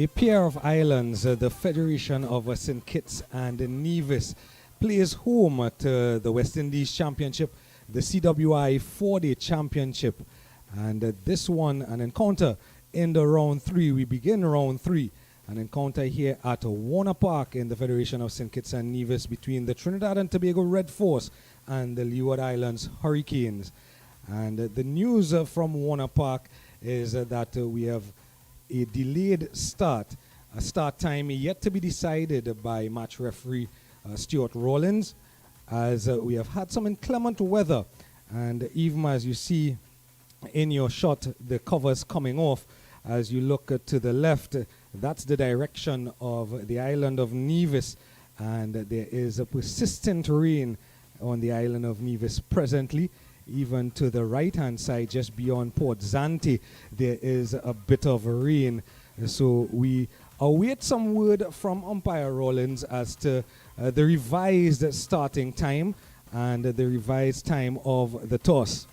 A pair of islands, the Federation of St. Kitts and Nevis, plays home to the West Indies Championship, the CWI 4-day championship. And this one, an encounter in the round 3. We begin round 3. An encounter here at Warner Park in the Federation of St. Kitts and Nevis between the Trinidad and Tobago Red Force and the Leeward Islands Hurricanes. And the news from Warner Park is that we have a delayed start, a start time yet to be decided by match referee Stuart Rawlins, as we have had some inclement weather. And even as you see in your shot, the covers coming off, as you look to the left, that's the direction of the island of Nevis, and there is a persistent rain on the island of Nevis presently. Even to the right-hand side, just beyond Port Zante, there is a bit of rain. So we await some word from umpire Rawlins as to the revised starting time and the revised time of the toss.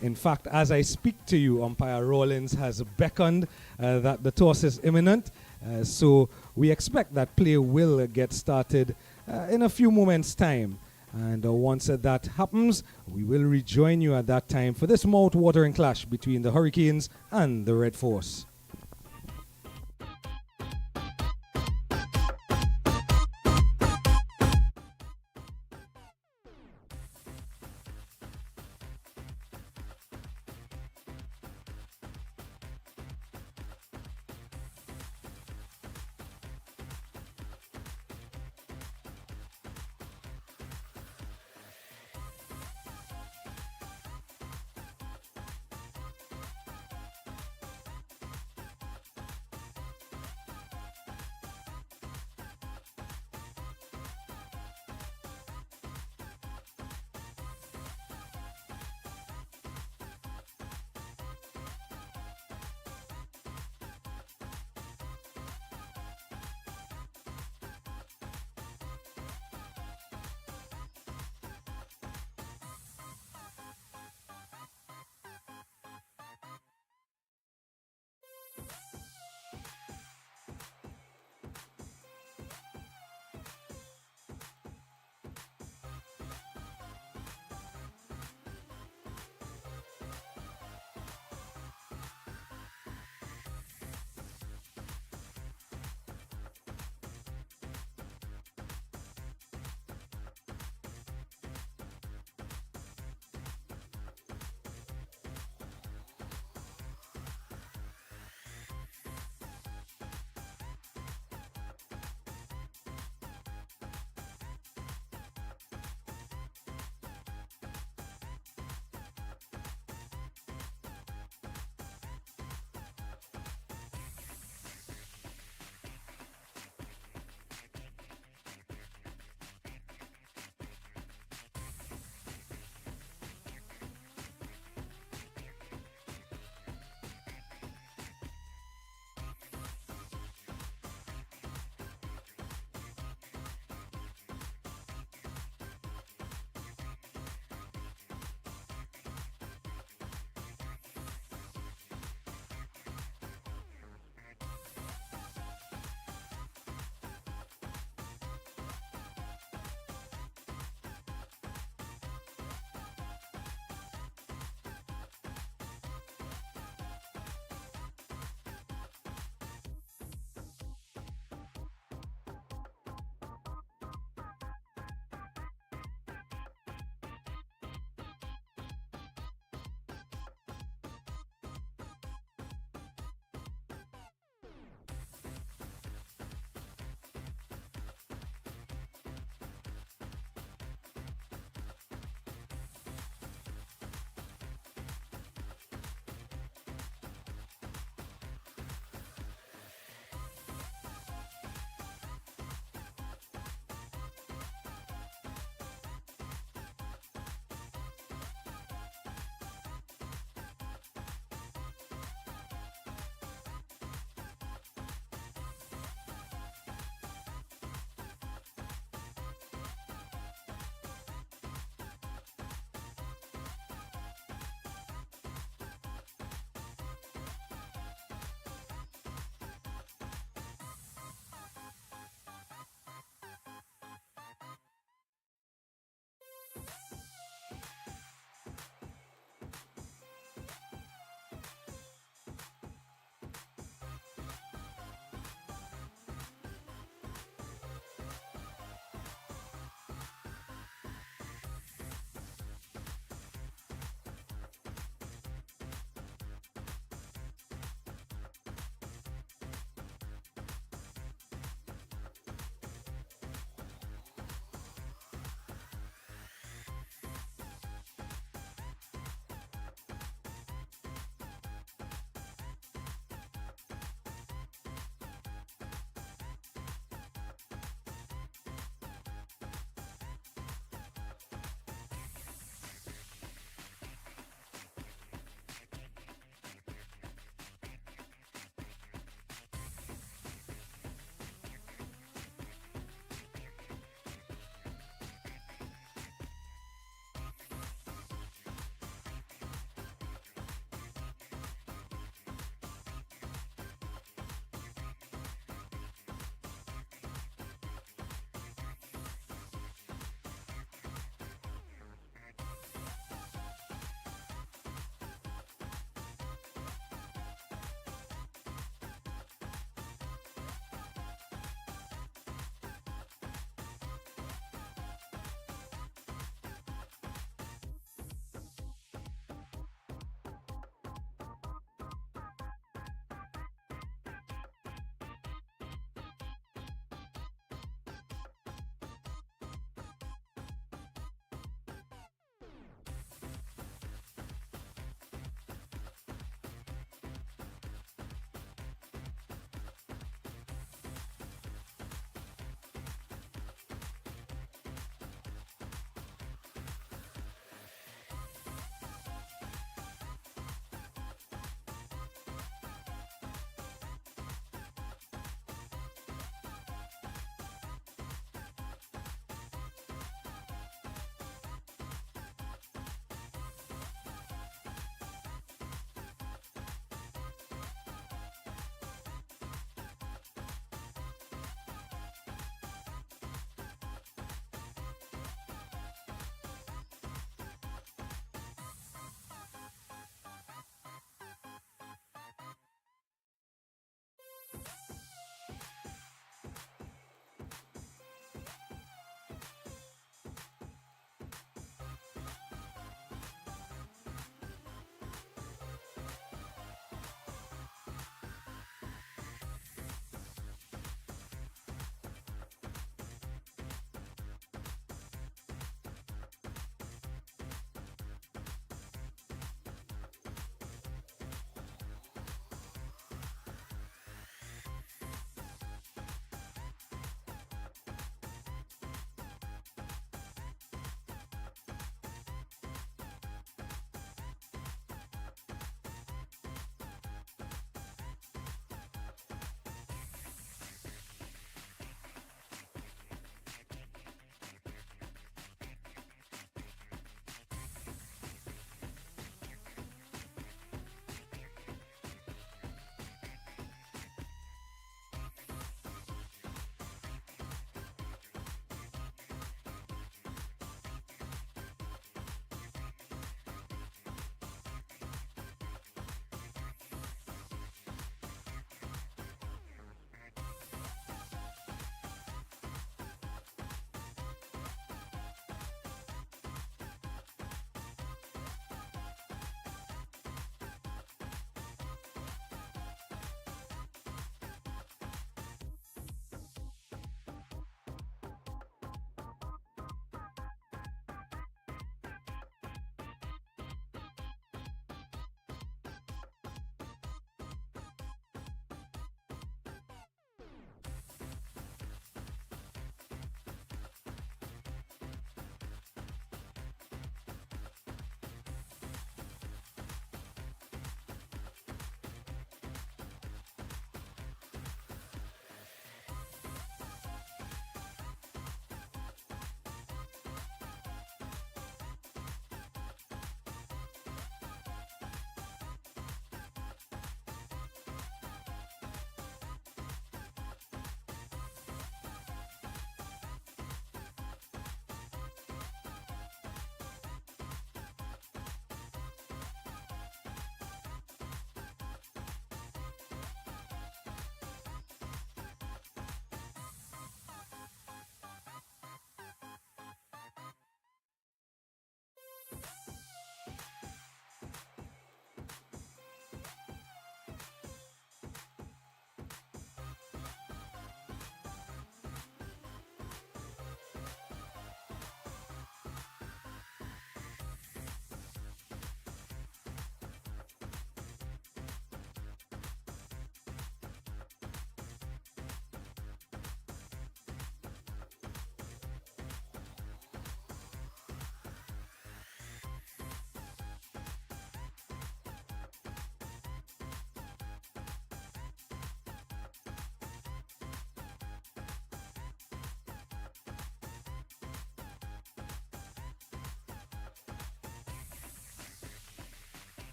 In fact, as I speak to you, umpire Rawlins has beckoned that the toss is imminent. So we expect that play will get started in a few moments' time. And once that happens, we will rejoin you at that time for this mouth-watering clash between the Hurricanes and the Red Force.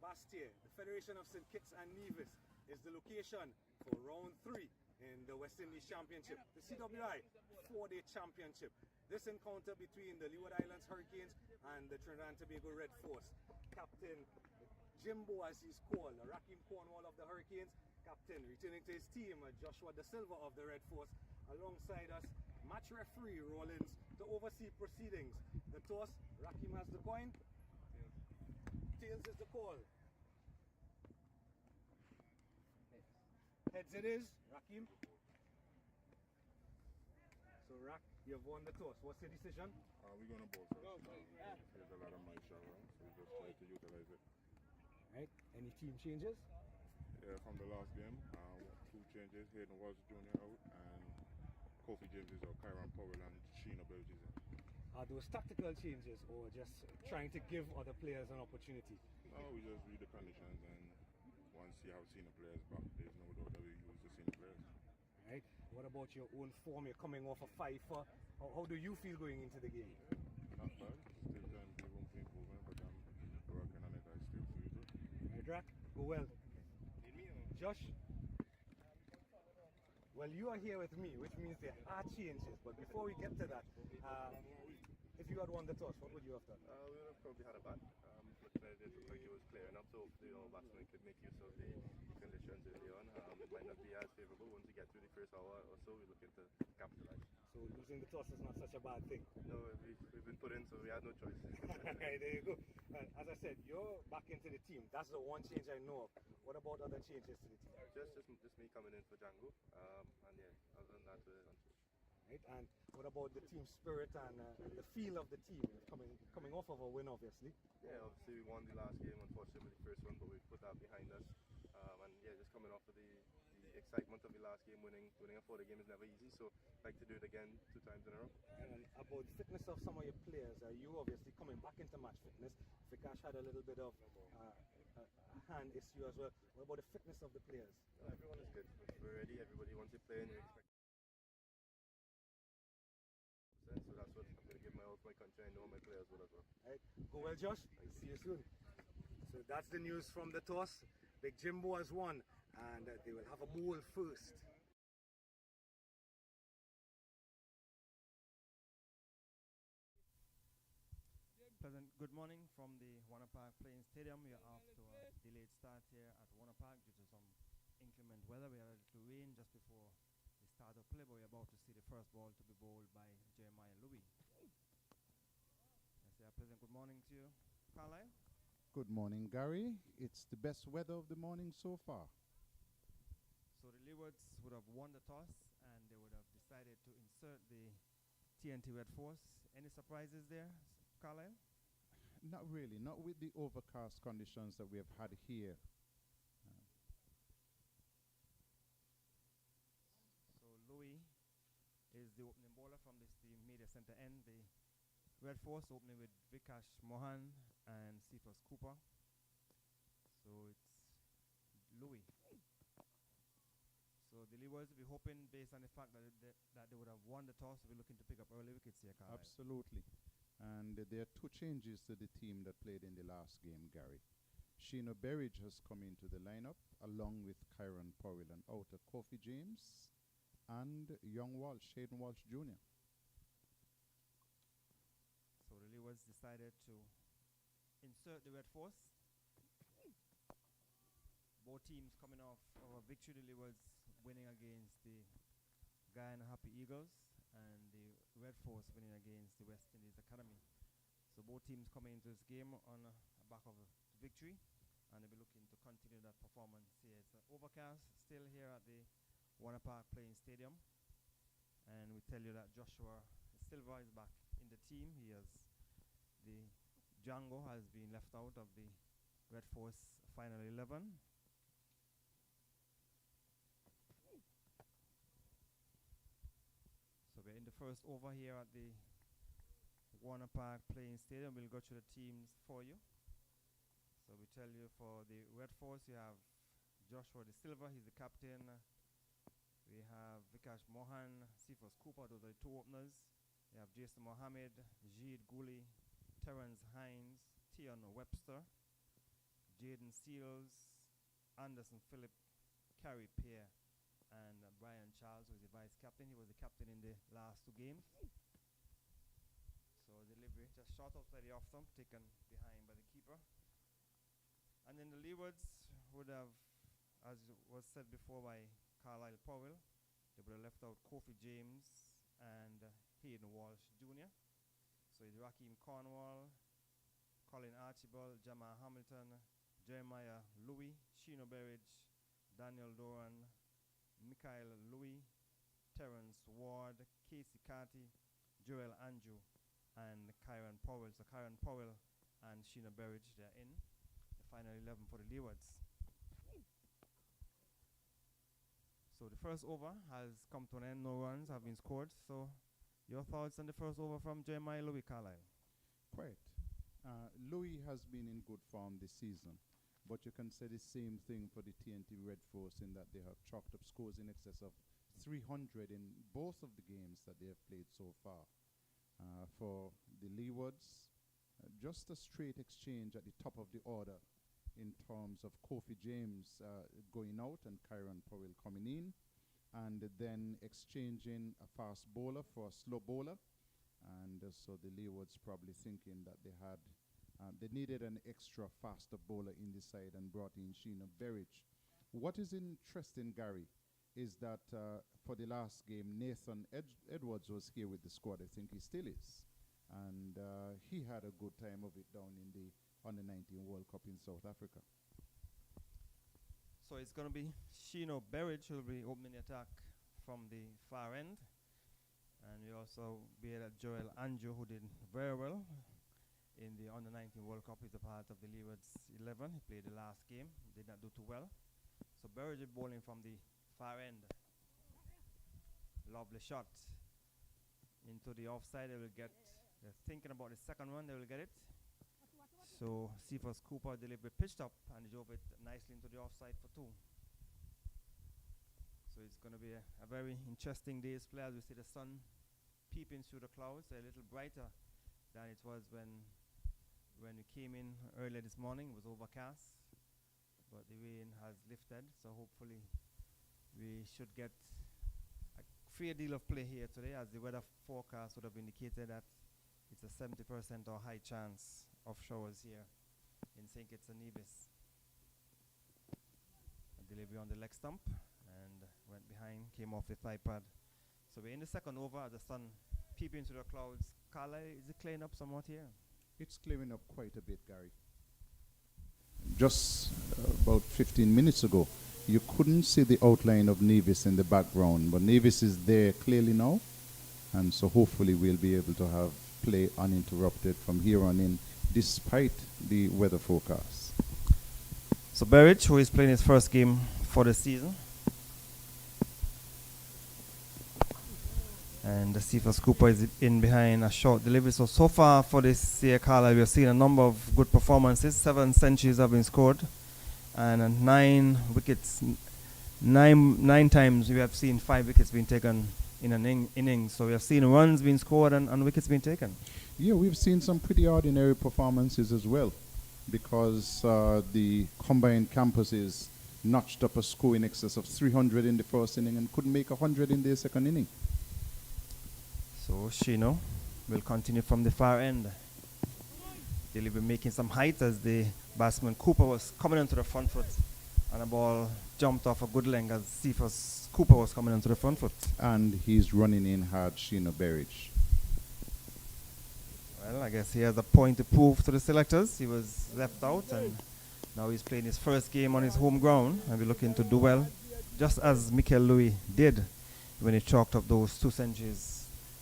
Bastia, the Federation of St. Kitts and Nevis, is the location for round 3 in the West Indies Championship, the CWI 4-day championship. This encounter between the Leeward Islands Hurricanes and the Trinidad and Tobago Red Force. Captain Jimbo, as he's called, Rakim Cornwall of the Hurricanes. Captain returning to his team, Joshua Da Silva of the Red Force. Alongside us, match referee Rollins to oversee proceedings. The toss, Rakim has the coin. Tails is the call. Heads it is, Rakim. So Rak, you've won the toss. What's your decision? We're going to bowl first. There's a lot of my shot around, so we just try to utilize it. Right. Any team changes? Yeah, from the last game, 2 changes. Hayden Walsh Jr. out and Kofi James is out. Kyron Powell and Sheena Belge is in. Are those tactical changes or just trying to give other players an opportunity? No, we just read the conditions and once see how senior players back, there's no doubt that we use the senior players. Right. What about your own form? You're coming off a 5-4. How do you feel going into the game? Not bad. Still can be room for improvement, but I'm working on it. I still feel good. Right, Rak, go well. Josh? Well, you are here with me, which means there are changes. But before we get to that, if you had won the toss, what would you have done? We would have probably had a bat. Looking at it, looked like it was clear enough, so batsmen could make use of the conditions early on. It might not be as favourable once we get through the first hour or so. We're looking to capitalise. So losing the toss is not such a bad thing. No, we've been put in, so we had no choice. Right, there you go. As I said, you're back into the team. That's the one change I know of. What about other changes to the team? Just me coming in for Django, and yeah, other than that, right, and what about the team spirit and the feel of the team coming off of a win, obviously? Yeah, obviously we won the last game, unfortunately the first one, but we put that behind us. And yeah, just coming off of the excitement of the last game, winning a 4-day game is never easy, so I'd like to do it again 2 times in a row. And about the fitness of some of your players, you obviously coming back into match fitness. Vikash had a little bit of a hand issue as well. What about the fitness of the players? Everyone is good. We're ready. Everybody wants to play, and we expect. So that's what I'm going to give my all to my country. I know my players will as well. Right. Go well, Josh. See you soon. So that's the news from the toss. Big Jimbo has won, and they will have a bowl first. Pleasant good morning from the Warner Park Playing Stadium. We are after a delayed start here at Warner Park due to some inclement weather. We had a little rain just before the start of play, but we're about to see the first ball to be bowled by Jeremiah Louis. Yes, a pleasant good morning to you, Carlisle. Good morning, Gary. It's the best weather of the morning so far. So the Leewards would have won the toss and they would have decided to insert the TNT Red Force. Any surprises there, Carlisle? Not really, not with the overcast conditions that we have had here. So Louis is the opening bowler from the media center end. The Red Force opening with Vikash Mohan and Cephas Cooper. So it's Louis. So the Leewards will be hoping, based on the fact that they would have won the toss, we're looking to pick up early wickets here, Carlisle. Absolutely. And there are 2 changes to the team that played in the last game, Gary. Sheena Berridge has come into the lineup, along with Kyron Powell and outer Kofi James and young Walsh, Hayden Walsh Jr. So the Leewards decided to insert the Red Force. Both teams coming off of a victory. The Leewards winning against the Guyana Happy Eagles and the Red Force winning against the West Indies Academy. So both teams coming into this game on a back of a victory, and they'll be looking to continue that performance here. It's overcast still here at the Warner Park Playing Stadium, and we tell you that Joshua Silva is back in the team. The Django has been left out of the Red Force final 11. So we're in the first over here at the Warner Park Playing Stadium. We'll go through the teams for you. So we tell you for the Red Force, you have Joshua De Silva, he's the captain. We have Vikash Mohan, Cephas Cooper, those are the 2 openers. You have Jason Mohammed, Jeed Gooley, Terrence Hines, Tion Webster, Jaden Seals, Anderson Phillip, Carey Pear, and Brian Charles, who is the vice captain. He was the captain in the last 2 games. So delivery just short outside the off stump, taken behind by the keeper. And then the Leewards would have, as was said before by Carlisle Powell, they would have left out Kofi James and Hayden Walsh Jr. So it's Raheem Cornwall, Colin Archibald, Jamal Hamilton, Jeremiah Louis, Sheeno Berridge, Daniel Doran, Mikhail Louis, Terrence Ward, Casey Carty, Joel Andrew, and Kyron Powell. So Kyron Powell and Sheeno Berridge, they're in the final 11 for the Leewards. So the first over has come to an end. No runs have been scored. So your thoughts on the first over from Jeremiah Louis, Carlisle? Quite. Louis has been in good form this season, but you can say the same thing for the TNT Red Force in that they have chalked up scores in excess of 300 in both of the games that they have played so far. For the Leewards, just a straight exchange at the top of the order in terms of Kofi James going out and Kyron Powell coming in, and then exchanging a fast bowler for a slow bowler. And so the Leewards probably thinking that they needed an extra faster bowler in the side and brought in Sheeno Berridge. What is interesting, Gary, is that for the last game, Nathan Edwards was here with the squad. I think he still is. And he had a good time of it down in the Under-19 World Cup in South Africa. So it's going to be Sheeno Berridge who will be opening the attack from the far end. And we also bear that Joel Andrew, who did very well in the Under-19 World Cup, is a part of the Leewards 11. He played the last game, did not do too well. So Berridge is bowling from the far end. Lovely shot into the offside. They will get, they're thinking about the second one, they will get it. So Cephas Cooper delivery pitched up and drove it nicely into the offside for 2. So it's going to be a very interesting day's play as we see the sun peeping through the clouds, a little brighter than it was when we came in earlier this morning. It was overcast, but the rain has lifted, so hopefully we should get a fair deal of play here today, as the weather forecast would have indicated that it's a 70% or high chance of showers here in St. Kitts and Nevis. A delivery on the leg stump and went behind, came off the thigh pad. So we're in the second over as the sun peeping through the clouds. Carlisle, is it clearing up somewhat here? It's clearing up quite a bit, Gary. Just about 15 minutes ago, you couldn't see the outline of Nevis in the background, but Nevis is there clearly now, and so hopefully we'll be able to have play uninterrupted from here on in, despite the weather forecast. So Berridge, who is playing his first game for the season, and the Cephas Cooper is in behind a short delivery. So far for this year, Carlisle, we have seen a number of good performances. 7 centuries have been scored, and 9 wickets. 9 times we have seen 5 wickets being taken in an innings. So we have seen runs being scored and wickets being taken. Yeah, we've seen some pretty ordinary performances as well, because the combined campuses notched up a score in excess of 300 in the first inning and couldn't make 100 in their second inning. So Sheeno will continue from the far end. They'll be making some height as the batsman Cooper was coming onto the front foot, and the ball jumped off a good length as Cephas Cooper was coming onto the front foot. And he's running in hard, Sheeno Berridge. Well, I guess he has a point to prove to the selectors. He was left out, and now he's playing his first game on his home ground, and we're looking to do well, just as Michael Louis did when he chalked up those 2 centuries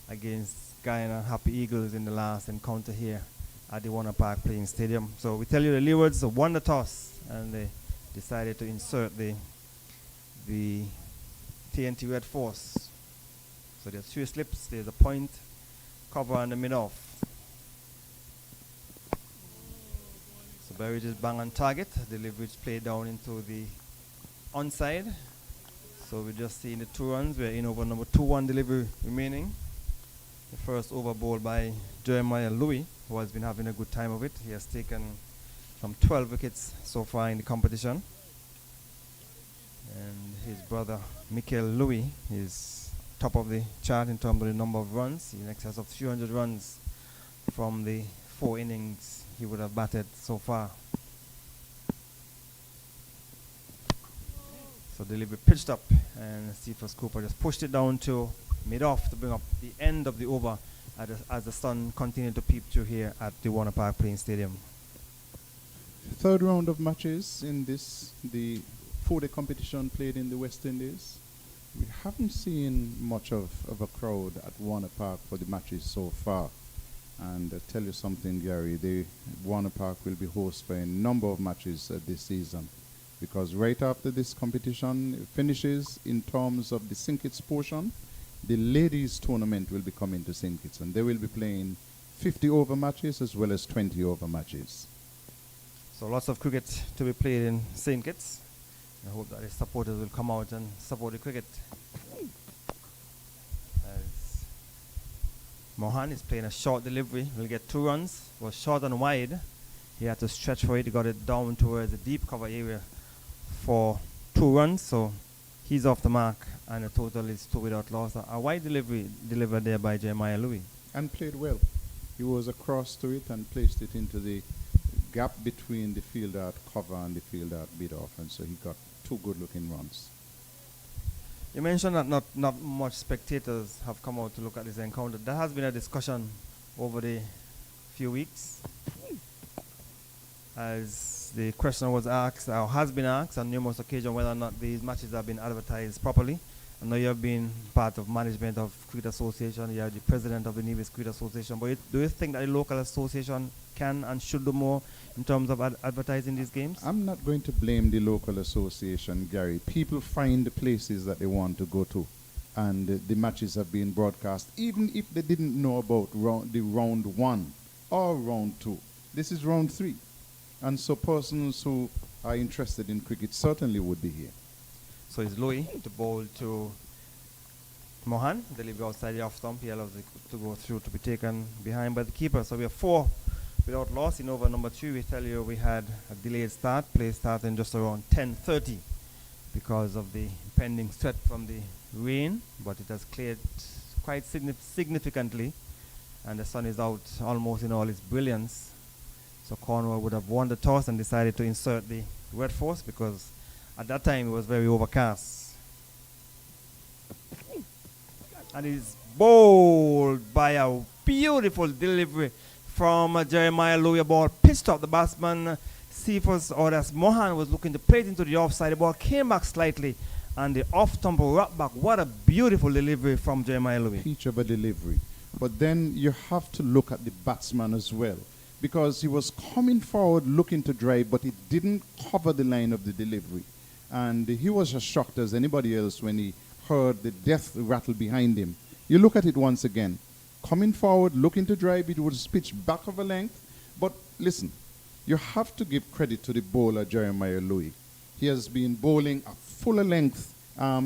against Guyana Happy Eagles in the last encounter here at the Warner Park Playing Stadium. So we tell you the Leewards won the toss, and they decided to insert the TNT Red Force. So there's 3 slips, there's a point, cover and the mid-off. So Berridge is bang on target. Delivery is played down into the onside. So we're just seeing the 2 runs. We're in over number 2-1 delivery remaining. The first over ball by Jeremiah Louis, who has been having a good time of it. He has taken from 12 wickets so far in the competition. And his brother, Mikel Louis, is top of the chart in terms of the number of runs, in excess of 300 runs from the 4 innings he would have batted so far. So delivery pitched up, and Cephas Cooper just pushed it down to mid-off to bring up the end of the over as the sun continued to peep through here at the Warner Park Playing Stadium. Third round of matches in the 4-day competition played in the West Indies. We haven't seen much of a crowd at Warner Park for the matches so far. And tell you something, Gary, the Warner Park will be host for a number of matches this season, because right after this competition finishes in terms of the St. Kitts portion, the ladies tournament will be coming to St. Kitts, and they will be playing 50 over matches as well as 20 over matches. So lots of cricket to be played in St. Kitts. I hope that the supporters will come out and support the cricket. As Mohan is playing a short delivery, will get 2 runs. Was short and wide. He had to stretch for it. He got it down towards the deep cover area for 2 runs. So he's off the mark, and the total is 2 without loss. A wide delivery delivered there by Jeremiah Louis. And played well. He was across to it and placed it into the gap between the field out cover and the field out bid off, and so he got 2 good looking runs. You mentioned that not much spectators have come out to look at this encounter. There has been a discussion over the few weeks, as the question was asked, or has been asked on numerous occasions, whether or not these matches have been advertised properly. I know you have been part of management of Cricket Association, you are the president of the Nevis Cricket Association, but do you think that the local association can and should do more in terms of advertising these games? I'm not going to blame the local association, Gary. People find the places that they want to go to, and the matches have been broadcast, even if they didn't know about the round 1 or round 2. This is round 3. And so persons who are interested in cricket certainly would be here. So it's Louis to bowl to Mohan. Delivery outside the off stump. He allows it to go through to be taken behind by the keeper. So we have 4 without loss in over number 2. We tell you we had a delayed start. Play starting just around 10:30 because of the pending threat from the rain, but it has cleared quite significantly, and the sun is out almost in all its brilliance. So Cornwall would have won the toss and decided to insert the wet force, because at that time it was very overcast. And it's bowled by a beautiful delivery from Jeremiah Louis. A ball pitched up. The batsman, Cephas, or as Mohan, was looking to play it into the offside. The ball came back slightly, and the off-stump rocked back. What a beautiful delivery from Jeremiah Louis. Peach of a delivery. But then you have to look at the batsman as well, because he was coming forward looking to drive, but he didn't cover the line of the delivery. And he was as shocked as anybody else when he heard the death rattle behind him. You look at it once again. Coming forward, looking to drive, it was pitched back of a length. But listen, you have to give credit to the bowler, Jeremiah Louis. He has been bowling a fuller length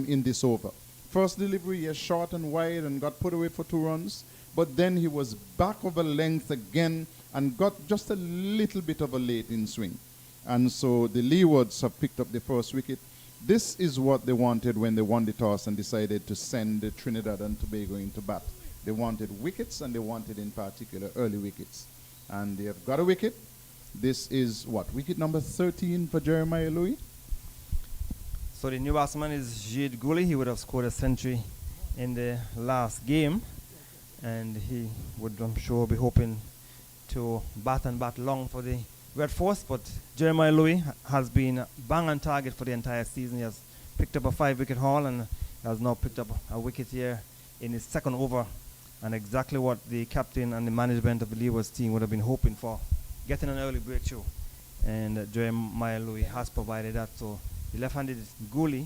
in this over. First delivery, he was short and wide and got put away for 2 runs. But then he was back of a length again and got just a little bit of a late in swing. And so the Leewards have picked up the first wicket. This is what they wanted when they won the toss and decided to send the Trinidad and Tobago into bat. They wanted wickets, and they wanted in particular early wickets. And they have got a wicket. This is what, wicket number 13 for Jeremiah Louis? So the new batsman is Jade Gooley. He would have scored a century in the last game, and he would, I'm sure, be hoping to bat long for the Red Force. But Jeremiah Louis has been bang on target for the entire season. He has picked up a 5-wicket haul, and has now picked up a wicket here in his second over, and exactly what the captain and the management of the Leeward's team would have been hoping for, getting an early breakthrough. And Jeremiah Louis has provided that. So the left-handed Gooley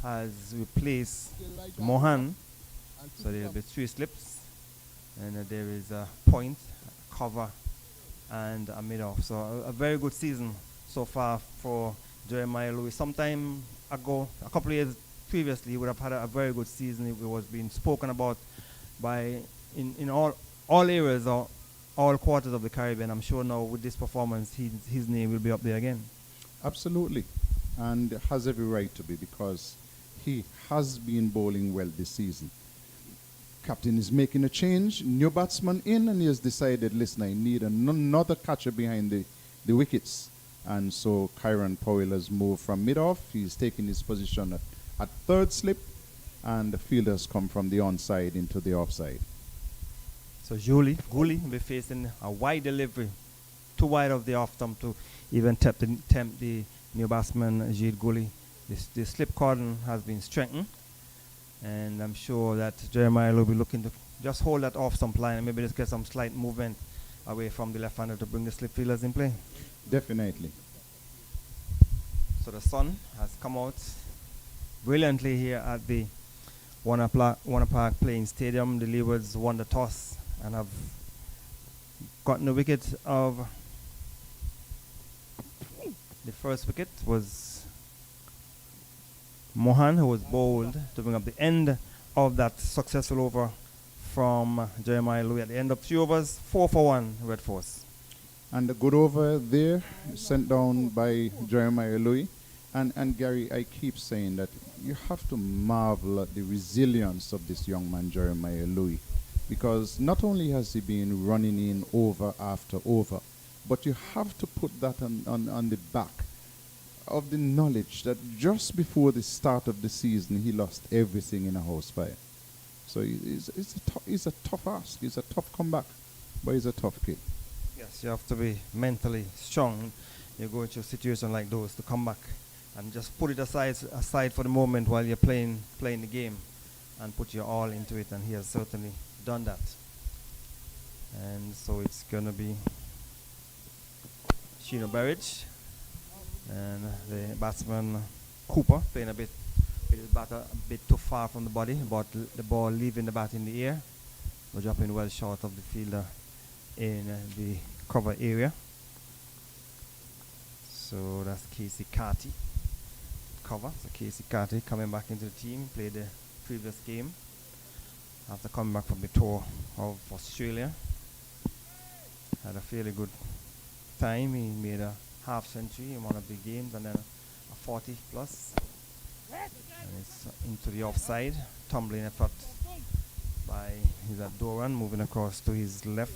has replaced Mohan. So there will be 3 slips, and there is a point, a cover, and a mid-off. So a very good season so far for Jeremiah Louis. Sometime ago, a couple of years previously, he would have had a very good season. It was being spoken about by in all areas all quarters of the Caribbean. I'm sure now with this performance, his name will be up there again. Absolutely. And has every right to be, because he has been bowling well this season. Captain is making a change, new batsman in, and he has decided, listen, I need another catcher behind the wickets. And so Kyron Powell has moved from mid-off. He's taking his position at third slip, and the fielders come from the onside into the offside. So Gully will be facing a wide delivery, too wide of the off stump to even tempt the new batsman, Ajit Gully. The slip cordon has been strengthened, and I'm sure that Jeremiah will be looking to just hold that off stump line and maybe just get some slight movement away from the left-hander to bring the slip fielders in play. Definitely. So the sun has come out brilliantly here at the Warner Park Playing Stadium. The Leewards won the toss and have gotten the wicket of the first wicket was Mohan, who was bowled to bring up the end of that successful over from Jeremiah Louis at the end of 3 overs, 4 for 1 Red Force. And a good over there sent down by Jeremiah Louis. And Gary, I keep saying that you have to marvel at the resilience of this young man, Jeremiah Louis, because not only has he been running in over after over, but you have to put that on the back of the knowledge that just before the start of the season, he lost everything in a house fire. So it's a tough ask. It's a tough comeback, but he's a tough kid. Yes, you have to be mentally strong. You go into a situation like those to come back and just put it aside for the moment while you're playing the game and put your all into it, and he has certainly done that. And so it's going to be Sheena Berridge and the batsman Cooper playing a bit with his bat a bit too far from the body, but the ball leaving the bat in the air, but dropping well short of the fielder in the cover area. So that's Casey Carty cover. So Casey Carty coming back into the team, played the previous game after coming back from the tour of Australia. Had a fairly good time. He made a half century in one of the games and then a 40 plus. And it's into the offside, tumbling effort by Doran, moving across to his left.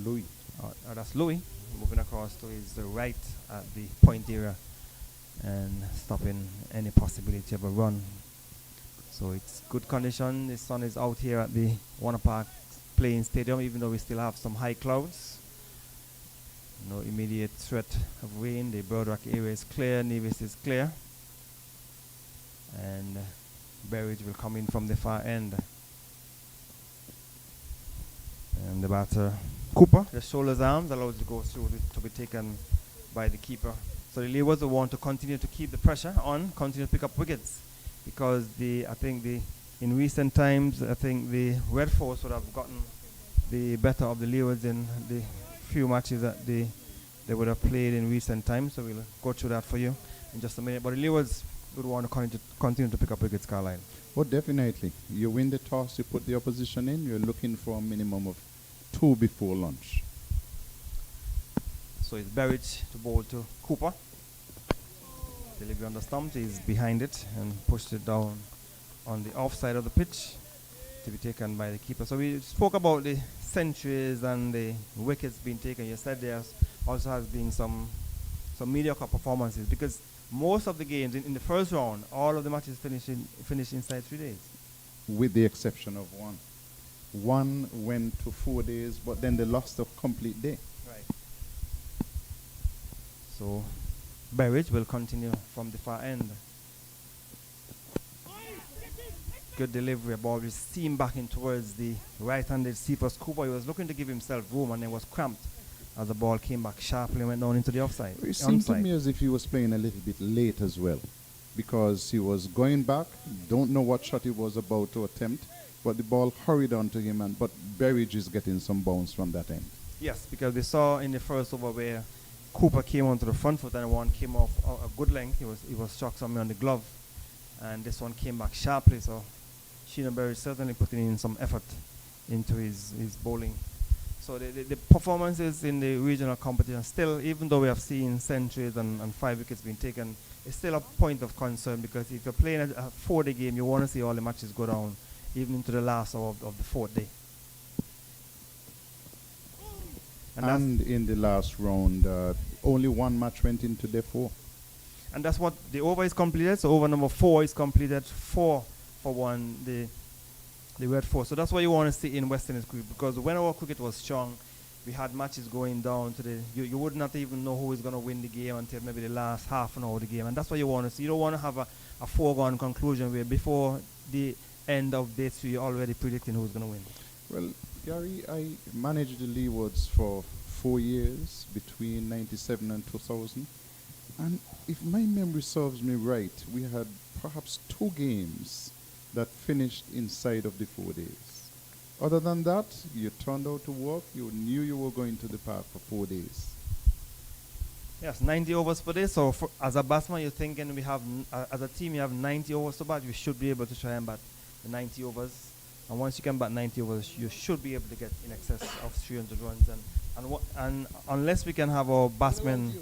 Louis. That's Louis, moving across to his right at the point area and stopping any possibility of a run. So it's good condition. The sun is out here at the Warner Park Playing Stadium, even though we still have some high clouds. No immediate threat of rain. The Birdrock area is clear, Nevis is clear. And Berridge will come in from the far end. And the batter, Cooper, the shoulders arms allows to go through to be taken by the keeper. So the Leewards will want to continue to keep the pressure on, continue to pick up wickets, because in recent times, I think the Red Force would have gotten the better of the Leewards in the few matches that they would have played in recent times. So we'll go through that for you in just a minute. But the Leewards would want to continue to pick up wickets, Carlisle. Well, definitely. You win the toss, you put the opposition in, you're looking for a minimum of 2 before lunch. So it's Berridge to bowl to Cooper. Delivery on the stump, he's behind it and pushed it down on the offside of the pitch to be taken by the keeper. So we spoke about the centuries and the wickets being taken. You said there also has been some mediocre performances, because most of the games in the first round, all of the matches finished inside 3 days. With the exception of one. One went to 4 days, but then they lost a complete day. Right. So Berridge will continue from the far end. Good delivery. A ball is steamed back in towards the right-handed Cephas Cooper. He was looking to give himself room and then was cramped as the ball came back sharply and went down into the offside. It seemed to me as if he was playing a little bit late as well, because he was going back, don't know what shot he was about to attempt, but the ball hurried onto him, but Berridge is getting some bounce from that end. Yes, because we saw in the first over where Cooper came onto the front foot and one came off a good length. He was struck somewhere on the glove, and this one came back sharply. So Sheena Berridge certainly putting in some effort into his bowling. So the performances in the regional competition still, even though we have seen centuries and 5 wickets being taken, it's still a point of concern, because if you're playing a 4-day game, you want to see all the matches go down, even into the last hour of the 4th day. And in the last round, only one match went into day 4. And that's what the over is completed. So over number 4 is completed, 4 for 1, the red 4. So that's what you want to see in West Indies cricket, because when our cricket was strong, we had matches going down to you would not even know who is going to win the game until maybe the last half an hour of the game. And that's what you want to see. You don't want to have a foregone conclusion where before the end of day 3 you're already predicting who's going to win. Well, Gary, I managed the Leewards for 4 years, between 97 and 2000. And if my memory serves me right, we had perhaps 2 games that finished inside of the 4 days. Other than that, you turned out to work, you knew you were going to the park for 4 days. Yes, 90 overs per day. So as a batsman, you're thinking we have, as a team, you have 90 overs to bat. You should be able to try and bat the 90 overs. And once you can bat 90 overs, you should be able to get in excess of 300 runs. And unless we can have our batsmen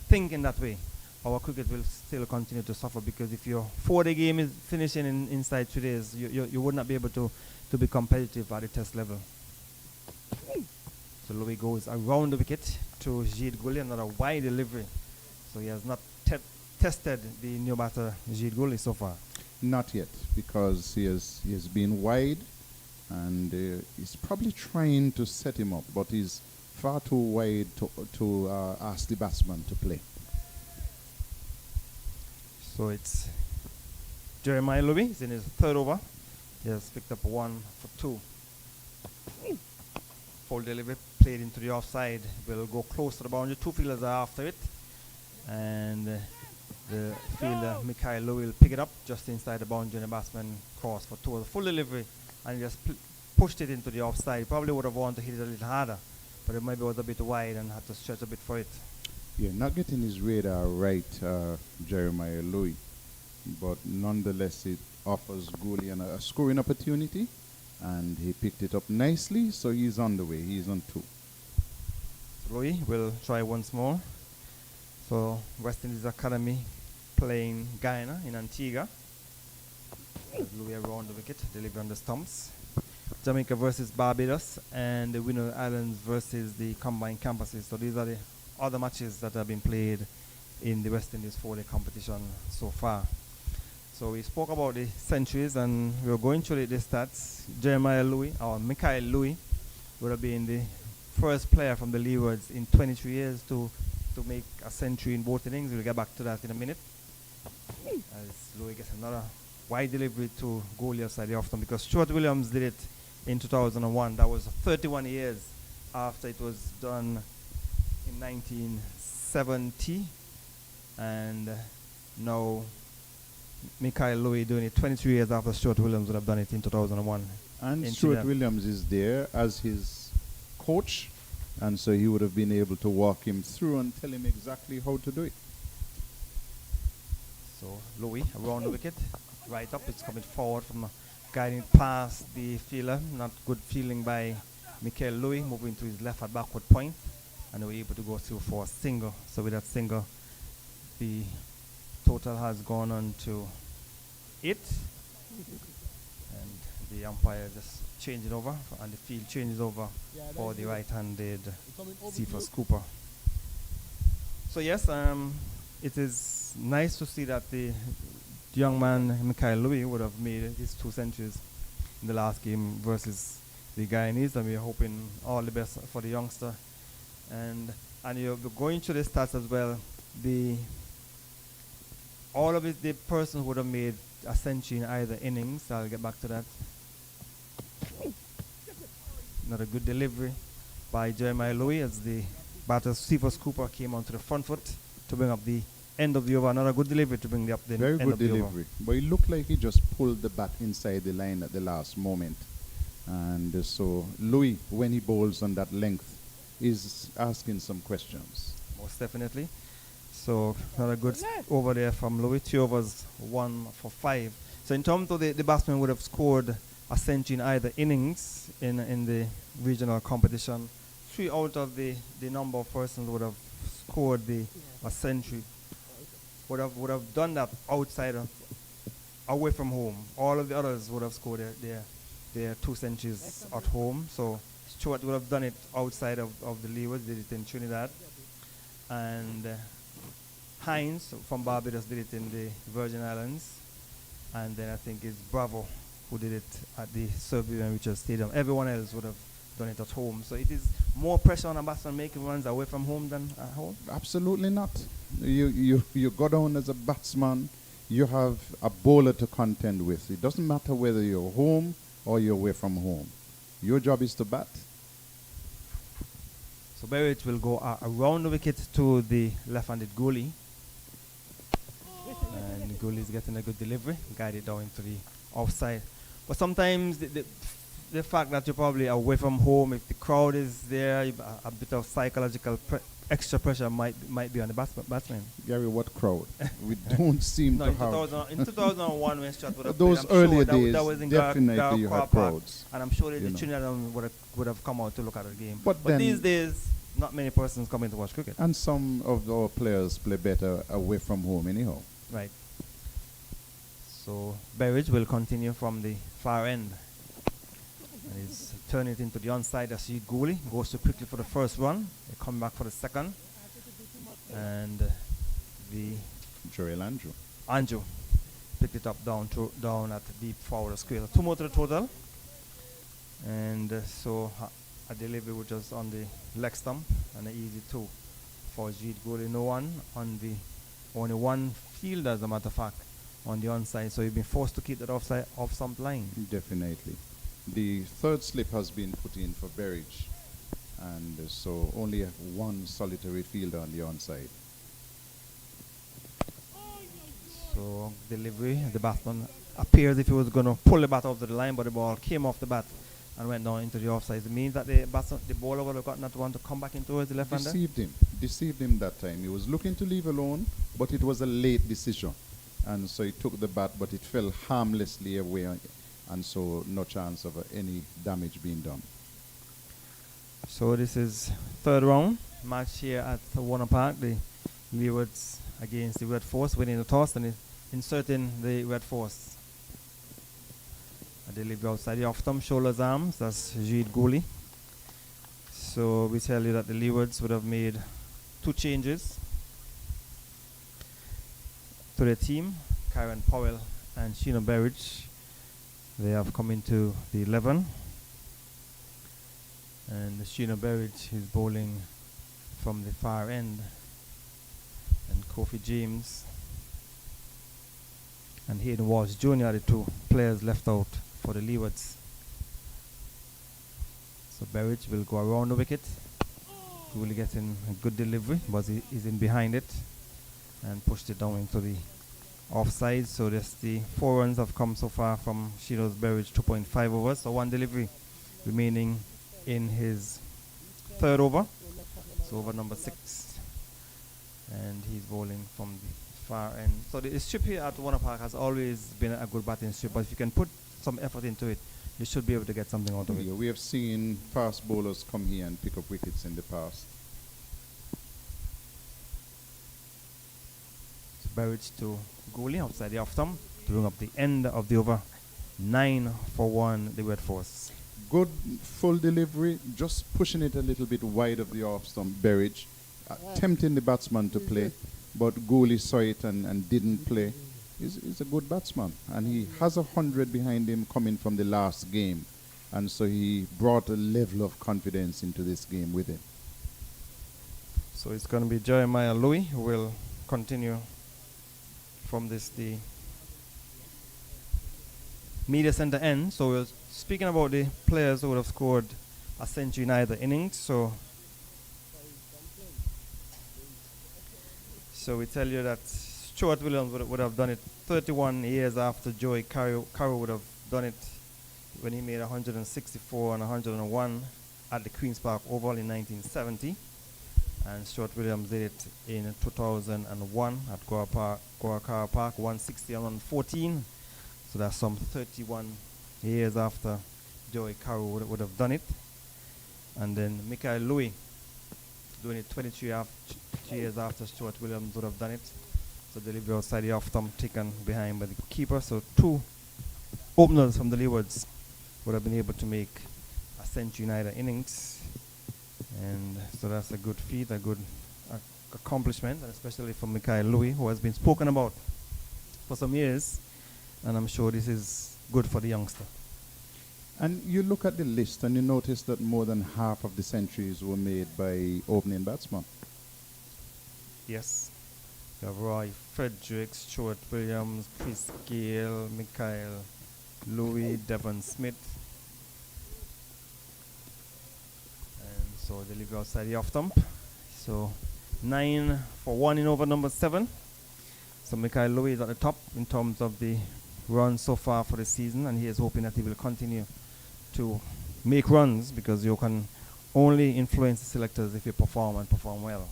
think in that way, our cricket will still continue to suffer, because if your 4-day game is finishing inside 2 days, you would not be able to be competitive at the test level. So Louis goes around the wicket to Jade Gully, another wide delivery. So he has not tested the new batter Jade Gully so far. Not yet, because he has been wide, and he's probably trying to set him up, but he's far too wide to ask the batsman to play. So it's Jeremiah Louis. He's in his 3rd over. He has picked up 1 for 2. Full delivery, played into the offside. Will go close to the boundary. 2 fielders are after it, and the fielder Mikhail Louis will pick it up just inside the boundary, and the batsman cross for 2. The full delivery, and he just pushed it into the offside. Probably would have wanted to hit it a little harder, but it maybe was a bit wide and had to stretch a bit for it. Yeah, not getting his radar right, Jeremiah Louis, but nonetheless it offers Gully a scoring opportunity, and he picked it up nicely, so he's on the way. He's on 2. So Louis will try once more. So West Indies Academy playing Guyana in Antigua. Louis around the wicket, deliver on the stumps. Jamaica versus Barbados, and the Winner Islands versus the combined campuses. So these are the other matches that have been played in the West Indies 4-day competition so far. So we spoke about the centuries, and we were going through the stats. Jeremiah Louis, or Mikhail Louis, would have been the first player from the Leewards in 23 years to make a century in both innings. We'll get back to that in a minute. As Louis gets another wide delivery to goalie outside the off-stump, because Stuart Williams did it in 2001. That was 31 years after it was done in 1970, and now Mikhail Louis doing it 23 years after Stuart Williams would have done it in 2001. And Stuart Williams is there as his coach, and so he would have been able to walk him through and tell him exactly how to do it. So Louis around the wicket, right up, it's coming forward from guiding past the fielder. Not good feeling by Mikhail Louis, moving to his left at backward point, and we're able to go through for a single. So with that single, the total has gone on to 8, and the umpire just changing over, and the field changes over for the right-handed Cephas Cooper. So yes, it is nice to see that the young man Mikhail Louis would have made his 2 centuries in the last game versus the Guyanese, and we're hoping all the best for the youngster. And you're going through the stats as well. All of it, the person would have made a century in either innings. I'll get back to that. Not a good delivery by Jeremiah Louis as the batter Cephas Cooper came onto the front foot to bring up the end of the over. Another good delivery to bring up the Very end good of the delivery. over. But it looked like he just pulled the bat inside the line at the last moment. And so Louis, when he bowls on that length, is asking some questions. Most definitely. So not a good over there from Louis. 2 overs, 1 for 5. So in terms of the batsman would have scored a century in either innings in the regional competition, 3 out of the number of persons would have scored a century would have done that outside of away from home. All of the others would have scored their 2 centuries at home. So Stuart would have done it outside of the Leeward, did it in Trinidad, and Hines from Barbados did it in the Virgin Islands, and then I think it's Bravo who did it at the Sir Vivian Richards Stadium. Everyone else would have done it at home. So it is more pressure on a batsman making runs away from home than at home? Absolutely not. You go down as a batsman, you have a bowler to contend with. It doesn't matter whether you're home or you're away from home. Your job is to bat. So Berwick will go around the wicket to the left-handed goalie. And the goalie is getting a good delivery, guided down into the offside. But sometimes the fact that you're probably away from home, if the crowd is there, a bit of psychological extra pressure might be on the batsman. Gary, what crowd? We don't seem to have. In 2001, when Stuart would have those played, earlier days, that was in definitely you had crowds. And I'm sure that the Trinidad would have come out to look at the game. But these days, not many persons come in to watch cricket. And some of our players play better away from home anyhow. Right. So Berridge will continue from the far end. And he's turning it into the onside. That's the goalie. Goes too quickly for the first run. They come back for the second. And the Joel Andrew picked it up down at the deep forward square. 2 more to the total. And so a delivery which was on the leg stump and an easy 2 for Jeet goalie. No one on the only one fielder, as a matter of fact, on the onside. So you've been forced to keep that off stump line. Definitely. The third slip has been put in for Berridge, and so only one solitary fielder on the onside. So delivery, the batsman appears if he was going to pull the bat off the line, but the ball came off the bat and went down into the offside. It means that the bowler would have gotten that one to come back in towards the left-hander. Deceived him that time. He was looking to leave alone, but it was a late decision, and so he took the bat, but it fell harmlessly away. And so no chance of any damage being done. So this is third round match here at Warner Park. The Leewards against the Red Force, winning the toss and inserting the Red Force. A delivery outside the off-stump, shoulders, arms. That's Jeet goalie. So we tell you that the Leewards would have made 2 changes to their team. Karen Powell and Sheena Berridge. They have come into the 11, and Sheena Berridge is bowling from the far end, and Kofi James and Hayden Walsh Jr. are the 2 players left out for the Leewards. So Berridge will go around the wicket. He will get in a good delivery, but he is in behind it and pushed it down into the offside. So that's the 4 runs have come so far from Sheena's Berridge, 2.5 overs. So 1 delivery remaining in his 3rd over. So over number 6. And he's bowling from the far end. So the strip here at Warner Park has always been a good batting strip, but if you can put some effort into it, you should be able to get something out of it. We have seen fast bowlers come here and pick up wickets in the past. Berridge to goalie outside the off-stump to bring up the end of the over. 9 for 1, the Red Force. Good full delivery, just pushing it a little bit wide of the off-stump. Berridge tempting the batsman to play, but goalie saw it and didn't play. He's a good batsman, and he has 100 behind him coming from the last game, and so he brought a level of confidence into this game with him. So it's going to be Jeremiah Louis who will continue from the media center end. So we're speaking about the players who would have scored a century in either innings. So we tell you that Stuart Williams would have done it 31 years after Joey Carroll would have done it when he made 164 and 101 at the Queen's Park Oval in 1970. And Stuart Williams did it in 2001 at Goa Park, 160 and 114. So that's some 31 years after Joey Carroll would have done it. And then Michael Louis doing it 23 years after Stuart Williams would have done it. So delivery outside the off thumb, taken behind by the keeper. So two openers from the Leewards would have been able to make a century in either innings. And so that's a good feat, a good accomplishment, and especially for Michael Louis, who has been spoken about for some years. And I'm sure this is good for the youngster. And you look at the list and you notice that more than half of the centuries were made by opening batsmen. Yes. You have Roy Fredericks, Stuart Williams, Chris Gale, Michael Louis, Devon Smith. And so they leave outside the off stump. So 9 for 1 in over number 7. So Michael Louis is at the top in terms of the runs so far for the season, and he is hoping that he will continue to make runs, because you can only influence the selectors if you perform and perform well.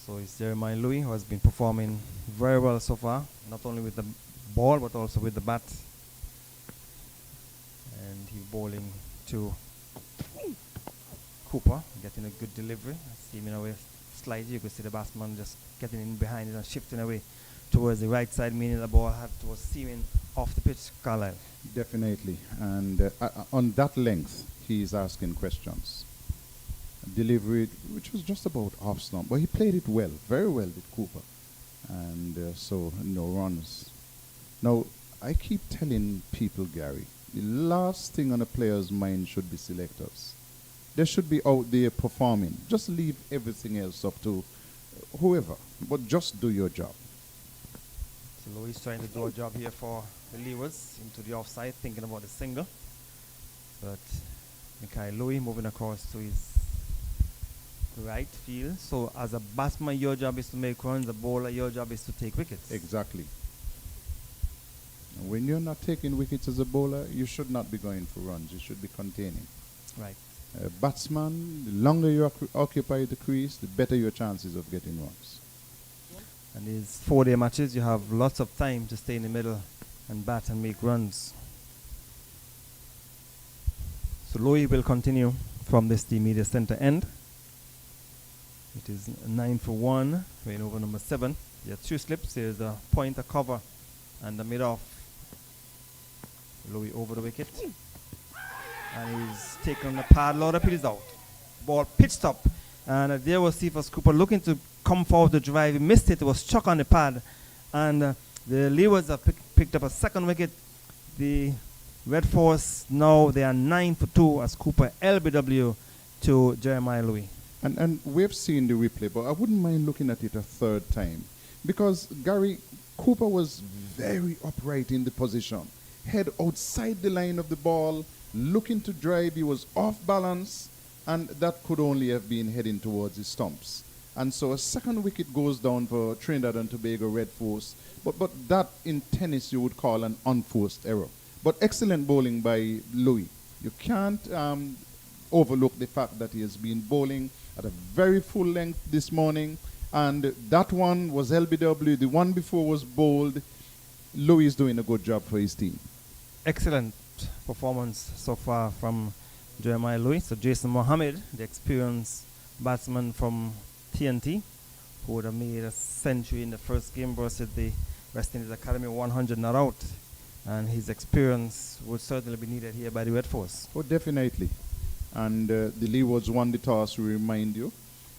So it's Jeremiah Louis, who has been performing very well so far, not only with the ball but also with the bat. And he's bowling to Cooper, getting a good delivery. Seeming away slightly, you could see the batsman just getting in behind it and shifting away towards the right side, meaning the ball was seeming off the pitch, Carlisle. Definitely. And on that length, he's asking questions. Delivery, which was just about off stump, but he played it well, very well with Cooper. And so no runs. Now, I keep telling people, Gary, the last thing on a player's mind should be selectors. They should be out there performing. Just leave everything else up to whoever, but just do your job. So Louis trying to do a job here for the Leewards into the offside, thinking about the single. But Michael Louis moving across to his right field. So as a batsman, your job is to make runs. A bowler, your job is to take wickets. Exactly. When you're not taking wickets as a bowler, you should not be going for runs. You should be containing. Right. Batsman, the longer you occupy the crease, the better your chances of getting runs. And these 4-day matches, you have lots of time to stay in the middle and bat and make runs. So Louis will continue from this the media center end. It is 9 for 1, rain over number 7. There are 2 slips. There's a point, a cover, and a mid-off. Louis over the wicket. And he's taken the pad, load up, it is out. Ball pitched up. And there was Cephas Cooper looking to come forward to drive. He missed it. It was stuck on the pad. And the Leewards have picked up a second wicket. The Red Force, now they are 9 for 2 as Cooper LBW to Jeremiah Louis. And we've seen the replay, but I wouldn't mind looking at it a third time. Because, Gary, Cooper was very upright in the position. Head outside the line of the ball, looking to drive. He was off balance, and that could only have been heading towards the stumps. And so a second wicket goes down for Trinidad and Tobago Red Force. But that in tennis you would call an unforced error. But excellent bowling by Louis. You can't overlook the fact that he has been bowling at a very full length this morning. And that one was LBW. The one before was bowled. Louis is doing a good job for his team. Excellent performance so far from Jeremiah Louis. So Jason Mohammed, the experienced batsman from TNT, who would have made a century in the first game versus the West Indies Academy, 100 not out. And his experience would certainly be needed here by the Red Force. Oh, definitely. And the Leewards won the toss, we remind you.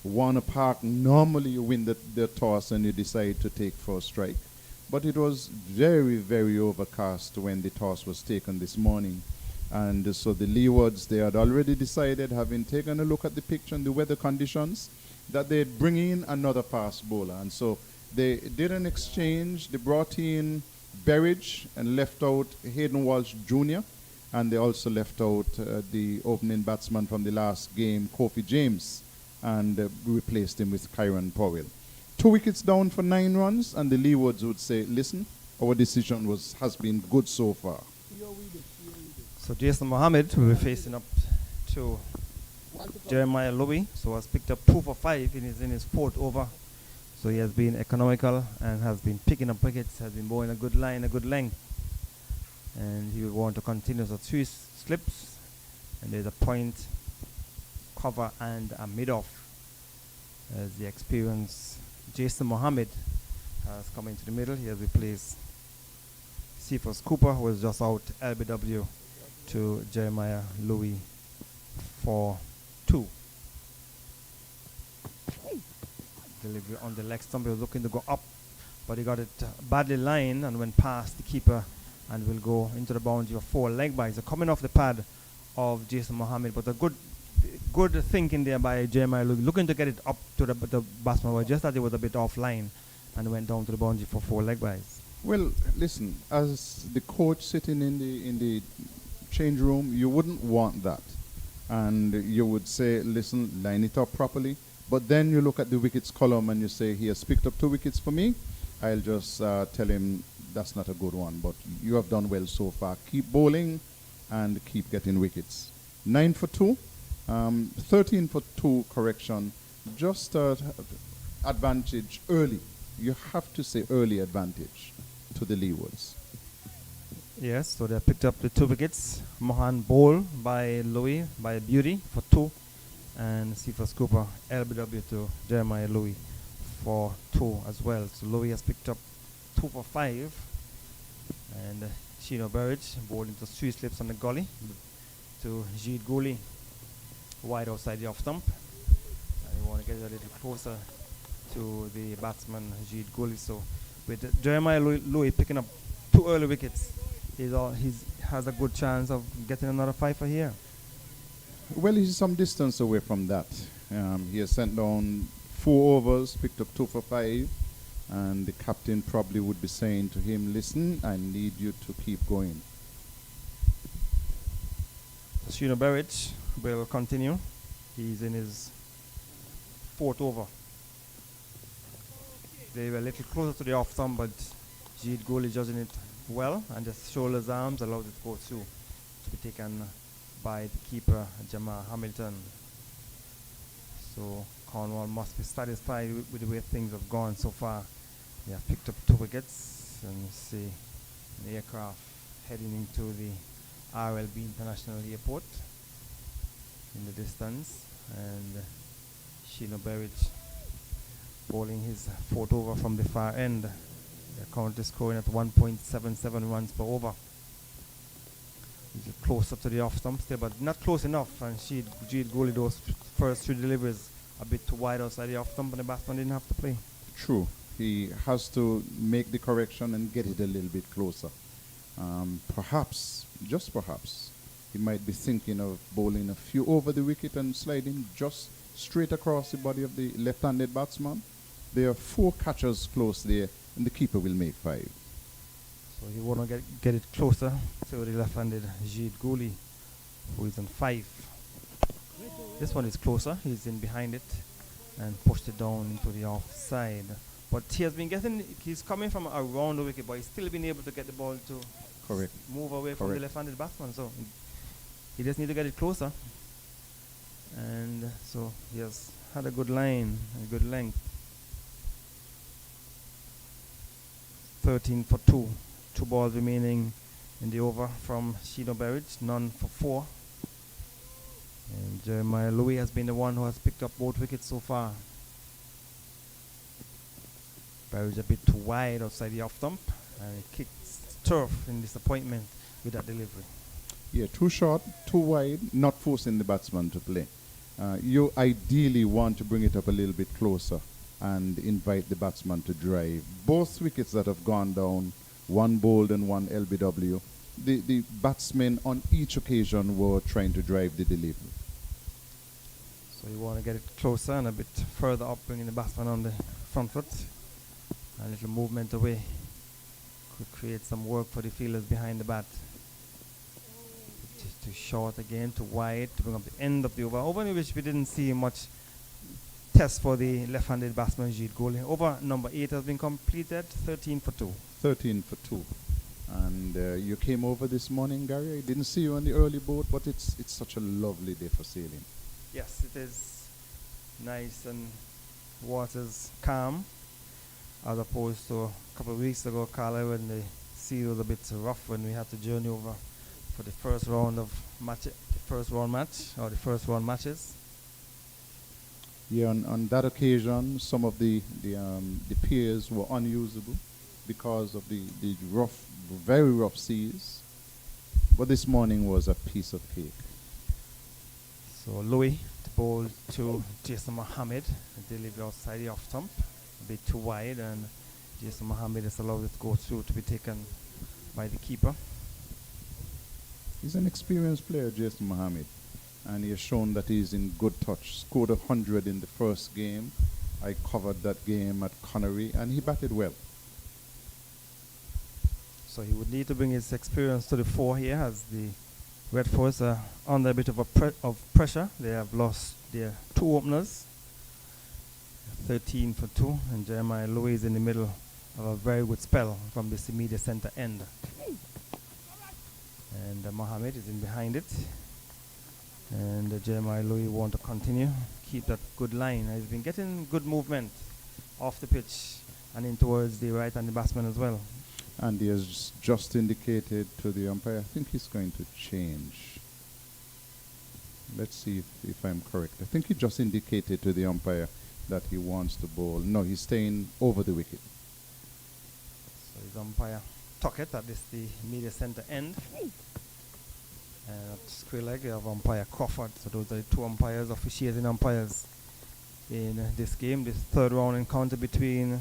Warner Park, normally you win the toss and you decide to take first strike. But it was very, very overcast when the toss was taken this morning. And so the Leewards, they had already decided, having taken a look at the picture and the weather conditions, that they'd bring in another fast bowler. And so they did an exchange. They brought in Berridge and left out Hayden Walsh Jr. And they also left out the opening batsman from the last game, Kofi James, and replaced him with Kyron Powell. 2 wickets down for 9 runs, and the Leewards would say, listen, our decision has been good so far. So Jason Mohammed will be facing up to Jeremiah Louis. So has picked up 2 for 5 in his 4th over. So he has been economical and has been picking up wickets, has been bowling a good line, a good length. And he will want to continue. So 3 slips, And there's a point, cover, and a mid-off as the experienced Jason Mohammed has come into the middle. He has replaced Cephas Cooper, who was just out LBW to Jeremiah Louis for 2. Delivery on the leg stump. He was looking to go up, but he got it badly lined and went past the keeper and will go into the boundary of 4 leg byes. So coming off the pad of Jason Mohammed, but a good thinking there by Jeremiah Louis, looking to get it up to the batsman, but just that it was a bit offline and went down to the boundary for 4 leg byes. Well, listen, as the coach sitting in the change room, you wouldn't want that. And you would say, listen, line it up properly. But then you look at the wickets column and you say, he has picked up 2 wickets for me. I'll just tell him that's not a good one. But you have done well so far. Keep bowling and keep getting wickets. 9 for 2. 13 for 2 correction. Just advantage early. You have to say early advantage to the Leewards. Yes, so they picked up the 2 wickets. Mohan Bowl by Louis, by Beauty for 2. And Cephas Cooper, LBW to Jeremiah Louis for 2 as well. So Louis has picked up 2 for 5. And Shino Burridge bowled into 3 slips on the gully to Jeet Gooley, wide outside the off stump. And we want to get a little closer to the batsman Jeet Gooley. So with Jeremiah Louis picking up 2 early wickets, he has a good chance of getting another 5 for here. Well, he's some distance away from that. He has sent down 4 overs, picked up 2 for 5, and the captain probably would be saying to him, listen, I need you to keep going. Shino Burridge will continue. He's in his 4th over. They were a little closer to the off stump, but Jeet Gooley judging it well and just shoulders arms allowed it to go through to be taken by the keeper Jamal Hamilton. So Cornwall must be satisfied with the way things have gone so far. They have picked up 2 wickets, and you see an aircraft heading into the RLB International Airport in the distance, and Shino Burridge bowling his 4th over from the far end. The count is scoring at 1.77 runs per over. He's closer to the off stump still, but not close enough. And Jeet Gooley, those first 3 deliveries a bit too wide outside the off stump, and the batsman didn't have to play. True. He has to make the correction and get it a little bit closer. Perhaps, just perhaps, he might be thinking of bowling a few over the wicket and sliding just straight across the body of the left-handed batsman. There are 4 catchers close there, and the keeper will make 5. So he want to get it closer to the left-handed Jeet Gooley, who is on 5. This one is closer. He's in behind it and pushed it down into the offside. But he's coming from around the wicket, but he's still been able to get the ball to move away from the left-handed batsman. So he just need to get it closer. And so he has had a good line, a good length. 13 for 2. 2 balls remaining in the over from Shino Burridge, none for 4. And Jeremiah Louis has been the one who has picked up both wickets so far. Burridge a bit too wide outside the off stump, and he kicks turf in disappointment with that delivery. Yeah, too short, too wide, not forcing the batsman to play. You ideally want to bring it up a little bit closer and invite the batsman to drive. Both wickets that have gone down, 1 bowled and 1 LBW, the batsmen on each occasion were trying to drive the delivery. So you want to get it closer and a bit further up, bringing the batsman on the front foot. A little movement away could create some work for the fielders behind the bat. Just too short again, too wide to bring up the end of the over. Over in which we didn't see much test for the left-handed batsman Jeet Gooley. Over number 8 has been completed, 13 for 2. 13 for 2. And you came over this morning, Gary. I didn't see you on the early boat, but it's such a lovely day for sailing. Yes, it is nice and water's calm, as opposed to a couple of weeks ago, Carla, when the sea was a bit rough when we had to journey over for the first round matches. Yeah, on that occasion, some of the piers were unusable because of the very rough seas. But this morning was a piece of cake. So Louis, the ball to Jason Mohammed, delivery outside the off stump, a bit too wide, and Jason Mohammed is allowed it to go through to be taken by the keeper. He's an experienced player, Jason Mohammed, and he has shown that he's in good touch. Scored 100 in the first game. I covered that game at Connery, and he batted well. So he would need to bring his experience to the fore here, as the Red Force are under a bit of pressure. They have lost their two openers, 13 for 2, and Jeremiah Louis is in the middle of a very good spell from this immediate center end. And Mohammed is in behind it. And Jeremiah Louis want to continue, keep that good line. He's been getting good movement off the pitch and in towards the right-handed batsman as well. And he has just indicated to the umpire, I think he's going to change. Let's see if I'm correct. I think he just indicated to the umpire that he wants to bowl. No, he's staying over the wicket. So his umpire Tuckett, that is the media center end. And at Square you have umpire Crawford. So those are the two umpires, officiating umpires in this game. This third round encounter between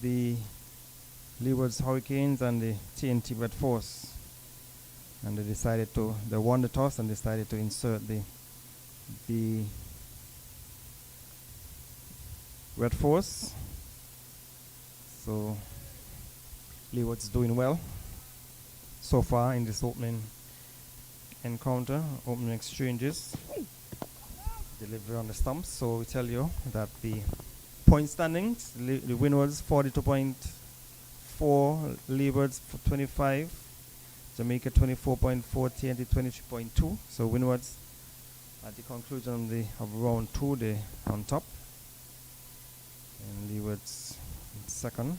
the Leeward's Hurricanes and the TNT Red Force. And they won the toss and decided to insert the Red Force. So Leeward's doing well so far in this opening encounter, opening exchanges, delivery on the stumps. So we tell you that the point standings, the Windwards 42.4, Leeward's for 25, Jamaica 24.4, TNT 23.2. So Windwards at the conclusion of round 2, they're on top, and Leeward's in second.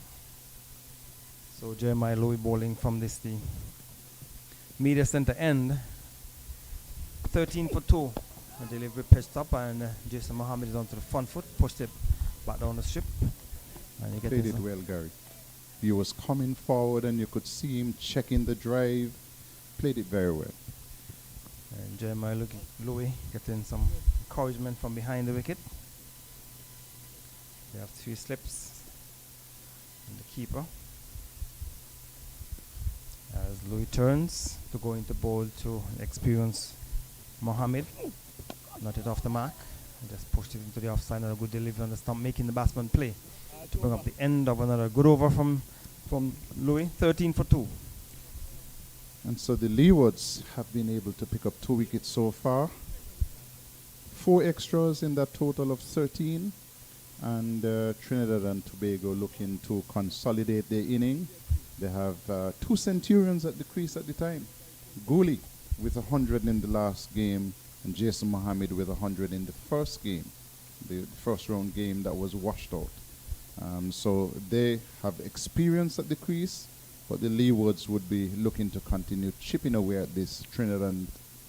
So Jeremiah Louis bowling from the media center end, 13 for 2. A delivery pitched up, and Jason Mohammed is onto the front foot, pushed it back down the strip. And you get Played it well, Gary. He was coming forward, and you could see him checking the drive. Played it very well. And Jeremiah Louis getting some encouragement from behind the wicket. They have 3 slips. And the keeper, as Louis turns to go into bowl to experienced Mohammed, not it off the mark, just pushed it into the offside, and a good delivery on the stump, making the batsman play to bring up the end of another good over from Louis, 13 for 2. And so the Leewards have been able to pick up 2 wickets so far. 4 extras in that total of 13. And Trinidad and Tobago looking to consolidate their inning. They have 2 Centurions at the crease at the time. Gooley with 100 in the last game, and Jason Mohammed with 100 in the first game, the first round game that was washed out. So they have experience at the crease, but the Leewards would be looking to continue chipping away at this Trinidad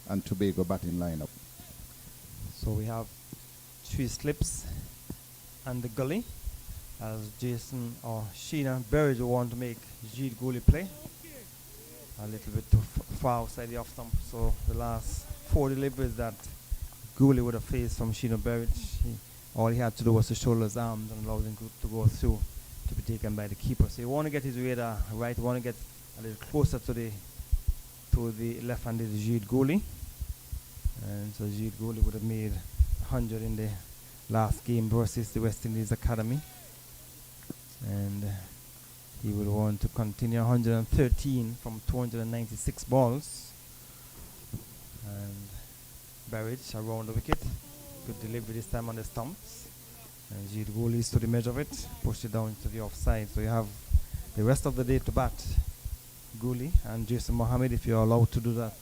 and Tobago batting lineup. So we have 3 slips and the gully, as Jason or Sheena Berridge will want to make Jeet Gooley play a little bit too far outside the off stump. So the last 4 deliveries that Gooley would have faced from Sheena Berridge, all he had to do was to shoulder his arms and allow him to go through to be taken by the keeper. So you want to get his radar right, you want to get a little closer to the left-handed Jeet Gooley. And so Jeet Gooley would have made 100 in the last game versus the West Indies Academy. And he will want to continue 113 from 296 balls. And Berridge around the wicket. Good delivery this time on the stumps. And Jeet Gooley to the measure of it, pushed it down to the offside. So you have the rest of the day to bat Gooley and Jason Mohammed, if you're allowed to do that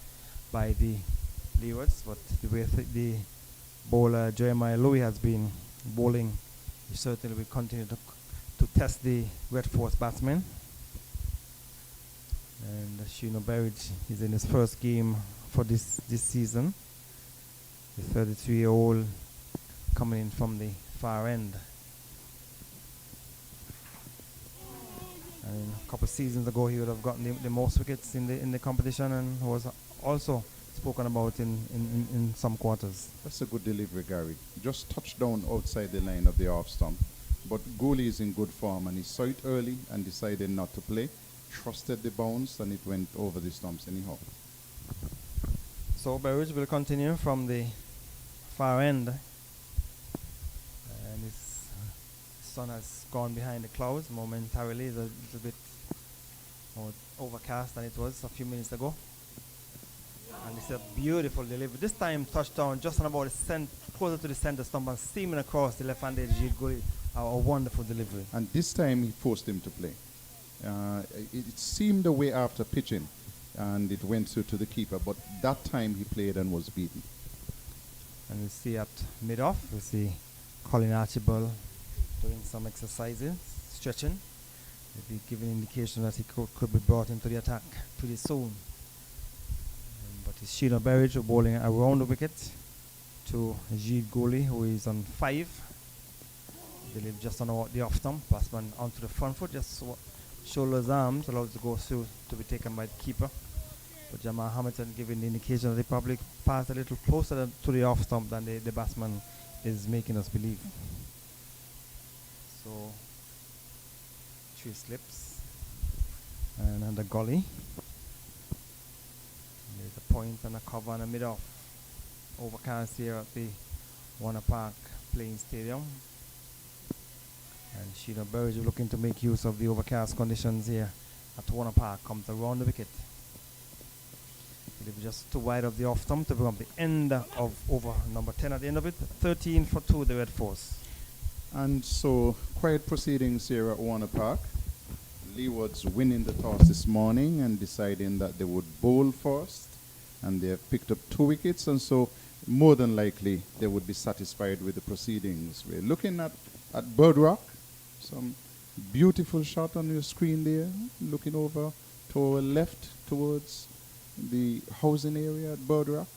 by the Leewards. But the way the bowler Jeremiah Louis has been bowling, he certainly will continue to test the Red Force batsmen. And Sheeno Berridge is in his first game for this season. The 33-year-old coming in from the far end. And a couple of seasons ago, he would have gotten the most wickets in the competition, and was also spoken about in some quarters. That's a good delivery, Gary. Just touched down outside the line of the off stump. But Gooley is in good form, and he saw it early and decided not to play. Trusted the bounce, and it went over the stumps anyhow. So Berridge will continue from the far end. And his sun has gone behind the clouds momentarily. It's a little bit more overcast than it was a few minutes ago. And it's a beautiful delivery. This time touchdown just on about closer to the center stump and steaming across the left-handed goalie. A wonderful delivery. And this time he forced him to play. It seemed a way after pitching, and it went through to the keeper. But that time he played and was beaten. And we see at mid-off, we see Colin Archibald doing some exercises, stretching. Maybe giving indication that he could be brought into the attack pretty soon. But it's Sheeno Berridge bowling around the wicket to Ajit Goli, who is on 5. They live just on the off stump. Batsman onto the front foot, just shoulders, arms, allowed to go through to be taken by the keeper. But Jamal Hamilton giving the indication that they probably passed a little closer to the off stump than the batsman is making us believe. So 3 slips and under gully. There's a point and a cover and a mid off. Overcast here at the Warner Park playing stadium. And Sheeno Berridge looking to make use of the overcast conditions here at Warner Park. Comes around the wicket. It was just too wide of the off stump to bring up the end of over number 10 at the end of it. 13 for 2, the Red Force. And so, quiet proceedings here at Warner Park. Leeward's winning the toss this morning and deciding that they would bowl first. And they have picked up 2 wickets, and so more than likely they would be satisfied with the proceedings. We're looking at Bird Rock. Some beautiful shot on your screen there, looking over to our left towards the housing area at Bird Rock.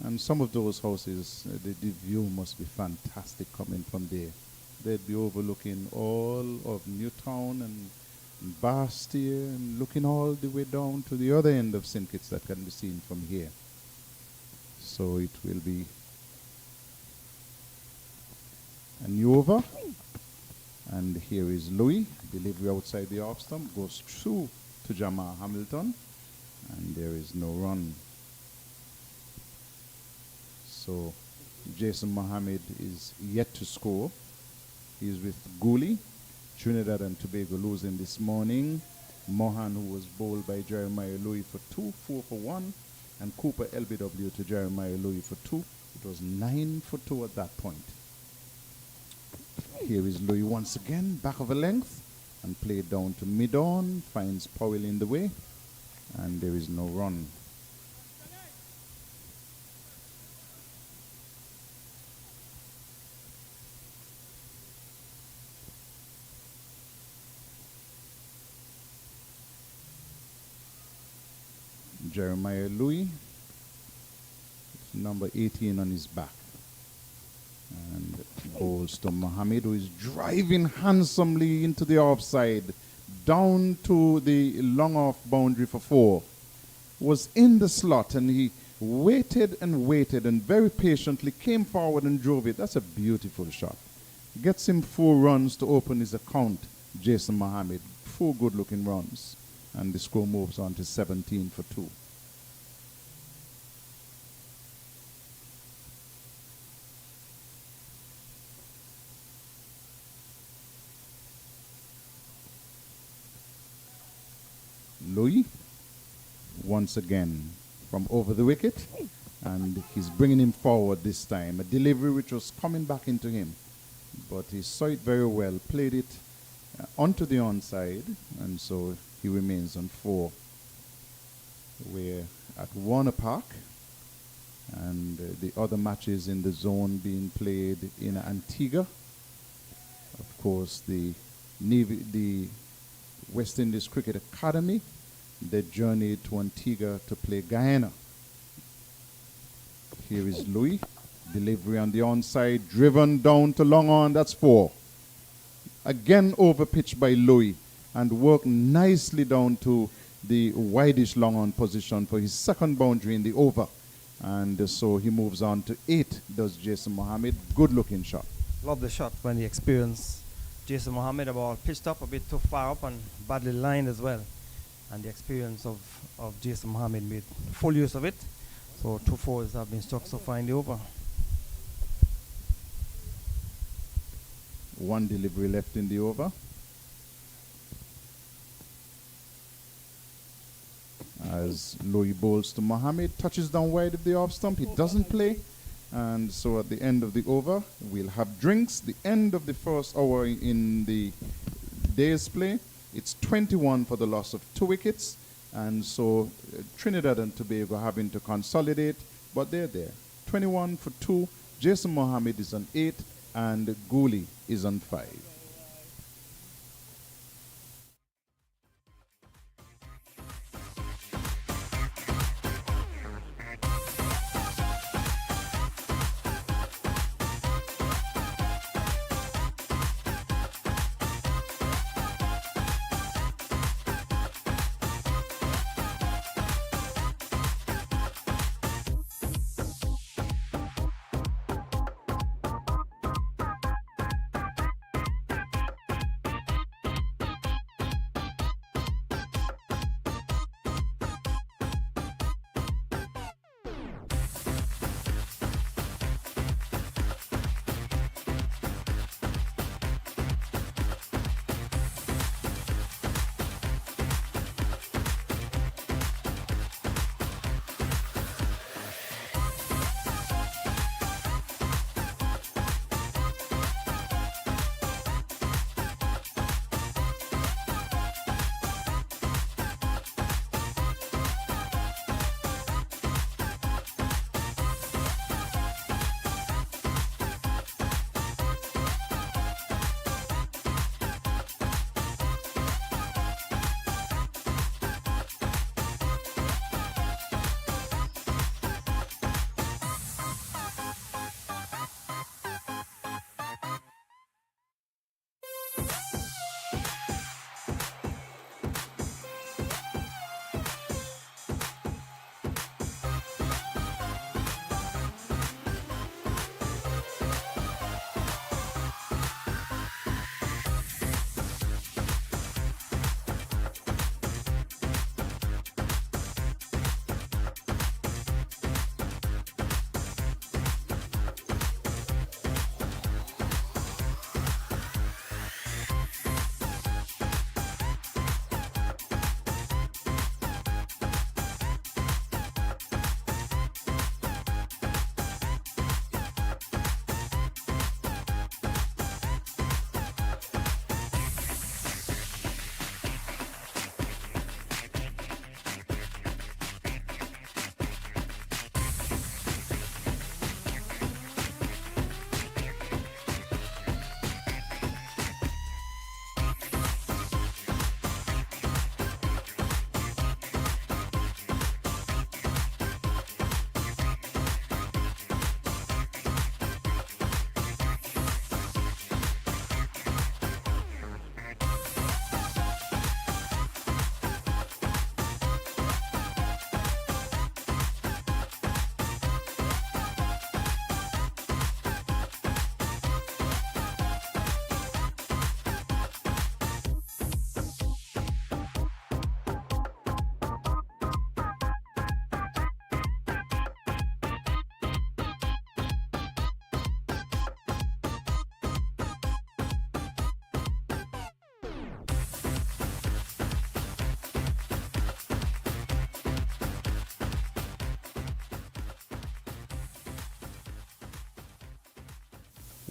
And some of those houses, the view must be fantastic coming from there. They'd be overlooking all of Newtown and Bastille and looking all the way down to the other end of St. Kitts that can be seen from here. So it will be a new over. And here is Louis. Delivery outside the off stump goes through to Jamal Hamilton. And there is no run. So Jason Mohammed is yet to score. He's with Gooley. Trinidad and Tobago losing this morning. Mohan, who was bowled by Jeremiah Louis for 2, 4 for 1. And Cooper LBW to Jeremiah Louis for 2. It was 9 for 2 at that point. Here is Louis once again, back of a length. And played down to mid-on. Finds Powell in the way. And there is no run. Jeremiah Louis, number 18 on his back. And bowls to Mohammed, who is driving handsomely into the offside, down to the long off boundary for 4. Was in the slot, and he waited and waited and very patiently came forward and drove it. That's a beautiful shot. Gets him 4 runs to open his account, Jason Mohammed. 4 good looking runs. And the score moves on to 17 for 2. Louis, once again, from over the wicket. And he's bringing him forward this time. A delivery which was coming back into him. But he saw it very well, played it onto the onside. And so he remains on 4. We're at Warner Park, and the other matches in the zone being played in Antigua. Of course, the West Indies Cricket Academy They journey to Antigua to play Guyana. Here is Louis. Delivery on the onside, driven down to long on. That's 4. Again overpitched by Louis and worked nicely down to the wideish long on position for his second boundary in the over. And so he moves on to 8, does Jason Mohammed. Good looking shot. Love the shot when the experience. Jason Mohammed, the ball pitched up a bit too far up and badly lined as well. And the experience of Jason Mohammed made full use of it. So 2 fours have been struck so far in the over. 1 delivery left in the over. As Louis bowls to Mohammed, touches down wide of the off stump. He doesn't play. And so at the end of the over, we'll have drinks. The end of the first hour in the day's play. It's 21 for the loss of 2 wickets. And so Trinidad and Tobago having to consolidate, but they're there. 21 for 2. Jason Mohammed is on 8, and Gooley is on 5.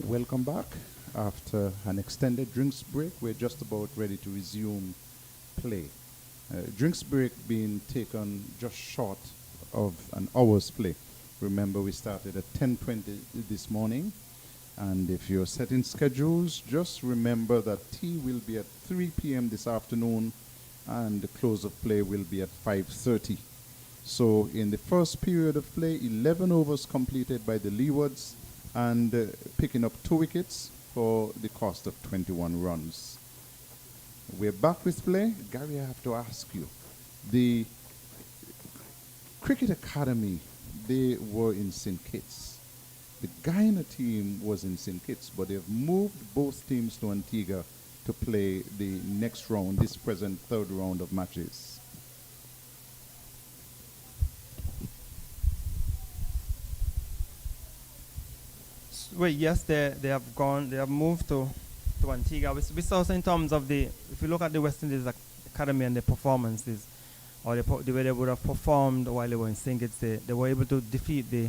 Welcome back. After an extended drinks break, we're just about ready to resume play. Drinks break being taken just short of an hour's play. Remember, we started at 10:20 this morning. And if you're setting schedules, just remember that tea will be at 3 p.m. this afternoon, and the close of play will be at 5:30. So in the first period of play, 11 overs completed by the Leewards and picking up 2 wickets for the cost of 21 runs. We're back with play. Gary, I have to ask you, the Cricket Academy, they were in St. Kitts. The Guyana team was in St. Kitts, but they've moved both teams to Antigua to play the next round, this present third round of matches. Well, yes, they have moved to Antigua. We saw also in terms of if you look at the West Indies Academy and the performances, or the way they would have performed while they were in St. Kitts, they were able to defeat the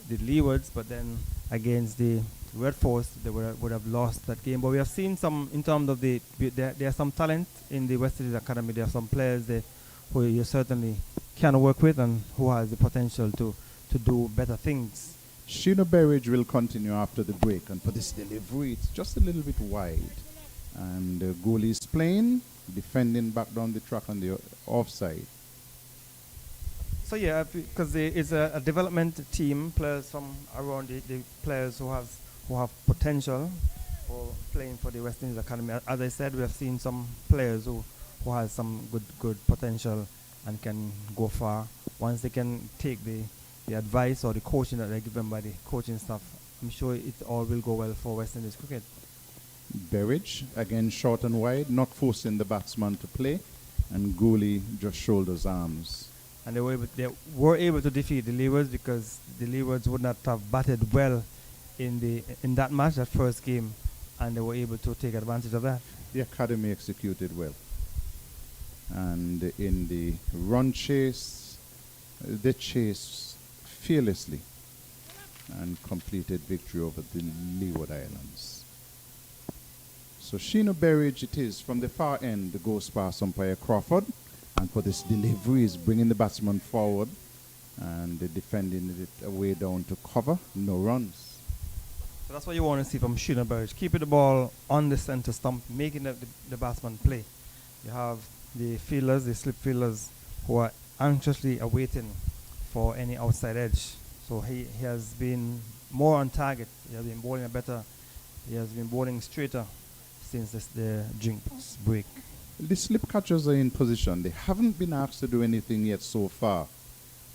Leewards, but then against the Red Force, they would have lost that game. But we have seen some, in terms of there are some talent in the West Indies Academy. There are some players there who you certainly can work with and who has the potential to do better things. Sheena Berridge will continue after the break, and for this delivery, it's just a little bit wide. And goalie is playing, defending back down the track on the offside. So yeah, because it's a development team, players from around the players who have potential for playing for the West Indies Academy. As I said, we have seen some players who has some good potential and can go far once they can take the advice or the coaching that they're given by the coaching staff. I'm sure it all will go well for West Indies cricket. Berridge, again short and wide, not forcing the batsman to play, and Gooley just shoulders arms. And they were able to defeat the Leewards because the Leewards would not have batted well in that match, that first game, and they were able to take advantage of that. The academy executed well. And in the run chase, they chased fearlessly and completed victory over the Leeward Islands. So Sheena Berridge it is from the far end, the goes past umpire Crawford, and for this delivery is bringing the batsman forward and defending it away down to cover, no runs. So that's what you want to see from Sheena Berridge, keeping the ball on the center stump, making the batsman play. You have the fielders, the slip fielders, who are anxiously awaiting for any outside edge. So he has been more on target. He has been bowling he has been bowling straighter since the drinks break. The slip catchers are in position. They haven't been asked to do anything yet so far.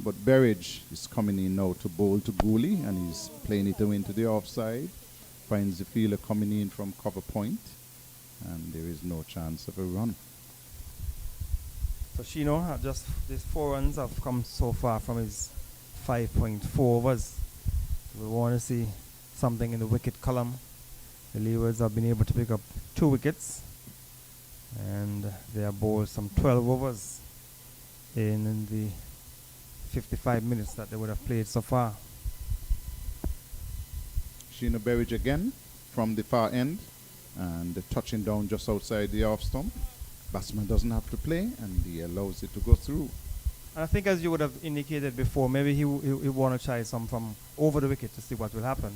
But Berridge is coming in now to bowl to Gooley, and he's playing it away into the offside. Finds the fielder coming in from cover point, and there is no chance of a run. So Sheena, just these 4 runs have come so far from his 5.4 overs. We want to see something in the wicket column. The Leewards have been able to pick up 2 wickets, and they have bowled some 12 overs in the 55 minutes that they would have played so far. Sheena Berridge again from the far end, and touching down just outside the off stump. Batsman doesn't have to play, and he allows it to go through. And I think, as you would have indicated before, maybe he want to try some from over the wicket to see what will happen,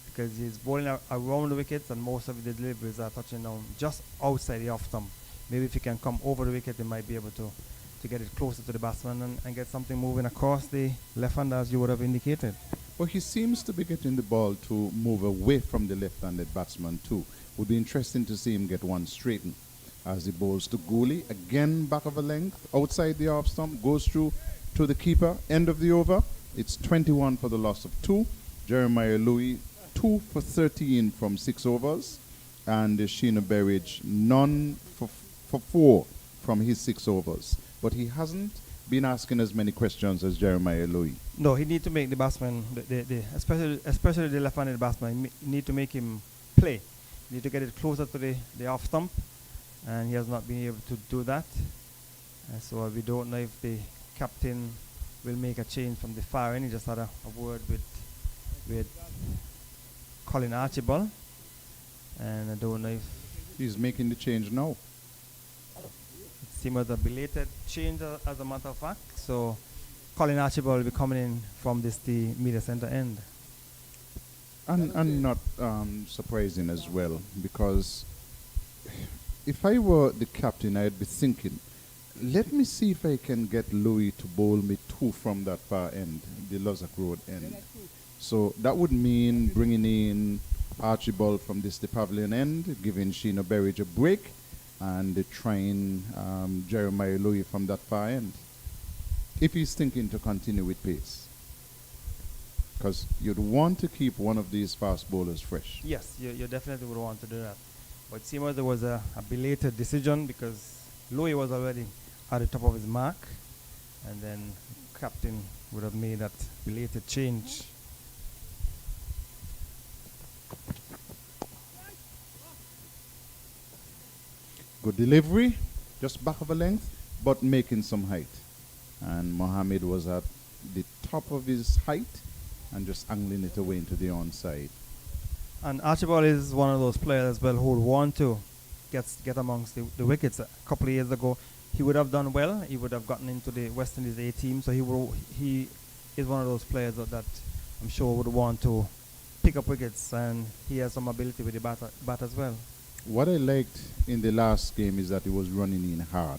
because he's bowling around the wickets, and most of the deliveries are touching down just outside the off stump. Maybe if he can come over the wicket, he might be able to get it closer to the batsman and get something moving across the left hand, as you would have indicated. Well, he seems to be getting the ball to move away from the left-handed batsman too. Would be interesting to see him get one straightened. As he bowls to Gooley, again back of a length, outside the off stump, goes through to the keeper, end of the over. It's 21 for the loss of 2. Jeremiah Louis, 2 for 13 from 6 overs. And Sheena Berridge, none for 4 from his 6 overs. But he hasn't been asking as many questions as Jeremiah Louis. No, he need to make the batsman, especially the left-handed batsman, need to make him play. Need to get it closer to the off stump, and he has not been able to do that. So we don't know if the captain will make a change from the far end. He just had a word with Colin Archibald, and I don't know if he's making the change now. It seems a belated change, as a matter of fact. So Colin Archibald will be coming in from the media center end. And not surprising as well, because if I were the captain, I'd be thinking, let me see if I can get Louis to bowl me two from that far end, the Lozak Road end. So that would mean bringing in Archibald from the pavilion end, giving Sheena Berridge a break, and trying Jeremiah Louis from that far end. If he's thinking to continue with pace. Because you'd want to keep one of these fast bowlers fresh. Yes, you definitely would want to do that. But it seems there was a belated decision because Louis was already at the top of his mark, and then captain would have made that belated change. Good delivery, just back of a length, but making some height. And Mohammed was at the top of his height and just angling it away into the onside. And Archibald is one of those players as well who would want to get amongst the wickets. A couple of years ago, he would have done well. He would have gotten into the West Indies A team. So he is one of those players that I'm sure would want to pick up wickets, and he has some ability with the bat as well. What I liked in the last game is that he was running in hard.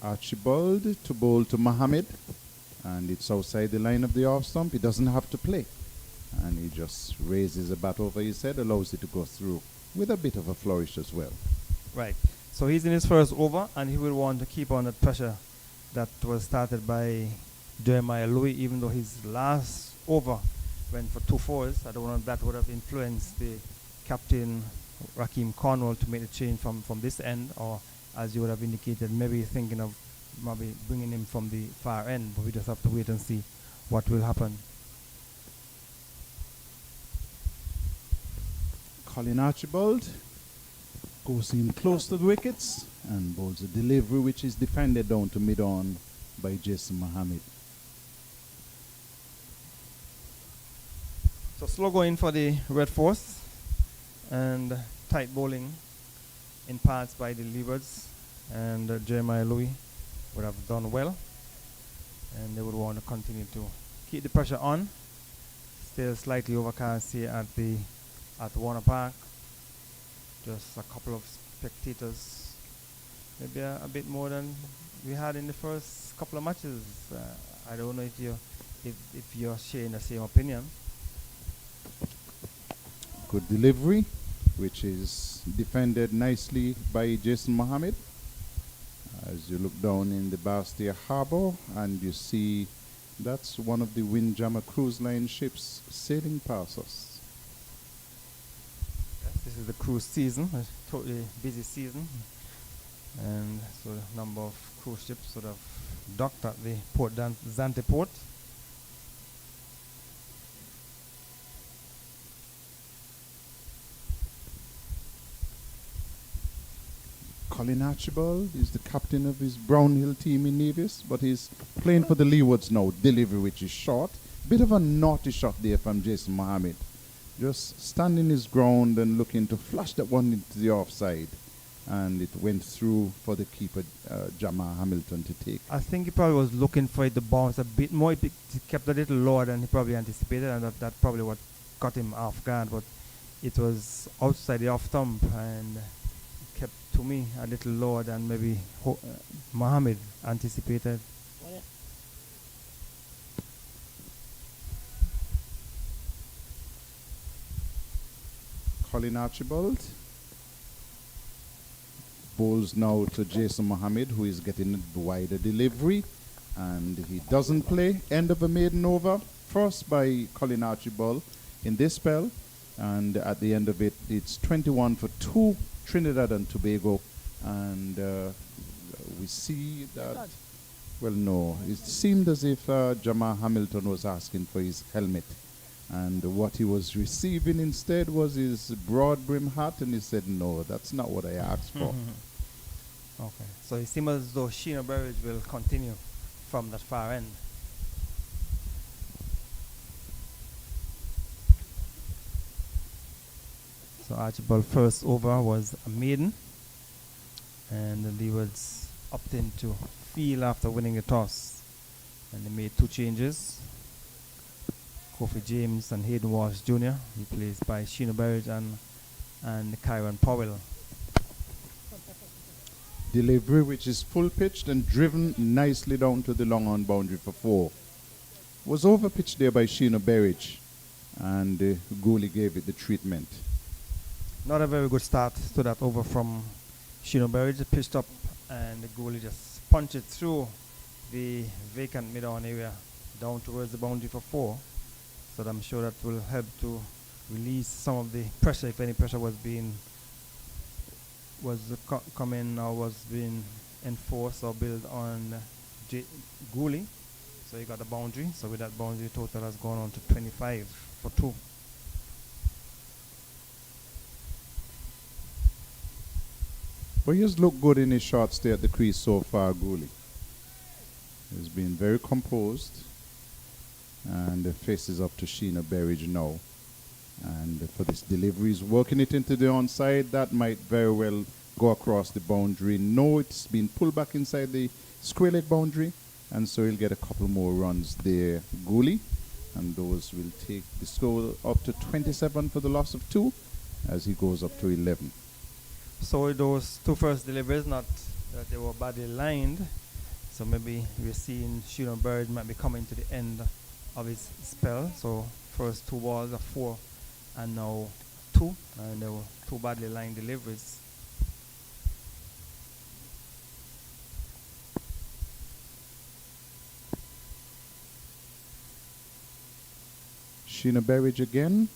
Archibald to bowl to Mohammed, and it's outside the line of the off stump. He doesn't have to play, and he just raises the bat over his head, allows it to go through with a bit of a flourish as well. Right. So he's in his first over, and he will want to keep on that pressure that was started by Jeremiah Louis, even though his last over went for 2 fours. I don't know if that would have influenced the captain Rakeem Cornwall to make the change from this end, or as you would have indicated, maybe thinking of maybe bringing him from the far end, but we just have to wait and see what will happen. Colin Archibald goes in close to the wickets and bowls a delivery which is defended down to mid-on by Jason Mohammed. So slow going for the Red Force, and tight bowling in parts by the Leewards, and Jeremiah Louis would have done well, and they would want to continue to keep the pressure on. Still slightly overcast here at Warner Park. Just a couple of spectators, maybe a bit more than we had in the first couple of matches. I don't know if you're sharing the same opinion. Good delivery, which is defended nicely by Jason Mohammed. As you look down in the Bastia Harbour, and you see that's one of the Windjammer Cruise Line ships sailing past us. Yes, this is the cruise season, a totally busy season, and so the number of cruise ships sort of docked at the Port Zante port. Colin Archibald is the captain of his Brownhill team in Nevis, but he's playing for the Leewards now. Delivery which is short. Bit of a naughty shot there from Jason Mohammed. Just standing his ground and looking to flush that one into the offside. And it went through for the keeper, Jamal Hamilton, to take. I think he probably was looking for it to bounce a bit more. It kept a little lower than he probably anticipated, and that probably what got him off guard. But it was outside the off stump, and kept, to me, a little lower than maybe Mohammed anticipated. Colin Archibald bowls now to Jason Mohammed, who is getting a wider delivery, and he doesn't play. End of a maiden over, first by Colin Archibald in this spell, and at the end of it, it's 21 for 2 Trinidad and Tobago, and we see that, well, no, it seemed as if Jamal Hamilton was asking for his helmet, and what he was receiving instead was his broad brim hat, and he said, no, that's not what I asked for. Okay, so it seems as though Sheena Berridge will continue from that far end. So Archibald's first over was a maiden, and the Leewards opted to field after winning the toss, and they made 2 changes. Kofi James and Hayden Walsh Jr. replaced by Sheena Berridge and Kyron Powell. Delivery which is full pitched and driven nicely down to the long on boundary for 4. Was over pitched there by Sheena Berridge, and Gooley gave it the treatment. Not a very good start to that over from Sheena Berridge. It pitched up and the goalie just punched it through the vacant mid-on area down towards the boundary for 4. So I'm sure that will help to release some of the pressure, if any pressure was being coming or was being enforced or built on Gooley. So he got a boundary. So with that boundary, total has gone on to 25 for 2. But he has looked good in his shot stay at the crease so far, Gooley. He's been very composed, and faces up to Sheena Berridge now. And for this delivery, he's working it into the onside. That might very well go across the boundary. No, it's been pulled back inside the square leg boundary, and so he'll get a couple more runs there, Gooley. And those will take the score up to 27 for the loss of 2 as he goes up to 11. So those 2 first deliveries, not that they were badly lined. So maybe we're seeing Sheena Berridge might be coming to the end of his spell. So first 2 balls are 4 and now 2, and there were 2 badly lined deliveries. Sheena Berridge again,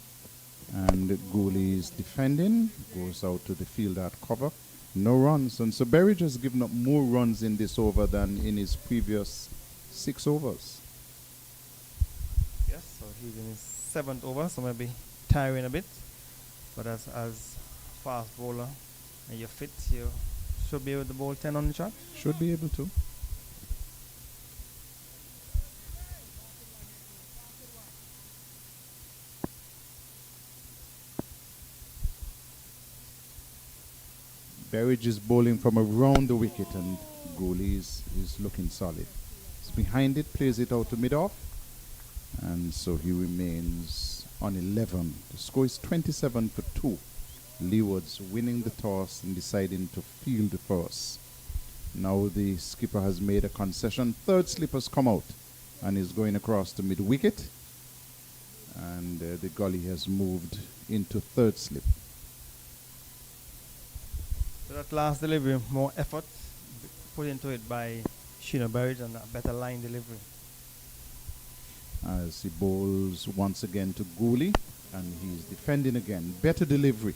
and Gooley is defending, goes out to the field at cover. No runs, and so Berridge has given up more runs in this over than in his previous 6 overs. Yes, so he's in his 7th over, so maybe tiring a bit. But as fast bowler and you're fit, you should be able to bowl 10 on the shot. Should be able to. Berridge is bowling from around the wicket, and Gooley is looking solid. He's behind it, plays it out to mid-off, and so he remains on 11. The score is 27 for 2. Leeward's winning the toss and deciding to field first. Now the skipper has made a concession. Third slip has come out and is going across the mid-wicket, and the gully has moved into third slip. So that last delivery, more effort put into it by Sheena Berridge and a better line delivery. As he bowls once again to Gooley, and he's defending again. Better delivery,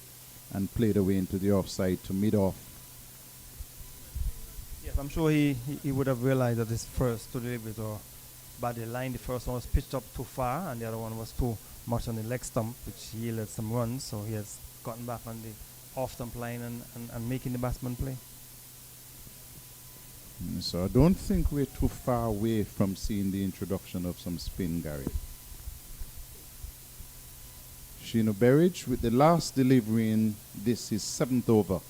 and played away into the offside to mid-off. Yes, I'm sure he would have realized that his first 2 deliveries were badly lined. The first one was pitched up too far, and the other one was too much on the leg stump, which yielded some runs. So he has gotten back on the off-stump line and making the batsman play. So I don't think we're too far away from seeing the introduction of some spin, Gary. Sheena Berridge with the last delivery in this is 7th over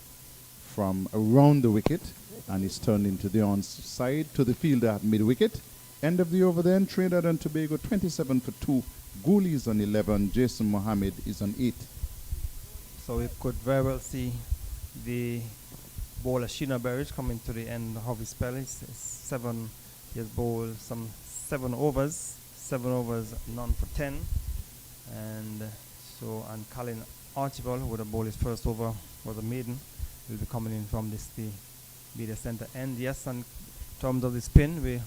from around the wicket, and is turned into the onside to the fielder at mid-wicket. End of the over then, Trinidad and Tobago 27 for 2. Gooley is on 11, Jason Mohammed is on 8. So we could very well see the bowler Sheena Berridge coming to the end of his spell. He has bowled some 7 overs, none for 10. And Colin Archibald, who would have bowled his first over, was a maiden, will be coming in from the center end. Yes, and in terms of the spin, we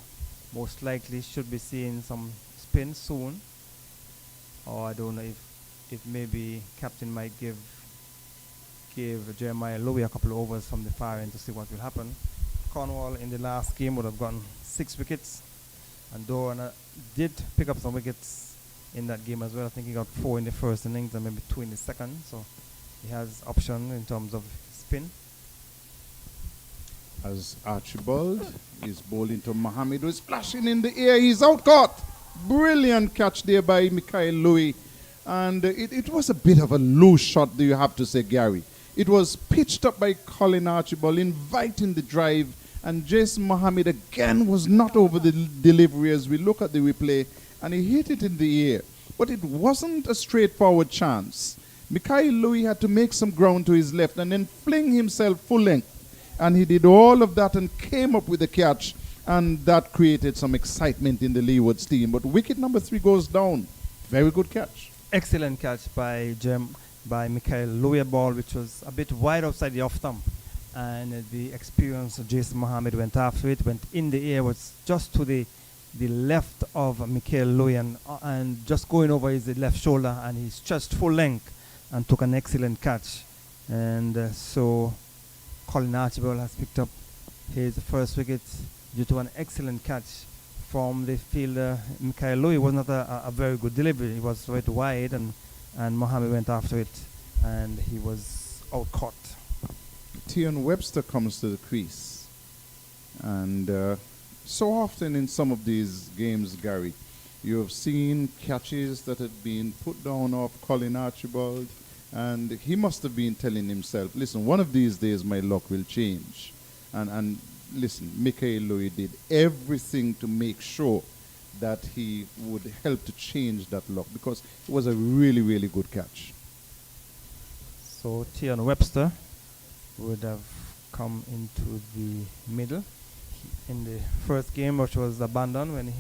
most likely should be seeing some spin soon. Or I don't know if maybe captain might give Jeremiah Lowy a couple of overs from the far end to see what will happen. Cornwall in the last game would have gotten 6 wickets, and Doran did pick up some wickets in that game as well. I think he got 4 in the first innings and maybe 2 in the second, so he has option in terms of spin. As Archibald is bowling to Mohammed, who is flashing in the air. He's out caught. Brilliant catch there by Mikhail Louis. And it was a bit of a loose shot, do you have to say, Gary. It was pitched up by Colin Archibald, inviting the drive, and Jason Mohammed again was not over the delivery as we look at the replay, and he hit it in the air. But it wasn't a straightforward chance. Mikhail Louis had to make some ground to his left and then fling himself full length. And he did all of that and came up with the catch. And that created some excitement in the Leeward's team. But wicket number 3 goes down. Very good catch. Excellent catch by Mikhail Louis ball, which was a bit wide outside the off stump. And the experienced Jason Mohammed went after it, went in the air, was just to the left of Mikhail Louis and just going over his left shoulder, and he stretched full length and took an excellent catch. And so Colin Archibald has picked up his first wicket due to an excellent catch from the fielder. Mikhail Louis was not a very good delivery. He was right wide, and Mohammed went after it, and he was out caught. Tion Webster comes to the crease. And so often in some of these games, Gary, you have seen catches that had been put down off Colin Archibald, and he must have been telling himself, listen, one of these days my luck will change. And listen, Mikhail Louis did everything to make sure that he would help to change that luck, because it was a really, really good catch. So Tion Webster would have come into the middle in the first game, which was abandoned when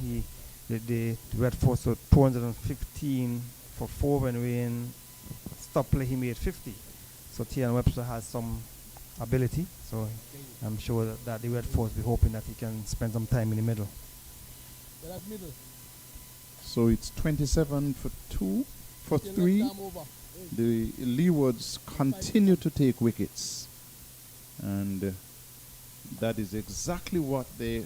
the Red Force was 215 for 4 when we in stop play he made 50. So Tion Webster has some ability, so I'm sure that the Red Force be hoping that he can spend some time in the middle. So it's 27 for 2, for 3. The Leewards continue to take wickets. And that is exactly what they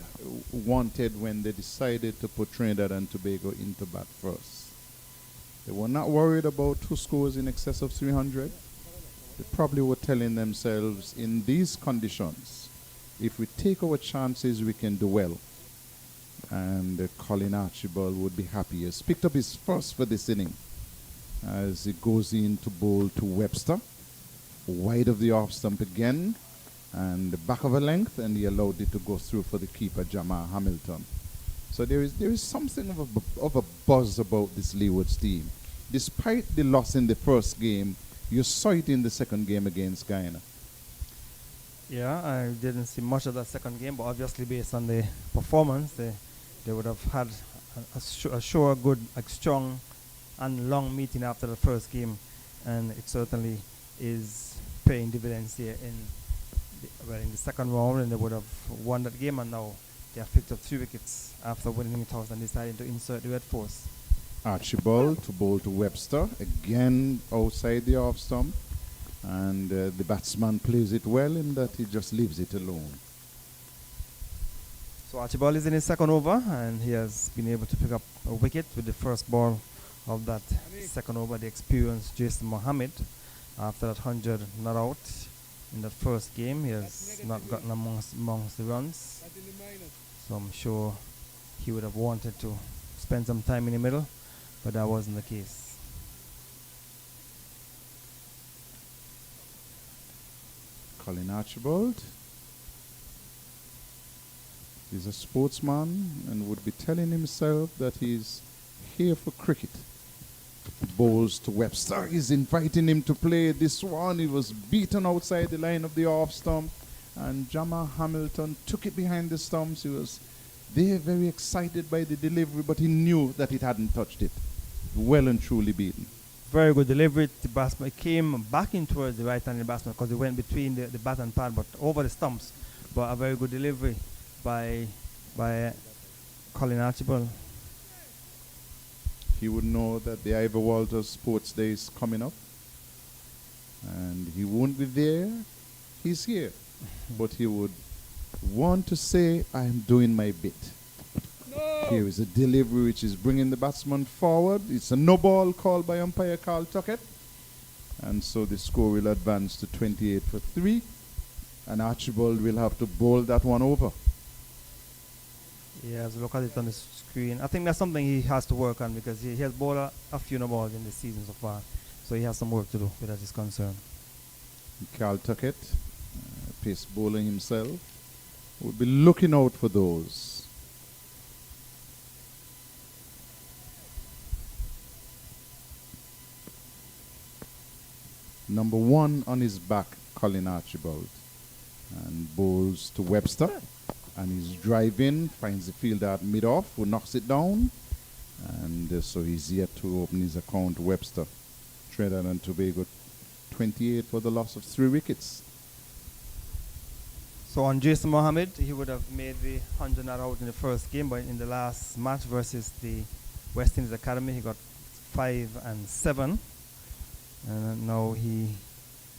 wanted when they decided to put Trinidad and Tobago into bat first. They were not worried about 2 scores in excess of 300. They probably were telling themselves, in these conditions, if we take our chances, we can do well. And Colin Archibald would be happy. He has picked up his first for this inning as he goes in to bowl to Webster. Wide of the off stump again, and the back of a length, and he allowed it to go through for the keeper, Jamal Hamilton. So there is something of a buzz about this Leeward's team. Despite the loss in the first game, you saw it in the second game against Guyana. Yeah, I didn't see much of that second game, but obviously based on the performance, they would have had a strong and long meeting after the first game, and it certainly is paying dividends here in the second round, and they would have won that game, and now they have picked up 3 wickets after winning the toss and deciding to insert the Red Force. Archibald to bowl to Webster, again outside the off stump, and the batsman plays it well in that he just leaves it alone. So Archibald is in his second over, and he has been able to pick up a wicket with the first ball of that second over. The experienced Jason Mohammed, after that 100 not out in that first game, he has not gotten amongst the runs. So I'm sure he would have wanted to spend some time in the middle, but that wasn't the case. Colin Archibald is a sportsman and would be telling himself that he's here for cricket. Bowls to Webster. He's inviting him to play this one. He was beaten outside the line of the off stump, and Jamal Hamilton took it behind the stumps. He was there, very excited by the delivery, but he knew that it hadn't touched it. Well and truly beaten. Very good delivery. The batsman came back in towards the right-handed batsman because he went between the bat and pad, but over the stumps. But a very good delivery by Colin Archibald. He would know that the Ivor Walters Sports Day is coming up, and he won't be there. He's here, but he would want to say, I'm doing my bit. No. Here is a delivery which is bringing the batsman forward. It's a no ball called by umpire Carl Tuckett, and so the score will advance to 28 for 3, and Archibald will have to bowl that one over. Yeah, look at it on the screen. I think that's something he has to work on, because he has bowled a few no balls in the season so far. So he has some work to do where that is concerned. Carl Tuckett, pace bowling himself, would be looking out for those. Number 1 on his back, Colin Archibald. And bowls to Webster. And he's driving, finds the fielder at mid-off, who knocks it down. And so he's yet to open his account, Webster. Trinidad and Tobago 28 for the loss of 3 wickets. So on Jason Mohammed, he would have made the 100 not out in the first game, but in the last match versus the West Indies Academy, he got 5 and 7. And now he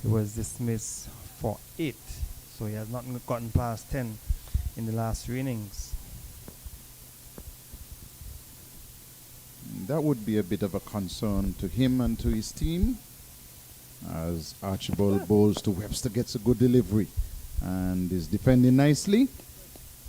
was dismissed for 8. So he has not gotten past 10 in the last 3 innings. That would be a bit of a concern to him and to his team, as Archibald bowls to Webster, gets a good delivery and is defending nicely.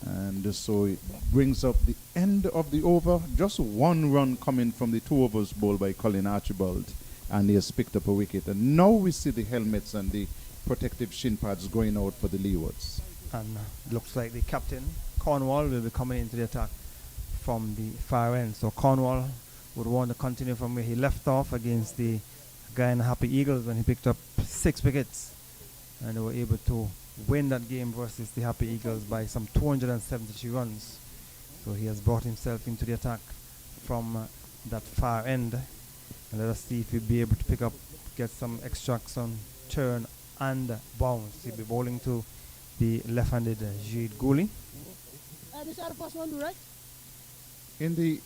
And so it brings up the end of the over. Just 1 run coming from the 2 overs bowled by Colin Archibald, and he has picked up a wicket. And now we see the helmets and the protective shin pads going out for the Leewards. And looks like the captain, Cornwall, will be coming into the attack from the far end. So Cornwall would want to continue from where he left off against the Guyana Happy Eagles when he picked up 6 wickets. And they were able to win that game versus the Happy Eagles by some 273 runs. So he has brought himself into the attack from that far end. And let us see if he'll be able to get some extraction, turn and bounce. He'll be bowling to the left-handed Jade Gooley. This is the first one, right? In the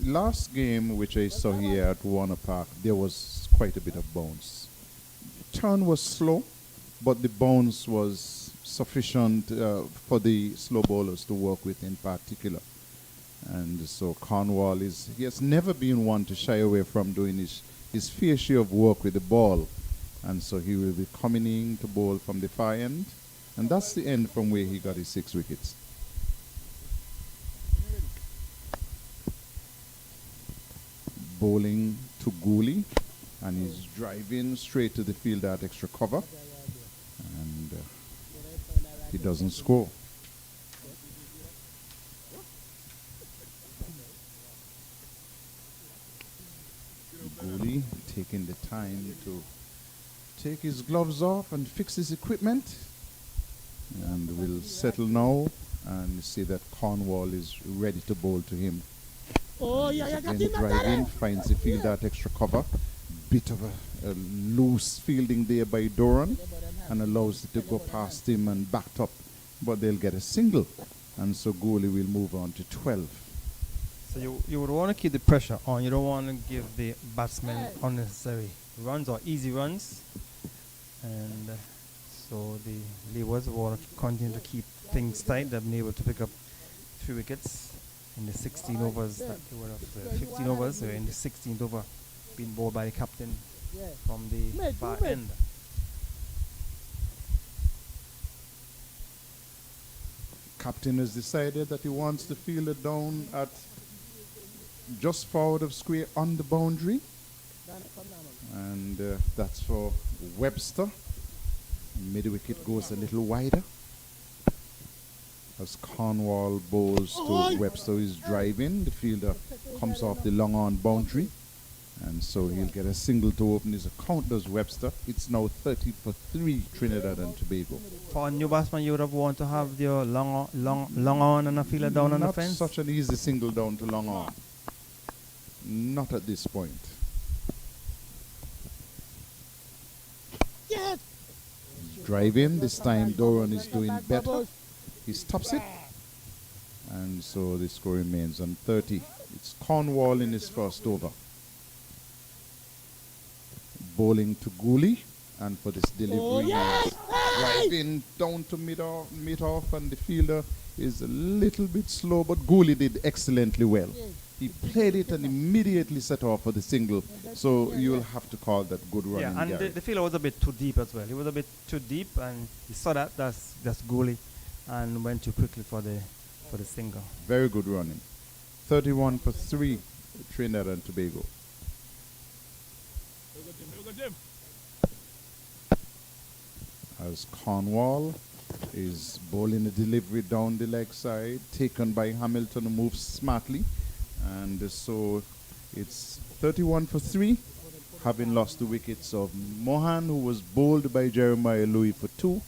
last game, which I saw here at Warner Park, there was quite a bit of bounce. Turn was slow, but the bounce was sufficient for the slow bowlers to work with in particular. And so Cornwall he has never been one to shy away from doing his fair share of work with the ball. And so he will be coming in to bowl from the far end. And that's the end from where he got his 6 wickets. Bowling to Gooley, and he's driving straight to the field at extra cover. And he doesn't score. Gooley taking the time to take his gloves off and fix his equipment. And we'll settle now and see that Cornwall is ready to bowl to him. Oh, yeah, Then driving, finds the field at extra cover. Bit of a loose fielding there by Doran, and allows it to go past him and backed up. But they'll get a single. And so Gooley will move on to 12. So you would want to keep the pressure on. You don't want to give the batsmen unnecessary runs or easy runs. And so the Leewards want to continue to keep things tight. They've been able to pick up 3 wickets in the 16 overs. That they would have 15 overs. They're in the 16th over, being bowled by the captain from the far end. Captain has decided that he wants the fielder down at just forward of square on the boundary. And that's for Webster. Mid-wicket goes a little wider. As Cornwall bowls to Webster, who is driving. The fielder comes off the long on boundary. And so he'll get a single to open his account, does Webster. It's now 30 for 3, Trinidad and Tobago. For a new batsman, you would have wanted to have your long on and a fielder down on the fence? Not such an easy single down to long on. Not at this point. Yes. Driving, this time Doran is doing better. He stops it. And so the score remains on 30. It's Cornwall in his first over. Bowling to Gooley, and for this delivery, driving down to mid-off, and the fielder is a little bit slow, but Gooley did excellently well. He played it and immediately set off for the single, so you'll have to call that good running. Yeah, and the fielder was a bit too deep as well. He was a bit too deep, and he saw that's Gooley, and went too quickly for the single. Very good running. 31 for 3, Trinidad and Tobago. As Cornwall is bowling a delivery down the leg side, taken by Hamilton, who moves smartly. And so it's 31 for 3. having lost the wickets of Mohan, who was bowled by Jeremiah Louis for 2,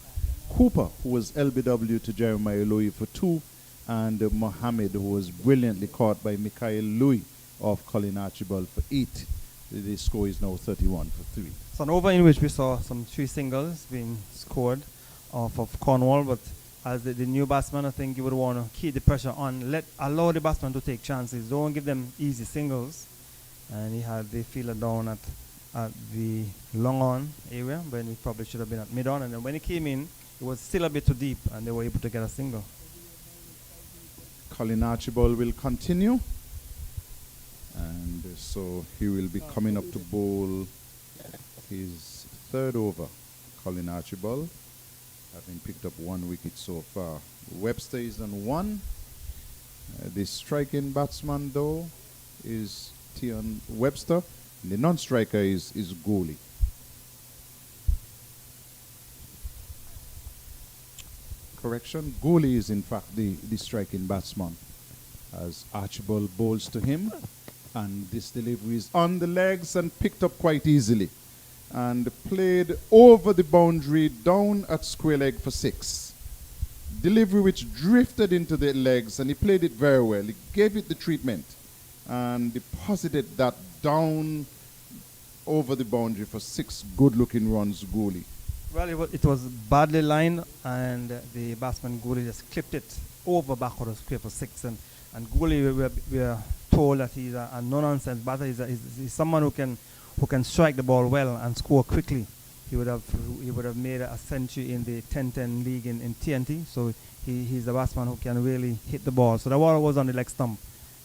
Cooper, who was LBW to Jeremiah Louis for 2, and Mohammed, who was brilliantly caught by Mikhail Louis of Colin Archibald for 8. The score is now 31 for 3. So an over in which we saw some 3 singles being scored off of Cornwall, but as the new batsman, I think you would want to keep the pressure on, allow the batsman to take chances, don't give them easy singles. And he had the fielder down at the long on area when he probably should have been at mid on, and then when he came in, it was still a bit too deep, and they were able to get a single. Colin Archibald will continue, and so he will be coming up to bowl his 3rd over. Colin Archibald, having picked up 1 wicket so far. Webster is on 1. The striking batsman, though, is Tion Webster. The non-striker is Gooley. Correction, Gooley is in fact the striking batsman, as Archibald bowls to him, and this delivery is on the legs and picked up quite easily, and played over the boundary down at square leg for 6. Delivery which drifted into the legs, and he played it very well. He gave it the treatment and deposited that down over the boundary for 6 good-looking runs, Gooley. Well, it was badly lined, and the batsman Gooley just clipped it over back of the square for 6. And Gooley, we are told that he's a no-nonsense batter. He's someone who can strike the ball well and score quickly. He would have made a century in the 10-10 league in TNT. So he's a batsman who can really hit the ball. So the ball was on the leg stump,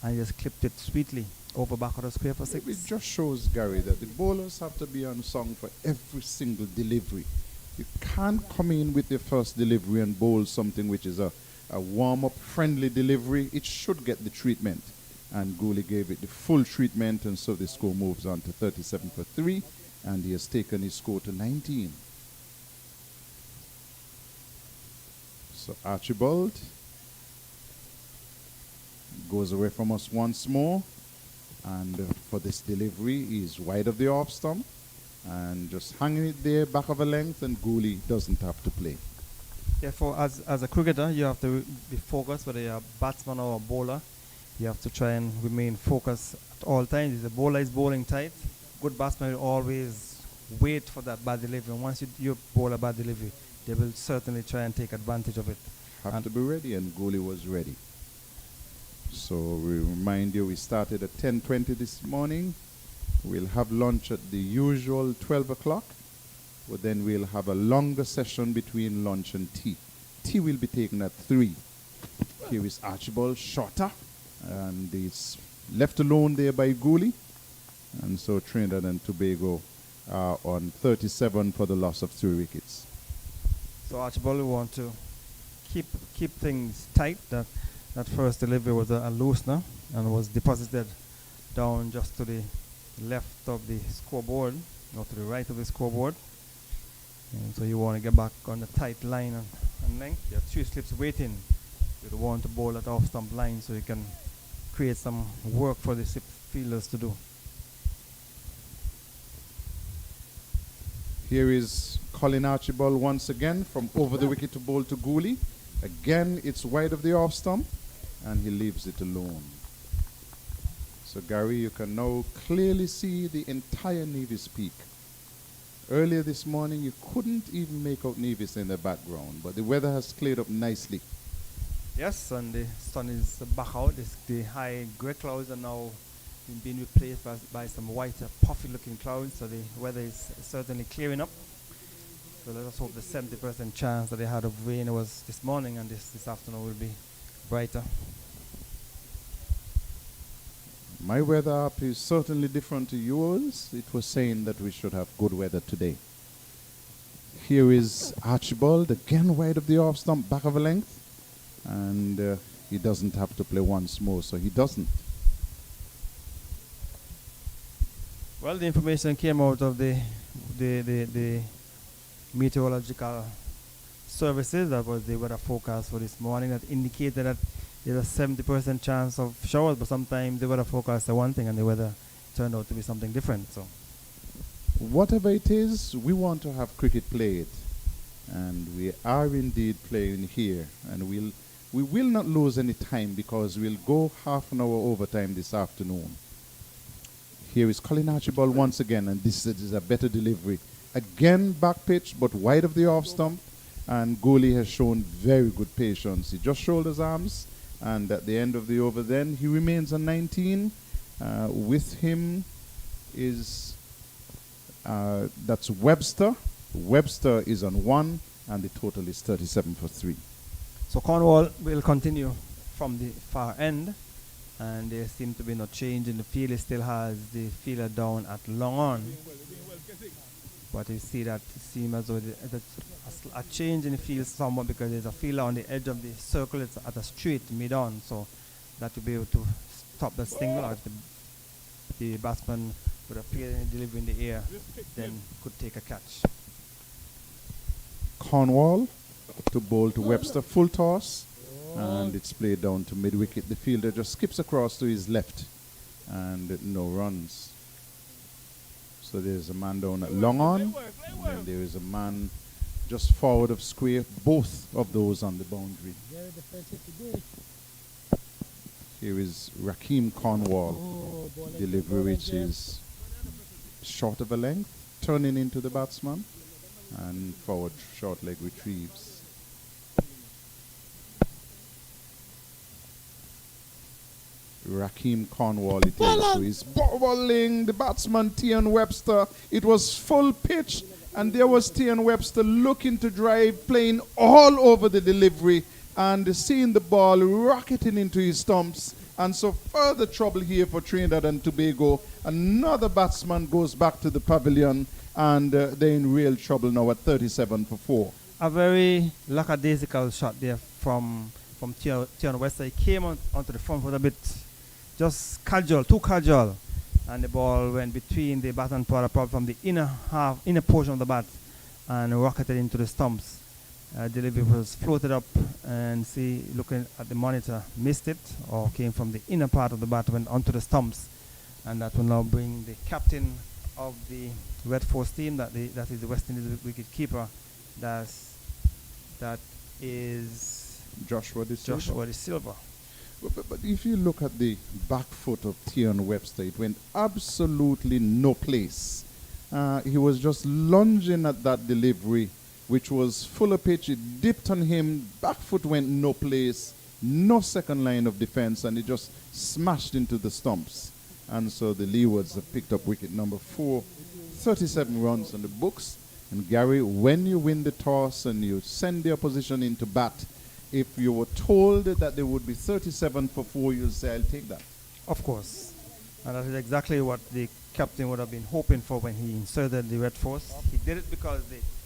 and he just clipped it sweetly over back of the square for 6. It just shows, Gary, that the bowlers have to be on song for every single delivery. You can't come in with your first delivery and bowl something which is a warm-up, friendly delivery. It should get the treatment. And Gooley gave it the full treatment, and so the score moves on to 37 for 3, and he has taken his score to 19. So Archibald goes away from us once more, and for this delivery, he's wide of the off stump, and just hanging it there back of a length, and Gooley doesn't have to play. Therefore, as a cricketer, you have to be focused, whether you're a batsman or a bowler. You have to try and remain focused at all times. If the bowler is bowling tight, good batsmen will always wait for that bad delivery. And once you bowl a bad delivery, they will certainly try and take advantage of it. Have to be ready, and Gooley was ready. So we remind you, we started at 10:20 this morning. We'll have lunch at the usual 12 o'clock, but then we'll have a longer session between lunch and tea. Tea will be taken at 3. Here is Archibald, shorter, and he's left alone there by Gooley. And so Trinidad and Tobago are on 37 for the loss of 3 wickets. So Archibald will want to keep things tight. That first delivery was a loosener and was deposited down just to the left of the scoreboard, or to the right of the scoreboard. And so you want to get back on the tight line and length. You have 3 slips waiting. You want to bowl at off stump line so you can create some work for the fielders to do. Here is Colin Archibald once again from over the wicket to bowl to Gooley. Again, it's wide of the off stump, and he leaves it alone. So, Gary, you can now clearly see the entire Nevis Peak. Earlier this morning, you couldn't even make out Nevis in the background, but the weather has cleared up nicely. Yes, and the sun is back out. The high grey clouds are now being replaced by some white, puffy-looking clouds, so the weather is certainly clearing up. So let us hope the 70% chance that they had of rain was this morning, and this afternoon will be brighter. My weather app is certainly different to yours. It was saying that we should have good weather today. Here is Archibald, again wide of the off stump, back of a length. And he doesn't have to play once more, so he doesn't. Well, the information came out of the meteorological services. That was the weather forecast for this morning that indicated that there's a 70% chance of showers, but sometimes the weather forecasts are one thing and the weather turned out to be something different. So whatever it is, we want to have cricket played. And we are indeed playing here. And we will not lose any time because we'll go half an hour overtime this afternoon. Here is Colin Archibald once again, and this is a better delivery. Again, back pitch, but wide of the off stump. And goalie has shown very good patience. He just shoulders arms, and at the end of the over then, he remains on 19. With him is, that's Webster. Webster is on 1, and the total is 37 for 3. So Cornwall will continue from the far end, and there seems to be no change in the field. It still has the fielder down at long on. But you see that it seems as though a change in the field somewhat, because there's a fielder on the edge of the circle. It's at a straight mid-on, so that will be able to stop the single. Or if the batsman would appear in delivery in the air, then could take a catch. Cornwall to bowl to Webster, full toss, and it's played down to mid-wicket. The fielder just skips across to his left, and no runs. So there's a man down at long on, and then there is a man just forward of square, both of those on the boundary. Very defensive today. Here is Rakeem Cornwall, delivery which is short of a length, turning into the batsman, and forward short leg retrieves. Rakeem Cornwall it is, who is bowling the batsman Tian Webster. It was full pitch, and there was Tian Webster looking to drive, playing all over the delivery, and seeing the ball rocketing into his stumps. And so further trouble here for Trinidad and Tobago. Another batsman goes back to the pavilion, and they're in real trouble now at 37 for 4. A very lackadaisical shot there from Tian Webster. He came onto the front foot a bit, just casual, too casual, and the ball went between the bat and ball, probably from the inner portion of the bat, and rocketed into the stumps. Delivery was floated up, and see, looking at the monitor, missed it, or came from the inner part of the bat, went onto the stumps, and that will now bring the captain of the Red Force team, that is the West Indies wicket keeper, that is Joshua De Silva. But if you look at the back foot of Tian Webster, it went absolutely no place. He was just lunging at that delivery, which was full of pitch. It dipped on him, back foot went no place, no second line of defense, and it just smashed into the stumps. And so the Leewards have picked up wicket number 4, 37 runs on the books. And Gary, when you win the toss and you send the opposition into bat, if you were told that there would be 37 for 4, you'd say, I'll take that. Of course. And that is exactly what the captain would have been hoping for when he inserted the Red Force. He did it because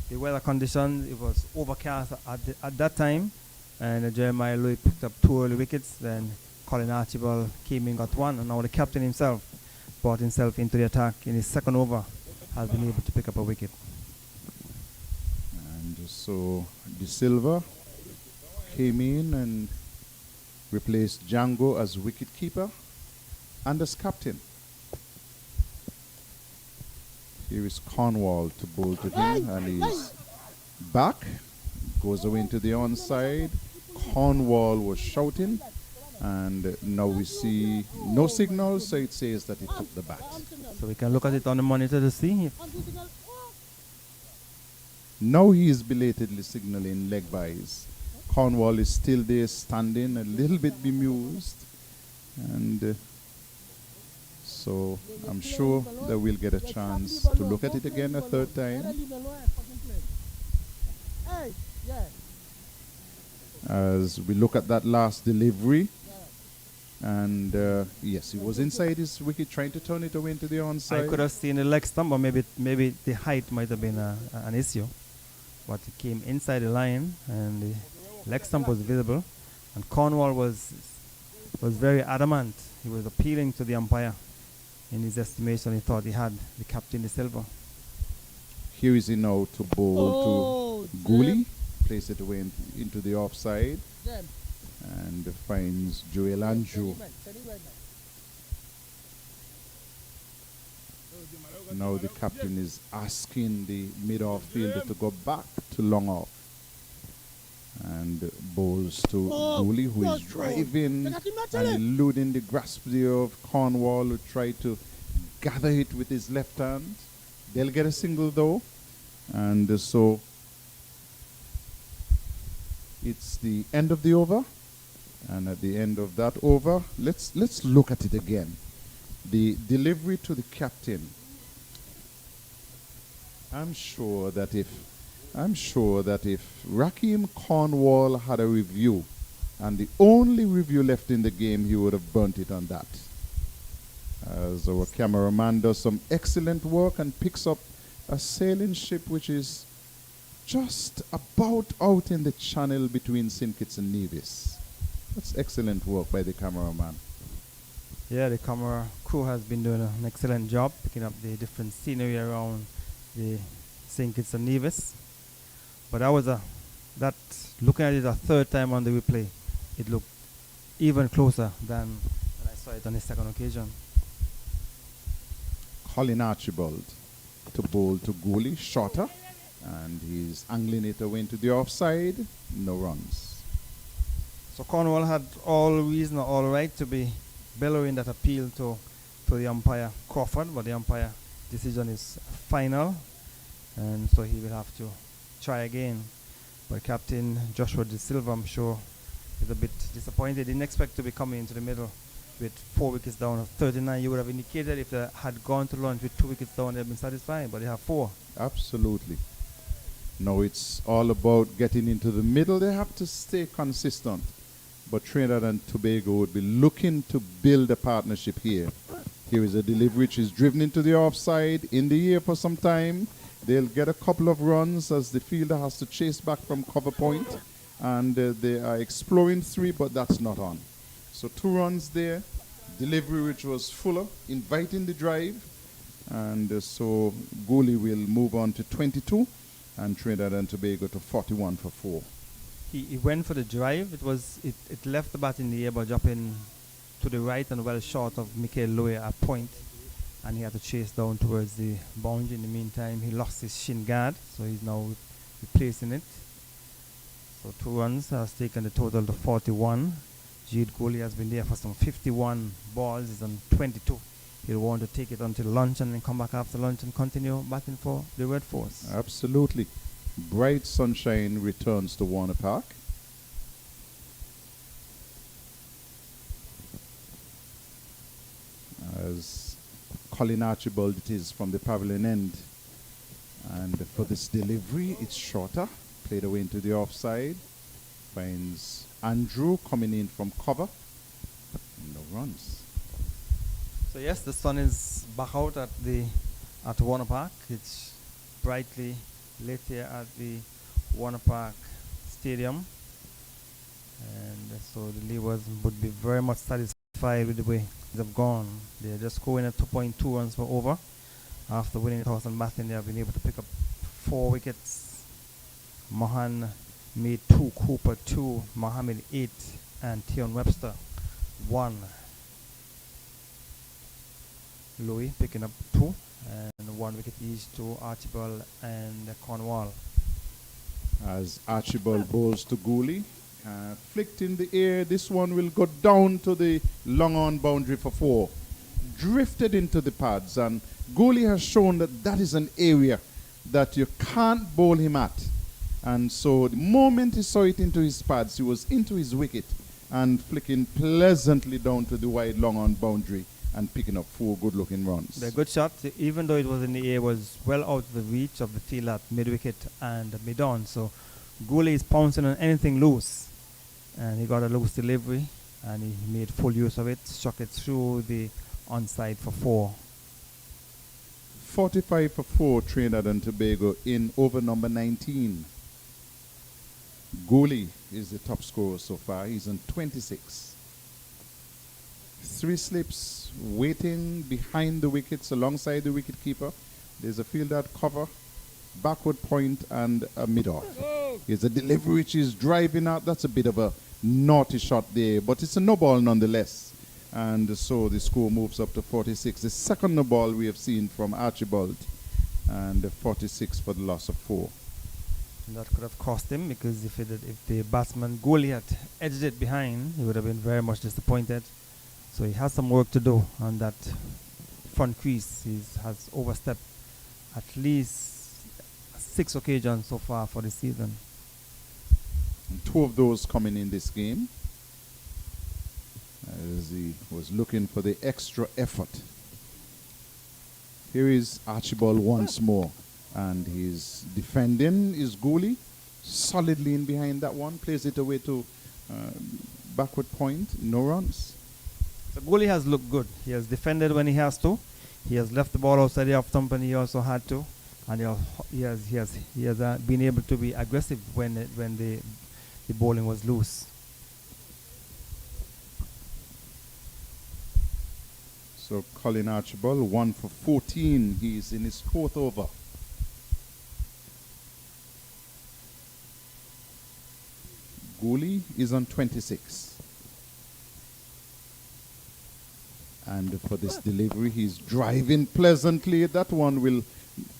the weather conditions, it was overcast at that time, and Jeremiah Louis picked up 2 early wickets. Then Colin Archibald came in, got 1, and now the captain himself brought himself into the attack in his second over, has been able to pick up a wicket. And so De Silva came in and replaced Django as wicket keeper and as captain. Here is Cornwall to bowl to him, and he's back, goes away into the onside. Cornwall was shouting, and now we see no signal, so it says that he took the bat. So we can look at it on the monitor to see if now he is belatedly signaling leg byes. Cornwall is still there standing, a little bit bemused, and so I'm sure that we'll get a chance to look at it again a third time. As we look at that last delivery, and yes, he was inside his wicket trying to turn it away into the onside. I could have seen the leg stump, or maybe the height might have been an issue, but it came inside the line, and the leg stump was visible, and Cornwall was very adamant. He was appealing to the umpire. In his estimation, he thought he had the captain De Silva. Here is he now to bowl to Gooley, place it away into the offside, and finds Joel Anjou. Now the captain is asking the mid-off fielder to go back to long off. And bowls to Dooley, who is driving and eluding the grasp there of Cornwall, who tried to gather it with his left hand. They'll get a single though. And so it's the end of the over. And at the end of that over, let's look at it again. The delivery to the captain. I'm sure that if Rakeem Cornwall had a review, and the only review left in the game, he would have burnt it on that. As our cameraman does some excellent work and picks up a sailing ship which is just about out in the channel between St. Kitts and Nevis. That's excellent work by the cameraman. Yeah, the camera crew has been doing an excellent job picking up the different scenery around the St. Kitts and Nevis. But looking at it a third time on the replay, it looked even closer than when I saw it on the second occasion. Colin Archibald to bowl to Gooley, shorter, and he's angling it away into the offside, no runs. So Cornwall had all reason or all right to be bellowing that appeal to the umpire Crawford, but the umpire decision is final, and so he will have to try again. But Captain Joshua De Silva, I'm sure, is a bit disappointed. Didn't expect to be coming into the middle with 4 wickets down of 39. You would have indicated if they had gone to lunch with 2 wickets down, they'd have been satisfied, but they have 4. Absolutely. No, it's all about getting into the middle. They have to stay consistent. But Trinidad and Tobago would be looking to build a partnership here. Here is a delivery which is driven into the offside, in the air for some time. They'll get a couple of runs as the fielder has to chase back from cover point. And they are exploring 3, but that's not on. So 2 runs there. Delivery which was fuller, inviting the drive. And so Gooley will move on to 22. And Trinidad and Tobago to 41 for 4. He went for the drive. It left the bat in the air, but dropping to the right and well short of Michael Lowe at point. And he had to chase down towards the boundary. In the meantime, he lost his shin guard, so he's now replacing it. So 2 runs has taken the total to 41. Jade Gooley has been there for some 51 balls. He's on 22. He'll want to take it until lunch and then come back after lunch and continue batting for the Red Force. Absolutely. Bright sunshine returns to Warner Park. As Colin Archibald it is from the pavilion end. And for this delivery, it's shorter. Played away into the offside. Finds Andrew coming in from cover. No runs. So yes, the sun is back out at Warner Park. It's brightly lit here at the Warner Park Stadium. And so the Leewards would be very much satisfied with the way they've gone. They're just scoring at 2.2 runs for over. After winning the toss and batting, they have been able to pick up 4 wickets. Mahan made 2, Cooper 2, Mohammed 8, and Tion Webster 1. Louis picking up 2, and 1 wicket each to Archibald and Cornwall. As Archibald bowls to Gooley, flicked in the air, this one will go down to the long on boundary for 4. Drifted into the pads, and Gooley has shown that is an area that you can't bowl him at. And so the moment he saw it into his pads, he was into his wicket and flicking pleasantly down to the wide long on boundary and picking up 4 good-looking runs. The good shot, even though it was in the air, was well out of the reach of the field at mid-wicket and mid-on. So Gooley is pouncing on anything loose. And he got a loose delivery, and he made full use of it, struck it through the onside for 4. 45 for 4, Trinidad and Tobago in over number 19. Gooley is the top scorer so far. He's on 26. 3 slips waiting behind the wickets alongside the wicketkeeper. There's a fielder at cover, backward point, and a mid-off. Here's a delivery which is driving out. That's a bit of a naughty shot there, but it's a no ball nonetheless. And so the score moves up to 46. The second no ball we have seen from Archibald, and 46 for the loss of 4. And that could have cost him, because if the batsman goalie had edged it behind, he would have been very much disappointed. So he has some work to do on that front crease. He has overstepped at least 6 occasions so far for the season. And 2 of those coming in this game, as he was looking for the extra effort. Here is Archibald once more, and he's defending his goalie solidly in behind that one, plays it away to backward point, no runs. The goalie has looked good. He has defended when he has to. He has left the ball outside the off stump when he also had to, and he has been able to be aggressive when the bowling was loose. So Colin Archibald, 1 for 14. He's in his 4th over. Goalie is on 26. And for this delivery, he's driving pleasantly. That one will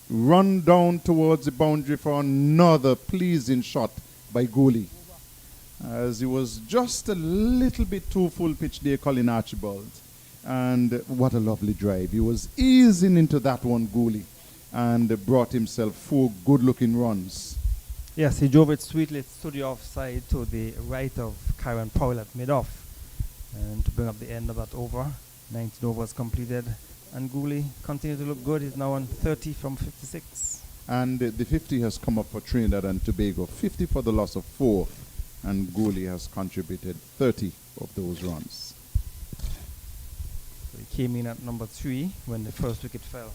run down towards the boundary for another pleasing shot by Goalie. As he was just a little bit too full pitch there, Colin Archibald. And what a lovely drive. He was easing into that one, Goalie, and brought himself 4 good-looking runs. Yes, he drove it sweetly to the offside, to the right of Kyron Powell at mid-off, and to bring up the end of that over. 19 overs completed, and Goalie continued to look good. He's now on 30 from 56. And the 50 has come up for Trinidad and Tobago. 50 for the loss of 4, and Goalie has contributed 30 of those runs. So he came in at number 3 when the first wicket fell,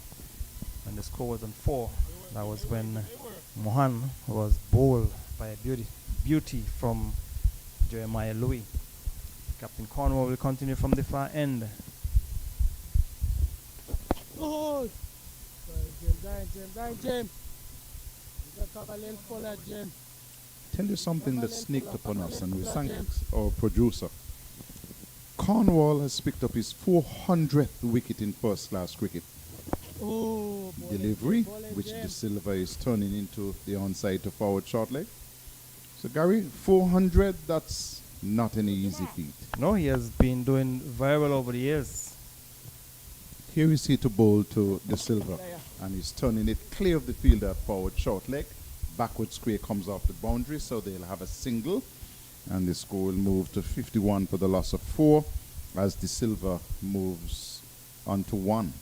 and the score was on 4. That was when Mohan was bowled by a beauty from Jeremiah Louis. Captain Cornwall will continue from the far end. Oh, Jim. You got a little for that, Jim. Tell you something that sneaked upon us, and we thank our producer. Cornwall has picked up his 400th wicket in first-class cricket. Oh, Delivery, which De Silva is turning into the onside to forward short leg. So Gary, 400, that's not an easy feat. No, he has been doing very well over the years. Here is he to bowl to De Silva, and he's turning it clear of the field at forward short leg. Backward square comes off the boundary, so they'll have a single, and the score will move to 51 for the loss of 4 as De Silva moves on to 1.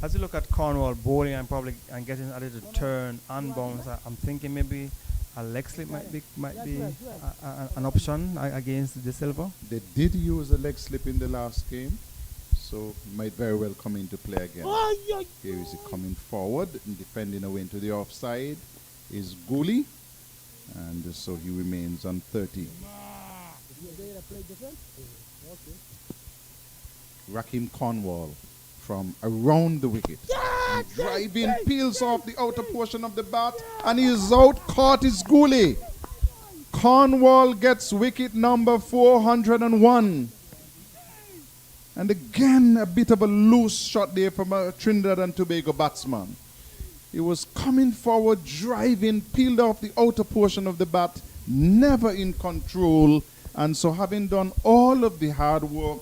As you look at Cornwall bowling, I'm getting a little turn and bounce. I'm thinking maybe a leg slip might be an option against De Silva. They did use a leg slip in the last game, so might very well come into play again. Here is he coming forward and defending away into the offside is Goalie, and so he remains on 30. Rakim Cornwall from around the wicket. Driving, peels off the outer portion of the bat, and he is out. Caught is Goalie. Cornwall gets wicket number 401. And again, a bit of a loose shot there from a Trinidad and Tobago batsman. He was coming forward, driving, peeled off the outer portion of the bat, never in control. And so having done all of the hard work,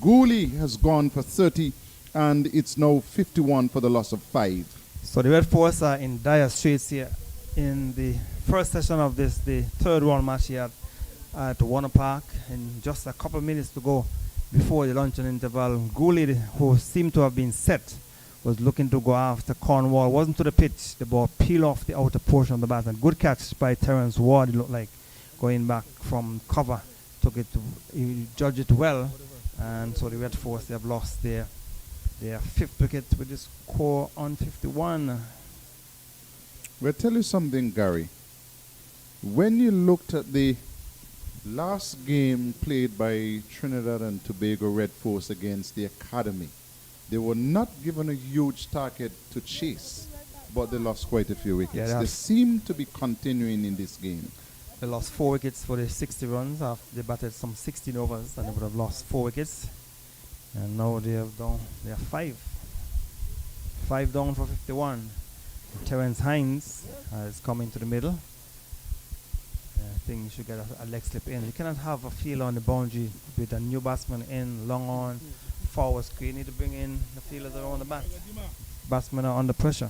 Goalie has gone for 30, and it's now 51 for the loss of 5. So the Red Force are in dire straits here in the first session of the third round match here at Warner Park. In just a couple of minutes to go before the luncheon interval, Goalie, who seemed to have been set, was looking to go after Cornwall. Wasn't to the pitch. The ball peeled off the outer portion of the bat. And good catch by Terence Ward, it looked like, going back from cover. He judged it well. And so the Red Force, they have lost their 5th wicket with the score on 51. Well, tell you something, Gary. When you looked at the last game played by Trinidad and Tobago Red Force against the Academy, they were not given a huge target to chase, but they lost quite a few wickets. Yeah, they seem to be continuing in this game. They lost 4 wickets for the 60 runs after they batted some 16 overs, and they would have lost 4 wickets. And now they are down. They are 5. 5 down for 51. Terence Hines is coming to the middle. I think you should get a leg slip in. You cannot have a field on the boundary with a new batsman in, long on, forward screen. You need to bring in the fielders around the bat. Batsmen are under pressure.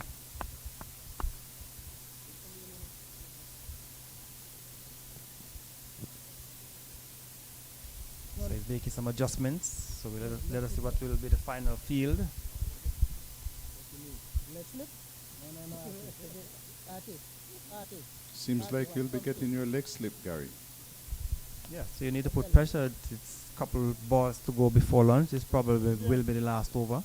So he's making some adjustments. So let us see what will be the final field. Leg slip? No. Seems like you'll be getting your leg slip, Gary. Yeah, so you need to put pressure. It's a couple balls to go before lunch. This probably will be the last over.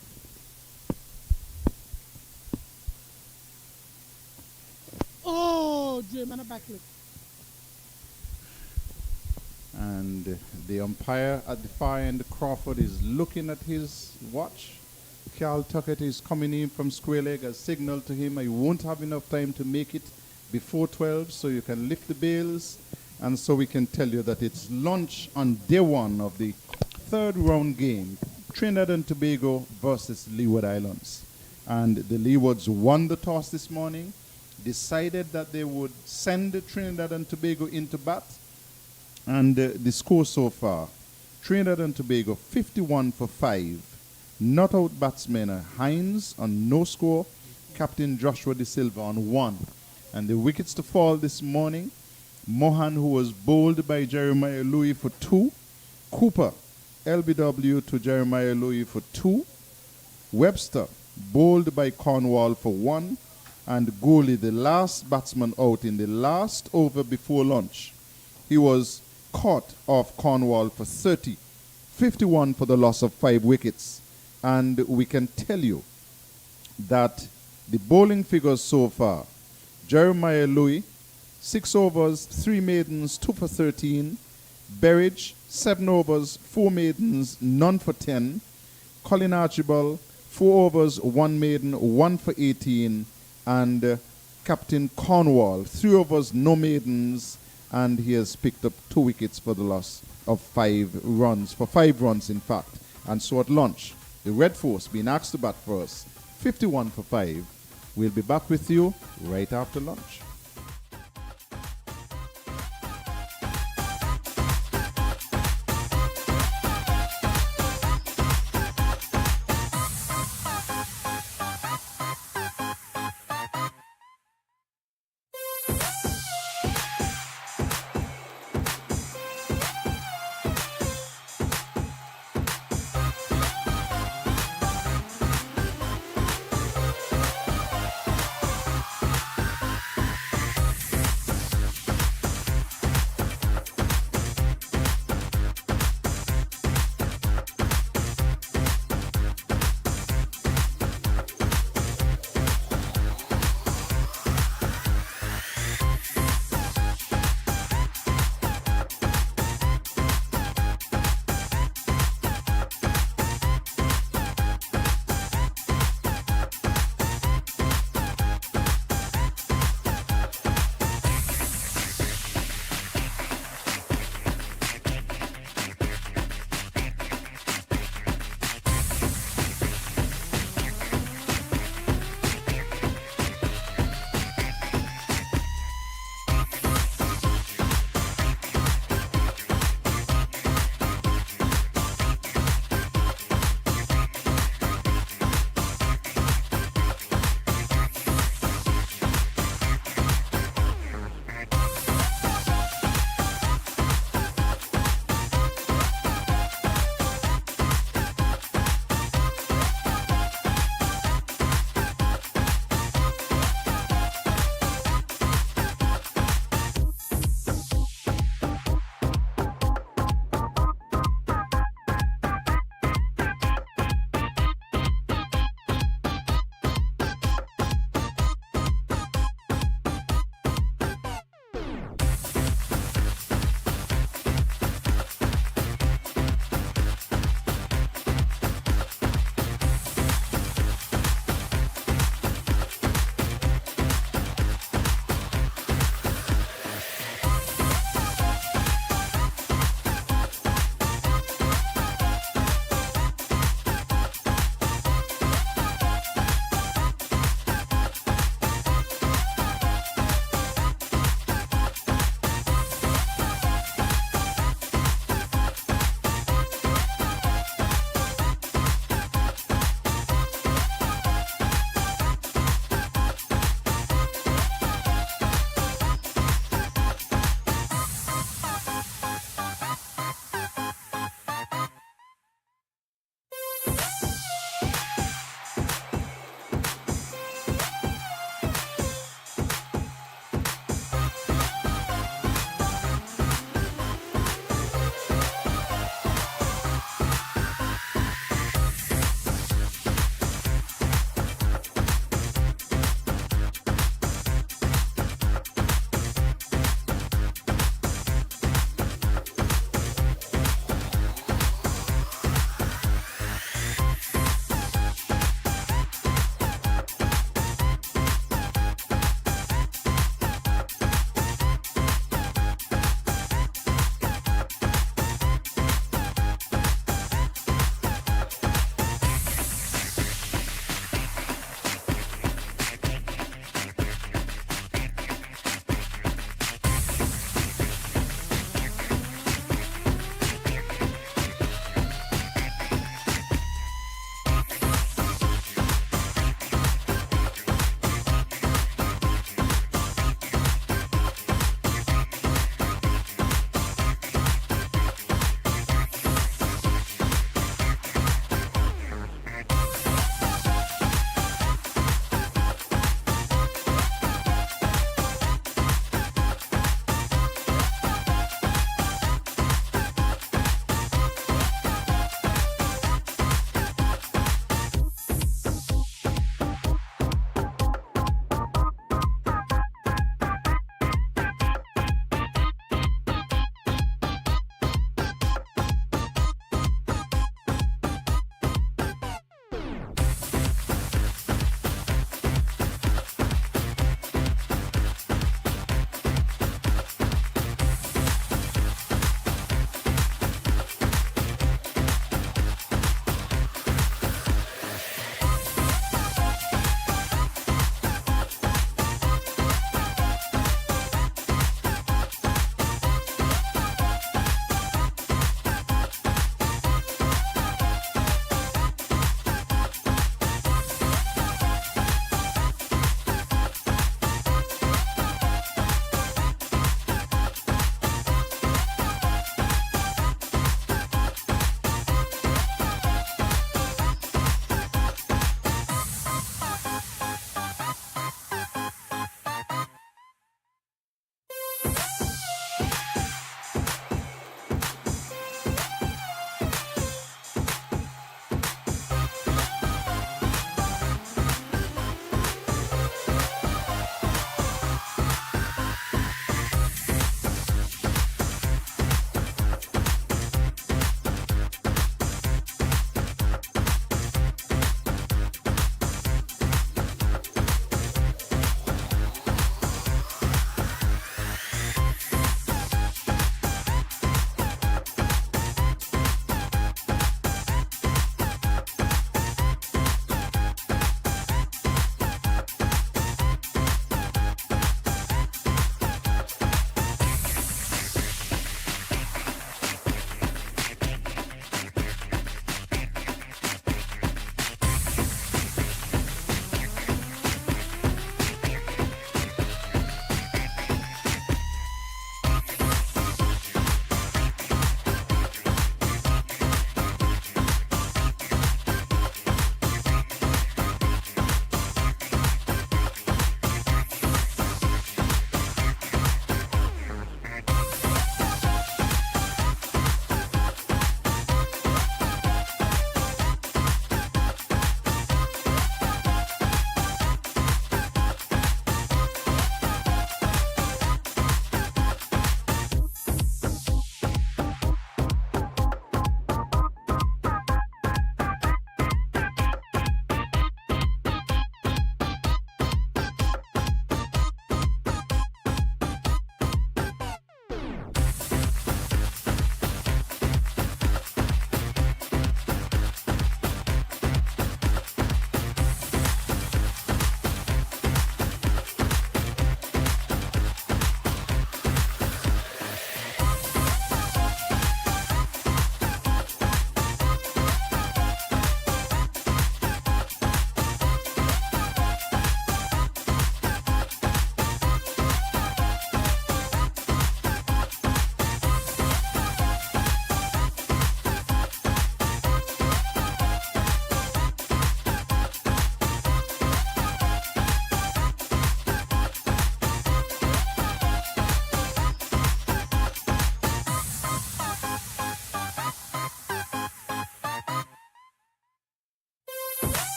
Oh, Jim, and a backlip. And the umpire at the far end, Crawford, is looking at his watch. Carl Tuckett is coming in from square leg, has signaled to him I won't have enough time to make it before 12, so you can lift the bails. And so we can tell you that it's lunch on day 1 of the 3rd round game, Trinidad and Tobago versus Leeward Islands. And the Leewards won the toss this morning, decided that they would send Trinidad and Tobago into bat. And the score so far, Trinidad and Tobago 51 for 5. Not out batsmen Hines on no score, Captain Joshua De Silva on 1. And the wickets to fall this morning, Mohan, who was bowled by Jeremiah Louis for 2. Cooper, LBW to Jeremiah Louis for 2. Webster, bowled by Cornwall for 1. And Gooley, the last batsman out in the last over before lunch. He was caught off Cornwall for 30. 51 for the loss of 5 wickets. And we can tell you that the bowling figures so far, Jeremiah Louis, 6 overs, 3 maidens, 2 for 13. Berridge, 7 overs, 4 maidens, none for 10. Colin Archibald, 4 overs, 1 maiden, 1 for 18. And Captain Cornwall, 3 overs, no maidens, and he has picked up 2 wickets for the loss of 5 runs, for 5 runs in fact. And so at lunch, the Red Force being asked to bat for us, 51 for 5. We'll be back with you right after lunch.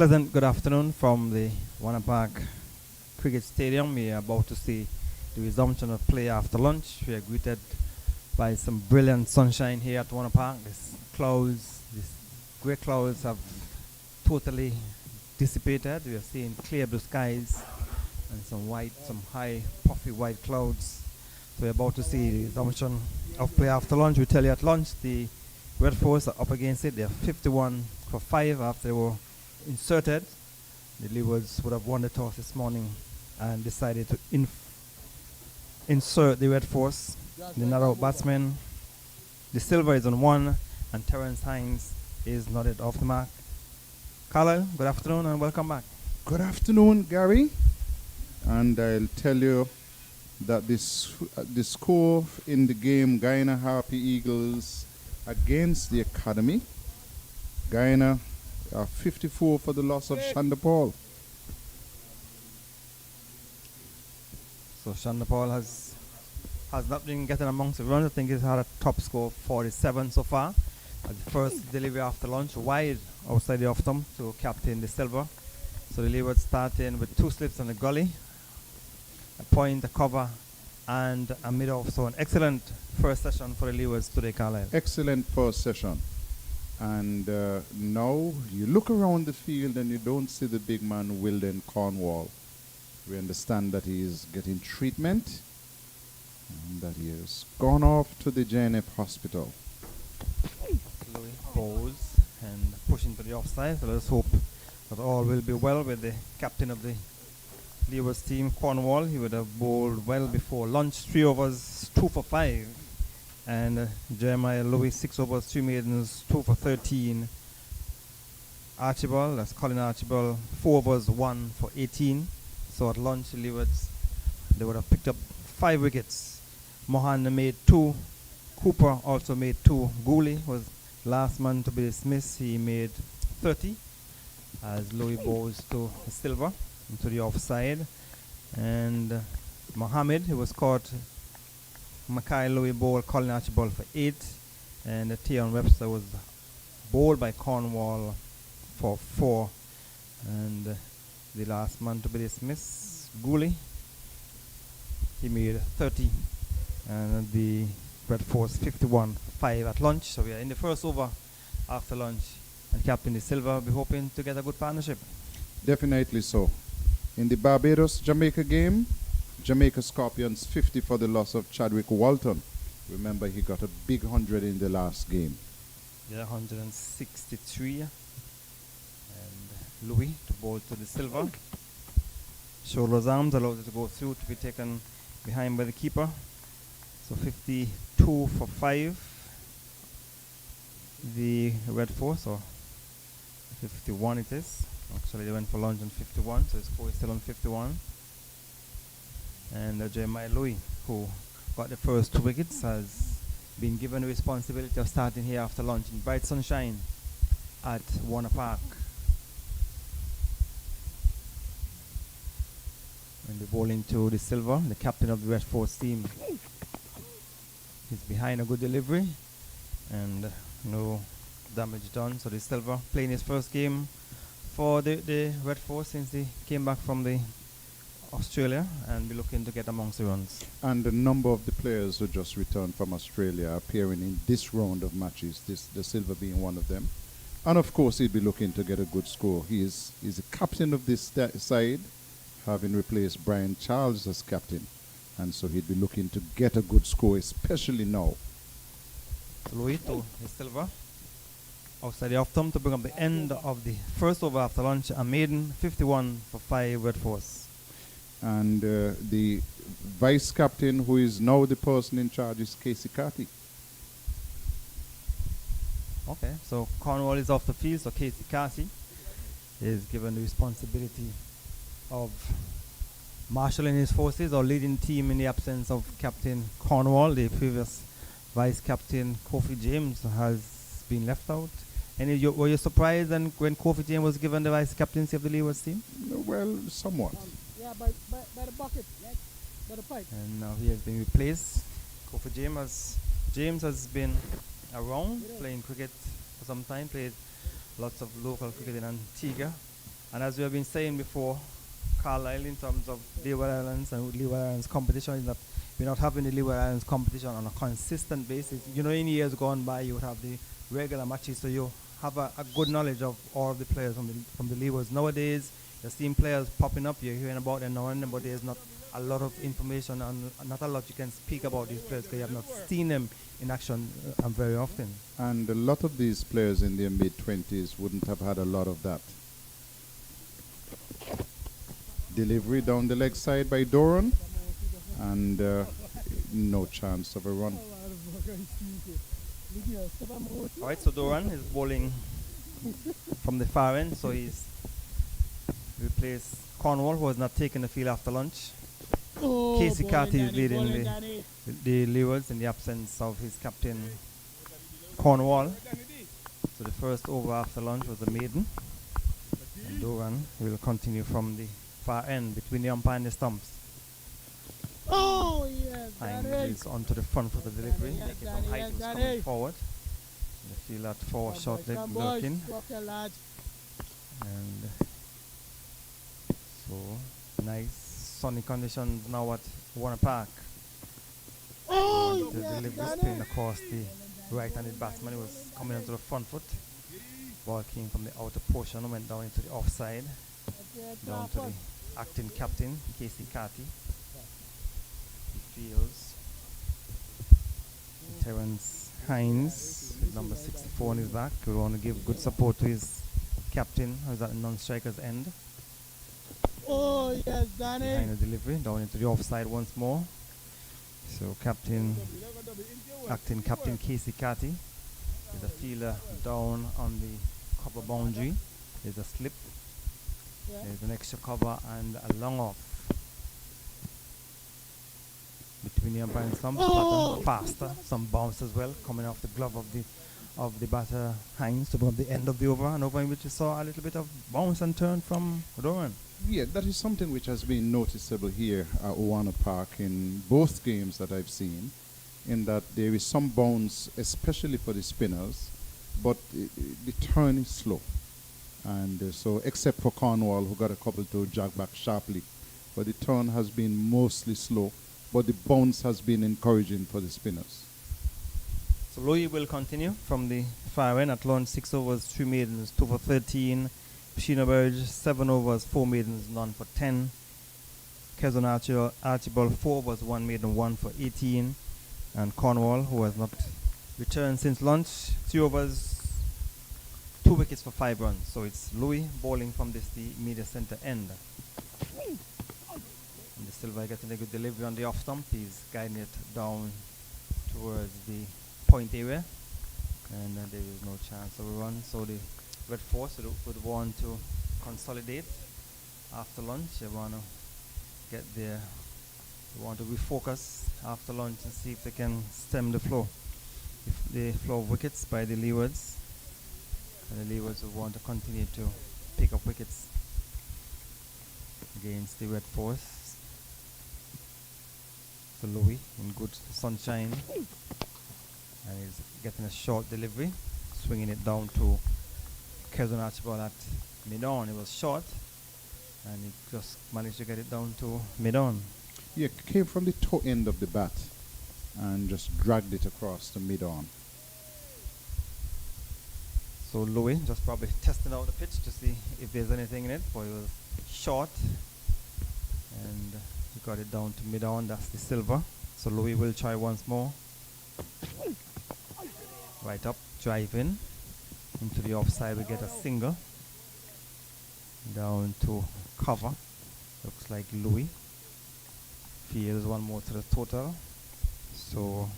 pleasant good afternoon from the Warner Park Cricket Stadium. We are about to see the resumption of play after lunch. We are greeted by some brilliant sunshine here at Warner Park. These grey clouds have totally dissipated. We are seeing clear blue skies and some high puffy white clouds. So we're about to see the resumption of play after lunch. We tell you at lunch the Red Force are up against it. They're 51 for 5 after they were inserted. The Leewards would have won the toss this morning and decided to insert the Red Force. The not-out batsman, the Silver is on 1 and Terence Hines is nodded off the mark. Carlisle, good afternoon and welcome back. Good afternoon, Gary. And I'll tell you that the score in the game, Guyana Harpy Eagles against the Academy. Guyana 54 for the loss of Shanda Paul. So Shanda Paul has not been getting amongst the runs. I think he's had a top score of 47 so far. At the first delivery after lunch, wide outside the off-stump to captain the Silver. So the Leeward starting with 2 slips on the gully, a point, a cover, and a mid-off. So an excellent first session for the Leewards today, Carlisle. Excellent first session. And now you look around the field and you don't see the big man Wilden Cornwall. We understand that he is getting treatment and that he has gone off to the JNF hospital. Louis bowls and pushing to the offside. So let's hope that all will be well with the captain of the Leewards team, Cornwall. He would have bowled well before lunch. 3 overs, 2 for 5. And Jeremiah Louis, 6 overs, 3 maidens, 2 for 13. Archibald, that's Colin Archibald, 4 overs, 1 for 18. So at lunch, the Leewards, they would have picked up 5 wickets. Mohan made 2. Cooper also made 2. Gooley was last man to be dismissed. He made 30 as Louis bowls to Silver into the offside. And Mohammed, who was caught, Mackay Louis bowled Colin Archibald for 8. And Tion Webster was bowled by Cornwall for 4. And the last man to be dismissed, Gooley, he made 30. And the Red Force 51 for 5 at lunch. So we are in the first over after lunch. And Captain De Silva will be hoping to get a good partnership. Definitely so. In the Barbados-Jamaica game, Jamaica Scorpions 50 for the loss of Chadwick Walton. Remember, he got a big 100 in the last game. Yeah, 163. And Louis to bowl to the Silver. Shoulders arms allowed it to go through to be taken behind by the keeper. So 52 for 5. The Red Force, or 51 it is. Actually, they went for lunch on 51, so his score is still on 51. And Jeremiah Louis, who got the first 2 wickets, has been given the responsibility of starting here after lunch in bright sunshine at Warner Park. And the bowling to the Silver, the captain of the Red Force team. He's behind a good delivery and no damage done. So the Silver playing his first game for the Red Force since he came back from the Australia, and be looking to get amongst the runs. And a number of the players who just returned from Australia are appearing in this round of matches, the Silver being one of them. And of course, he'd be looking to get a good score. He's the captain of this side, having replaced Brian Charles as captain. And so he'd be looking to get a good score, especially now. Louis to the Silver. Outside the off-stump to bring up the end of the first over after lunch. A maiden 51 for 5 Red Force. And the vice captain, who is now the person in charge, is Casey Carty. Okay, so Cornwall is off the field, so Casey Carty is given the responsibility of marshalling his forces or leading the team in the absence of Captain Cornwall. The previous vice captain, Kofi James, has been left out. Were you surprised when Kofi James was given the vice captaincy of the Leewards team? Well, somewhat. Yeah, by the bucket, right? By the pipe. And now he has been replaced. Kofi James has been around playing cricket for some time, played lots of local cricket in Antigua And as we have been saying before, Carlisle, in terms of Leeward Islands and Leeward Islands competition, is that we're not having the Leeward Islands competition on a consistent basis. You know, in years gone by, you would have the regular matches, so you have a good knowledge of all of the players from the Leewards. Nowadays, you're seeing players popping up, you're hearing about them now and then, but there's not a lot of information and not a lot you can speak about these players because you have not seen them in action very often. And a lot of these players in their mid-20s wouldn't have had a lot of that. Delivery down the leg side by Doran, and no chance of a run. All right, so Doran is bowling from the far end, so he's replaced Cornwall, who has not taken the field after lunch. Casey Carty is leading the Leewards in the absence of his captain Cornwall. So the first over after lunch was a maiden. And Doran will continue from the far end between the umpire and the stumps. Oh, yes. He's onto the front for the delivery. Making some height, was coming forward. The field at 4 short leg lurking. And so nice sunny conditions now at Warner Park. Oh, the delivery spin across the right-handed batsman. He was coming onto the front foot. Ball came from the outer portion and went down into the offside. Down to the acting captain, Casey Carty. He fields. Terence Hines, number 64 on his back. We want to give good support to his captain, who's at the non-striker's end. Oh, yes, Danny. Behind the delivery, down into the offside once more. So acting captain Casey Carty with a fielder down on the cover boundary. There's a slip. There's an extra cover and a long off. Between the umpire and stumps, faster, some bounce as well, coming off the glove of the batter Hines toward the end of the over, and over in which you saw a little bit of bounce and turn from Doran. Yeah, that is something which has been noticeable here at Warner Park in both games that I've seen, in that there is some bounce, especially for the spinners, but the turn is slow. And so, except for Cornwall, who got a couple to jog back sharply, but the turn has been mostly slow, but the bounce has been encouraging for the spinners. So Louis will continue from the far end at launch. 6 overs, 3 maidens, 2 for 13. Sheena Burge, 7 overs, 4 maidens, none for 10. Kezon Archibald, 4 overs, 1 maiden, 1 for 18. And Cornwall, who has not returned since lunch, 3 overs, 2 wickets for 5 runs. So it's Louis bowling from the media center end. And the Silver getting a good delivery on the off stump. He's guiding it down towards the point area. And there is no chance of a run. So the Red Force would want to consolidate after lunch. They want to get there. They want to refocus after lunch and see if they can stem the flow. If the flow of wickets by the Leewards. And the Leewards will want to continue to pick up wickets against the Red Force. So Louis in good sunshine. And he's getting a short delivery, swinging it down to Kezon Archibald at mid-on. It was short, and he just managed to get it down to mid-on. Yeah, came from the toe end of the bat and just dragged it across to mid-on. So Louis just probably testing out the pitch to see if there's anything in it, but it was short, and he got it down to mid-on. That's the silver. So Louis will try once more. Right up, drive in into the offside. We get a single down to cover. Looks like Louis fields one more to the total. So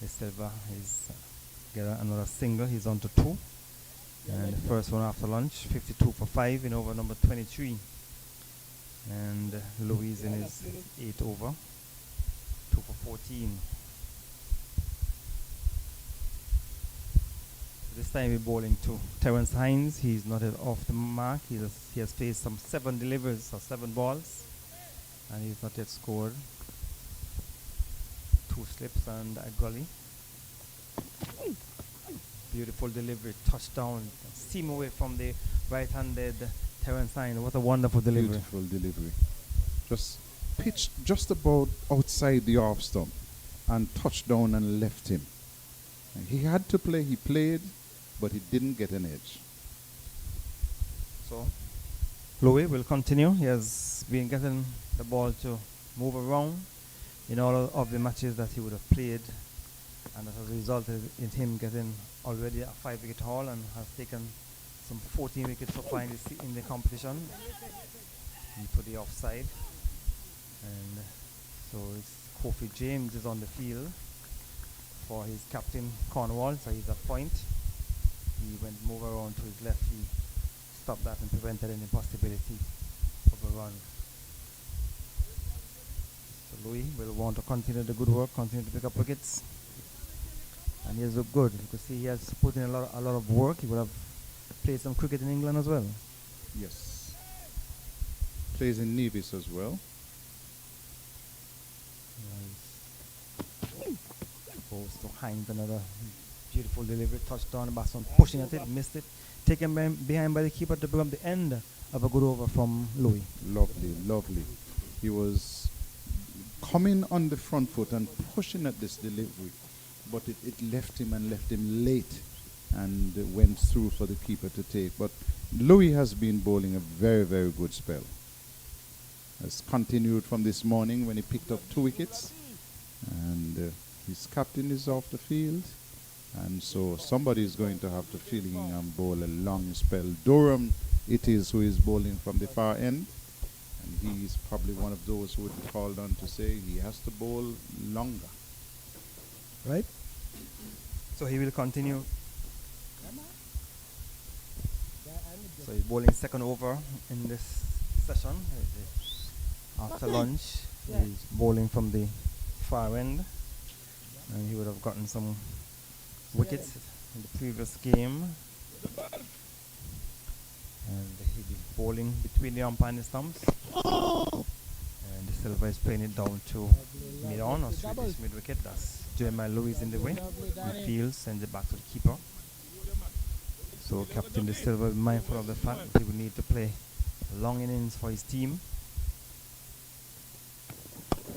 the silver is get another single. He's on to 2, and the first one after lunch, 52 for 5 in over number 23. And Louis in his 8th over, 2 for 14. This time we're bowling to Terence Hines. He's not off the mark. He has faced some 7 deliveries or 7 balls, and he's not yet scored. 2 slips and a gully. Beautiful delivery, touchdown, seam away from the right-handed Terence Hines. What a wonderful delivery. Beautiful delivery. Just pitched just about outside the off stump and touched down and left him. And he had to play, he played, but he didn't get an edge. So, Louis will continue. He has been getting the ball to move around in all of the matches that he would have played, and that has resulted in him getting already a 5-wicket haul and has taken some 14 wickets so far in the competition into the offside. And so it's Kofi James is on the field for his captain Cornwall, so he's at point. He went move around to his left. He stopped that and prevented any possibility of a run. So Louis will want to continue the good work, continue to pick up wickets, and he has looked good. You can see he has put in a lot of work. He would have played some cricket in England as well. Yes. Plays in Nevis as well. Goes to Hines, another beautiful delivery, touchdown. The batsman pushing at it, missed it, taken behind by the keeper to bring up the end of a good over from Louis. Lovely, lovely. He was coming on the front foot and pushing at this delivery, but it left him late and went through for the keeper to take. But Louis has been bowling a very, very good spell. Has continued from this morning when he picked up 2 wickets, and his captain is off the field, and so somebody is going to have to fill in and bowl a long spell. Durham it is who is bowling from the far end, and he is probably one of those who would be called on to say he has to bowl longer. Right? So he will continue. So he's bowling second over in this session. After lunch, he's bowling from the far end, and he would have gotten some wickets in the previous game. And he'll be bowling between the umpire and the stumps. And the Silver is playing it down to mid-on or Swedish mid-wicket. That's Jeremiah Lewis in the way. He fields, sends it back to the keeper. So Captain De Silva is mindful of the fact that he will need to play long innings for his team.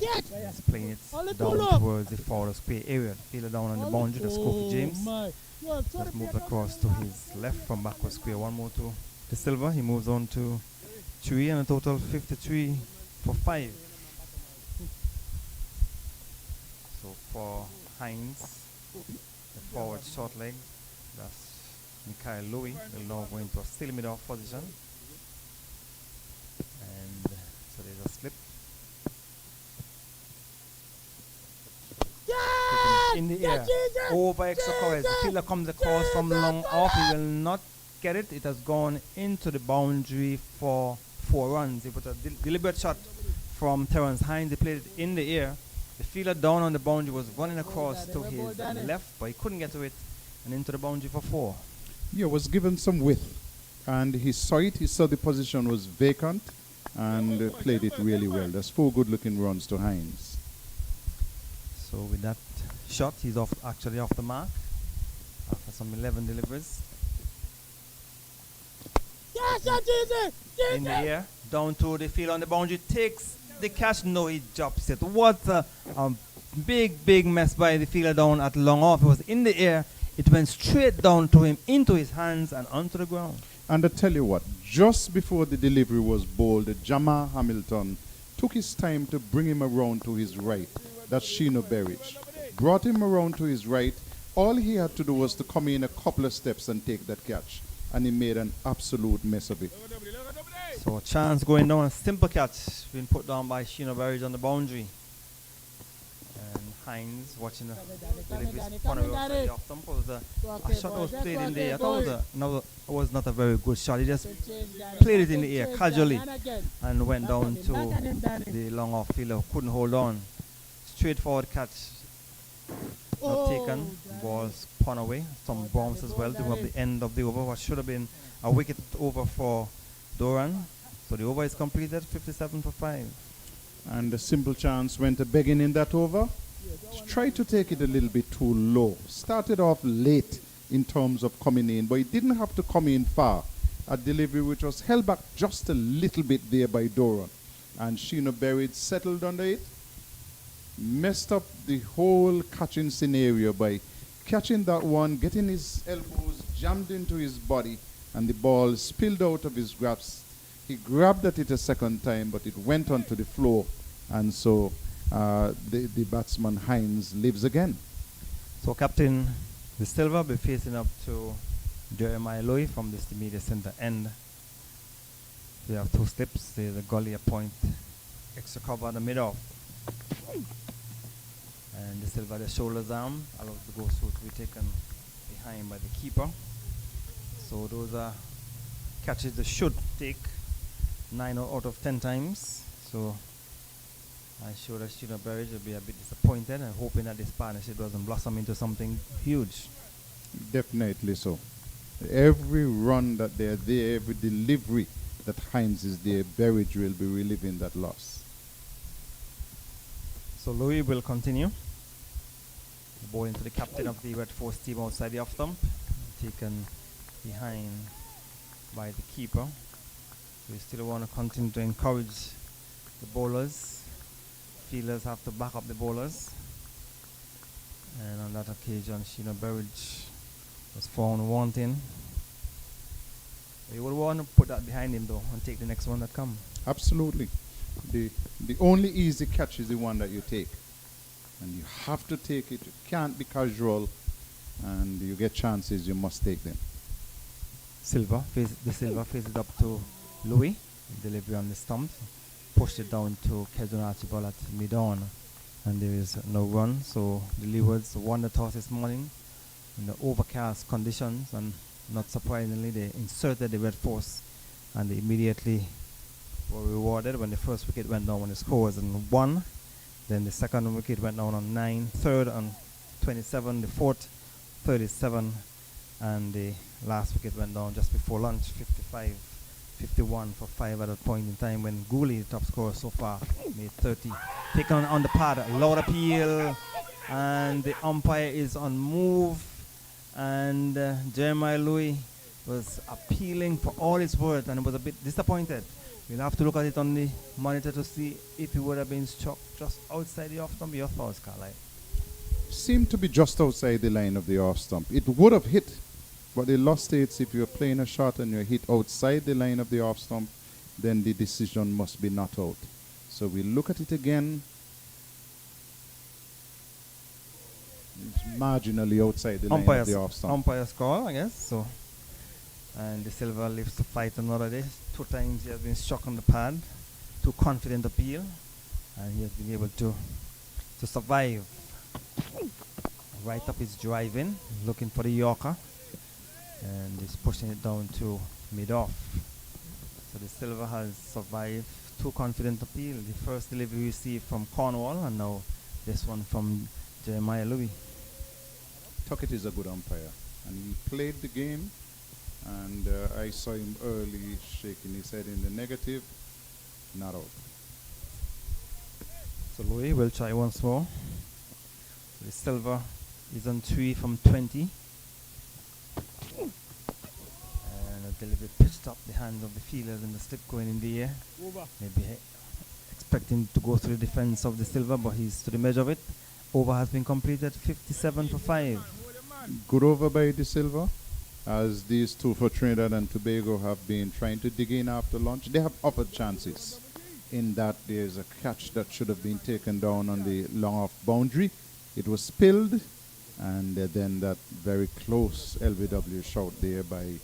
He's playing it down towards the forward square area. Fielder down on the boundary. That's Kofi James. Just moves across to his left from backward square. One more to De Silva. He moves on to 3 and a total 53 for 5. So for Hines, the forward short leg, that's Mikhail Louis, will now go into a still mid-off position. And so there's a slip. In the air, over extra coverage. The fielder comes across from long off. He will not get it. It has gone into the boundary for 4 runs. He put a deliberate shot from Terence Hines. He played it in the air. The fielder down on the boundary was running across to his left, but he couldn't get to it, and into the boundary for 4. Yeah, was given some width, and he saw it. He saw the position was vacant, and played it really well. There's 4 good-looking runs to Hines. So with that shot, he's actually off the mark after some 11 deliveries. In the air, down to the field on the boundary, takes the catch. No, he drops it. What a big mess by the fielder down at long off. It was in the air. It went straight down to him, into his hands and onto the ground. And I tell you what, just before the delivery was bowled, Jamal Hamilton took his time to bring him around to his right. That's Sheeno Berridge. Brought him around to his right. All he had to do was to come in a couple of steps and take that catch. And he made an absolute mess of it. So a chance going down, a simple catch being put down by Sheeno Berridge on the boundary. And Hines watching the delivery spun away outside the off stump. A shot that was played in the air. I thought it was not a very good shot. He just played it in the air casually and went down to the long off fielder. Couldn't hold on. Straightforward catch. Not taken. Ball spun away. Some bounce as well to up the end of the over. What should have been a wicket over for Doran. So the over is completed, 57 for 5. And a simple chance went a begging in that over. Tried to take it a little bit too low. Started off late in terms of coming in, but he didn't have to come in far. A delivery which was held back just a little bit there by Doran. And Sheena Berridge settled under it, messed up the whole catching scenario by catching that one, getting his elbows jammed into his body, and the ball spilled out of his grasp. He grabbed at it a second time, but it went onto the floor, and so the batsman Hines lives again. So Captain De Silva will be facing up to Jeremiah Louis from this media center end. We have two slips. There's a gully, a point, extra cover in the middle. And De Silva, the shoulders arm, allows the goal through to be taken behind by the keeper. So those are catches that should take 9 out of 10 times. So I'm sure that Sheena Berridge will be a bit disappointed and hoping that this partnership doesn't blossom into something huge. Definitely so. Every run that they're there, every delivery that Hines is there, Berridge will be reliving that loss. So Louis will continue. Ball into the captain of the Red Force team outside the off stump. Taken behind by the keeper. We still want to continue to encourage the bowlers. Fielders have to back up the bowlers. And on that occasion, Sheena Berridge was found wanting. You would want to put that behind him though and take the next one that comes. Absolutely. The only easy catch is the one that you take. And you have to take it. You can't be casual. And you get chances, you must take them. De Silva faces up to Louis. Delivery on the stump. Pushed it down to Kedron Archibald at mid-on. And there is no run. So the Leewards won the toss this morning in the overcast conditions. And not surprisingly, they inserted the Red Force. And they immediately were rewarded when the first wicket went down when the score was on 1. Then the second wicket went down on 9. Third on 27. The fourth, 37. And the last wicket went down just before lunch, 51 for 5 at that point in time when Gooley, the top scorer so far, made 30. Taken on the pad, a loud appeal, and the umpire is on move. And Jeremiah Louis was appealing for all his worth and was a bit disappointed. We'll have to look at it on the monitor to see if he would have been struck just outside the off stump. Your thoughts, Carlisle? Seemed to be just outside the line of the off stump. It would have hit, but the law states if you're playing a shot and you're hit outside the line of the off stump, then the decision must be not out. So we look at it again. It's marginally outside the line of the off stump. Umpire's call, I guess. So, and De Silva lives to fight another day. 2 times he has been struck on the pad. 2 confident appeal, and he has been able to survive. Right up his drive in, looking for the Yorker, and he's pushing it down to mid-off. So De Silva has survived 2 confident appeal. The first delivery received from Cornwall, and now this one from Jeremiah Louis. Tuckett is a good umpire, and he played the game, and I saw him early shaking his head in the negative, not out. So Louis will try once more. So De Silva is on 3 from 20. And a delivery pitched up the hands of the fielders and the slip going in the air. Maybe expecting to go through the defense of De Silva, but he's to the measure of it. Over has been completed, 57 for 5. Good over by De Silva, as these two for Trinidad and Tobago have been trying to dig in after lunch. They have offered chances in that there's a catch that should have been taken down on the long off boundary. It was spilled, and then that very close LBW shot there by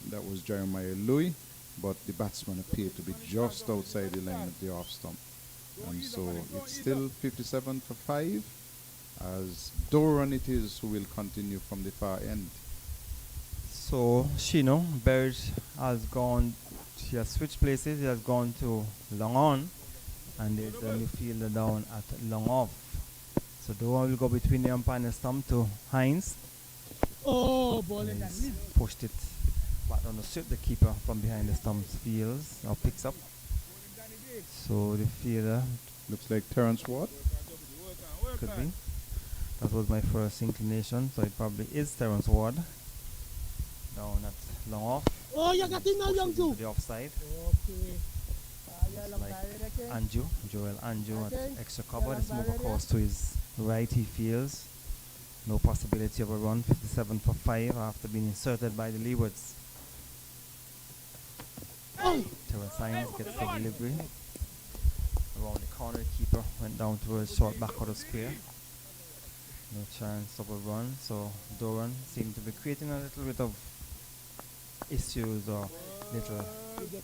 that was Jeremiah Louis, but the batsman appeared to be just outside the line of the off stump. And so it's still 57 for 5, as Doran it is who will continue from the far end. So Sheena Berridge has gone, she has switched places, he has gone to long on, and there's a new fielder down at long off. So Doran will go between the umpire and the stump to Hines. Oh, ball in that. Pushed it back on the strip. The keeper from behind the stumps feels or picks up. So the fielder looks like Terence Ward. could be. That was my first inclination, so it probably is Terence Ward. Down at long off. Oh, you got him now, young To Joe. the offside. Okay. Looks like Joel Anju at extra cover. Let's move across to his right. He feels no possibility of a run. 57 for 5 after being inserted by the Leewards. Terrence Science gets the delivery. Around the corner, the keeper went down to a short back of the square. No chance of a run, so Doran seemed to be creating a little bit of issues or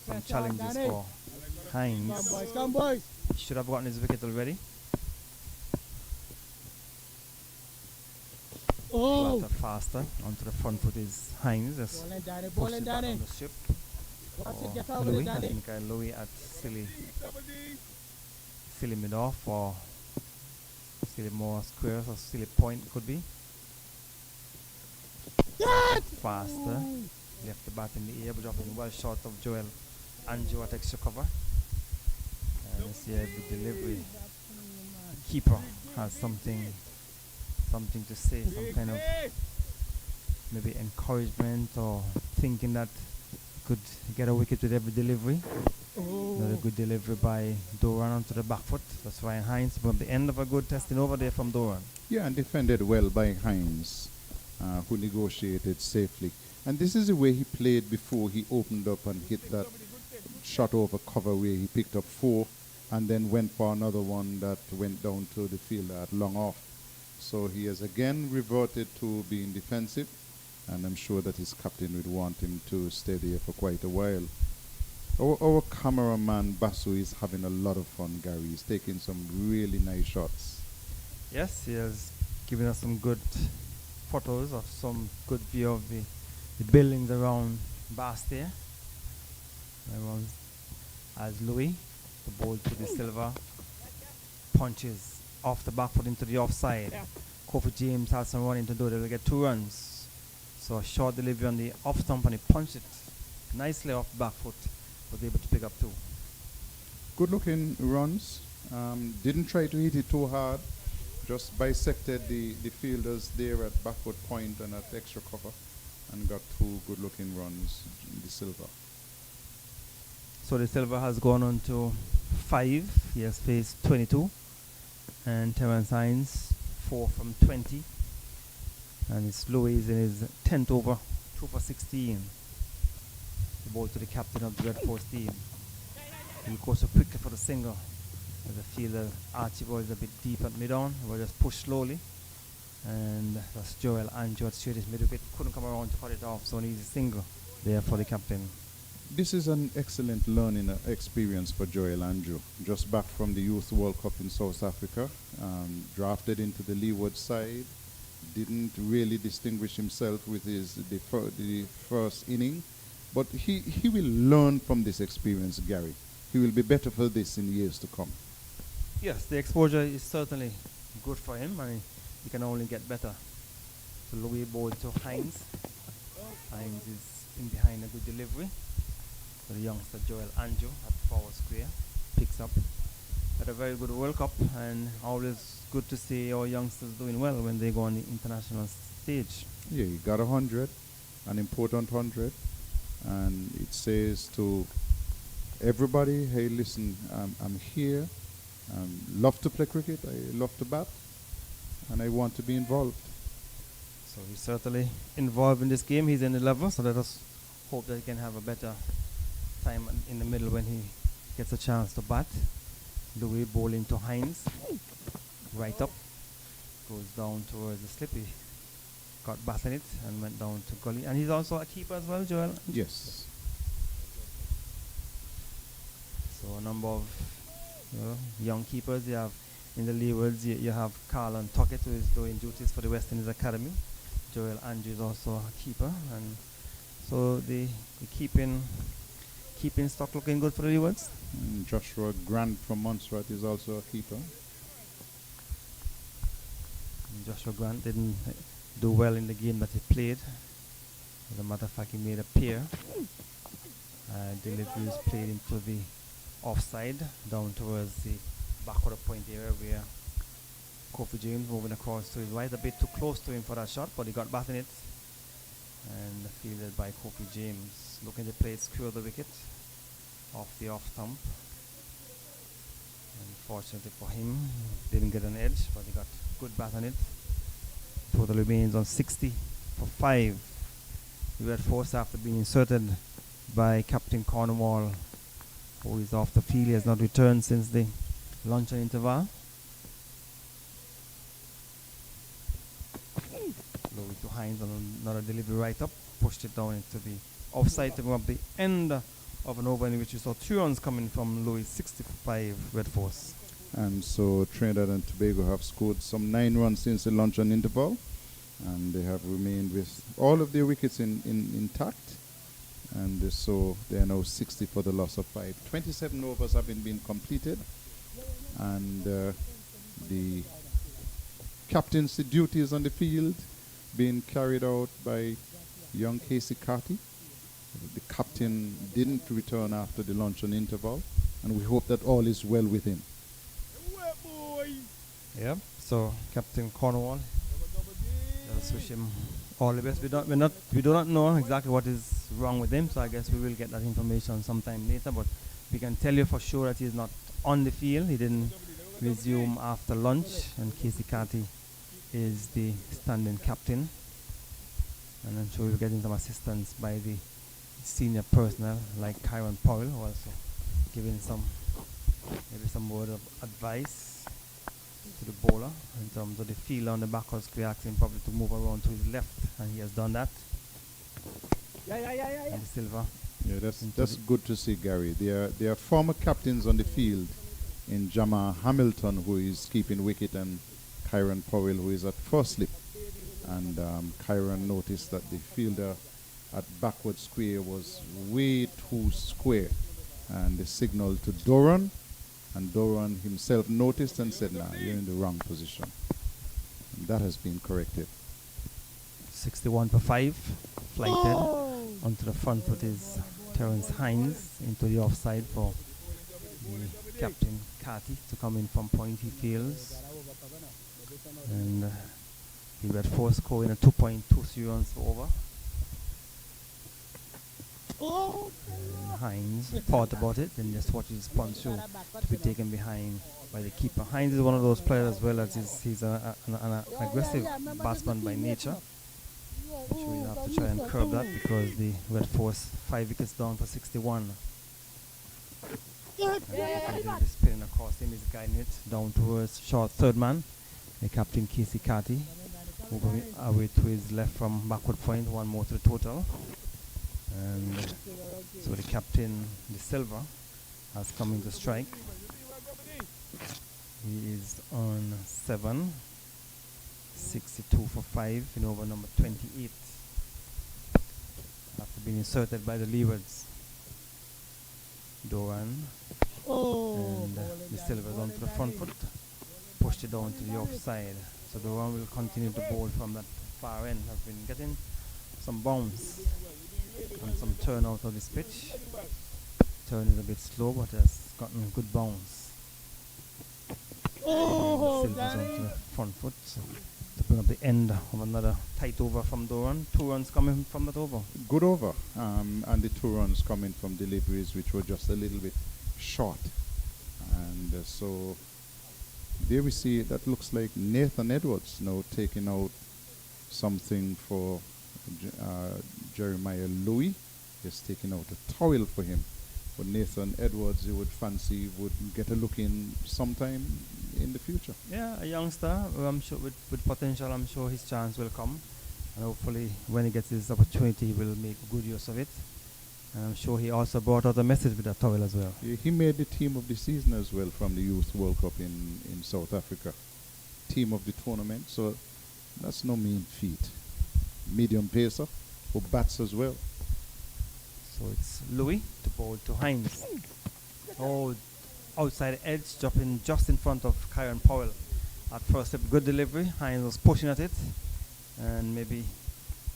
some challenges for Hines. Come boys. He should have gotten his wicket already. Oh. Flatter faster onto the front foot is Hines. Just pushed it back on the ship. Louis, I think Louis at silly mid-off or silly more squares or silly point could be. Faster. Left the bat in the air, but dropping well short of Joel Anju at extra cover. And let's see the delivery. Keeper has something to say, some kind of maybe encouragement or thinking that could get a wicket with every delivery. Another good delivery by Doran onto the back foot. That's Ryan Hines from the end of a good testing over there from Doran. Yeah, and defended well by Hines, who negotiated safely. And this is the way he played before he opened up and hit that shot over cover where he picked up 4 and then went for another one that went down to the fielder at long off. So he has again reverted to being defensive, and I'm sure that his captain would want him to stay there for quite a while. Our cameraman Basu is having a lot of fun, Gary. He's taking some really nice shots. Yes, he has given us some good photos of some good view of the buildings around Bass there. As Louis, the ball to the silver, punches off the back foot into the offside. Kofi James has some running to do. They will get 2 runs. So a short delivery on the off stump and he punched it nicely off the back foot. Was able to pick up 2. Good looking runs. Didn't try to hit it too hard. Just bisected the fielders there at backward point and at extra cover and got 2 good looking runs in the silver. So the silver has gone on to 5. He has faced 22. And Terence Hines 4 from 20. And it's Louis in his 10th over, 2 for 16. The ball to the captain of the Red Force team. He goes so quickly for the single. As the fielder Archibald is a bit deep at mid-on. He will just push slowly. And that's Joel Anju at straight his middle bit. Couldn't come around to cut it off, so an easy single there for the captain. This is an excellent learning experience for Joel Anju. Just back from the Youth World Cup in South Africa. Drafted into the Leeward side. Didn't really distinguish himself with the first inning. But he will learn from this experience, Gary. He will be better for this in years to come. Yes, the exposure is certainly good for him, and he can only get better. So Louis ball to Hines. Hines is in behind a good delivery. So the youngster Joel Anju at forward square picks up. Had a very good World Cup, and always good to see our youngsters doing well when they go on the international stage. Yeah, he got 100, an important 100. And it says to everybody, hey, listen, I'm here. Love to play cricket. I love to bat. And I want to be involved. So he's certainly involved in this game. He's in the level, so let us hope that he can have a better time in the middle when he gets a chance to bat. Louis bowling to Hines. Right up. Goes down towards the slippy. Got battling it and went down to gully. And he's also a keeper as well, Joel? Yes. So a number of young keepers. You have in the Leewards, you have Carlon Tuckett, who is doing duties for the West Indies Academy. Joel Anju is also a keeper. And so the keeping stock looking good for the Leewards. And Joshua Grant from Montserrat is also a keeper. And Joshua Grant didn't do well in the game that he played. As a matter of fact, he made a pair. Deliveries played into the offside, down towards the back of the point area where Kofi James moving across to his right, a bit too close to him for that shot, but he got back in it. And fielded by Kofi James, looking to play it secure the wicket off the off stump. Unfortunately for him, didn't get an edge, but he got good bat on it. Total remains on 60 for 5. The Red Force, after being inserted by Captain Cornwall, who is off the field. He has not returned since the luncheon interval. Low to Hines on another delivery right up, pushed it down into the offside to go up the end of an over in which you saw 2 runs coming from Louis, 65 Red Force. And so Trinidad and Tobago have scored some 9 runs since the luncheon interval, and they have remained with all of their wickets intact, and so they are now 60 for the loss of 5. 27 overs having been completed, and the captaincy duties on the field being carried out by young Casey Carty. The captain didn't return after the luncheon interval, and we hope that all is well with him. Yeah, so Captain Cornwall, let's wish him all the best. We do not know exactly what is wrong with him, so I guess we will get that information sometime later, but we can tell you for sure that he's not on the field. He didn't resume after lunch, and Casey Carty is the standing captain, and I'm sure we're getting some assistance by the senior personnel like Kyron Powell, who also giving maybe some word of advice to the bowler in terms of the field on the backwards square, asking probably to move around to his left, and he has done that. And the silver. Yeah, that's good to see, Gary. There are former captains on the field in Jamal Hamilton, who is keeping wicket, and Kyron Powell, who is at first slip. And Kyron noticed that the fielder at backward square was way too square, and they signaled to Doran, and Doran himself noticed and said, "Nah, you're in the wrong position." And that has been corrected. 61 for 5, flighted onto the front foot is Terence Hines into the offside for the Captain Carty to come in from point he feels. And the Red Force scoring a 2.23 runs for over. And Hines thought about it and just watched his punch through to be taken behind by the keeper. Hines is one of those players as well as he's an aggressive batsman by nature. I'm sure he'll have to try and curb that because the Red Force 5 wickets down for 61. And spinning across him is guiding it down towards short third man. The Captain Casey Carty moving away to his left from backward point, 1 more to the total. And so the captain, the silver, has come into strike. He is on 7, 62 for 5 in over number 28. After being inserted by the Leewards. Doran and the silver's onto the front foot, pushed it down to the offside. So Doran will continue to bowl from that far end. Has been getting some bounce and some turn out of this pitch. Turn is a bit slow, but has gotten good bounce. Silver's onto the front foot, so to bring up the end of another tight over from Doran. 2 runs coming from that over. Good over, and the 2 runs coming from deliveries which were just a little bit short. And so there we see that looks like Nathan Edwards now taking out something for Jeremiah Louis. He's taking out a towel for him. But Nathan Edwards, you would fancy, would get a look in sometime in the future. Yeah, a youngster, I'm sure with potential. I'm sure his chance will come, and hopefully when he gets his opportunity, he will make good use of it. And I'm sure he also brought out a message with that towel as well. He made the team of the season as well from the Youth World Cup in South Africa. Team of the tournament, so that's no mean feat. Medium pacer who bats as well. So it's Louis to bowl to Hines. Oh, outside edge, dropping just in front of Kyron Powell. At first step, good delivery. Hines was pushing at it, and maybe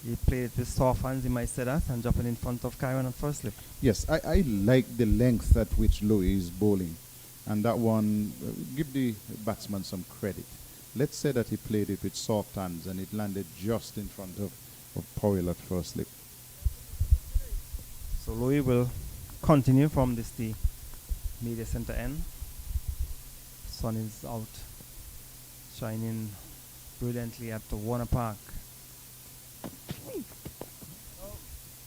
he played it with soft hands, he might say that, and dropping in front of Kyron at first slip. Yes, I like the length at which Louis is bowling, and that one, give the batsman some credit. let's say that he played it with soft hands and it landed just in front of Powell at first slip. So Louis will continue from this the media center end. Sun is out, shining brilliantly at the Warner Park.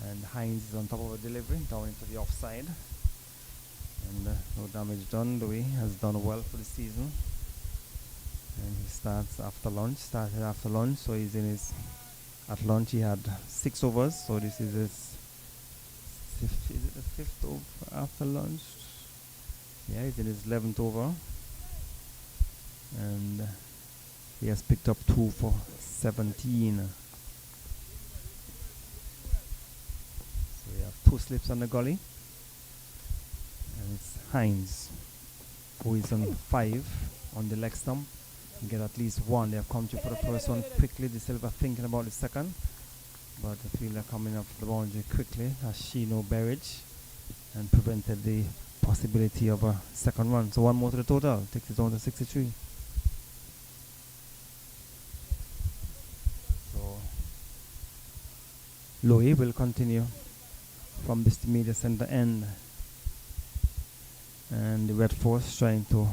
And Hines is on top of a delivery down into the offside. And no damage done. Louis has done well for the season. And he started after lunch, so he's in his, at lunch he had 6 overs, so this is his, is it the 5th over after lunch? Yeah, he's in his 11th over. And he has picked up 2 for 17. So we have 2 slips on the gully. And it's Hines, who is on 5 on the leg stump. Get at least 1. They have come through for the first one quickly. The Silver thinking about the second, but the fielder coming up the boundary quickly has Shino Berridge and prevented the possibility of a second run. So 1 more to the total, takes it down to 63. So Louis will continue from this media center end, and the Red Force trying to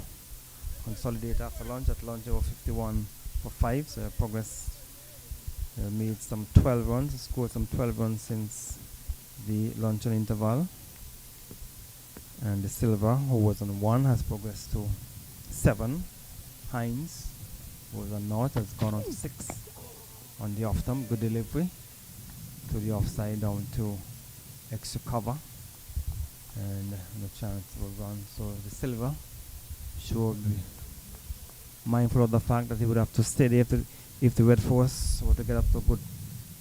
consolidate after lunch. At lunch they were 51 for 5, so progress made some 12 runs, scored some 12 runs since the luncheon interval. And the Silver, who was on 1, has progressed to 7. Hines, who was on 0, has gone on to 6 on the off stump. Good delivery to the offside down to extra cover, and no chance of a run. So the Silver should be mindful of the fact that he would have to stay there if the Red Force were to get up to a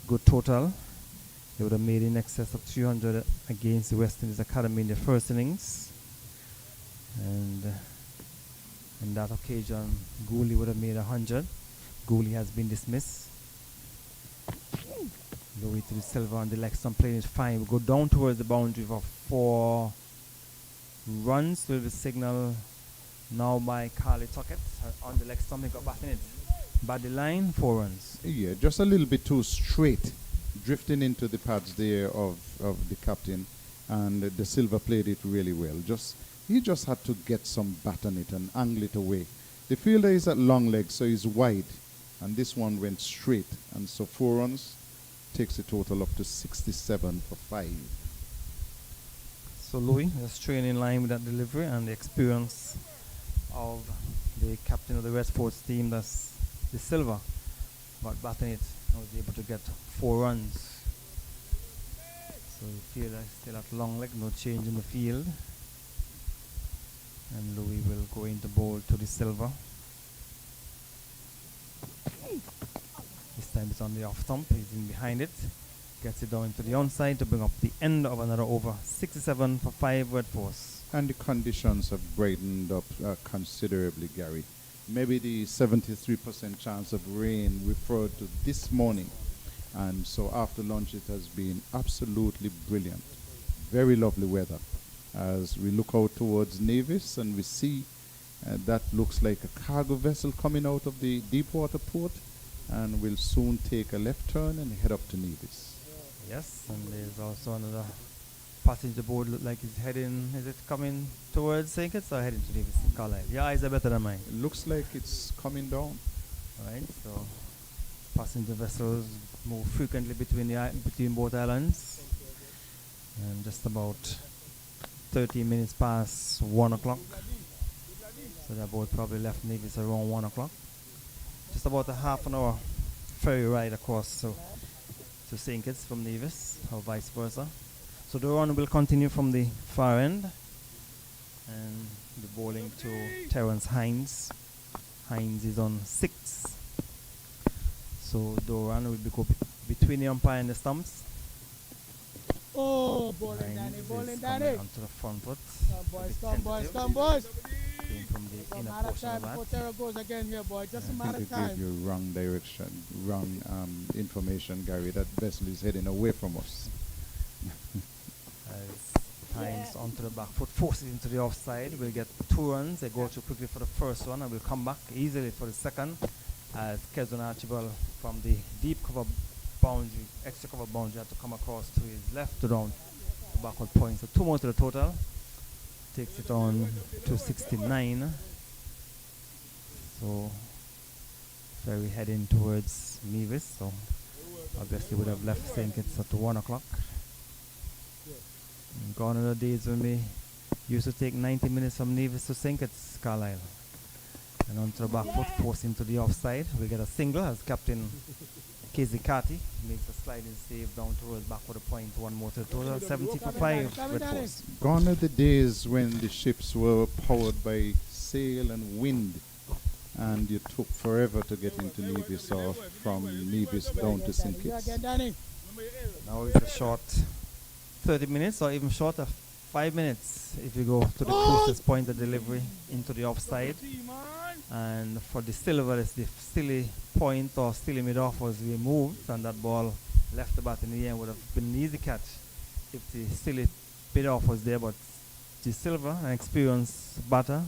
good total. They would have made in excess of 300 against the West Indies Academy in the first innings, and on that occasion Gooley would have made 100. Gooley has been dismissed. Louis to the Silver on the leg stump, playing is 5. We go down towards the boundary for 4 runs with the signal now by Carly Tuckett on the leg stump. He got back in it. By the line, 4 runs. Yeah, just a little bit too straight, drifting into the pads there of the captain, and the Silver played it really well. He just had to get some bat on it and angle it away. The fielder is at long leg, so he's wide, and this one went straight, and so 4 runs takes the total up to 67 for 5. So Louis is training in line with that delivery and the experience of the captain of the Red Force team, that's the Silver. But batting it, I was able to get 4 runs. So the fielder is still at long leg, no change in the field. And Louis will go into bowl to the Silver. This time it's on the off stump, he's in behind it. Gets it down to the onside to bring up the end of another over. 67 for 5 Red Force. And the conditions have brightened up considerably, Gary. Maybe the 73% chance of rain referred to this morning. And so after lunch it has been absolutely brilliant. Very lovely weather. As we look out towards Nevis and we see that looks like a cargo vessel coming out of the deepwater port, and will soon take a left turn and head up to Nevis. Yes, and there's also another passenger boat, look like it's heading, is it coming towards St. Kitts or heading to Nevis? Carlisle. Your eyes are better than mine. It looks like it's coming down. Right, so passenger vessels move frequently between both islands. And just about 13 minutes past 1 o'clock. So that boat probably left Nevis around 1 o'clock. Just about a half an hour ferry ride across to St. Kitts from Nevis, or vice versa. So the run will continue from the far end, and the bowling to Terence Hines. Hines is on 6. So the run will be between the umpire and the stumps. Oh, bowling Danny. Onto the front foot. Come boys. From the inner Matter of portion time of that. before Terror goes again here, boy. Just a matter I of think they gave time. you wrong direction, wrong information, Gary. That vessel is heading away from us. As Hines onto the back foot, forces into the offside. We'll get 2 runs. They go through quickly for the first one, and we'll come back easily for the second. As Kezon Archibald from the deep cover boundary, extra cover boundary, had to come across to his left to round the backward point. So 2 more to the total. Takes it on to 69. So Ferry heading towards Nevis. So obviously would have left St. Kitts at 1 o'clock. Gone are the days when we used to take 90 minutes from Nevis to St. Kitts, Carlisle. And onto the back foot, forced into the offside. We get a single as Captain Casey Carty makes a sliding save down towards backward point. 1 more to the total, 70 for 5. Red Force. Gone are the days when the ships were powered by sail and wind, and you took forever to get into Nevis or from Nevis down to St. Kitts. Now it's a short 30 minutes or even shorter, 5 minutes if you go to the closest point of delivery into the offside. And for the silver, the silly point or silly mid-off was removed, and that ball left the bat in the air. Would have been an easy catch if the silly mid-off was there, but the silver, an experienced batter,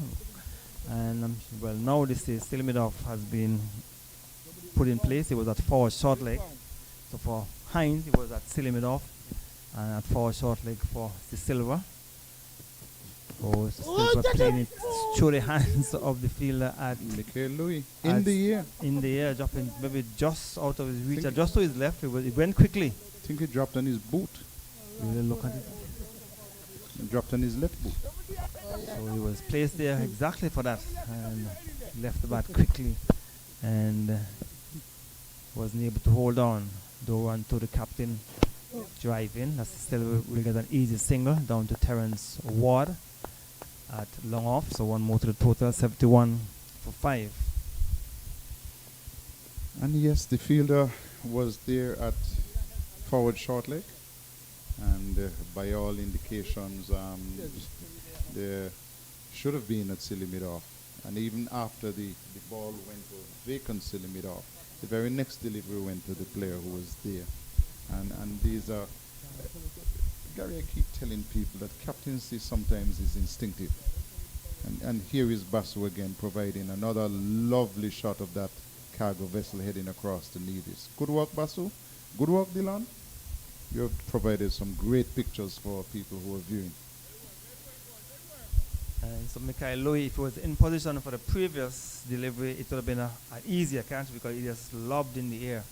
and well, now this silly mid-off has been put in place. It was at forward short leg, so for Hines it was at silly mid-off, and at forward short leg for the silver. So Silver playing it through the hands of the fielder at Michael Louis in the air, dropping maybe just out of his reach, just to his left. It went quickly. I think he dropped on his boot. Really look at it. He dropped on his left boot. So he was placed there exactly for that, and left the bat quickly, and wasn't able to hold on. Though run to the captain, drive in. That's still will get an easy single down to Terence Ward at long off. So 1 more to the total, 71 for 5. And yes, the fielder was there at forward short leg, and by all indications, there should have been at silly mid-off. And even after the ball went to vacant silly mid-off, the very next delivery went to the player who was there. And these are, Gary, I keep telling people that captaincy sometimes is instinctive. And here is Basu again providing another lovely shot of that cargo vessel heading across the Nevis. Good work, Basu. Good work, Dylan. You have provided some great pictures for people who are viewing. And so Michael Louis, if he was in position for the previous delivery, it would have been an easier catch because he just lobbed in the air,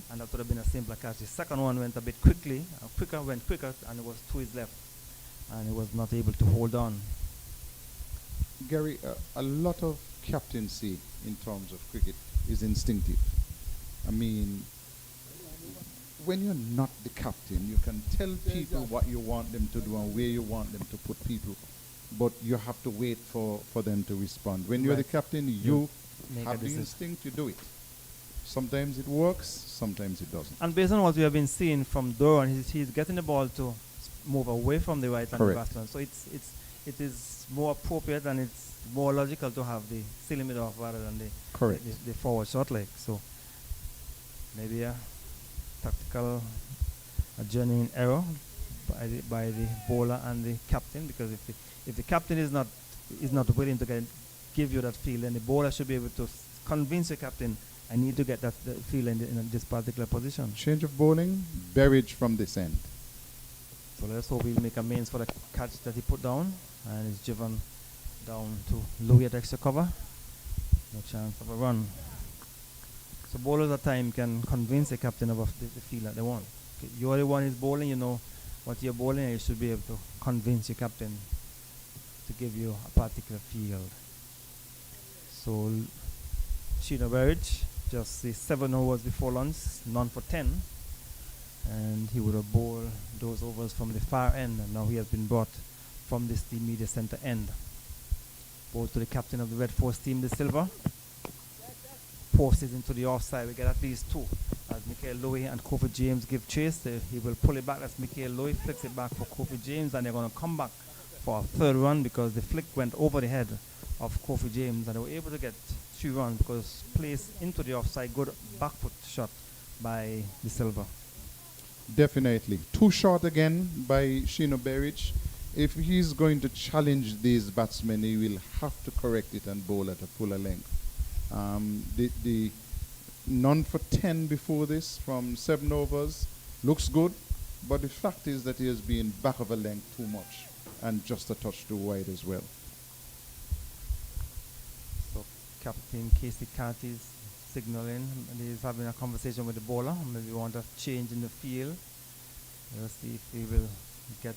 and that would have been a simpler catch. The second one went a bit quickly, went quicker, and it was to his left, and he was not able to hold on. Gary, a lot of captaincy in terms of cricket is instinctive. I mean, when you're not the captain, you can tell people what you want them to do and where you want them to put people, but you have to wait for them to respond. When you're the captain, you have the instinct, you do it. Sometimes it works, sometimes it doesn't. And based on what we have been seeing from Doran, he's getting the ball to move away from the right hand batsman. So it is more appropriate and it's more logical to have the silly mid-off rather than the forward short leg. So maybe a tactical adjourning error by the bowler and the captain, because if the captain is not willing to give you that feel, then the bowler should be able to convince the captain, I need to get that feel in this particular position. Change of bowling, Berridge from this end. So let's hope he'll make amends for the catch that he put down, and is driven down to Louis at extra cover. No chance of a run. So bowlers at time can convince the captain of the feel that they want. Okay, you're the one who's bowling, you know what you're bowling, and you should be able to convince your captain to give you a particular field. So Sheena Berridge, just the 7 overs before lunch, none for 10, and he would have bowled those overs from the far end, and now he has been brought from the media center end. Ball to the captain of the Red Force team, the silver. Posted into the offside. We get at least 2 as Michael Louis and Kofi James give chase. He will pull it back as Michael Louis flicks it back for Kofi James, and they're going to come back for a 3rd run because the flick went over the head of Kofi James, and they were able to get 3 runs because placed into the offside. Good back foot shot by the silver. Definitely. Too short again by Sheena Berridge. if he's going to challenge these batsmen, he will have to correct it and bowl at a fuller length. The none for 10 before this from 7 overs looks good, but the fact is that he has been back of a length too much and just a touch too wide as well. So Captain Casey Cat is signaling and he's having a conversation with the bowler. Maybe want a change in the field. Let's see if he will get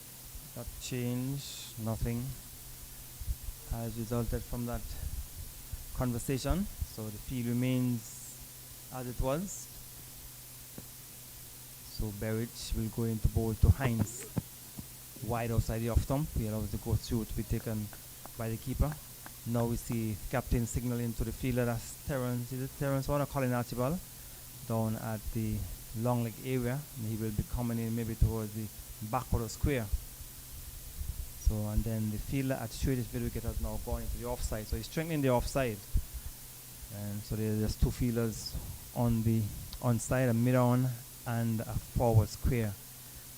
that change. Nothing has resulted from that conversation. So the field remains as it was. So Berridge will go into bowl to Hines. Wide outside the off stump. He allows the go through to be taken by the keeper. Now we see captain signaling to the fielder. That's Terence. Is it Terence Warner? Colin Archibald down at the long leg area. And he will be coming in maybe towards the back of the square. So and then the fielder at straight mid wicket has now gone into the offside. So he's strengthening the offside. And so there's just two fielders on the onside, a mid-on and a forward square.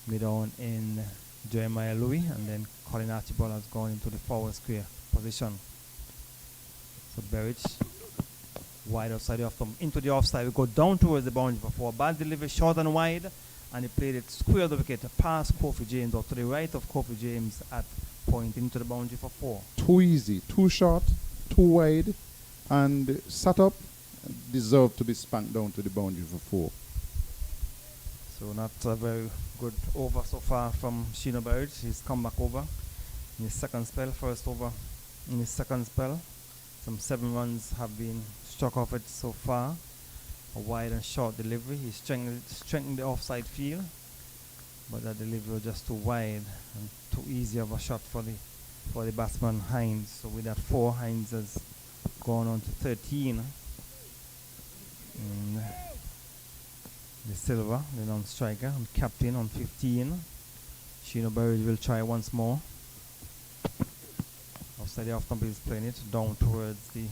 Mid-on in Jeremiah Louis, and then Colin Archibald has gone into the forward square position. So Berridge wide outside the off stump into the offside. We go down towards the boundary for 4. Bad delivery, short and wide, and he played it square of the wicket past Kofi James or to the right of Kofi James at point into the boundary for 4. Too easy, too short, too wide, and sat up, deserved to be spanked down to the boundary for 4. So not a very good over so far from Sheena Berridge. He's come back over in his second spell. First over in his second spell. Some 7 runs have been struck off it so far. A wide and short delivery. He strengthened the offside field, but that delivery was just too wide and too easy of a shot for the batsman Hines. So with that 4, Hines has gone on to 13. And the Silver, the non-striker, and captain on 15. Sheena Berridge will try once more. Outside the off stump, is playing it down towards the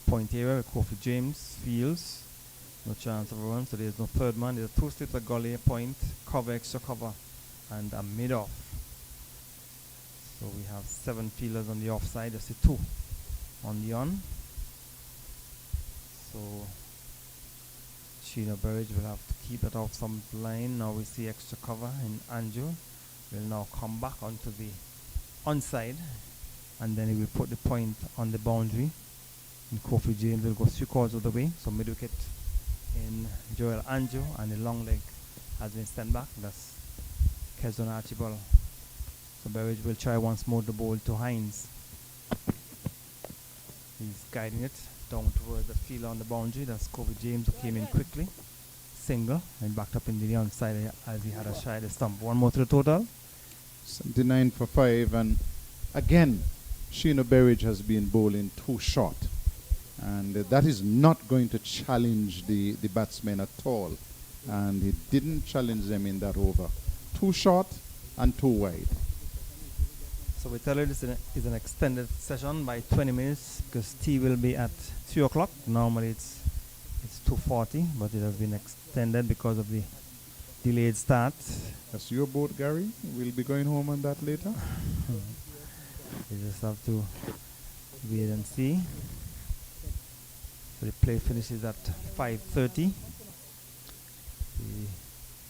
point area where Kofi James fields. No chance of a run, so there's no third man. There's 2 slips at gully, point, cover, extra cover, and a mid-off. So we have 7 fielders on the offside, just 2 on the on. So Sheena Berridge will have to keep it off some line. Now we see extra cover in Andrew. Will now come back onto the onside, and then he will put the point on the boundary. And Kofi James will go 3/4 of the way. So mid wicket in Joel Andrew, and the long leg has been sent back. That's Kezon Archibald. So Berridge will try once more the ball to Hines. He's guiding it down towards the field on the boundary. That's Kofi James who came in quickly. Single and backed up into the onside as he had a shy at the stump. 1 more to the total. 79 for 5, and again Sheena Berridge has been bowling too short, and that is not going to challenge the batsmen at all, and he didn't challenge them in that over. Too short and too wide. So we tell you this is an extended session by 20 minutes because tea will be at 3 o'clock. Normally it's 2:40, but it has been extended because of the delayed start. That's your boat, Gary. We'll be going home on that later. You just have to wait and see. So the play finishes at 5:30. The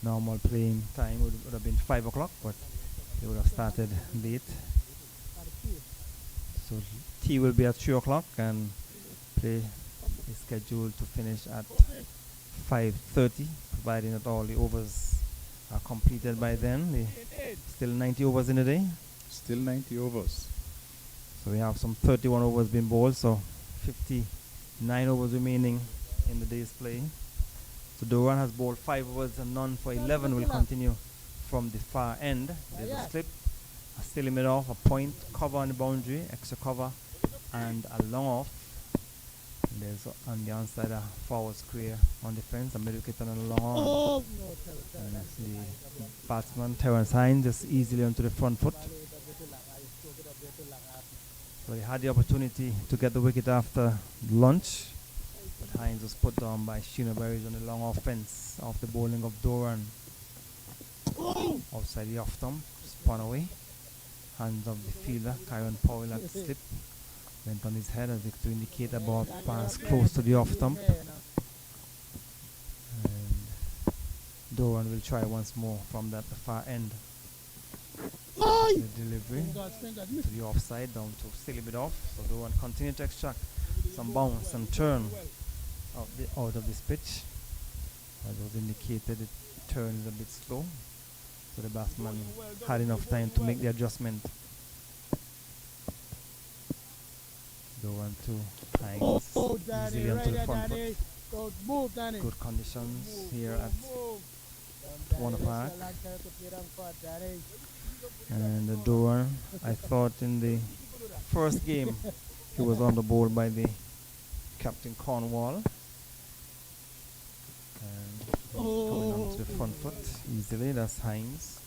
normal playing time would have been 5 o'clock, but they would have started late. So tea will be at 3 o'clock and play is scheduled to finish at 5:30, providing that all the overs are completed by then. Still 90 overs in a day. Still 90 overs. So we have some 31 overs being bowled, so 59 overs remaining in the day's play. So Doran has bowled 5 overs and none for 11 will continue from the far end. There's a slip, a silly mid off, a point, cover on the boundary, extra cover, and a long off. And there's on the onside a forward square on the fence, a mid wicket and a long on. And that's the batsman Terence Hines just easily onto the front foot. So he had the opportunity to get the wicket after lunch, but Hines was put down by Sheena Berridge on the long offense off the bowling of Doran. Outside the off stump, spun away. hands of the fielder. Kyron Powell had slip. Went on his head as if to indicate a ball pass close to the off stump. And Doran will try once more from that the far end. The delivery to the offside down to still a bit off. So Doran continue to extract some bounce and turn out of this pitch. As was indicated, the turn is a bit slow. So the batsman had enough time to make the adjustment. Doran to Hines, easily onto the front foot. Good conditions here at Warner Park. And Doran, I thought in the first game he was on the ball by the Captain Cornwall. And coming onto the front foot easily, that's Hines.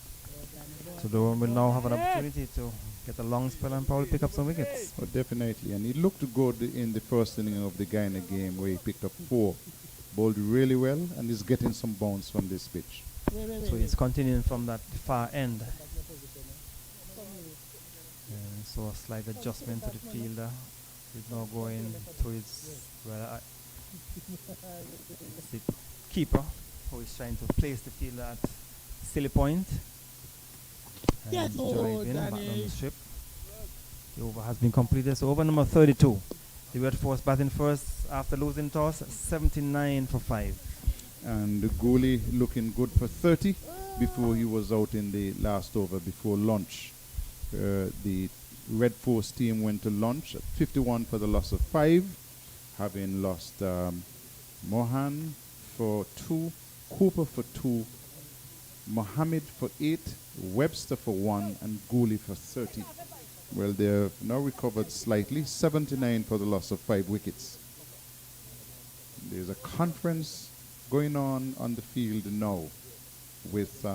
So Doran will now have an opportunity to get a long spell and probably pick up some wickets. Oh, definitely. And he looked good in the first inning of the Guyana game where he picked up 4. Bowled really well and is getting some bounce from this pitch. So he's continuing from that far end. And so a slight adjustment to the fielder. He's now going to his the keeper, who is trying to place the fielder at silly point. And driving back on the strip. The over has been completed. So over number 32. The Red Force batting first after losing toss, 79 for 5. And Gooley looking good for 30 before he was out in the last over before lunch. The Red Force team went to lunch at 51 for the loss of 5, having lost Mohan for 2, Cooper for 2, Mohammed for 8, Webster for 1, and Gooley for 30. Well, they've now recovered slightly, 79 for the loss of 5 wickets. There's a conference going on the field now with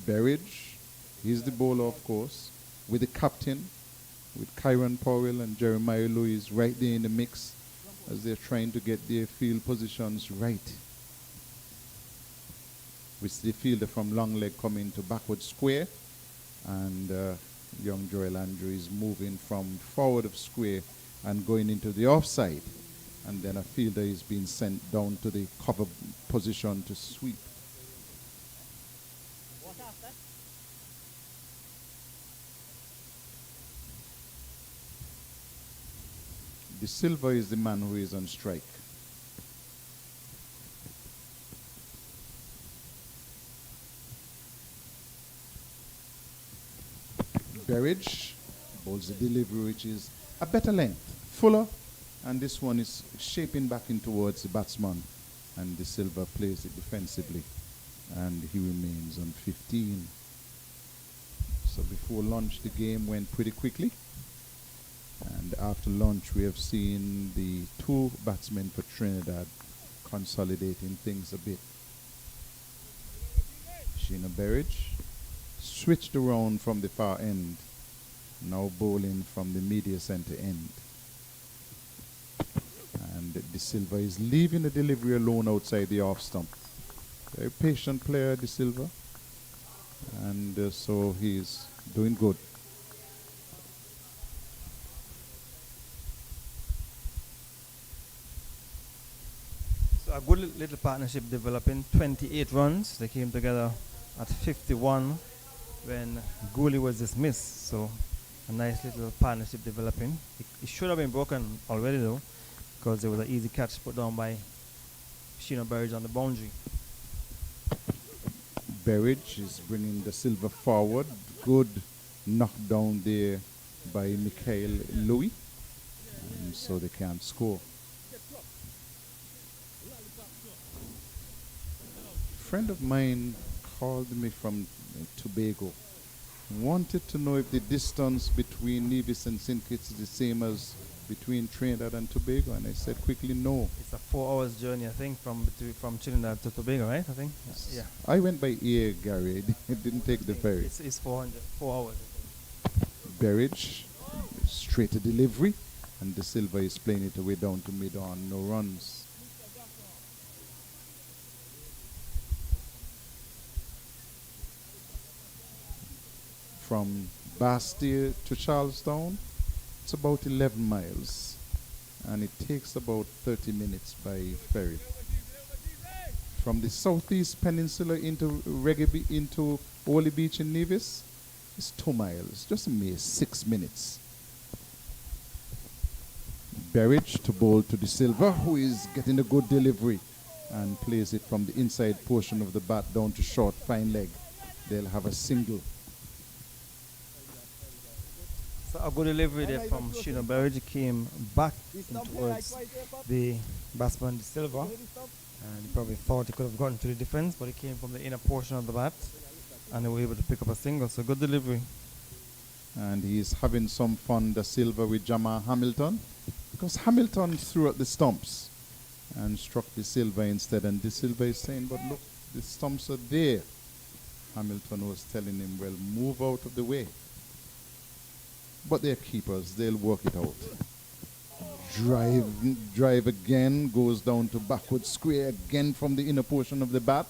Berridge. He's the bowler, of course, with the captain, with Kyron Powell and Jeremiah Lewis right there in the mix as they're trying to get their field positions right. With the fielder from long leg coming to backward square, and young Joel Andrew is moving from forward of square and going into the offside. And then a fielder is being sent down to the cover position to sweep. De Silva is the man who is on strike. Berridge bowls the delivery, which is a better length, fuller, and this one is shaping back in towards the batsman, and De Silva plays it defensively, and he remains on 15. So before lunch the game went pretty quickly, and after lunch we have seen the 2 batsmen for Trinidad consolidating things a bit. Sheena Berridge switched around from the far end, now bowling from the media center end. And De Silva is leaving the delivery alone outside the off stump. Very patient player, De Silva. And so he's doing good. So a good little partnership developing, 28 runs. They came together at 51 when Gooley was dismissed. So a nice little partnership developing. It should have been broken already though, because there was an easy catch put down by Sheena Berridge on the boundary. Berridge is bringing De Silva forward. Good knockdown there by Mikhail Louis. And so they can't score. A friend of mine called me from Tobago. Wanted to know if the distance between Nevis and St. Kitts is the same as between Trinidad and Tobago, and I said quickly no. It's a 4 hours journey, I think, from Trinidad to Tobago, right? I think. Yeah. I went by air, Gary. I didn't take the ferry. It's 4 hours. Berridge, straight to delivery, and De Silva is playing it away down to mid-on, no runs. From Bastia to Charlestown, it's about 11 miles, and it takes about 30 minutes by ferry. From the southeast peninsula into into Holy Beach in Nevis, it's 2 miles, just a mere 6 minutes. Berridge to bowl to the silver, who is getting a good delivery and plays it from the inside portion of the bat down to short, fine leg. They'll have a single. So a good delivery there from Sheena Berridge. Came back towards the batsman, the silver, and he probably thought he could have gotten to the defense, but he came from the inner portion of the bat, and they were able to pick up a single. So good delivery. And he's having some fun, the silver, with Jamal Hamilton, because Hamilton threw at the stumps and struck the silver instead, and the silver is saying, but look, the stumps are there. Hamilton was telling him, well, move out of the way. But they're keepers, they'll work it out. Drive again, goes down to backward square again from the inner portion of the bat.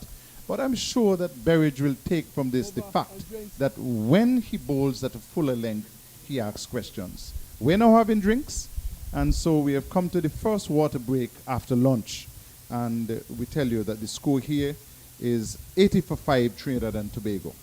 But I'm sure that Berridge will take from this the fact that when he bowls at a fuller length, he asks questions. We're now having drinks, and so we have come to the first water break after lunch. And we tell you that the score here is 80 for 5 Trinidad and Tobago.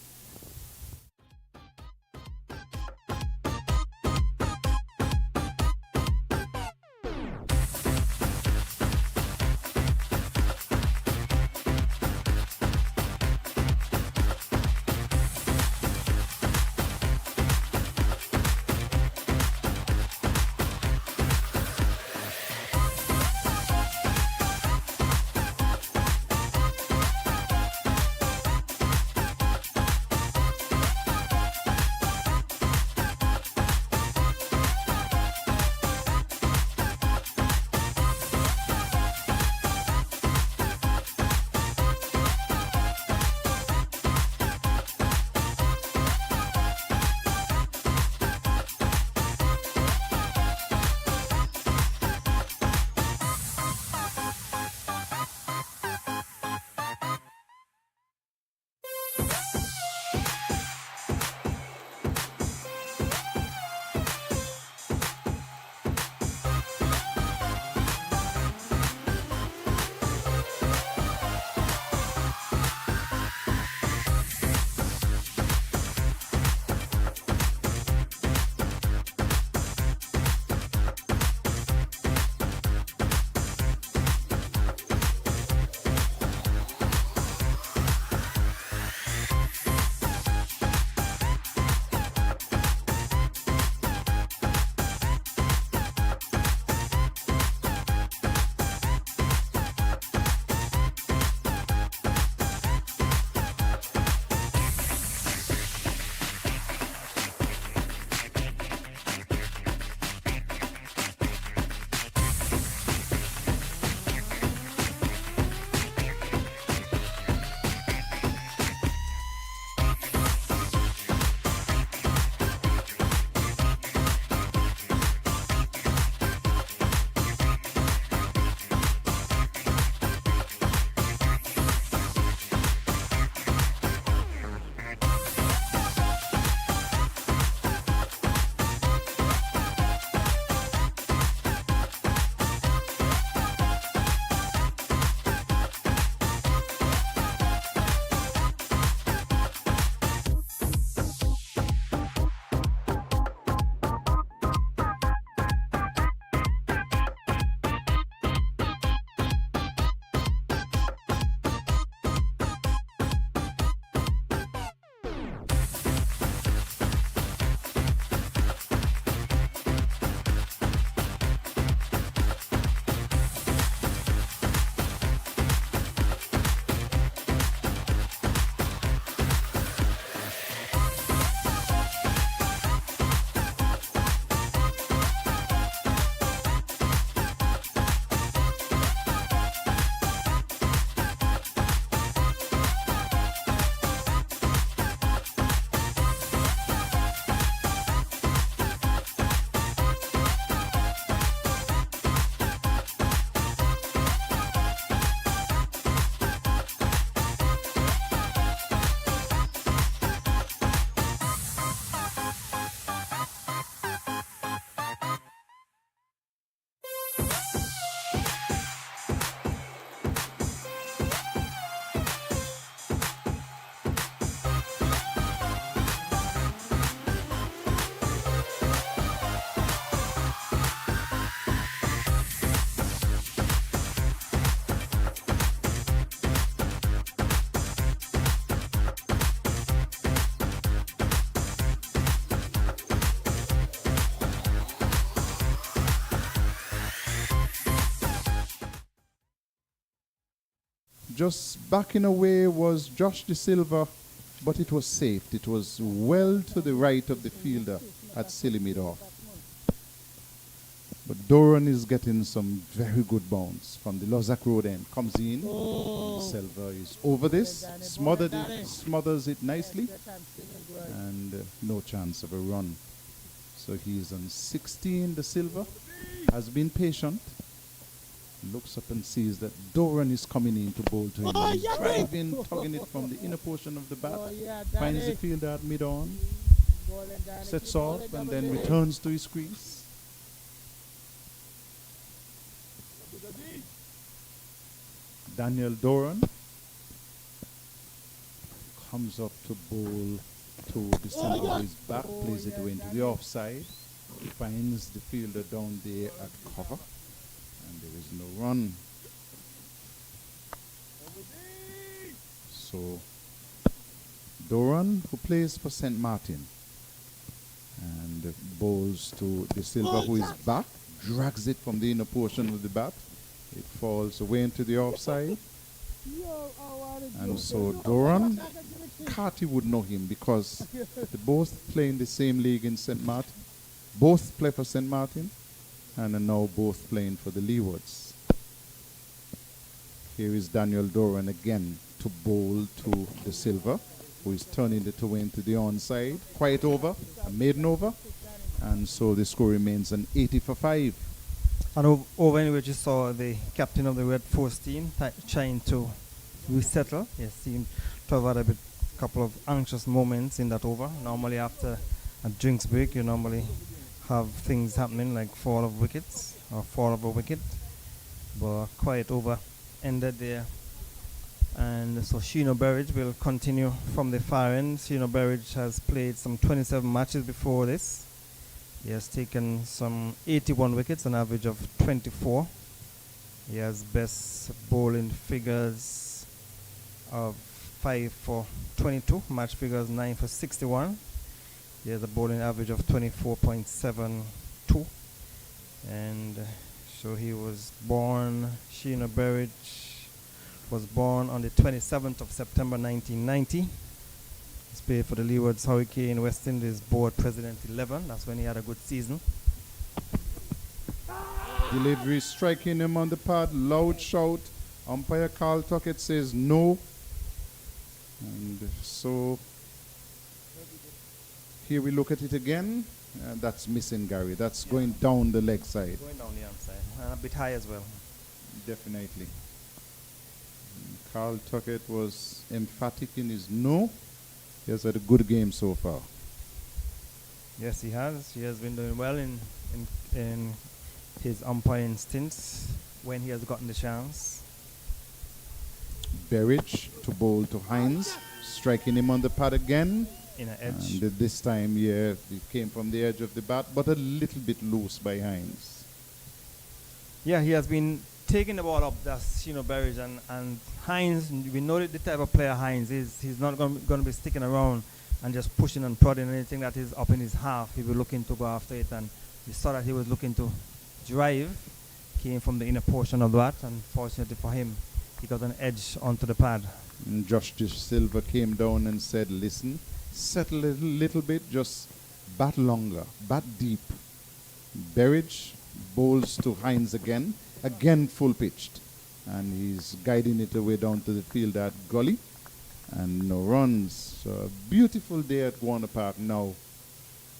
just backing away was Josh De Silva, but it was safe. It was well to the right of the fielder at silly mid-off. But Doran is getting some very good bounce from the Lozak Road end. Comes in. De Silva is over this, smothers it nicely, and no chance of a run. So he's on 16. De Silva has been patient. Looks up and sees that Doran is coming in to bowl to him. He's driving, tugging it from the inner portion of the bat. Finds the fielder at mid-on. Sets off and then returns to his crease. Daniel Doran comes up to bowl to the center of his bat, plays it away into the offside, finds the fielder down there at cover, and there is no run. So Doran, who plays for St. Martin, and bowls to De Silva, who is back, drags it from the inner portion of the bat. It falls away into the offside. And so Doran, Carty would know him because they both play in the same league in St. Martin. Both play for St. Martin and are now both playing for the Leewards. Here is Daniel Doran again to bowl to De Silva, who is turning it away into the onside. Quiet over, a maiden over. And so the score remains an 80 for 5. And over in which you saw the captain of the Red Force team trying to resettle. He seemed to have had a couple of anxious moments in that over. Normally after a drinks break, you normally have things happening like fall of wickets or fall of a wicket. But quiet over ended there. And so Sheeno Berridge will continue from the far end. Sheeno Berridge has played some 27 matches before this. He has taken some 81 wickets, an average of 24. He has best bowling figures of 5 for 22, match figures 9 for 61. He has a bowling average of 24.72. And so he was born, Sheeno Berridge was born on the 27th of September 1990. He's played for the Leeward's Hurricane West Indies Board President 11. That's when he had a good season. Delivery striking him on the pad. Loud shout. Umpire Carl Tuckett says no. And so here we look at it again. That's missing, Gary. That's going down the leg side. Going down the arm side. And a bit high as well. Definitely. Carl Tuckett was emphatic in his no. He has had a good game so far. Yes, he has. He has been doing well in his umpiring stints when he has gotten the chance. Berridge to bowl to Hines, striking him on the pad again. In an edge. And this time, yeah, it came from the edge of the bat, but a little bit loose by Hines. Yeah, he has been taking the ball up, that's Berridge, and Hines, we know the type of player Hines is. He's not going to be sticking around and just pushing and prodding anything that is up in his half. He'll be looking to go after it, and we saw that he was looking to drive, came from the inner portion of that, and fortunately for him, he got an edge onto the pad. And Josh De Silva came down and said, listen, settle a little bit, just bat longer, bat deep. Berridge bowls to Hines again full pitched, and he's guiding it away down to the field at gully, and no runs. So a beautiful day at Warner Park now.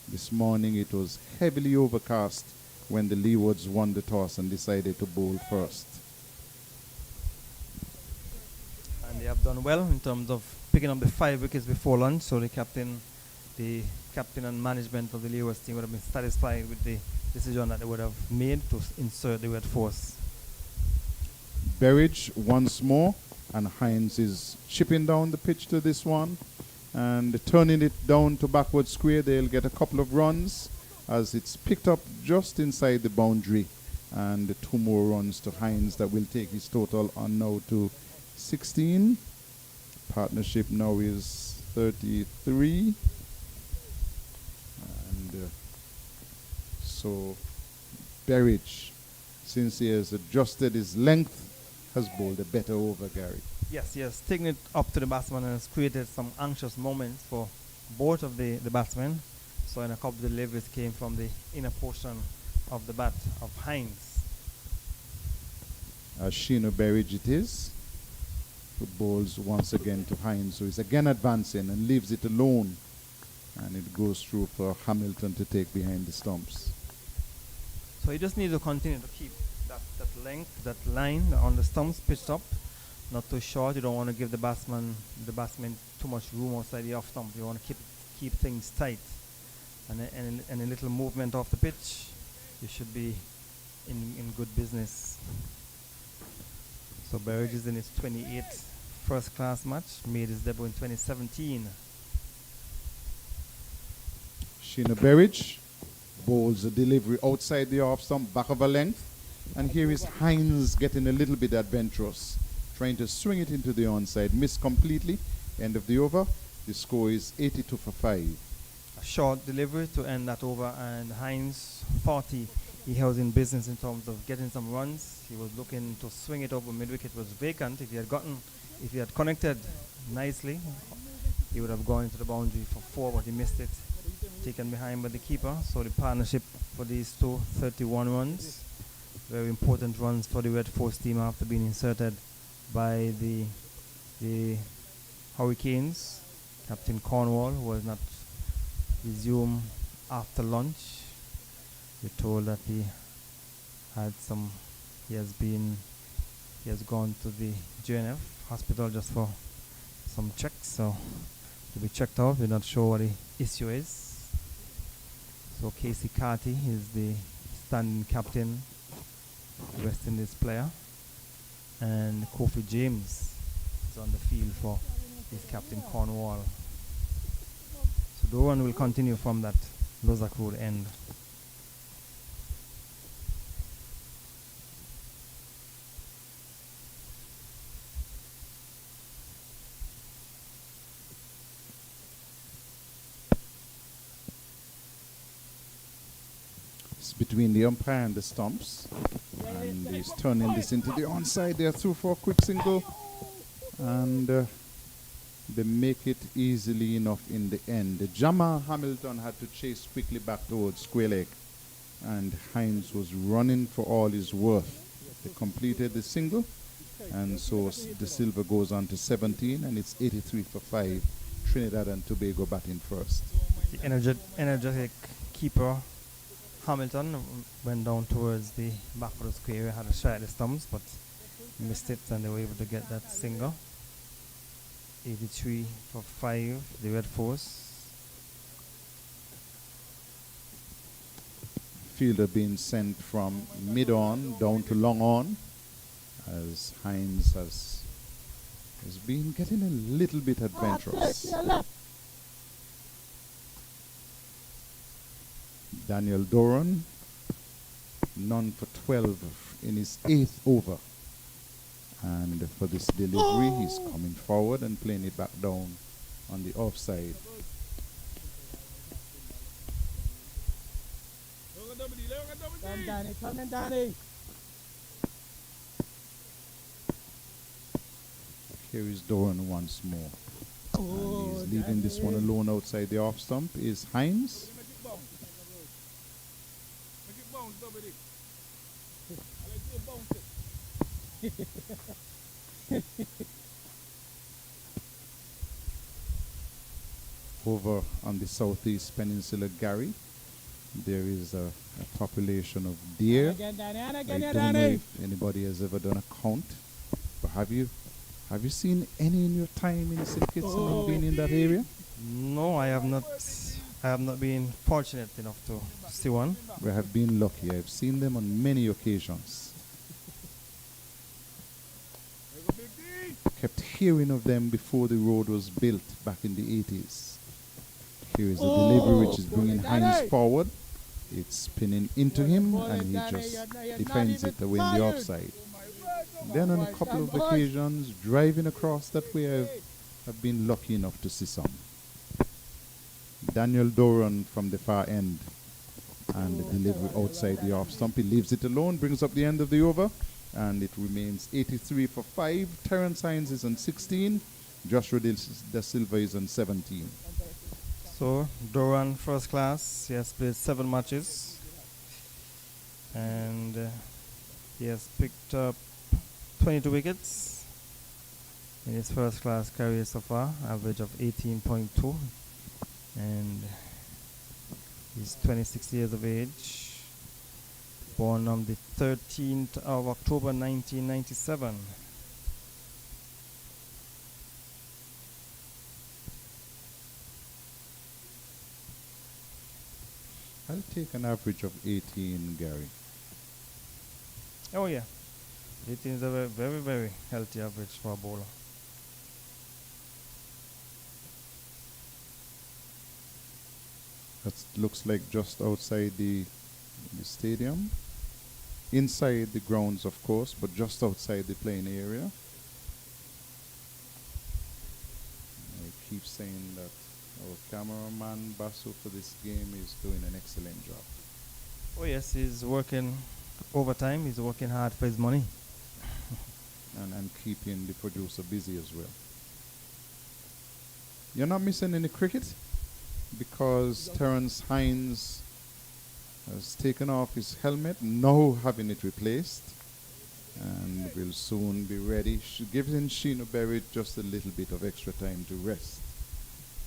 This morning it was heavily overcast when the Leewards won the toss and decided to bowl first. And they have done well in terms of picking up the 5 wickets before lunch, so the captain and management of the Leewards team would have been satisfied with the decision that they would have made to insert the Red Force. Berridge once more, and Hines is chipping down the pitch to this one and turning it down to backward square. They'll get a couple of runs as it's picked up just inside the boundary, and 2 more runs to Hines that will take his total on now to 16. Partnership now is 33. And so Berridge, since he has adjusted his length, has bowled a better over, Gary. Yes, taking it up to the batsman has created some anxious moments for both of the batsmen. So in a couple of deliveries came from the inner portion of the bat of Hines. Sheena Berridge it is, who bowls once again to Hines, who is again advancing and leaves it alone. And it goes through for Hamilton to take behind the stumps. So you just need to continue to keep that length, that line on the stumps pitched up, not too short. You don't want to give the batsman too much room outside the off stump. You want to keep things tight, and a little movement off the pitch, you should be in good business. So Berridge is in his 28th first class match, made his debut in 2017. Sheena Berridge bowls a delivery outside the off stump, back of a length. And here is Hines getting a little bit adventurous, trying to swing it into the onside. Missed completely. End of the over. The score is 82 for 5. A short delivery to end that over, and Hines 40. He was in business in terms of getting some runs. He was looking to swing it over mid-wicket. Was vacant. If he had connected nicely, he would have gone into the boundary for 4, but he missed it. Taken behind by the keeper. So the partnership for these two, 31 runs. Very important runs for the Red Force team after being inserted by the Hurricanes. Captain Cornwall was not resumed after lunch. We're told that he has gone to the JNF hospital just for some checks, so to be checked out. We're not sure what the issue is. So Casey Carty is the standing captain, West Indies player, and Kofi James is on the field for his Captain Cornwall. So the run will continue from that Lozak Road end. Between the umpire and the stumps, and he's turning this into the onside. They're through for a quick single, and they make it easily enough in the end. The Jamal Hamilton had to chase quickly back towards square leg, and Hines was running for all his worth. They completed the single, and so the silver goes on to 17, and it's 83 for 5. Trinidad and Tobago batting first. The energetic keeper Hamilton went down towards the back of the square, had a shot at the stumps, but missed it, and they were able to get that single. 83 for 5, the Red Force. Fielder being sent from mid-on down to long-on, as Hines has been getting a little bit adventurous. Daniel Doran, none for 12 in his 8th over. And for this delivery, he's coming forward and playing it back down on the offside. Come on, Danny. Here is Doran once more. And he's leaving this one alone outside the off stump. Is Hines. Over on the southeast peninsula, Gary, there is a population of deer. I don't know if anybody has ever done a count, but have you seen any in your time in St. Kitts and been in that area? No, I have not. I have not been fortunate enough to see one. We have been lucky. I've seen them on many occasions. Kept hearing of them before the road was built back in the 80s. Here is a delivery which is bringing Hines forward. It's spinning into him, and he just defends it away in the offside. Then on a couple of occasions, driving across that way, I've been lucky enough to see some. Daniel Doran from the far end, and the delivery outside the off stump. He leaves it alone, brings up the end of the over. and it remains 83 for 5. Terrence Hines is on 16. Joshua Da Silva is on 17. So Doran, first class, he has played 7 matches, and he has picked up 22 wickets in his first class career so far, average of 18.2, and he's 26 years of age, born on the 13th of October 1997. I'll take an average of 18, Gary. Oh yeah, 18 is a very, very healthy average for a bowler. That looks like just outside the stadium. Inside the grounds, of course, but just outside the playing area. I keep saying that our cameraman, Basu, for this game is doing an excellent job. Oh yes, he's working overtime, he's working hard for his money. And keeping the producer busy as well. You're not missing any cricket because Terrence Hines has taken off his helmet, now having it replaced, and will soon be ready. Giving Sheena Berry just a little bit of extra time to rest.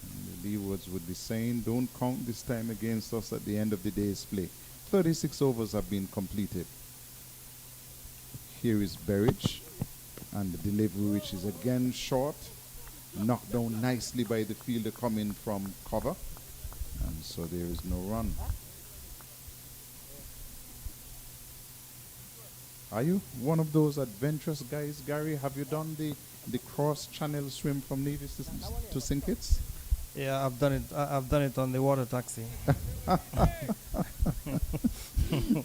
And the Leewards would be saying, don't count this time against us at the end of the day's play. 36 overs have been completed. Here is Berridge, and the delivery, which is again short, knocked down nicely by the fielder coming from cover, and so there is no run. Are you one of those adventurous guys, Gary? Have you done the cross-channel swim from Nevis to St. Kitts? Yeah, I've done it. I've done it on the water taxi.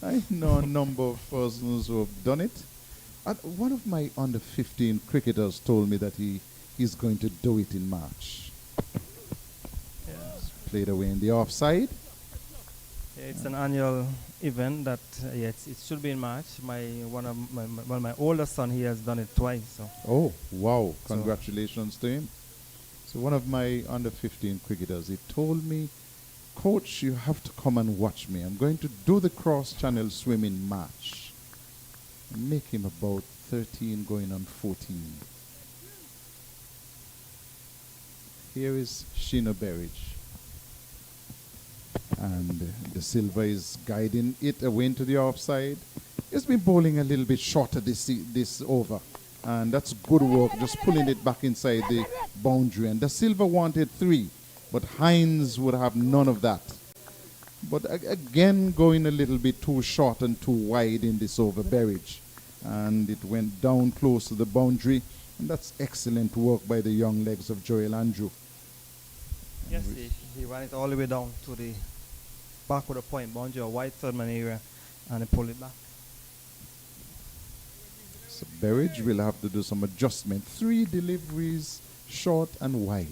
I know a number of persons who have done it. One of my under 15 cricketers told me that he's going to do it in March. Yeah. Played away in the offside. Yeah, it's an annual event that it should be in March. One of my older son, he has done it twice. So. Oh wow! Congratulations to him. So one of my under 15 cricketers, he told me, Coach, you have to come and watch me. I'm going to do the cross-channel swim in March. Make him about 13 going on 14. Here is Sheena Berridge. And the Silva is guiding it away into the offside. He's been bowling a little bit shorter this over. And that's good work, just pulling it back inside the boundary. And the Silva wanted 3, but Hines would have none of that. But again, going a little bit too short and too wide in this over Berridge. And it went down close to the boundary. And that's excellent work by the young legs of Joel Andrew. Yes, he ran it all the way down to the back of the point boundary, a wide third man area, and he pulled it back. So Berridge will have to do some adjustment. 3 deliveries, short and wide.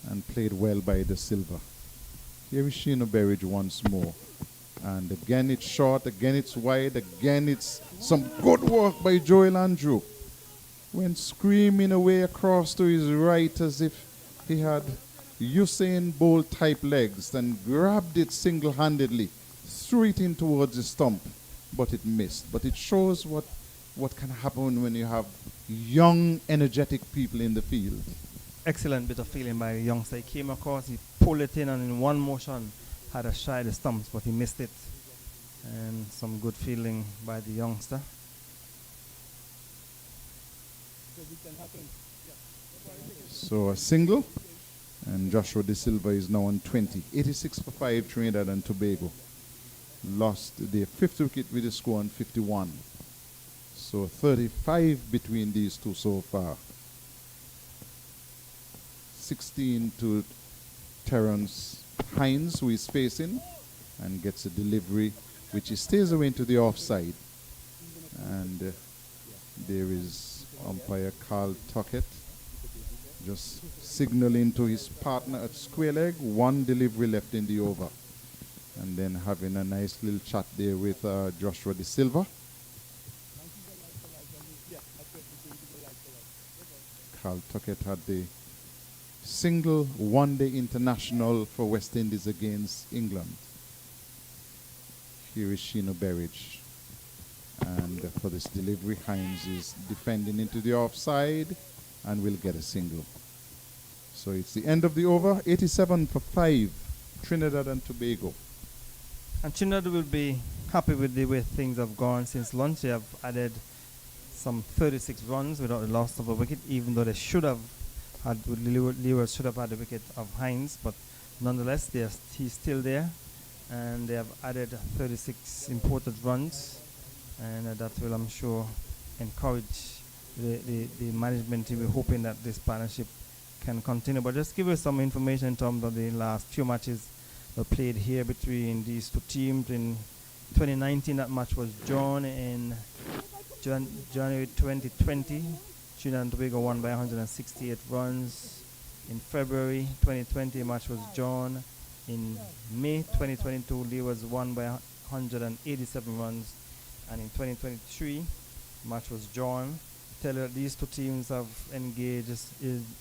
And played well by the Silva. Here is Sheena Berridge once more. And again it's short, again it's wide, again it's some good work by Joel Andrew. Went screaming away across to his right as if he had Usain Bolt type legs and grabbed it single-handedly, threw it in towards the stump, but it missed. But it shows what can happen when you have young, energetic people in the field. Excellent bit of feeling by the youngster. He came across, he pulled it in, and in one motion had a shy the stumps, but he missed it. And some good feeling by the youngster. So a single, and Joshua Da Silva is now on 20. 86 for 5, Trinidad and Tobago. Lost their 5th wicket with a score on 51. So 35 between these two so far. 16 to Terrence Hines, who is facing, and gets a delivery, which he stays away into the offside. And there is umpire Carl Tuckett just signaling to his partner at square leg, 1 delivery left in the over. And then having a nice little chat there with Joshua Da Silva. Carl Tuckett had the single one-day international for West Indies against England. Here is Sheena Berridge. And for this delivery, Hines is defending into the offside and will get a single. So it's the end of the over, 87 for 5, Trinidad and Tobago. And Trinidad will be happy with the way things have gone since lunch. They have added some 36 runs without the loss of a wicket, even though they should have had, Leeward should have had the wicket of Hines, but nonetheless, he's still there, and they have added 36 important runs, and that will, I'm sure, encourage the management team. We're hoping that this partnership can continue. But just give us some information in terms of the last few matches that played here between these two teams. In 2019, that match was drawn in January 2020. Trinidad and Tobago won by 168 runs. In February 2020, a match was drawn. In May 2022, Leeward won by 187 runs. And in 2023, a match was drawn. Tell you that these two teams have engaged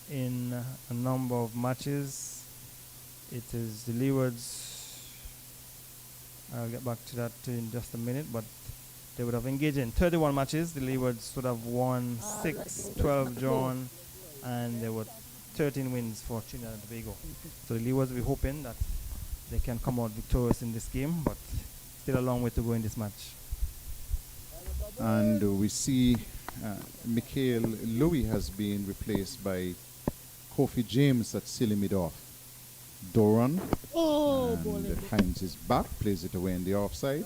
in a number of matches. It is the Leewards. I'll get back to that in just a minute, but they would have engaged in 31 matches. The Leewards would have won 6, 12 drawn, and there were 13 wins for Trinidad and Tobago. So the Leewards will be hoping that they can come out victorious in this game, but still a long way to go in this match. And we see Mikhail Louis has been replaced by Kofi James at silly mid-off. Doran, and Hines is back, plays it away in the offside,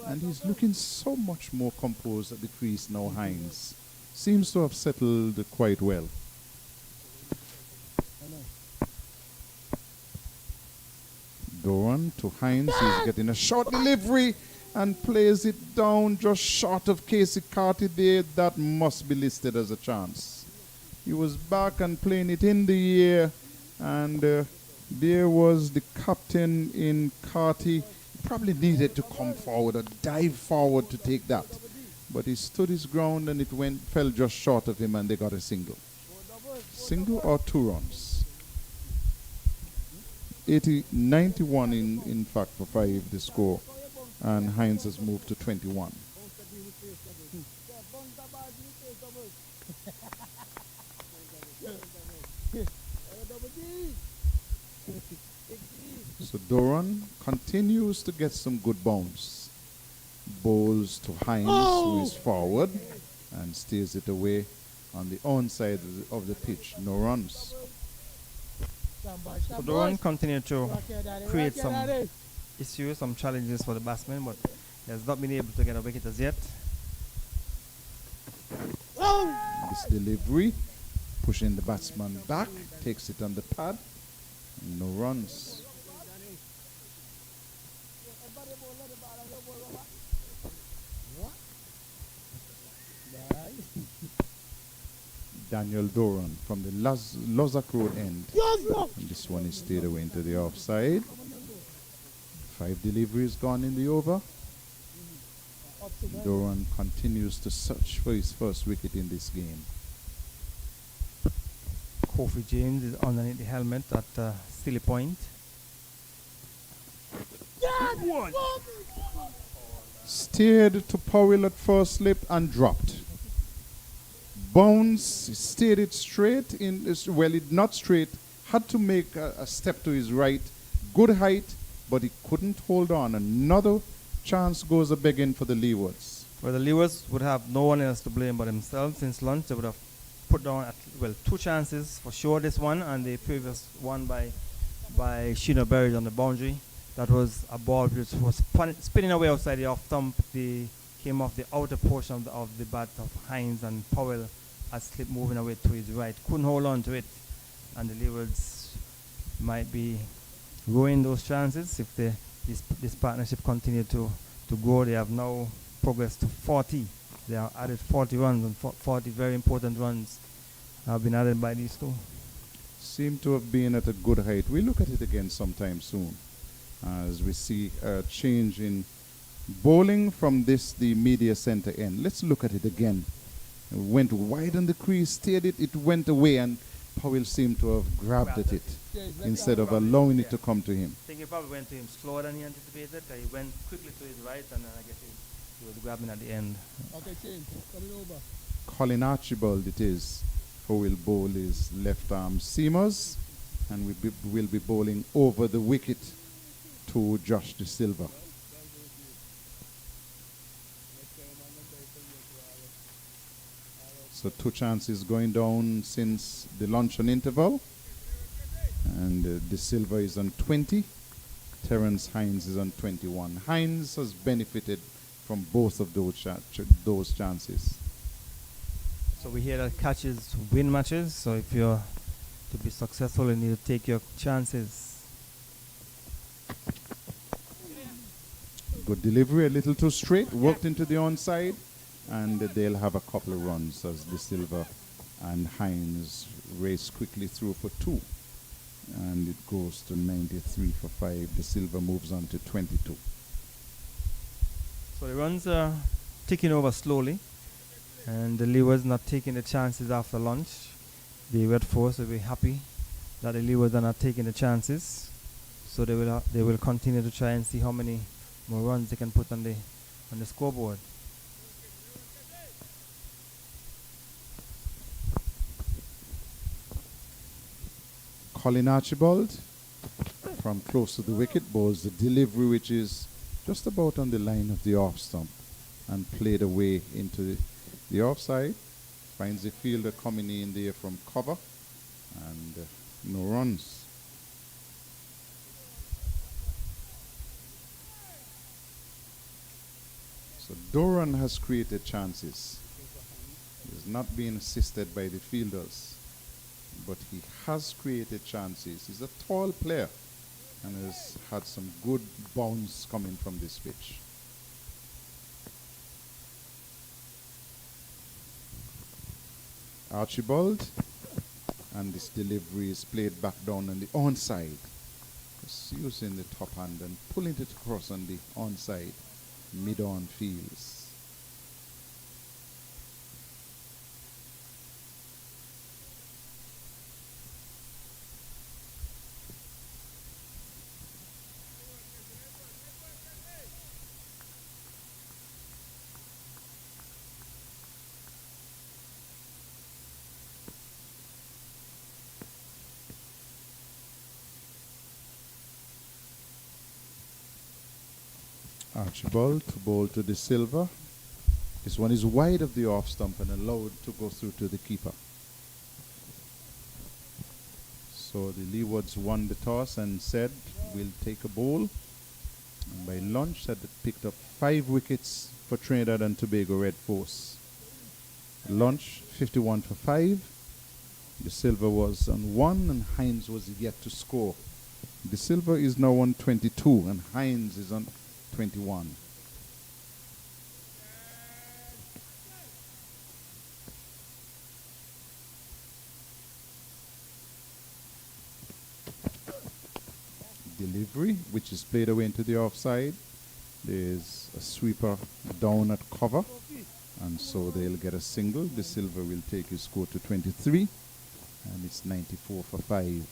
and he's looking so much more composed at the crease now. Hines seems to have settled quite well. Doran to Hines, he's getting a short delivery and plays it down just short of Casey Carty there. That must be listed as a chance. He was back and playing it in the air, and there was the captain in Carty. Probably needed to come forward or dive forward to take that, but he stood his ground and it fell just short of him, and they got a single. Single or 2 runs. 91 in fact for 5 the score, and Hines has moved to 21. So Doran continues to get some good bounce. Bowls to Hines, who is forward and steers it away on the onside of the pitch. No runs. So Doran continued to create some issues, some challenges for the batsman, but he has not been able to get a wicket as yet. This delivery, pushing the batsman back, takes it on the pad. No runs. Daniel Doran from the Lozak Road end. And this one is stayed away into the offside. 5 deliveries gone in the over. Doran continues to search for his first wicket in this game. Kofi James is underneath the helmet at Silly Point. Steered to Powell at first slip and dropped. Bounce, steered it straight in, well, it not straight, had to make a step to his right. Good height, but he couldn't hold on. Another chance goes a-begging for the Leewards. Well, the Leewards would have no one else to blame but themselves. Since lunch, they would have put down, 2 chances for sure, this one, and the previous one by Sheena Berridge on the boundary. That was a ball which was spinning away outside the off stump. Came off the outer portion of the bat of Hines, and Powell had slipped moving away to his right. Couldn't hold on to it, and the Leewards might be ruining those chances if this partnership continue to grow. They have now progressed to 40. They have added 40 runs, and 40 very important runs have been added by these two. Seem to have been at a good height. We'll look at it again sometime soon, as we see a change in bowling from the media center end. Let's look at it again. Went wide on the crease, steered it, it went away, and Powell seemed to have grabbed at it instead of allowing it to come to him. I think he probably went to him slower than he anticipated. He went quickly to his right, and then I guess he was grabbing at the end. Okay, change. Coming over. Colin Archibald it is who will bowl his left arm seamers, and will be bowling over the wicket to Josh De Silva. So 2 chances going down since the luncheon interval. And De Silva is on 20. Terence Hines is on 21. Hines has benefited from both of those chances. So we hear that catches win matches. So if you're to be successful, you need to take your chances. Good delivery, a little too straight, worked into the onside, and they'll have a couple of runs as De Silva and Hines race quickly through for 2. And it goes to 93 for 5. De Silva moves on to 22. So the runs are ticking over slowly, and the Leewards not taking the chances after lunch. The Red Force will be happy that the Leewards are not taking the chances, so they will continue to try and see how many more runs they can put on the scoreboard. Colin Archibald from close to the wicket bowls the delivery, which is just about on the line of the off stump, and played away into the offside. Finds the fielder coming in there from cover, and no runs. So Doran has created chances. He has not been assisted by the fielders, but he has created chances. He's a tall player and has had some good bounce coming from this pitch. Archibald, and this delivery is played back down on the onside. Just using the top hand and pulling it across on the onside, mid-on fields. Archibald to bowl to De Silva. This one is wide of the off stump and allowed to go through to the keeper. So the Leewards won the toss and said, we'll take a bowl. And by lunch, had picked up 5 wickets for Trinidad and Tobago Red Force. Lunch, 51 for 5. De Silva was on 1 and Hines was yet to score. De Silva is now on 22 and Hines is on 21. Delivery, which is played away into the offside. There's a sweeper down at cover, and so they'll get a single. De Silva will take his score to 23, and it's 94 for 5.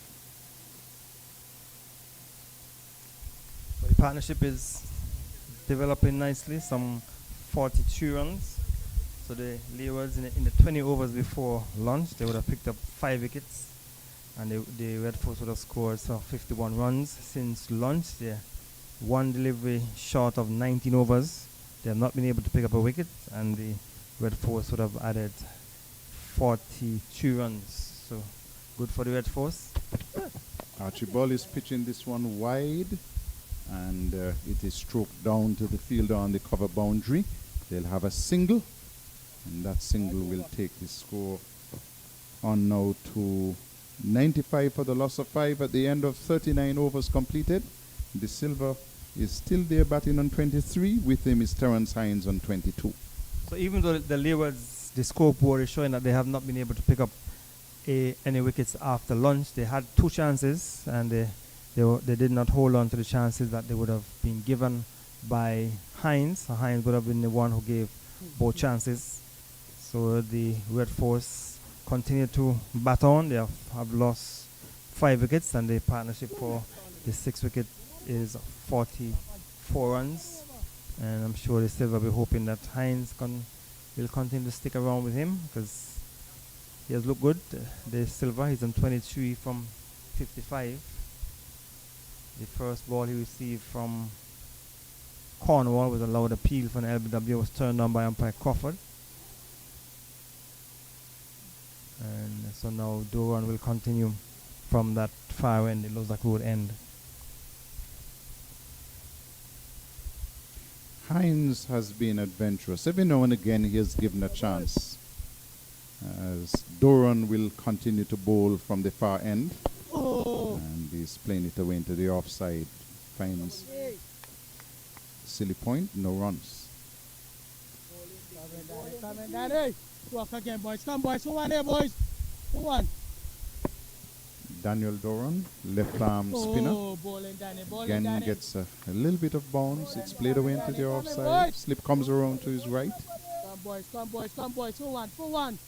So the partnership is developing nicely, some 42 runs. So the Leewards in the 20 overs before lunch, they would have picked up 5 wickets, and the Red Force would have scored 51 runs. Since lunch, they're 1 delivery short of 19 overs. They have not been able to pick up a wicket, and the Red Force would have added 42 runs. So good for the Red Force. Archibald is pitching this one wide, and it is stroked down to the fielder on the cover boundary. They'll have a single, and that single will take the score on now to 95 for the loss of 5 at the end of 39 overs completed. De Silva is still there batting on 23. With him is Terence Hines on 22. So even though the Leewards, the scoreboard is showing that they have not been able to pick up any wickets after lunch, they had 2 chances, and they did not hold on to the chances that they would have been given by Hines. Hines would have been the one who gave both chances. So the Red Force continue to bat on. They have lost 5 wickets, and the partnership for the 6th wicket is 44 runs. And I'm sure they still will be hoping that Hines will continue to stick around with him, because he has looked good. The Silver, he's on 23 from 55. The first ball he received from Cornwall was a loud appeal from the LBW, was turned on by umpire Crawford. And so now Doran will continue from that far end, the Lozak Road end. Hines has been adventurous. Every now and again he has given a chance. As Doran will continue to bowl from the far end. And he's playing it away into the offside. Finds silly point, no runs. Come in, Danny. Walk again, boys. Come, boys. Who won here, boys? Who won? Daniel Doran, left arm spinner. Bowling, Danny. Bowling, Again Danny. gets a little bit of bounce. It's played away into the offside. Slip comes around to his right. Come, boys. Come, boys. Come, boys. Who won? Who won?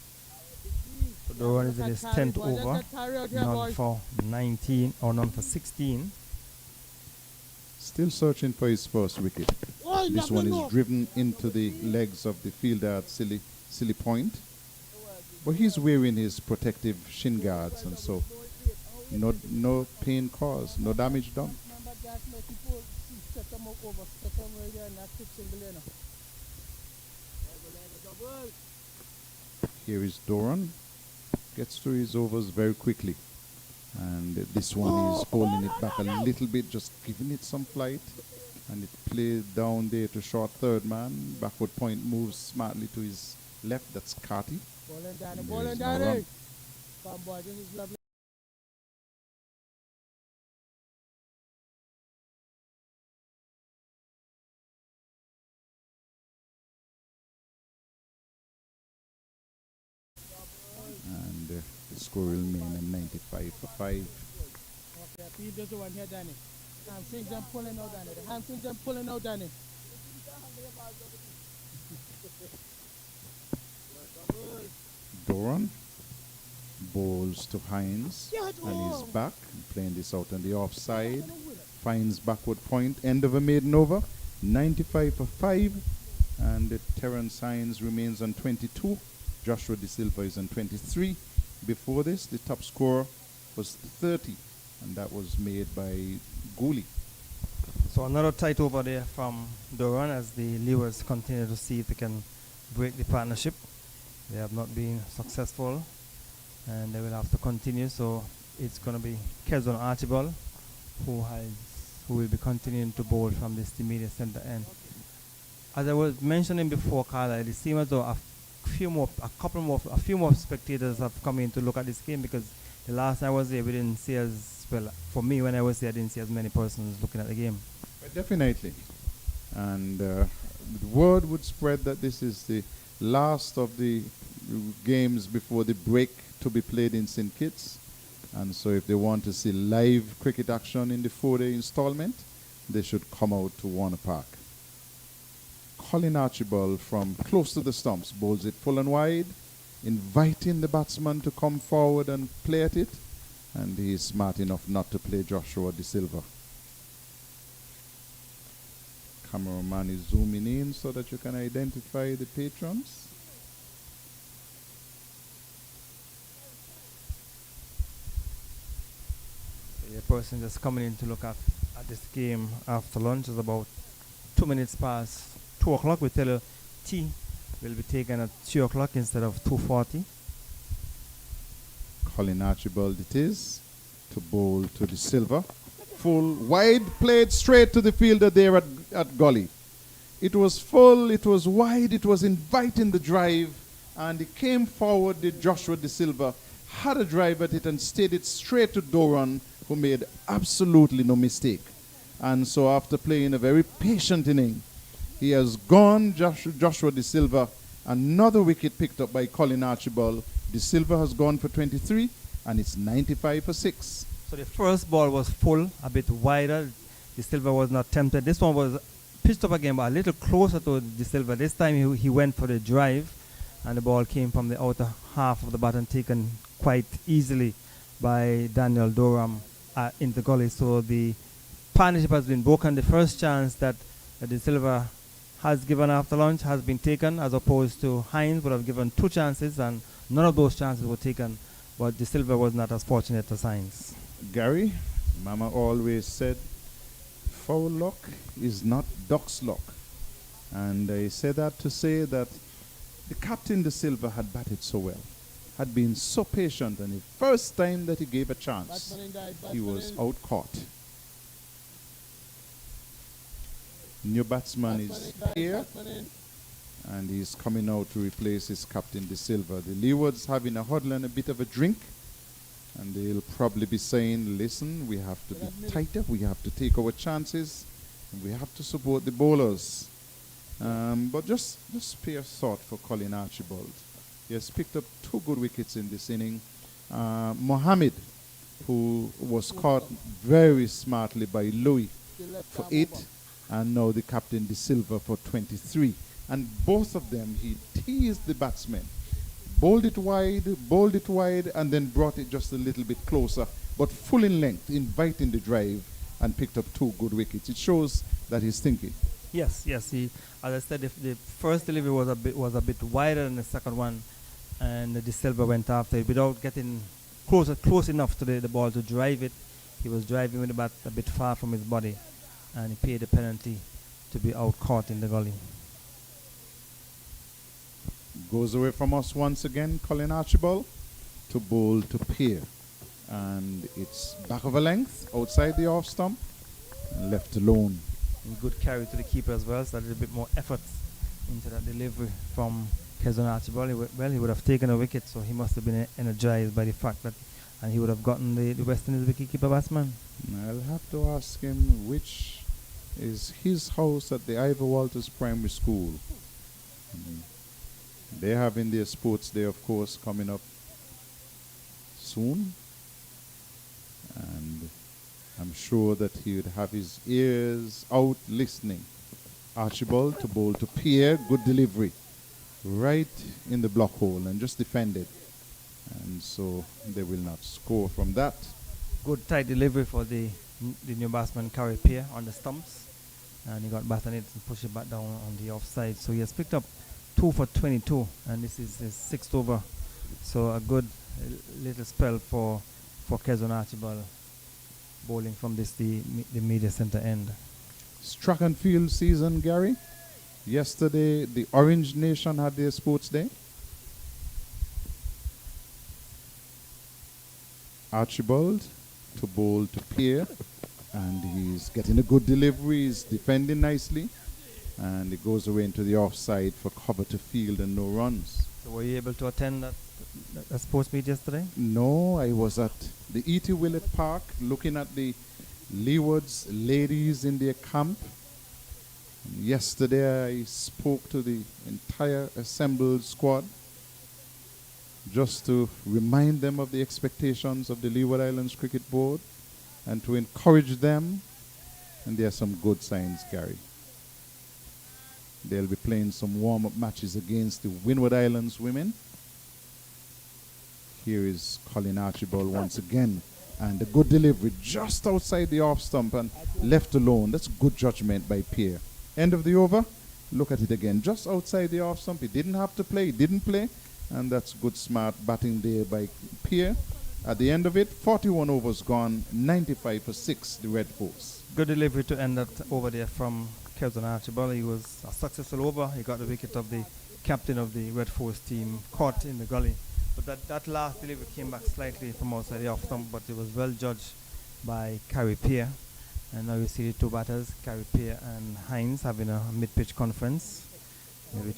So Doran is in his 10th over. None for 19 or none for 16. Still searching for his first wicket. This one is driven into the legs of the fielder at silly point. But he's wearing his protective shin guards, and so no pain caused, no damage done. Here is Doran. Gets through his overs very quickly. And this one is holding it back a little bit, just giving it some flight. And it played down there to short third man. Backward point moves smartly to his left. That's Carty. Bowling, Danny. Come, boy. This is lovely. And the score will remain at 95 for 5. Okay, feed this one here, Danny. Hamstrings them pulling out, Danny. The hamstrings them pulling out, Danny. Doran bowls to Hines, and he's back, playing this out on the offside. Finds backward point, end of a maiden over, 95 for 5, and Terence Hines remains on 22. Joshua De Silva is on 23. Before this, the top score was 30, and that was made by Gooley. So another tight over there from Doran as the Leewards continue to see if they can break the partnership. They have not been successful, and they will have to continue. So it's going to be Kezon Archibald who will be continuing to bowl from this immediate center end. As I was mentioning before, Carla, it seems as though a few more spectators have come in to look at this game, because the last time I was there, we didn't see as well. For me, when I was there, I didn't see as many persons looking at the game. Definitely, and the word would spread that this is the last of the games before the break to be played in St. Kitts. And so if they want to see live cricket action in the 4-day installment, they should come out to Warner Park. Colin Archibald from close to the stumps bowls it full and wide, inviting the batsman to come forward and play at it. And he is smart enough not to play Joshua De Silva. Cameraman is zooming in so that you can identify the patrons. The person just coming in to look at this game after lunch is about 2 minutes past 2 o'clock. We tell you tea will be taken at 2 o'clock instead of 2:40. Colin Archibald it is to bowl to De Silva. Full, wide, played straight to the fielder there at Gully. It was full, it was wide, it was inviting the drive, and he came forward, did Joshua De Silva, had a drive at it and stayed it straight to Doran, who made absolutely no mistake. And so after playing a very patient inning, he has gone, Joshua De Silva, another wicket picked up by Colin Archibald. De Silva has gone for 23, and it's 95 for 6. So the first ball was full, a bit wider. De Silva was not tempted. This one was pitched up again, but a little closer to De Silva. This time he went for the drive, and the ball came from the outer half of the bat and taken quite easily by Daniel Durham in the gully. So the partnership has been broken. The first chance that De Silva has given after lunch has been taken, as opposed to Hines would have given 2 chances, and none of those chances were taken. But De Silva was not as fortunate as Hines. Gary, Mama always said, foul luck is not duck's luck. And I say that to say that the captain De Silva had batted so well, had been so patient, and the first time that he gave a chance, he was out caught. New batsman is here, and he's coming out to replace his captain De Silva. The Leewards having a huddle and a bit of a drink, and they'll probably be saying, listen, we have to be tighter, we have to take our chances, and we have to support the bowlers. But just spare a thought for Colin Archibald. He has picked up 2 good wickets in this inning. Mohammed, who was caught very smartly by Louis for 8, and now the captain De Silva for 23. And both of them, he teased the batsmen. Bowled it wide, and then brought it just a little bit closer, but full in length, inviting the drive, and picked up 2 good wickets. It shows that he's thinking. Yes. He, as I said, the first delivery was a bit wider than the second one, and De Silva went after it without getting close enough to the ball to drive it. He was driving with the bat a bit far from his body, and he paid the penalty to be out caught in the gully. Goes away from us once again, Colin Archibald, to bowl to Peer. And it's back of a length, outside the off stump, and left alone. And good carry to the keeper as well, so a little bit more effort into that delivery from Kezon Archibald. He would have taken a wicket, so he must have been energized by the fact that, and he would have gotten the West Indies wicket-keeper batsman. I'll have to ask him which is his house at the Ivor Walters Primary School. They're having their sports day, of course, coming up soon. And I'm sure that he would have his ears out listening. Archibald to bowl to Pierre, good delivery. Right in the block hole and just defended. And so they will not score from that. Good tight delivery for the new batsman, Carey Pierre, on the stumps. And he got back on it and pushed it back down on the offside. So he has picked up 2 for 22, and this is his 6th over. So a good little spell for Kezon Archibald, bowling from the media centre end. It's track and field season, Gary. Yesterday, the Orange Nation had their sports day. Archibald to bowl to Pierre, and he's getting a good delivery, he's defending nicely, and he goes away into the offside for cover to field and no runs. So were you able to attend that sports meet yesterday? No, I was at the E.T. Willett Park looking at the Leeward's ladies in their camp. And yesterday I spoke to the entire assembled squad just to remind them of the expectations of the Leeward Islands Cricket Board and to encourage them. And there are some good signs, Gary. They'll be playing some warm-up matches against the Windward Islands women. Here is Colin Archibald once again. And a good delivery just outside the off stump and left alone. That's good judgment by Pierre. End of the over. Look at it again. Just outside the off stump. He didn't have to play. He didn't play. And that's good smart batting there by Pierre. At the end of it, 41 overs gone. 95 for 6, the Red Force. Good delivery to end that over there from Kezon Archibald. He was a successful over. He got the wicket of the captain of the Red Force team, caught in the gully. But that last delivery came back slightly from outside the off stump, but it was well judged by Carey Pierre. And now you see the 2 batters, Carey Pierre and Hines, having a mid-pitch conference. Maybe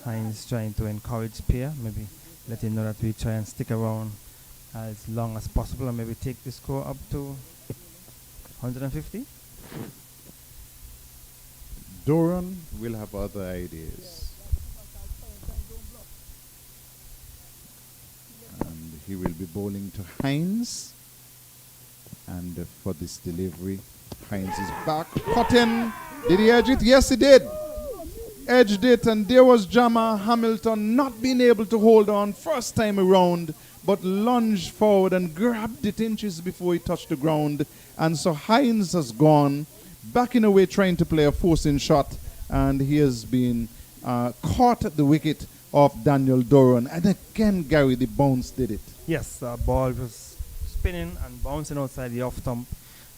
Hines trying to encourage Pierre, maybe let him know that we try and stick around as long as possible and maybe take the score up to 150. Doran will have other ideas. And he will be bowling to Hines. And for this delivery, Hines is back. Cotton, did he edge it? Yes, he did. edged it, and there was Jama Hamilton not being able to hold on first time around, but lunged forward and grabbed it inches before he touched the ground. And so Hines has gone, backing away trying to play a forcing shot, and he has been caught at the wicket of Daniel Doran. And again, Gary, the bounce did it. Yes, the ball was spinning and bouncing outside the off stump.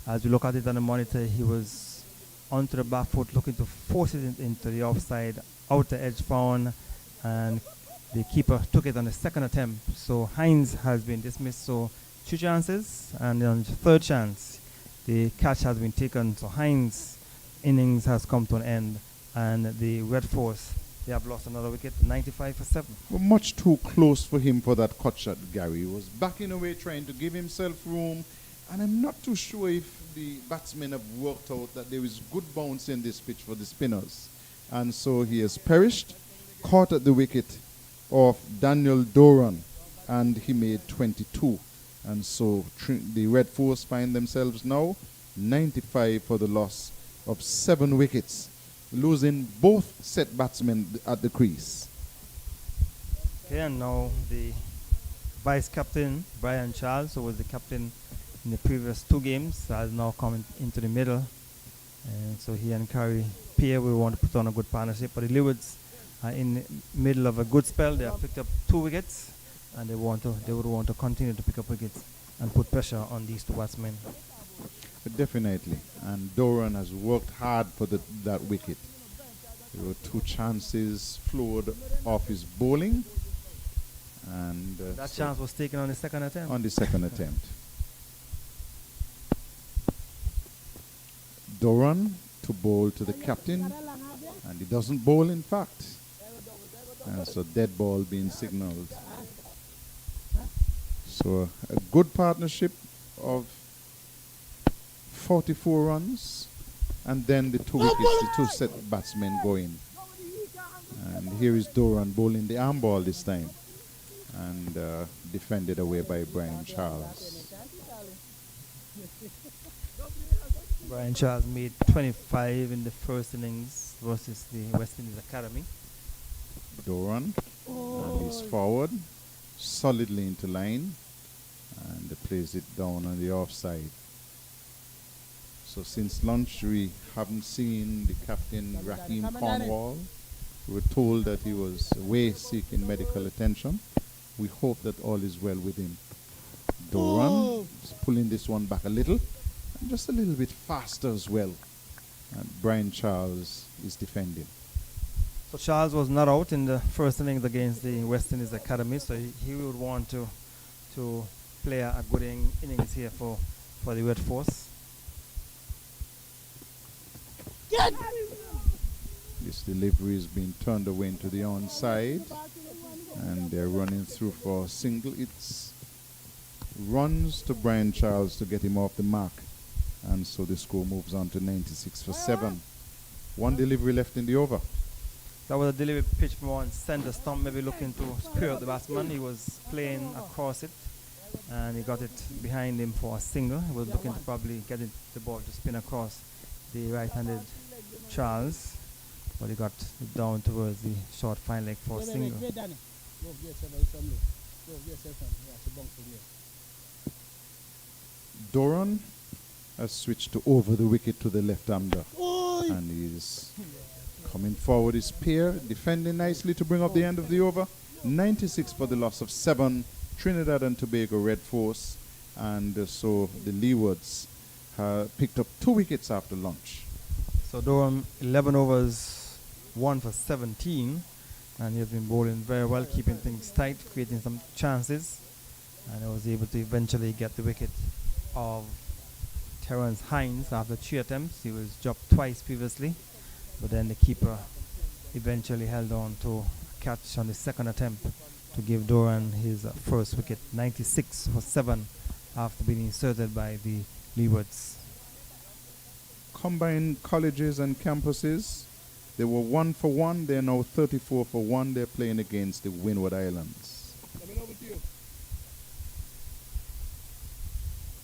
As we look at it on the monitor, he was onto the back foot looking to force it into the offside, outer edge found, and the keeper took it on the second attempt. So Hines has been dismissed. So 2 chances, and on the third chance, the catch has been taken. So Hines' innings has come to an end, and the Red Force, they have lost another wicket, 95 for 7. Well, much too close for him for that cut shot, Gary. He was backing away trying to give himself room, and I'm not too sure if the batsmen have worked out that there is good bounce in this pitch for the spinners. And so he has perished, caught at the wicket of Daniel Doran, and he made 22. And so the Red Force find themselves now 95 for the loss of 7 wickets, losing both set batsmen at the crease. Okay, and now the vice captain, Brian Charles, who was the captain in the previous 2 games, has now come into the middle. And so he and Curry Pierre will want to put on a good partnership. But the Leewards are in the middle of a good spell. They have picked up 2 wickets, and they would want to continue to pick up wickets and put pressure on these 2 batsmen. Definitely. And Doran has worked hard for that wicket. There were 2 chances flowed off his bowling. And that chance was taken on the second attempt. On the second attempt. Doran to bowl to the captain, and he doesn't bowl in fact. And so dead ball being signalled. So a good partnership of 44 runs, and then the 2 wickets, the 2 set batsmen going. And here is Doran bowling the arm ball this time, and defended away by Brian Charles. Brian Charles made 25 in the first innings versus the West Indies Academy. Doran, and he's forward, solidly into line, and plays it down on the offside. So since lunch, we haven't seen the captain, Raheem Cornwall. We were told that he was away seeking medical attention. We hope that all is well with him. Doran is pulling this one back a little, and just a little bit faster as well. And Brian Charles is defending. So Charles was not out in the first innings against the West Indies Academy, so he would want to play a good innings here for the Red Force. This delivery is being turned away into the onside, and they're running through for a single. It's runs to Brian Charles to get him off the mark, and so the score moves on to 96 for 7. 1 delivery left in the over. That was a delivery pitch from one center stump, maybe looking to spear out the batsman. He was playing across it, and he got it behind him for a single. He was looking to probably get the ball to spin across the right-handed Charles, but he got it down towards the short fine leg for a single. Doran has switched to over the wicket to the left-hander, and he's coming forward his pair, defending nicely to bring up the end of the over. 96 for the loss of 7, Trinidad and Tobago Red Force, and so the Leewards picked up 2 wickets after lunch. So Doran, 11 overs, 1 for 17, and he has been bowling very well, keeping things tight, creating some chances, and he was able to eventually get the wicket of Terence Hines after 3 attempts. He was dropped twice previously, but then the keeper eventually held on to a catch on the second attempt to give Doran his first wicket, 96 for 7, after being inserted by the Leewards. Combined colleges and campuses, they were 1 for 1. They're now 34 for 1. They're playing against the Windward Islands.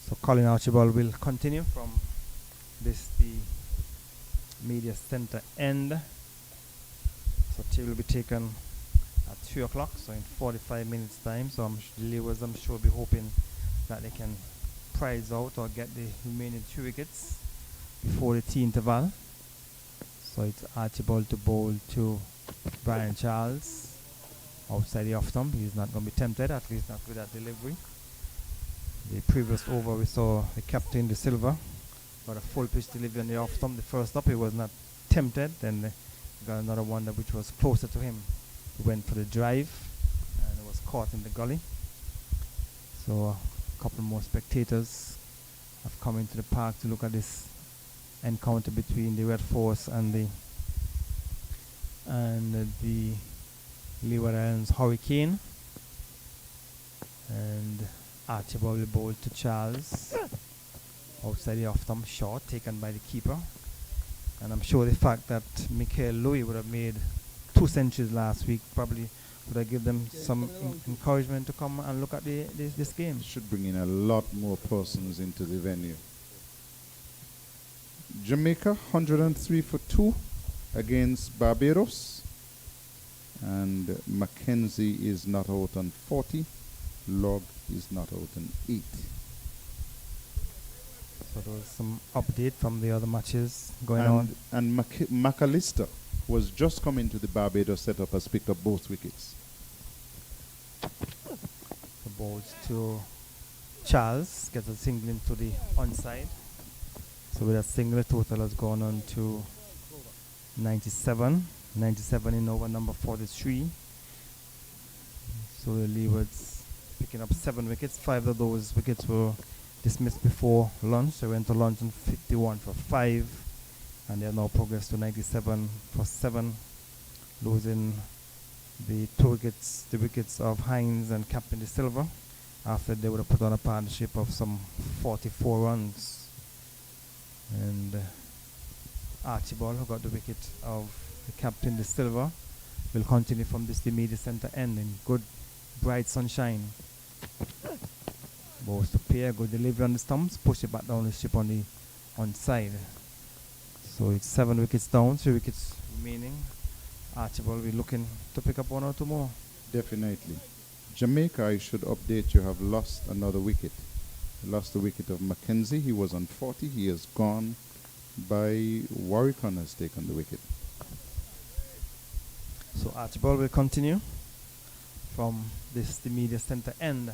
So Colin Archibald will continue from the media center end. So tea will be taken at 3 o'clock, so in 45 minutes time. So the Leewards, I'm sure, will be hoping that they can prize out or get the remaining 3 wickets before the tea interval. So it's Archibald to bowl to Brian Charles outside the off stump. He's not going to be tempted, at least not with that delivery. The previous over we saw the captain, the Silver, got a full pitch delivery on the off stump. The first up he was not tempted, then they got another one which was closer to him. He went for the drive and it was caught in the gully. So a couple more spectators have come into the park to look at this encounter between the Red Force and the Leeward Islands Hurricane. And Archibald will bowl to Charles outside the off stump, short taken by the keeper. And I'm sure the fact that Michael Louis would have made 2 centuries last week probably would have given them some encouragement to come and look at this game. Should bring in a lot more persons into the venue. Jamaica 103 for 2 against Barbados, and Mackenzie is not out on 40. Log is not out on 8. So there was some update from the other matches going on. And McAllister, who was just coming to the Barbados setup, has picked up both wickets. The balls to Charles, gets a single into the onside. So with that single, the total has gone on to 97. 97 in over number 43. So the Leewards picking up 7 wickets. 5 of those wickets were dismissed before lunch. They went to lunch on 51 for 5. And they have now progressed to 97 for 7. Losing the 2 wickets, the wickets of Hines and Captain De Silva, after they would have put on a partnership of some 44 runs. And Archibald, who got the wicket of the Captain De Silva, will continue from this immediate centre end in good bright sunshine. Balls to pair, good delivery on the stumps, push it back down the strip on the onside. So it's 7 wickets down, 3 wickets remaining. Archibald will be looking to pick up 1 or 2 more. Definitely. Jamaica, I should update you, have lost another wicket. Lost the wicket of Mackenzie. He was on 40. He has gone by Warwickon has taken the wicket. So Archibald will continue from this the media centre end.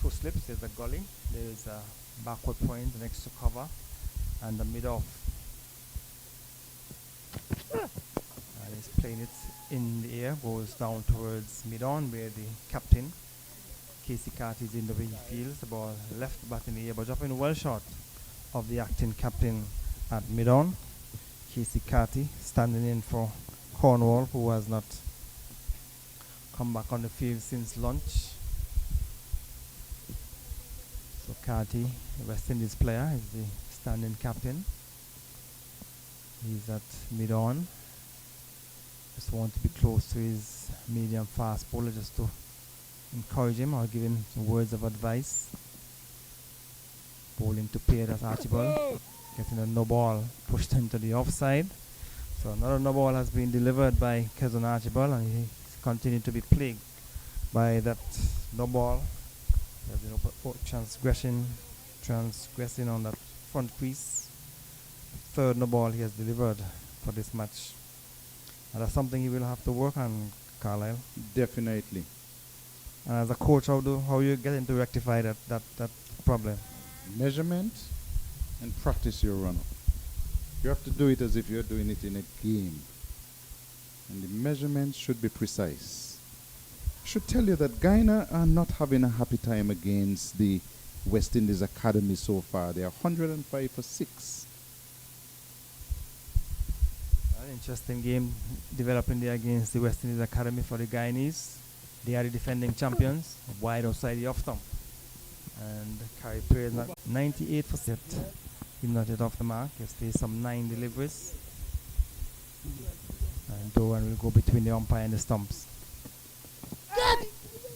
2 slips, there's a gully, there's a backward point next to cover, and the mid-off. And he's playing it in the air, goes down towards mid-on where the captain, Casey Carty, is in the way he feels. The ball left back in the air, but dropping well short of the acting captain at mid-on. Casey Carty standing in for Cornwall, who has not come back on the field since lunch. So Carty, the West Indies player, is the standing captain. He's at mid-on. Just want to be close to his medium fast bowler just to encourage him or give him some words of advice. Bowling to pair, that's Archibald. Getting a no ball pushed into the offside. So another no ball has been delivered by Kezon Archibald, and he's continuing to be plagued by that no ball. Transgressing on that front crease. 3rd no ball he has delivered for this match. And that's something he will have to work on, Carlisle. Definitely. And as a coach, how you get him to rectify that problem? Measurement and practice your run-up. You have to do it as if you're doing it in a game. And the measurements should be precise. I should tell you that Guyana are not having a happy time against the West Indies Academy so far. They are 105 for 6. An interesting game developing there against the West Indies Academy for the Guyanese. They are the defending champions, wide outside the off stump. And Carey Perry is not 98 for set. He's not yet off the mark. He has some 9 deliveries. And Doran will go between the umpire and the stumps.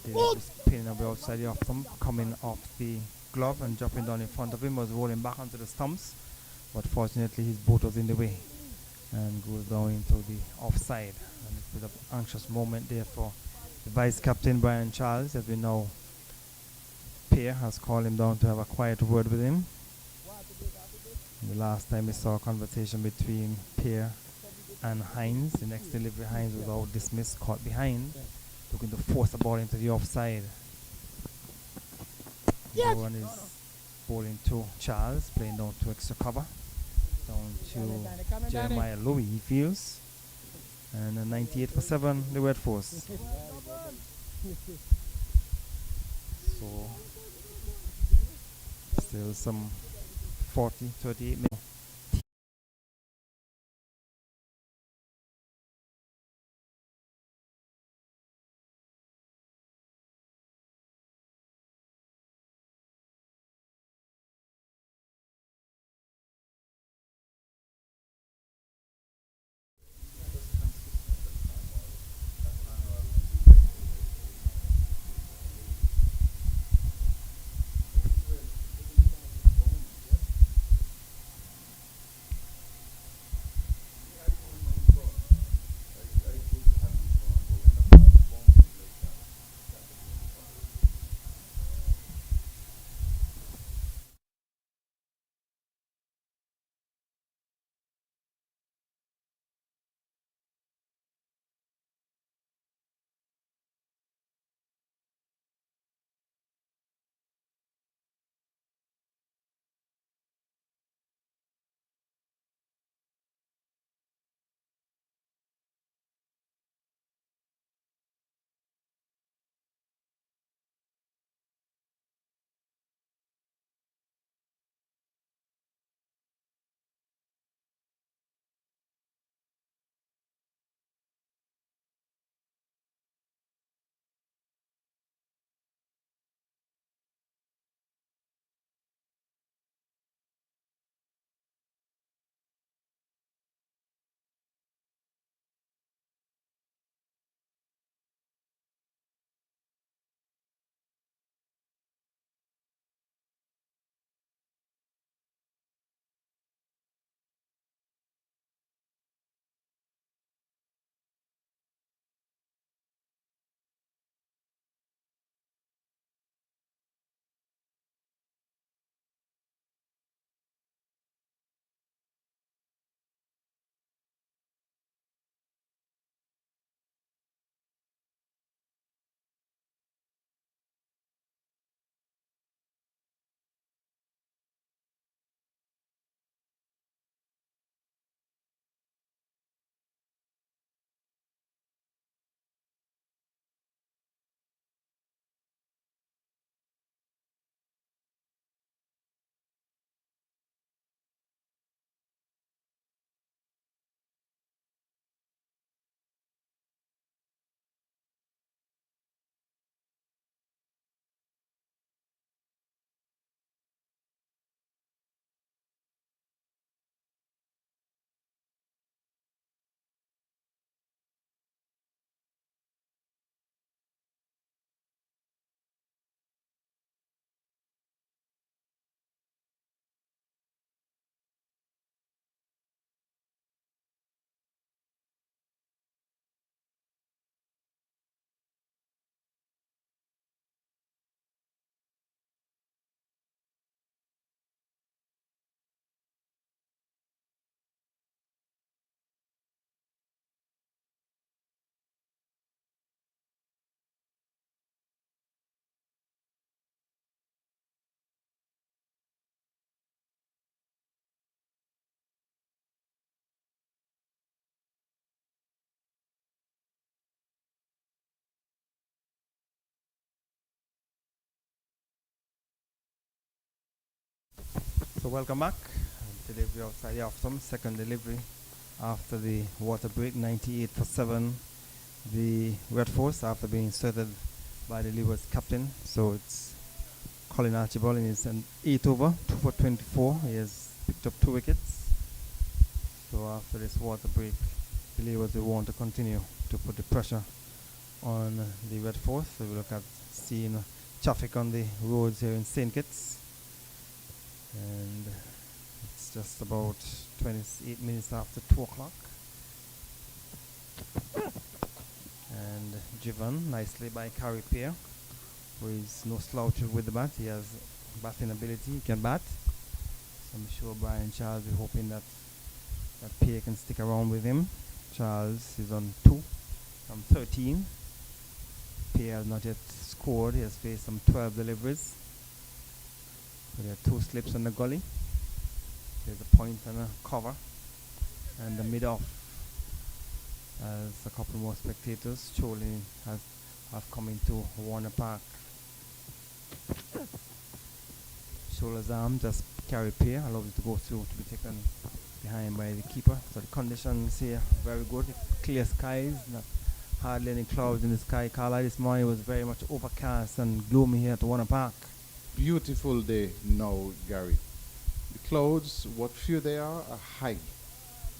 Davis pinning away outside the off stump, coming off the glove and dropping down in front of him, was rolling back onto the stumps. But fortunately his boot was in the way. and goes down into the offside. And it's a bit of anxious moment there for the vice captain Brian Charles, as we know Pierre has called him down to have a quiet word with him. And the last time we saw a conversation between Pierre and Hines, the next delivery Hines was out dismissed, caught behind, looking to force the ball into the offside. Yes. One is bowling to Charles, playing down to extra cover, down to Jeremiah Louis, he feels. And a 98 for 7, the Red Force. So, still some 38 minutes. So welcome back. Delivery outside the off-stump, second delivery after the water break, 98 for 7. The Red Force after being inserted by the Leeward's captain. So it's Colin Archibald in his 8 over, 2 for 24. He has picked up 2 wickets. So after this water break, the Leewards will want to continue to put the pressure on the Red Force. So we look at seeing traffic on the roads here in St. Kitts. And it's It's just about 28 minutes after 2 o'clock. And driven nicely by Carrie Pear, who is no slouch with the bat. He has batting ability, he can bat. So I'm sure Brian Charles is hoping that Pear can stick around with him. Charles is on 2 from 13. Pear has not yet scored. He has faced some 12 deliveries. So there are 2 slips on the gully. There's a point and a cover. And the mid-off, as a couple more spectators surely have come into Warner Park. Shoulders arm, just Carry Pear, allows it to go through to be taken behind by the keeper. So the conditions here very good. Clear skies, not hardly any clouds in the sky. Carlisle this morning was very much overcast and gloomy here at Warner Park. Beautiful day now, Gary. The clouds, what few they are high.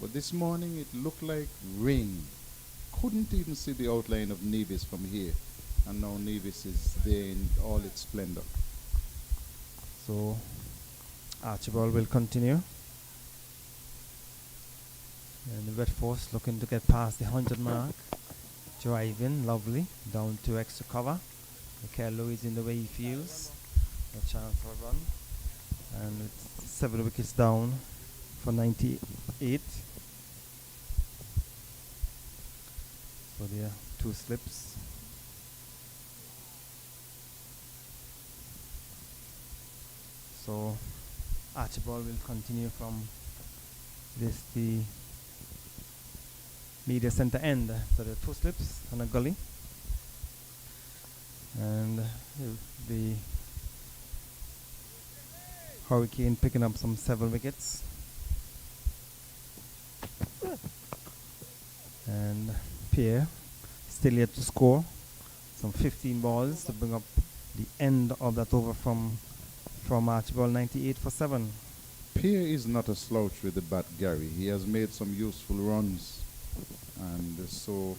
But this morning it looked like rain. Couldn't even see the outline of Nevis from here. And now Nevis is there in all its splendor. So Archibald will continue. And the Red Force looking to get past the 100 mark. Driving, lovely, down to extra cover. Michael Louis in the way he feels. A chance for a run. And it's 7 wickets down for 98. So there are 2 slips. So Archibald will continue from the media center end. So there are 2 slips and a gully. And the Hurricane picking up some 7 wickets. And Pierre still yet to score. Some 15 balls to bring up the end of that over from Archibald, 98 for 7. Pierre is not a slouch with the bat, Gary. He has made some useful runs. And so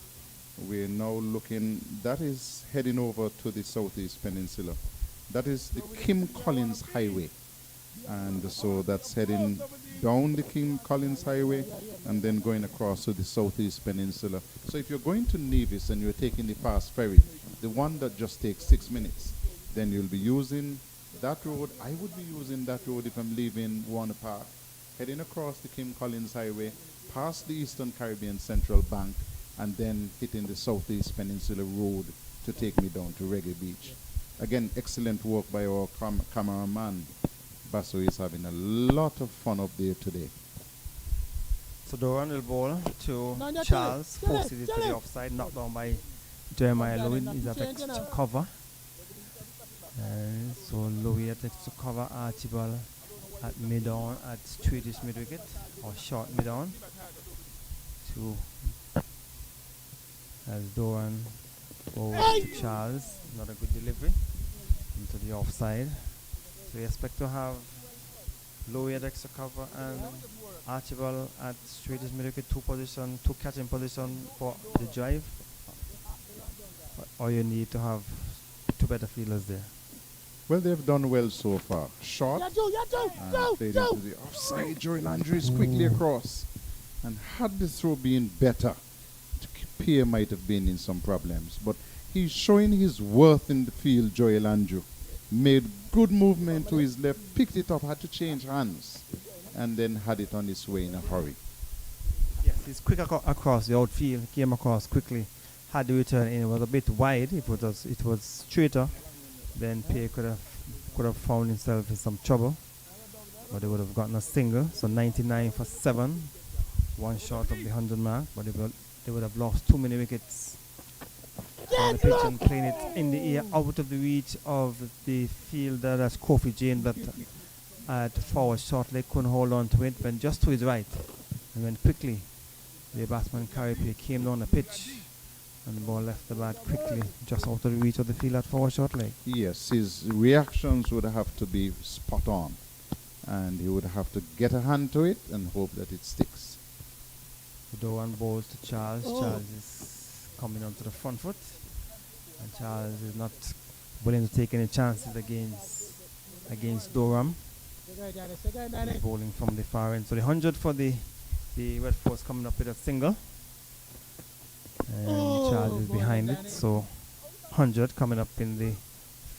we're now looking, that is heading over to the Southeast Peninsula. That is the Kim Collins Highway. And so that's heading down the Kim Collins Highway and then going across to the Southeast Peninsula. So if you're going to Nevis and you're taking the fast ferry, the one that just takes 6 minutes, then you'll be using that road. I would be using that road if I'm leaving Warner Park, heading across the Kim Collins Highway, past the Eastern Caribbean Central Bank, and then hitting the Southeast Peninsula Road to take me down to Reggae Beach. Again, excellent work by our cameraman. Basso is having a lot of fun up there today. So Doran will bowl to Charles, forces it to the offside, knocked down by Jeremiah Louis. He's at extra cover. So Louis at extra cover, Archibald at mid-on, at straightish mid-wicket, or short mid-on. To as Doran bowls to Charles, not a good delivery, into the offside. So we expect to have Louis at extra cover and Archibald at straightish mid-wicket, 2 catching position for the drive. Or you need to have 2 better fielders there. Well, they've done well so far. Short, and played into the offside. Joel Andrew is quickly across. And had the throw been better, Pierre might have been in some problems. But he's showing his worth in the field, Joel Andrew. Made good movement to his left, picked it up, had to change hands, and then had it on his way in a hurry. Yes, he's quick across the outfield, came across quickly, had the return in. It was a bit wide. If it was straighter, then Pierre could have found himself in some trouble. But they would have gotten a single. So 99 for 7, 1 short of the 100 mark. But they would have lost too many wickets on the pitch and playing it in the air out of the reach of the fielder. That's Kofi Jane, but at forward short leg couldn't hold on to it. Went just to his right and went quickly. The batsman Carripe came down the pitch and the ball left the bat quickly just out of the reach of the field at forward short leg. Yes, his reactions would have to be spot on, and he would have to get a hand to it and hope that it sticks. Doan bowls to Charles. Charles is coming onto the front foot, and Charles is not willing to take any chances against Doran. bowling from the far end. So the 100 for the Red Force coming up with a single. And Charles is behind it. So 100 coming up in the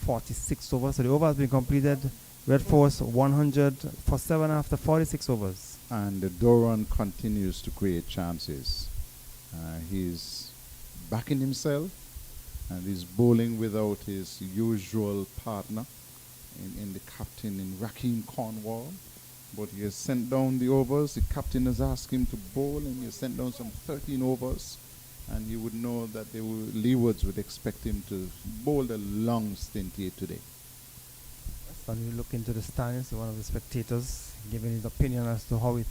46 overs. So the over has been completed. Red Force 100 for 7 after 46 overs. And Doran continues to create chances. He's backing himself and he's bowling without his usual partner in the captain in Raheem Cornwall. But he has sent down the overs. The captain has asked him to bowl and he has sent down some 13 overs. And you would know that Leewards would expect him to bowl a long stint here today. When we look into the standings, one of the spectators giving his opinion as to who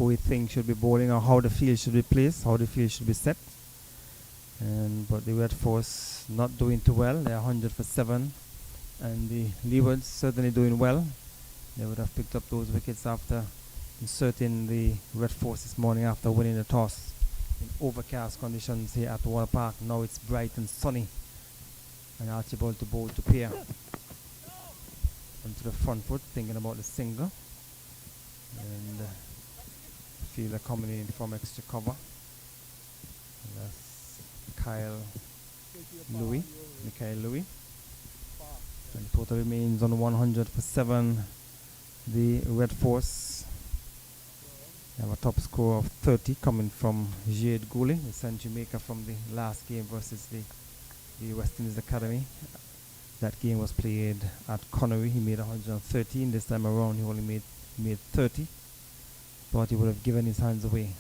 he thinks should be bowling or how the field should be placed, how the field should be set. But the Red Force not doing too well. They're 100 for 7. And the Leewards certainly doing well. They would have picked up those wickets after inserting the Red Force this morning after winning the toss. In overcast conditions here at Water Park. Now it's bright and sunny. And Archibald to bowl to pair. Onto the front foot, thinking about the single. And fielder coming in from extra cover. And that's Mikhail Louis. And the total remains on 100 for 7. The Red Force have a top score of 30 coming from Jade Gooley, the century maker from the last game versus the West Indies Academy. That game was played at Connery. He made 113. This time around he only made 30. Thought he would have given his hands away.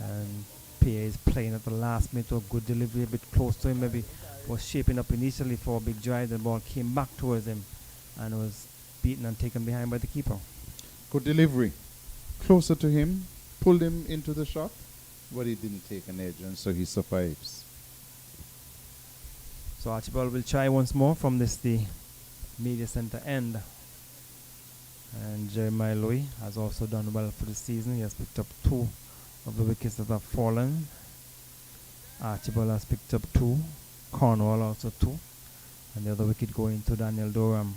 And Pierre is playing at the last minute. A good delivery, a bit close to him. Maybe was shaping up initially for a big drive. The ball came back towards him and was beaten and taken behind by the keeper. Good delivery. Closer to him, pulled him into the shot, but he didn't take an edge, and so he survives. So Archibald will try once more from the media center end. And Jeremiah Louis has also done well for the season. He has picked up 2 of the wickets that have fallen. Archibald has picked up 2. Cornwall also 2. And the other wicket going to Daniel Durham.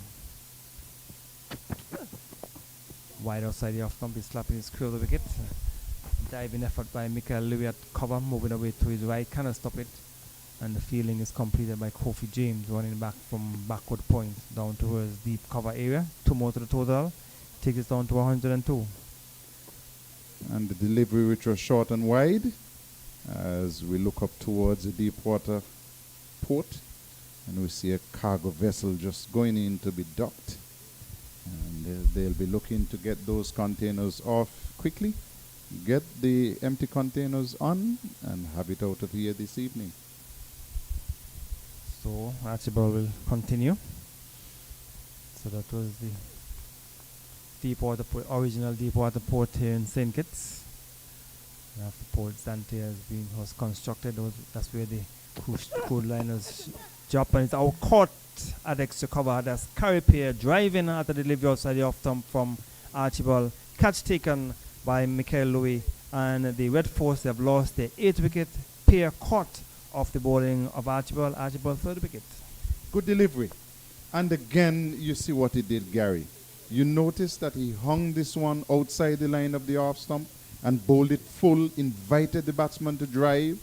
Wide outside the off stump, he's slapping his crew of the wicket. Diving effort by Michael Louis at cover, moving away to his right, cannot stop it. And the fielding is completed by Kofi James, running back from backward point down towards deep cover area. 2 more to the total, takes it down to 102. And the delivery, which was short and wide, as we look up towards the deep water port, and we see a cargo vessel just going in to be docked. And they'll be looking to get those containers off quickly, get the empty containers on, and have it out of here this evening. So Archibald will continue. So that was the original deep water port here in St. Kitts. After Port Dante was constructed, that's where the crude liners drop, and it's our caught at extra cover. That's Carey Pierre driving at the delivery outside the off stump from Archibald. Catch taken by Michael Louis, and the Red Force have lost their 8th wicket. Pierre caught off the bowling of Archibald. Archibald 3rd wicket. Good delivery. And again, you see what he did, Gary. You notice that he hung this one outside the line of the off stump and bowled it full, invited the batsman to drive,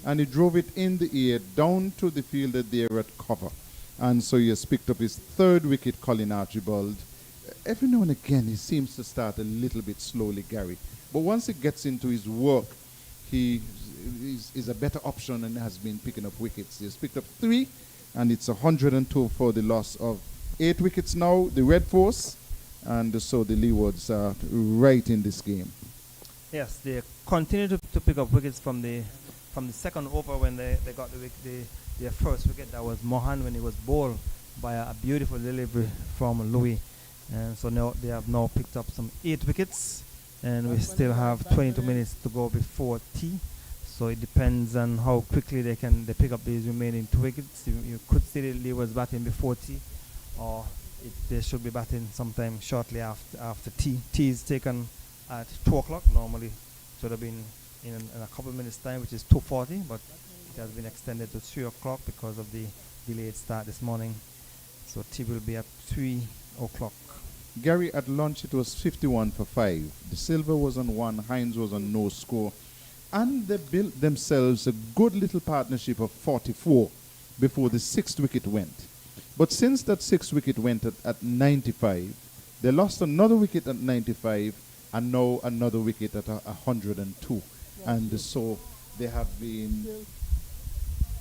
and he drove it in the air down to the fielder there at cover. And so he has picked up his 3rd wicket, Colin Archibald. Every now and again, he seems to start a little bit slowly, Gary. But once he gets into his work, he is a better option and has been picking up wickets. He has picked up 3, and it's 102 for the loss of 8 wickets now, the Red Force. And so the Leewards are right in this game. Yes, they continue to pick up wickets from the second over when they got their first wicket. That was Mohan when he was bowled by a beautiful delivery from Louis. And so now they have now picked up some 8 wickets, and we still have 22 minutes to go before tea. So it depends on how quickly they pick up these remaining 2 wickets. You could see the Leewards batting before tea, or they should be batting sometime shortly after tea. Tea is taken at 2 o'clock. Normally should have been in a couple of minutes time, which is 2:40, but it has been extended to 3 o'clock because of the delayed start this morning. So tea will be at 3 o'clock. Gary, at lunch it was 51 for 5. De Silva was on 1, Hines was on no score. And they built themselves a good little partnership of 44 before the 6th wicket went. But since that 6th wicket went at 95, they lost another wicket at 95 and now another wicket at 102. And so they have been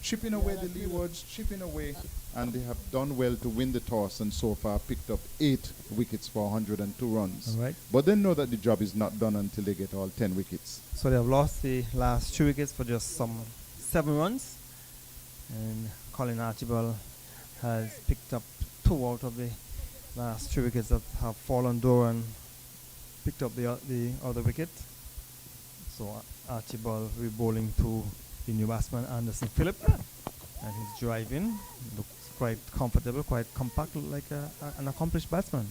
chipping away the Leewards, chipping away, and they have done well to win the toss and so far picked up 8 wickets for 102 runs. All right. But they know that the job is not done until they get all 10 wickets. So they have lost the last 2 wickets for just some 7 runs. And Colin Archibald has picked up 2 out of the last 3 wickets that have fallen. Doran picked up the other wicket. So Archibald will be bowling to the new batsman Anderson Phillip. And he's driving. Looks quite comfortable, quite compact, like an accomplished batsman.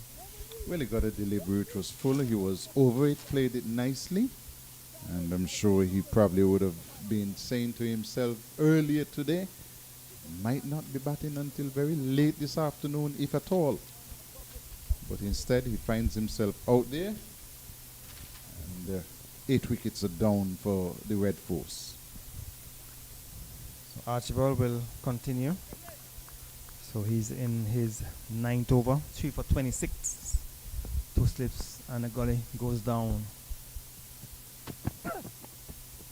Well, he got a delivery which was full. He was over it, played it nicely. And I'm sure he probably would have been saying to himself earlier today, might not be batting until very late this afternoon, if at all. But instead, he finds himself out there. And 8 wickets are down for the Red Force. So Archibald will continue. So he's in his 9th over, 3 for 26. 2 slips and a gully goes down.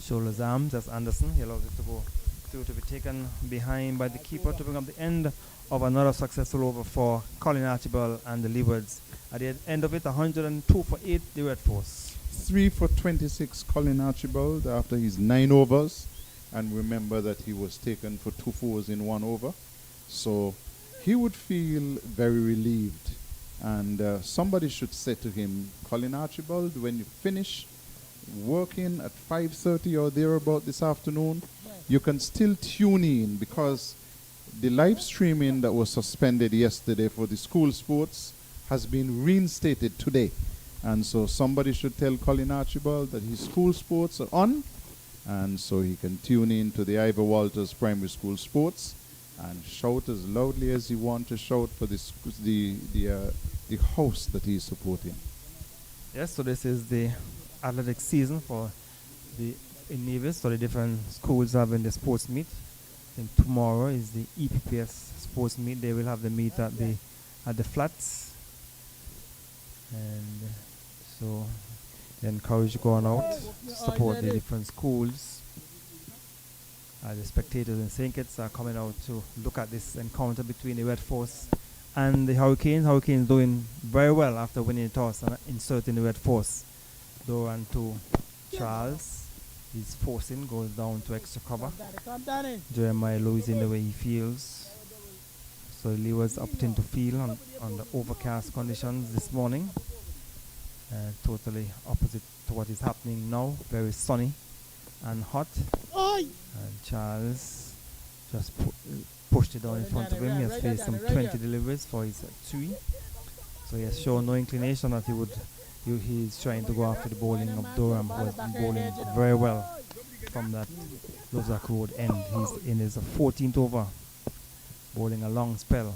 Shoulders arms, that's Anderson. He allows it to go through to be taken behind by the keeper to bring up the end of another successful over for Colin Archibald and the Leewards. At the end of it, 102 for 8, the Red Force. 3 for 26, Colin Archibald, after his 9 overs. And remember that he was taken for 2 fours in 1 over. So he would feel very relieved. And somebody should say to him, Colin Archibald, when you finish working at 5:30 or thereabout this afternoon, you can still tune in, because the live streaming that was suspended yesterday for the school sports has been reinstated today. And so somebody should tell Colin Archibald that his school sports are on, and so he can tune in to the Ivor Walters Primary School sports and shout as loudly as he wants to shout for the house that he is supporting. Yes, so this is the athletic season for in Nevis. So the different schools having the sports meet. I think tomorrow is the EPPS sports meet. They will have the meet at the flats, and so they encourage going out to support the different schools. The spectators in St. Kitts are coming out to look at this encounter between the Red Force and the Hurricanes. Hurricanes doing very well after winning the toss and inserting the Red Force. Doran to Charles. He's forcing, goes down to extra cover. Jeremiah Lewis in the way he feels. So Leeward's opting to field on the overcast conditions this morning. Totally opposite to what is happening now. Very sunny and hot. And Charles just pushed it down in front of him. He has faced some 20 deliveries for his 3. So he has shown no inclination that he's trying to go after the bowling of Durham, who has been bowling very well from that Lozak Road end. He's in his 14th over, bowling a long spell.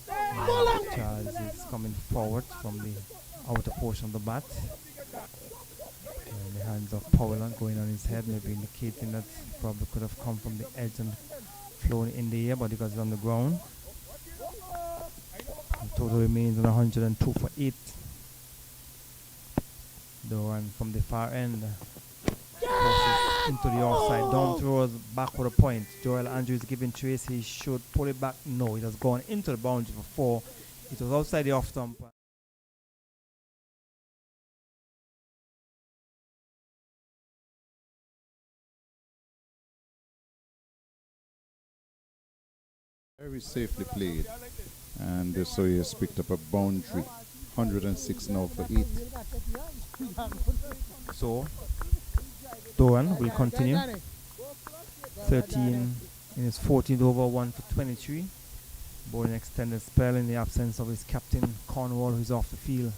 Charles is coming forward from the outer portion of the bat. And the hands of Powell going on his head, maybe indicating that probably could have come from the edge and flown in the air, but because it's on the ground. The total remains on 102 for 8. Doran from the far end crosses into the offside. Down throws back for the point. Joel Andrews giving chase. He should pull it back. No, it has gone into the boundary for 4. It was outside the off stump. Very safely played. And so he has picked up a boundary. 106 now for 8. So Doran will continue. 13 in his 14th over, 1 for 23. Bowling extended spell in the absence of his captain Cornwall, who's off the field.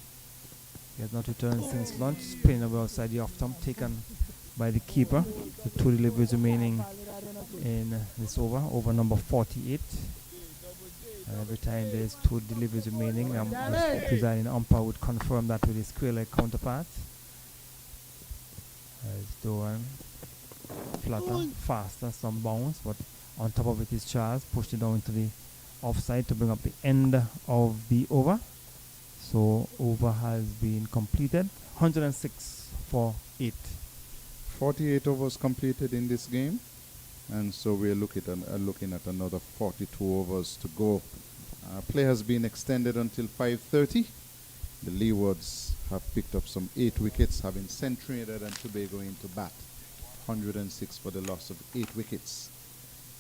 He has not returned since lunch. Spinning away outside the off stump, taken by the keeper. The 2 deliveries remaining in this over number 48. And every time there's 2 deliveries remaining, the presiding umpire would confirm that with his square leg counterpart. As Doan flatter, faster, some bounce, but on top of it is Charles, pushed it down into the offside to bring up the end of the over. So over has been completed, 106 for 8. 48 overs completed in this game, and so we're looking at another 42 overs to go. Play has been extended until 5:30. The Leewards have picked up some 8 wickets, having sent Trinidad and Tobago into bat. 106 for the loss of 8 wickets.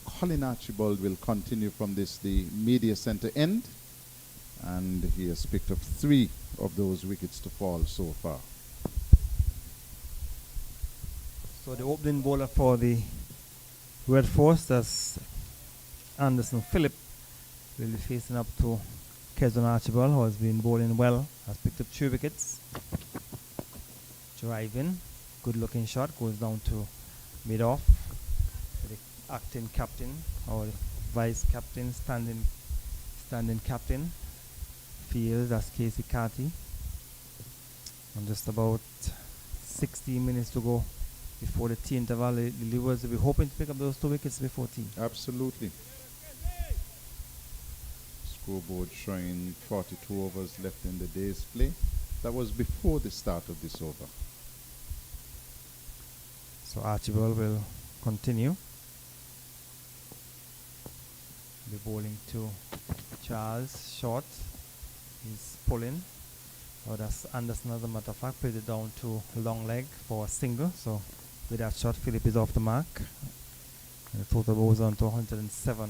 Colin Archibald will continue from the media center end, and he has picked up 3 of those wickets to fall so far. So the opening bowler for the Red Force, that's Anderson Phillip, will be facing up to Kezon Archibald, who has been bowling well, has picked up 2 wickets. Driving, good looking shot, goes down to mid-off. The acting captain, or the vice captain, standing captain, field, that's Casey Carty. And just about 16 minutes to go before the tea interval. The Leewards will be hoping to pick up those 2 wickets before tea. Absolutely. Scoreboard showing 42 overs left in the day's play. That was before the start of this over. So Archibald will continue. The bowling to Charles, short. He's pulling. Oh, that's Anderson, as a matter of fact, played it down to long leg for a single. So with that shot, Phillip is off the mark. And the total goes on to 107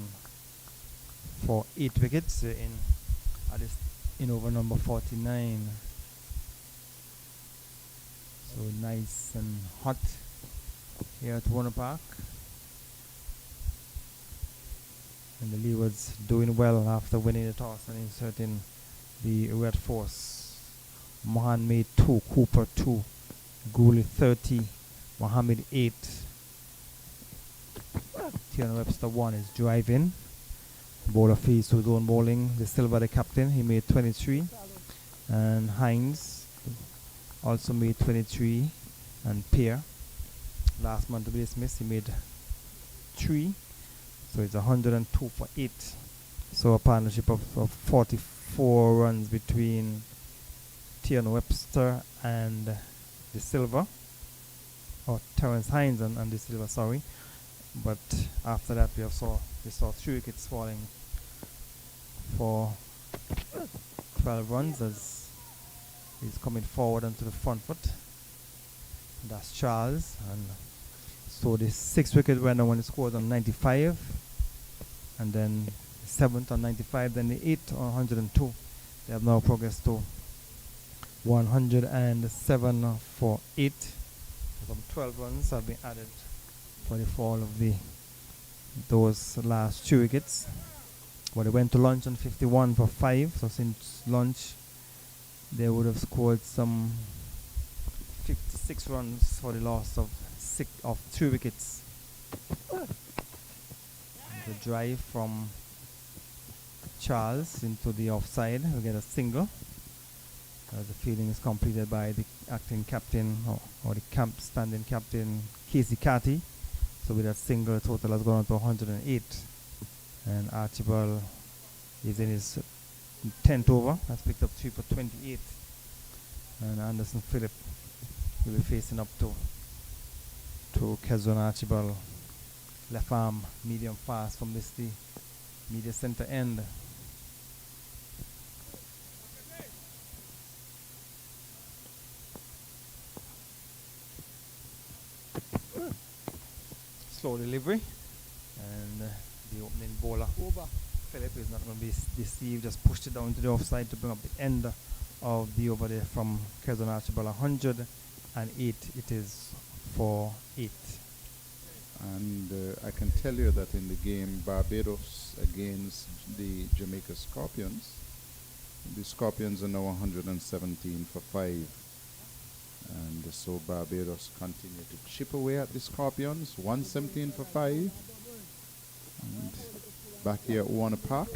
for 8 wickets in over number 49. So nice and hot here at Warner Park. And the Leewards doing well after winning the toss and inserting the Red Force. Mohan made 2, Cooper 2, Gooley 30, Mohammed 8. Tiana Webster 1 is driving. Bowler fees to his own bowling. The Silva, the captain, he made 23. And Hines also made 23. And Pierre, last man to be dismissed, he made 3. So it's 102 for 8. So a partnership of 44 runs between Tiana Webster and De Silva, or Terence Hines and De Silva, sorry. But after that we saw 3 wickets falling for 12 runs as he's coming forward onto the front foot. That's Charles, and so the 6th wicket went on when he scored on 95, and then 7th on 95, then the 8th on 102. They have now progressed to 107 for 8. Some 12 runs have been added for the fall of those last 2 wickets. But they went to lunch on 51 for 5. So since lunch, they would have scored some 56 runs for the loss of 2 wickets. The drive from Charles into the offside. We get a single. The fielding is completed by the acting captain or the standing captain Casey Carty. So with that single, total has gone up to 108. And Archibald is in his 10th over. Has picked up 3 for 28. And Anderson Phillip will be facing up to Kezon Archibald. Left arm, medium fast from the media center end. Slow delivery, and the opening bowler Phillip is not going to be deceived, just pushed it down to the offside to bring up the end of the over there from Kezon Archibald. 108 it is for 8. And I can tell you that in the game Barbados against the Jamaica Scorpions, the Scorpions are now 117 for 5. And so Barbados continue to chip away at the Scorpions, 117 for 5. And back here at Warner Park,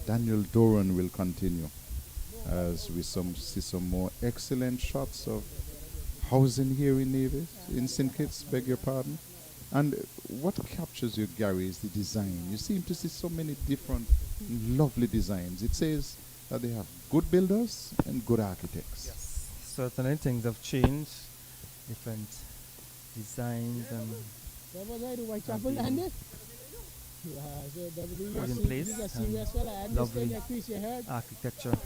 Daniel Doran will continue as we see some more excellent shots of housing here in Nevis, in St. Kitts, beg your pardon. And what captures you, Gary, is the design. You seem to see so many different lovely designs. It says that they have good builders and good architects. Yes, certainly things have changed, different designs and put in place, and lovely architecture,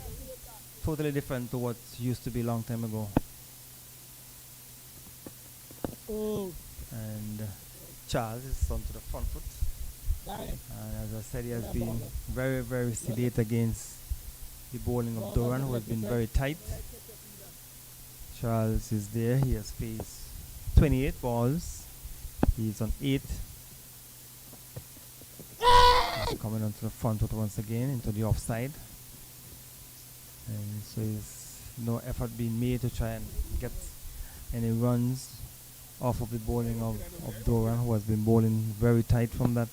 totally different to what used to be a long time ago. And Charles is onto the front foot, and as I said, he has been very, very sedate against the bowling of Doran, who has been very tight. Charles is there. He has faced 28 balls. He's on 8. He's coming onto the front foot once again into the offside, and so there's no effort being made to try and get any runs off of the bowling of Doran, who has been bowling very tight from that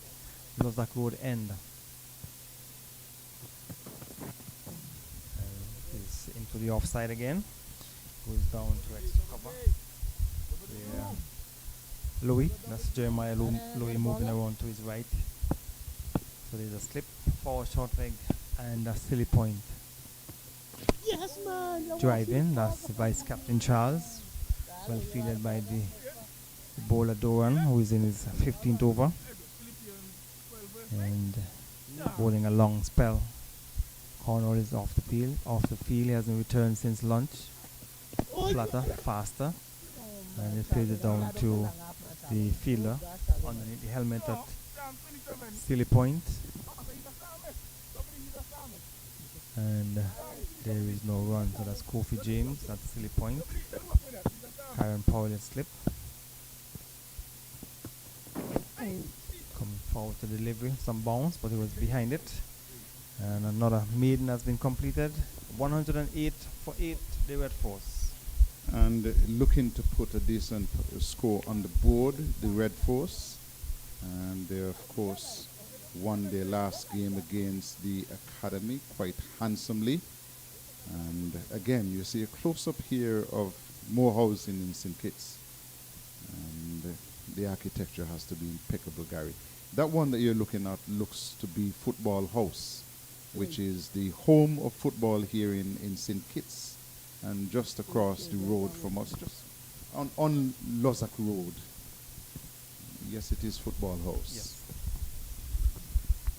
Lozak Road end. He's into the offside again. Goes down to extra cover. Yeah. Louis, that's Jeremiah Louis moving around to his right. So there's a slip, forward short leg, and a silly point. Yes, man. Driving, that's the Vice Captain Charles. Well fielded by the bowler Doran, who is in his 15th over. And bowling a long spell. Cornwall is off the field. He hasn't returned since lunch. Flatter, faster. And it plays it down to the fielder underneath the helmet at silly point. And there is no run, so that's Kofi James at silly point. Karen Powell is slip. Coming forward to delivery, some bounce, but he was behind it. And another maiden has been completed. 108 for 8, the Red Force. And looking to put a decent score on the board, the Red Force. And they, of course, won their last game against the Academy quite handsomely. And again, you see a close-up here of more housing in St. Kitts. And the architecture has to be impeccable, Gary. That one that you're looking at looks to be Football House, which is the home of football here in St. Kitts, and just across the road from us, just on Lozak Road. Yes, it is Football House. Yes.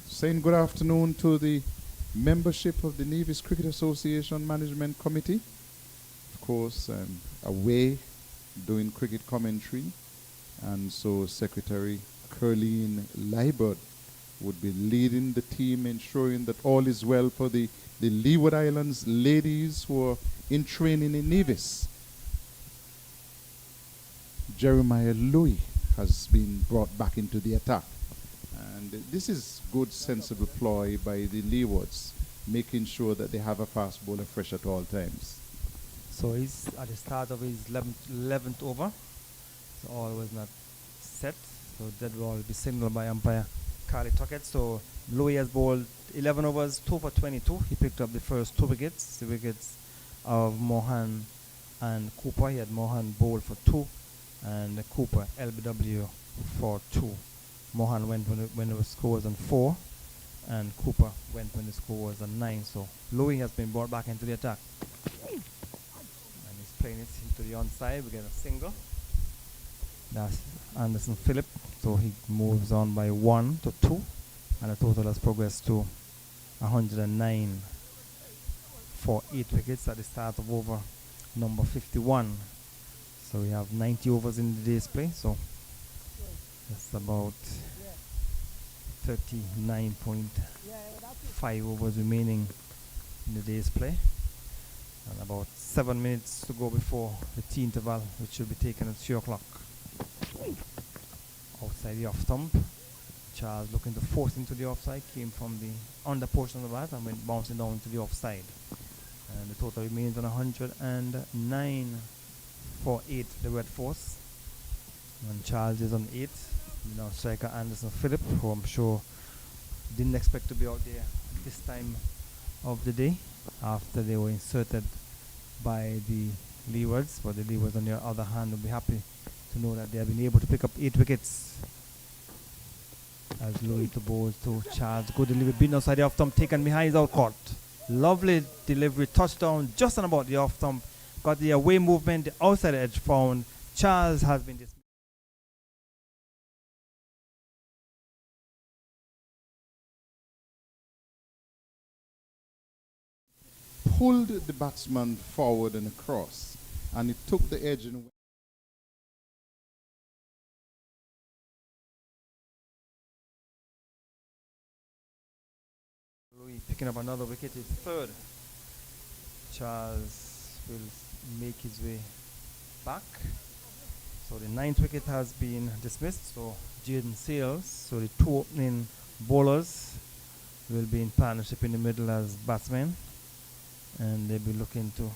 Saying good afternoon to the membership of the Nevis Cricket Association Management Committee. Of course, away doing cricket commentary. And so Secretary Curleen Leeward would be leading the team, ensuring that all is well for the Leeward Islands ladies who are in training in Nevis. Jeremiah Louis has been brought back into the attack. And this is good, sensible ploy by the Leewards, making sure that they have a fast bowler fresh at all times. So he's at the start of his 11th over. So all was not set. So that ball will be signaled by umpire Carly Tuckett. So Louis has bowled 11 overs, 2 for 22. He picked up the first 2 wickets, the wickets of Mohan and Cooper. He had Mohan bowl for 2 and Cooper LBW for 2. Mohan went when the score was on 4 and Cooper went when the score was on 9. So Louis has been brought back into the attack. And he's playing it into the onside. We get a single. That's Anderson Phillip. So he moves on by 1 to 2. And the total has progressed to 109 for 8 wickets at the start of over number 51. So we have 90 overs in the day's play. So that's about 39.5 overs remaining in the day's play. And about 7 minutes to go before the tea interval, which should be taken at 3 o'clock. Outside the off stump. Charles looking to force into the offside, came from the under portion of the bat and went bouncing down into the offside. And the total remains on 109 for 8, the Red Force. And Charles is on 8. Now striker Anderson Phillip, who I'm sure didn't expect to be out there this time of the day after they were inserted by the Leewards. But the Leewards, on the other hand, will be happy to know that they have been able to pick up 8 wickets. As Louis to bowl to Charles. Good delivery, beaten outside the off stump, taken behind his out caught. Lovely delivery, touchdown just on about the off stump. Got the away movement, the outside edge found. Charles has been dismissed. Pulled the batsman forward and across, and it took the edge and Louis picking up another wicket, his third. Charles will make his way back. So the 9th wicket has been dismissed. So Jaden Sales, so the 2 opening bowlers will be in partnership in the middle as batsmen. And they'll be looking to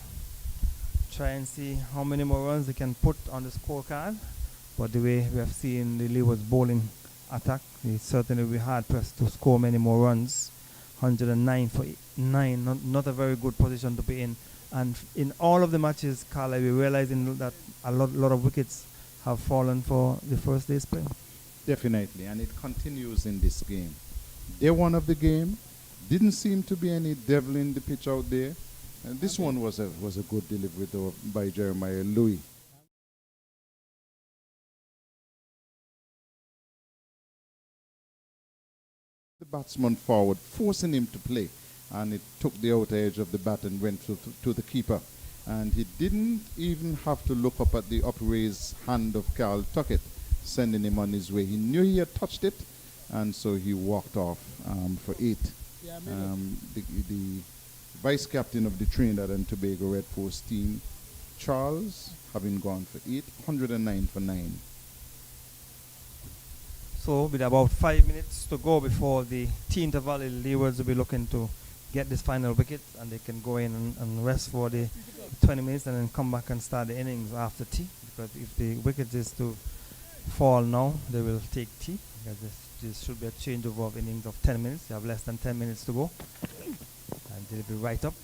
try and see how many more runs they can put on the scorecard. But the way we have seen the Leeward's bowling attack, they certainly will be hard pressed to score many more runs. 109 for 9, not a very good position to be in. And in all of the matches, Carla, we're realizing that a lot of wickets have fallen for the first day's play. definitely, and it continues in this game. Day one of the game, didn't seem to be any devil in the pitch out there. And this one was a good delivery though by Jeremiah Louis. The batsman forward, forcing him to play, and it took the outer edge of the bat and went to the keeper. And he didn't even have to look up at the upraised hand of Carl Tuckett, sending him on his way. He knew he had touched it, and so he walked off for 8. The vice captain of the Trinidad and Tobago Red Force team, Charles, having gone for 8, 109 for 9. So with about 5 minutes to go before the tea interval, the Leewards will be looking to get this final wicket, and they can go in and rest for the 20 minutes and then come back and start the innings after tea. Because if the wicket is to fall now, they will take tea. Because this should be a changeover of innings of 10 minutes. You have less than 10 minutes to go. And they'll be right up.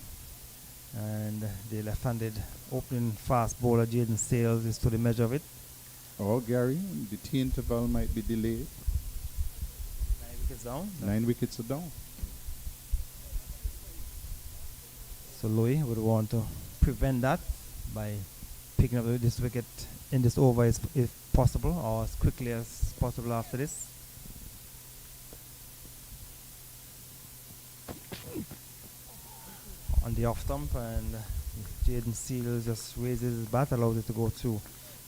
And the left-handed opening fast bowler, Jaden Sales, is to the measure of it. Oh, Gary, the tea interval might be delayed. 9 wickets down. 9 wickets are down. So Louis would want to prevent that by picking up this wicket in this over if possible, or as quickly as possible after this. On the off stump, and Jaden Seal just raises his bat, allows it to go through,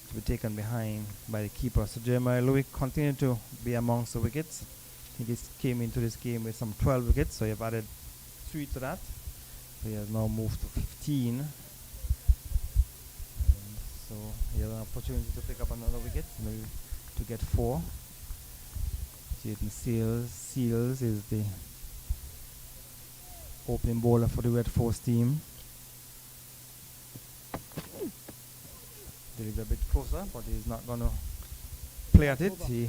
to be taken behind by the keeper. So Jeremiah Louis continued to be amongst the wickets. He came into this game with some 12 wickets, so you've added 3 to that. So he has now moved to 15. And so he has an opportunity to pick up another wicket, maybe to get 4. Jaden Seals is the opening bowler for the Red Force team. Delivered a bit closer, but he's not going to play at it. He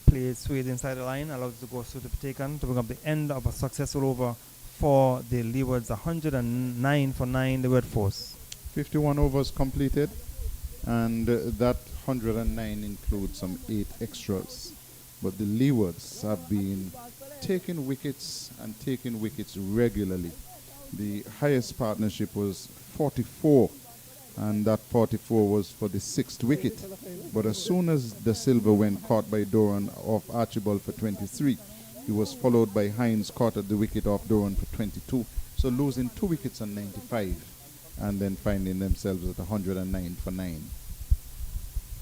plays straight inside the line, allows it to go through to be taken to bring up the end of a successful over for the Leewards. 109 for 9, the Red Force. 51 overs completed, and that 109 includes some 8 extras. But the Leewards have been taking wickets and taking wickets regularly. The highest partnership was 44, and that 44 was for the 6th wicket. But as soon as the silver went caught by Doran off Archibald for 23, he was followed by Hines caught at the wicket off Doran for 22. So losing 2 wickets on 95, and then finding themselves at 109 for 9.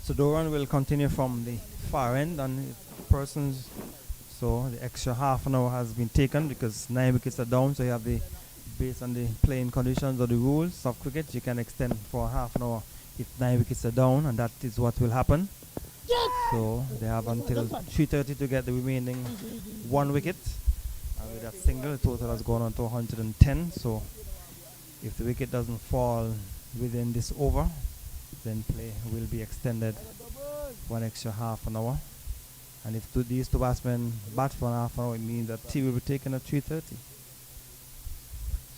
So Doran will continue from the far end on persons. So the extra half an hour has been taken because 9 wickets are down. So you have the, based on the playing conditions or the rules of cricket, you can extend for half an hour if 9 wickets are down, and that is what will happen. So they have until 3:30 to get the remaining 1 wicket. And with that single, the total has gone on to 110. So if the wicket doesn't fall within this over, then play will be extended for an extra half an hour. And if these two batsmen bat for an half an hour, it means that tea will be taken at 3:30.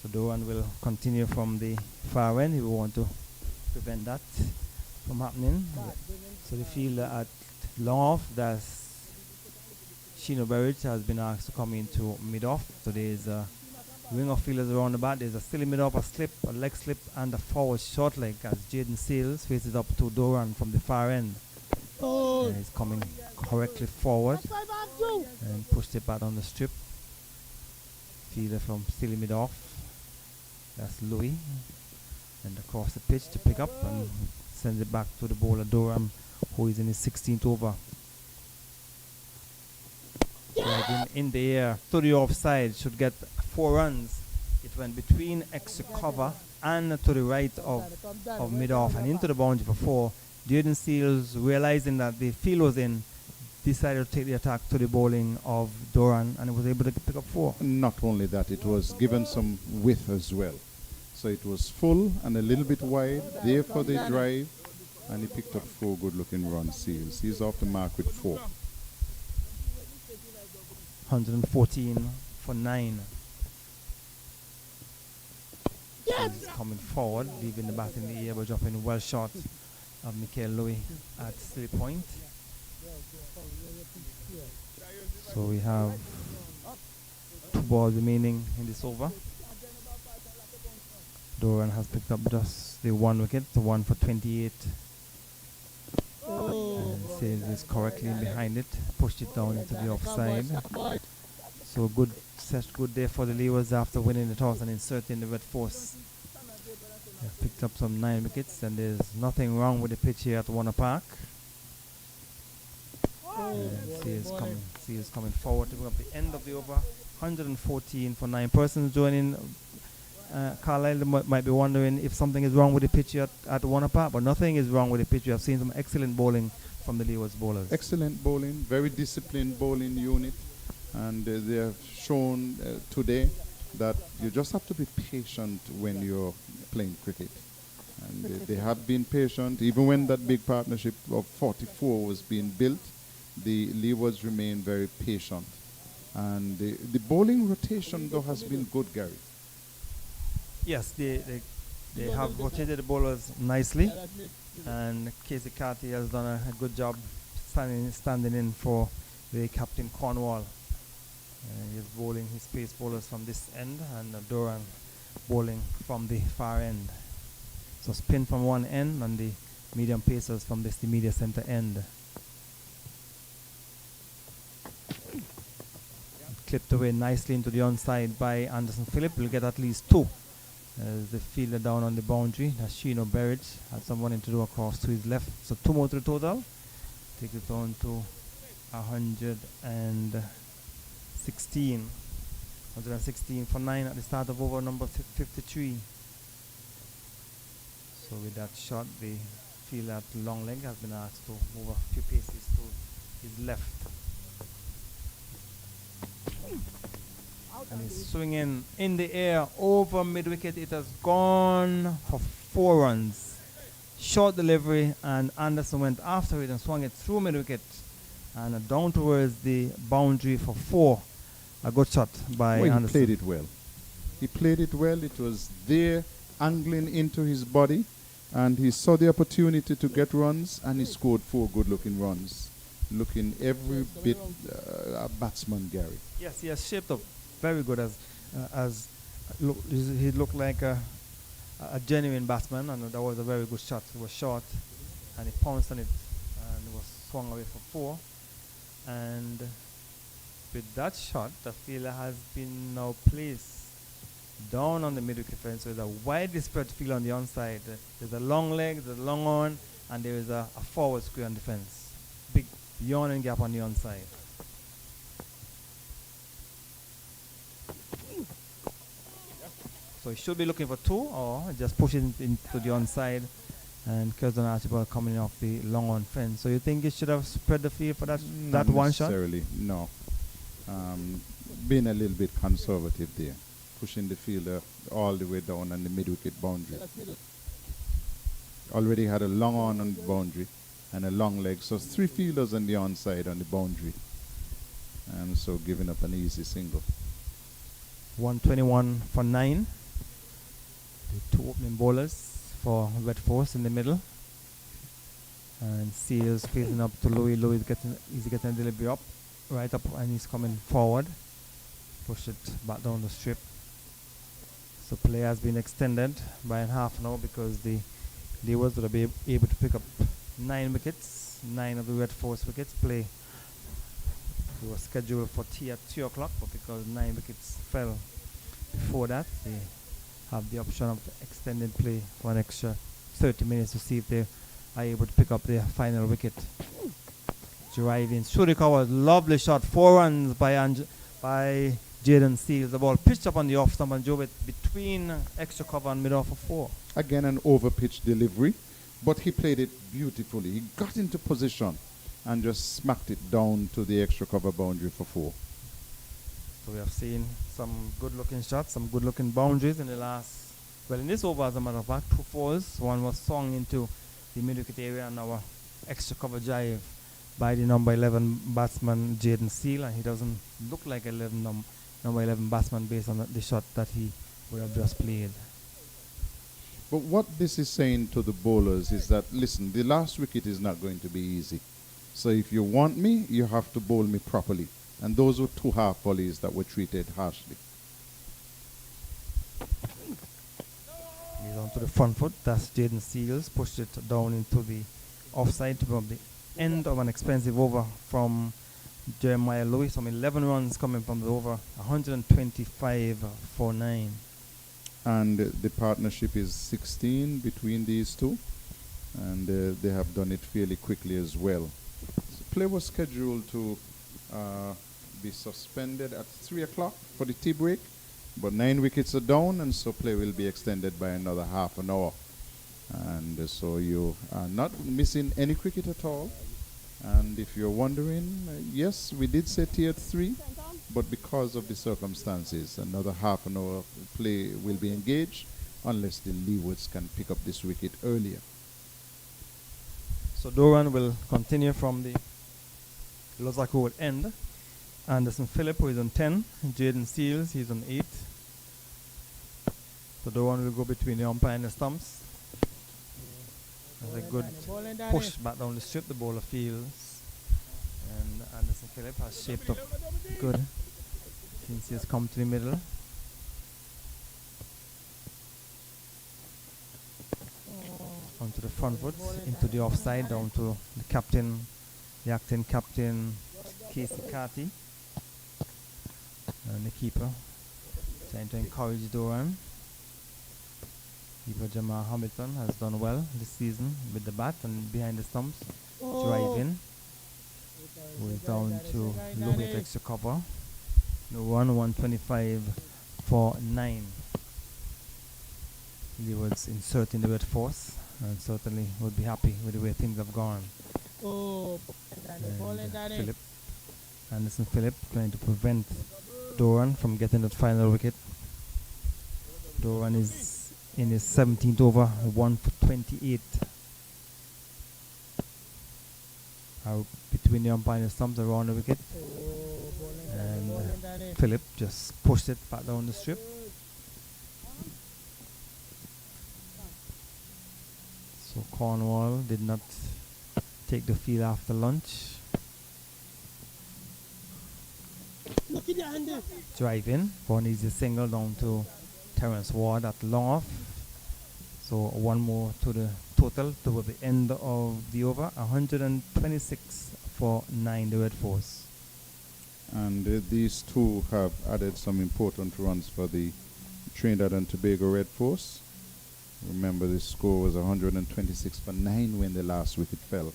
So Doran will continue from the far end. He will want to prevent that from happening. So the fielder at long off, that's Shino Berridge, has been asked to come into mid-off. So there's a ring of fielders around the bat. There's a silly mid-off, a slip, a leg slip, and a forward short leg as Jaden Sales faces up to Doran from the far end. He's coming correctly forward and pushed it back on the strip. Fielder from silly mid-off. That's Louis. And across the pitch to pick up and sends it back to the bowler Doran, who is in his 16th over. In the air, to the offside, should get 4 runs. It went between extra cover and to the right of mid-off and into the boundary for 4. Jaden Seals, realizing that the field was in, decided to take the attack to the bowling of Doran and was able to pick up 4. Not only that, it was given some width as well. So it was full and a little bit wide, there for the drive, and he picked up 4 good-looking runs. Seals. He's off the mark with 4. 114 for 9. He's coming forward, leaving the bat in the air, but dropping well short of Michael Louis at 3 point. So we have 2 balls remaining in this over. Doran has picked up just the 1 wicket, the 1 for 28. And Sales is correctly in behind it, pushed it down into the offside. So good there for the Leewards after winning the toss and inserting the red force. They've picked up some 9 wickets, and there's nothing wrong with the pitch here at Warner Park. And Seals coming forward to bring up the end of the over. 114 for 9. Persons joining Carlisle might be wondering if something is wrong with the pitch at Warner Park, but nothing is wrong with the pitch. We have seen some excellent bowling from the Leewards bowlers. Excellent bowling, very disciplined bowling unit, and they have shown today that you just have to be patient when you're playing cricket. And they have been patient. Even when that big partnership of 44 was being built, the Leewards remained very patient. And the bowling rotation, though, has been good, Gary. Yes, they have rotated the bowlers nicely, and Casey Carty has done a good job standing in for the captain Cornwall. He's bowling his pace bowlers from this end, and Doran bowling from the far end. So spin from one end, and the medium pacers from the media center end. Clipped away nicely into the onside by Anderson Phillip. Will get at least 2. As the fielder down on the boundary, that's Shino Berridge, had someone in to do across to his left. So 2 more to the total. Take it on to 116. 116 for 9 at the start of over number 53. So with that shot, the fielder at long leg has been asked to move a few paces to his left. And he's swinging in the air over mid-wicket. It has gone for 4 runs. Short delivery, and Anderson went after it and swung it through mid-wicket and down towards the boundary for 4. A good shot by Anderson. He played it well. He played it well. It was there, angling into his body, and he saw the opportunity to get runs, and he scored 4 good-looking runs. Looking every bit a batsman, Gary. Yes, he has shaped up very good he looked like a genuine batsman, and that was a very good shot. It was short, and he pounced on it, and it was swung away for 4. And with that shot, the fielder has been now placed down on the mid-wicket fence. So there's a widely spread field on the onside. There's a long leg, there's a long on, and there is a forward square on the fence. Big yawning gap on the onside. So he should be looking for 2, or just push it into the onside, and Curzon Archibald coming off the long on fence. So you think he should have spread the field for that one shot? Not necessarily, no. Being a little bit conservative there, pushing the fielder all the way down on the mid-wicket boundary. Already had a long on the boundary, and a long leg. So 3 fielders on the onside on the boundary. And so giving up an easy single. 121 for 9. The 2 opening bowlers for Red Force in the middle. And Seals facing up to Louis. Louis is getting a delivery up, right up, and he's coming forward. Push it back down the strip. So play has been extended by a half an hour because the Leewards would be able to pick up 9 wickets, 9 of the Red Force wickets. Play was scheduled for tea at 2 o'clock, but because 9 wickets fell before that, they have the option of extending play for an extra 30 minutes to see if they are able to pick up their final wicket. Driving through the cover, lovely shot, 4 runs by Jaden Seals. The ball pitched up on the off stump and drove it between extra cover and mid off for 4. Again, an over-pitch delivery, but he played it beautifully. He got into position and just smacked it down to the extra cover boundary for 4. So we have seen some good-looking shots, some good-looking boundaries in the last, well, in this over, as a matter of fact, 2 fours. One was swung into the mid-wicket area, and our extra cover drive by the number 11 batsman Jaden Seal, and he doesn't look like a number 11 batsman based on the shot that he would have just played. But what this is saying to the bowlers is that, listen, the last wicket is not going to be easy. So if you want me, you have to bowl me properly. And those were 2 half volleys that were treated harshly. He's on to the front foot. That's Jaden Seals. Pushed it down into the offside to the end of an expensive over from Jeremiah Lewis. Some 11 runs coming from the over. 125 for 9. And the partnership is 16 between these two. And they have done it fairly quickly as well. So play was scheduled to be suspended at 3 o'clock for the tea break. But 9 wickets are down, and so play will be extended by another half an hour. And so you are not missing any cricket at all. And if you're wondering, yes, we did say tea at 3, but because of the circumstances, another half an hour play will be engaged unless the Leewards can pick up this wicket earlier. So Doran will continue from the Lozak Road end. Anderson Phillip, who is on 10. Jaden Seals, he's on 8. So Doran will go between the umpire and the stumps. There's a good push back down the strip, the bowler feels. And Anderson Phillip has shaped up good since he has come to the middle. Onto the front foot, into the offside, down to the captain, the acting captain, Casey Carty. And the keeper trying to encourage Doran. Keeper Jamal Hamilton has done well this season with the bat and behind the stumps. Drive in. Goes down to Louis at extra cover. No run, 125 for 9. Leeward's inserting the Red Force and certainly would be happy with the way things have gone. And Anderson Phillip trying to prevent Doran from getting that final wicket. Doran is in his 17th over, 1 for 28. Between the umpire and the stumps around the wicket. And Phillip just pushed it back down the strip. So Cornwall did not take the field after lunch. Drive in for an easy single down to Terence Ward at long off. So one more to the total toward the end of the over. 126 for 9, the Red Force. And these two have added some important runs for the Trinidad and Tobago Red Force. Remember, the score was 126 for 9 when the last wicket fell.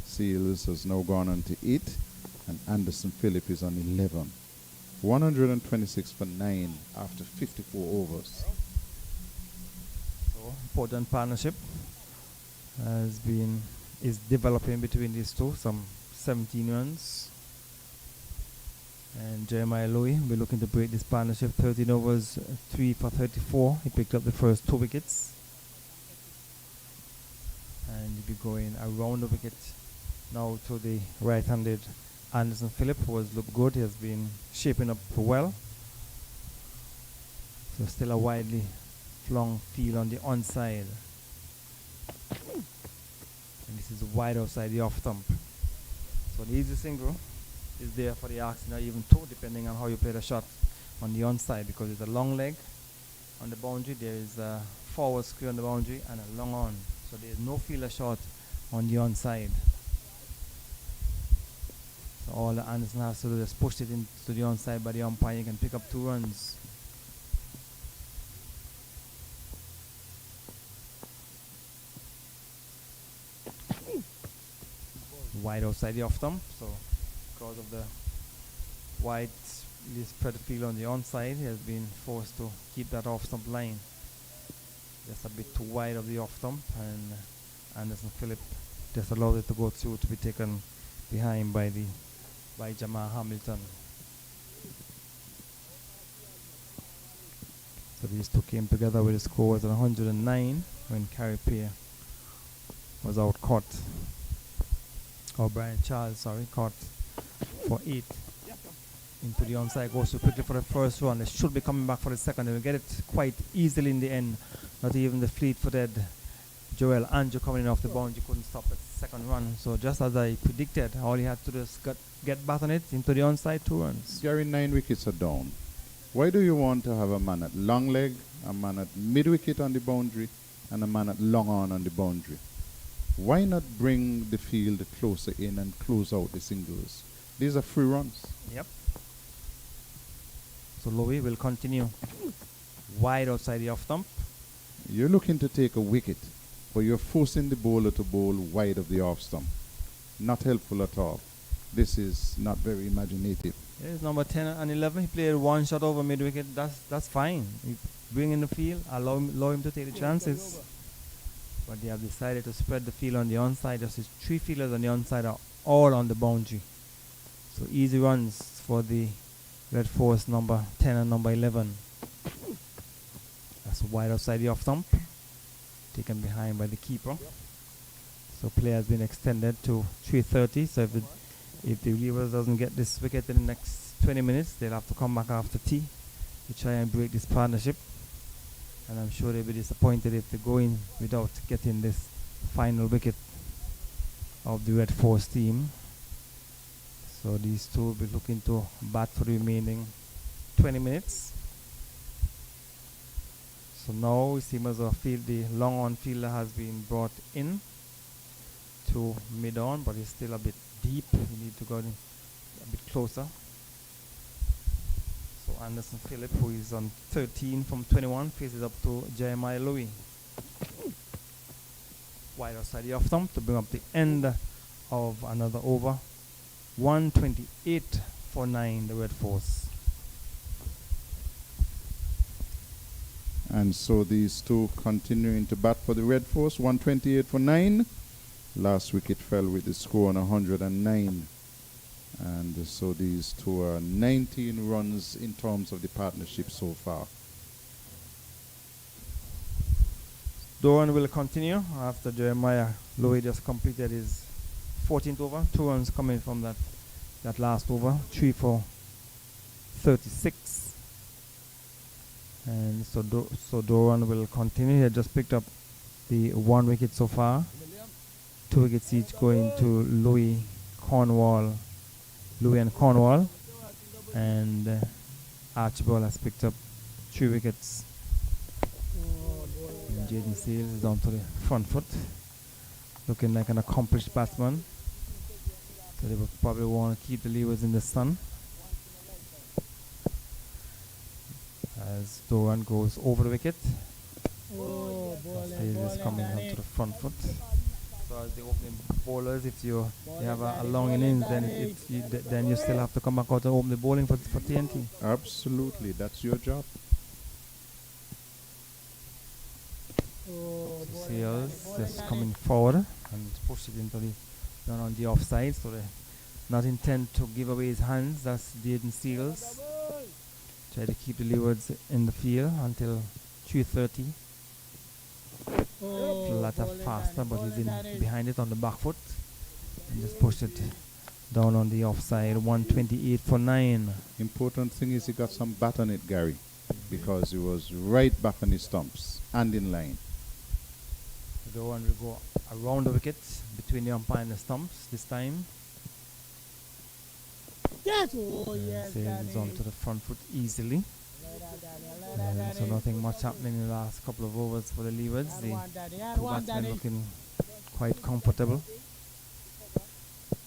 Seals has now gone on to 8, and Anderson Phillip is on 11. 126 for 9 after 54 overs. So important partnership is developing between these two. Some 17 runs. And Jeremiah Louis will be looking to break this partnership. 13 overs, 3 for 34. He picked up the first 2 wickets. And be going around the wicket now to the right-handed Anderson Phillip, who has looked good. He has been shaping up well. So still a widely flung field on the onside. And this is wide outside the off stump. So the easy single is there for the asking, or even two, depending on how you play the shot on the onside, because it's a long leg on the boundary. There is a forward square on the boundary and a long on. So there is no fielder shot on the onside. So all the Anderson has to do is push it into the onside by the umpire. You can pick up 2 runs. Wide outside the off stump. So because of the wide spread field on the onside, he has been forced to keep that off stump line. Just a bit too wide of the off stump, and Anderson Phillip just allowed it to go through to be taken behind by Jamal Hamilton. So these two came together with a score of 109 when Carey Pear was out caught. Or Brian Charles, sorry, caught for 8 into the onside. Goes too quickly for the first run. They should be coming back for the second. They will get it quite easily in the end. Not even the fleet-footed Joel Andrew coming in off the boundary couldn't stop the second run. So just as I predicted, all he had to do is get back on it into the onside, 2 runs. Gary, 9 wickets are down. Why do you want to have a man at long leg, a man at mid-wicket on the boundary, and a man at long on the boundary? Why not bring the field closer in and close out the singles? These are free runs. Yep. So Louis will continue wide outside the off stump. You're looking to take a wicket, but you're forcing the bowler to bowl wide of the off stump. Not helpful at all. This is not very imaginative. Yes, number 10 and 11. He played 1 shot over mid wicket. That's fine. You bring in the field, allow him to take the chances. But they have decided to spread the field on the onside. Just 3 fielders on the onside are all on the boundary. So easy runs for the Red Force number 10 and number 11. That's wide outside the off stump. Taken behind by the keeper. So play has been extended to 3:30. So if the Leeward doesn't get this wicket in the next 20 minutes, they'll have to come back after tea to try and break this partnership. And I'm sure they'll be disappointed if they go in without getting this final wicket of the Red Force team. So these two will be looking to bat for the remaining 20 minutes. So now it seems as if the long on fielder has been brought in to mid on, but it's still a bit deep. You need to go in a bit closer. So Anderson Phillip, who is on 13 from 21, faces up to Jeremiah Louis. Wide outside the off stump to bring up the end of another over. 128 for 9, the Red Force. And so these two continuing to bat for the Red Force. 128 for 9. Last wicket fell with the score on 109. And so these two are 19 runs in terms of the partnership so far. Doran will continue after Jeremiah Louis just completed his 14th over. 2 runs coming from that last over. 3 for 36. And so Doran will continue. He had just picked up the 1 wicket so far. 2 wickets each going to Louis and Cornwall. And Archibald has picked up 3 wickets. And Jaden Seals is on to the front foot, looking like an accomplished batsman. So they will probably want to keep the Leewards in the sun. As Doran goes over the wicket. Seals is coming onto the front foot. So as the opening bowlers, if you have a long innings, then you still have to come back out and open the bowling for TNT. Absolutely, that's your job. Seals just coming forward and push it into down on the offside, so they not intend to give away his hands. That's Jaden Seals. Try to keep the Leewards in the field until 3:30. Flatter faster, but he's in behind it on the back foot. And just pushed it down on the offside. 128 for 9. Important thing is he got some bat on it, Gary, because he was right back on his stumps and in line. The one will go around the wicket between the umpire and the stumps this time. Yes, oh yes, Sails onto the front foot easily. So nothing much happening in the last couple of overs for the Leewards. The two batsmen looking quite comfortable.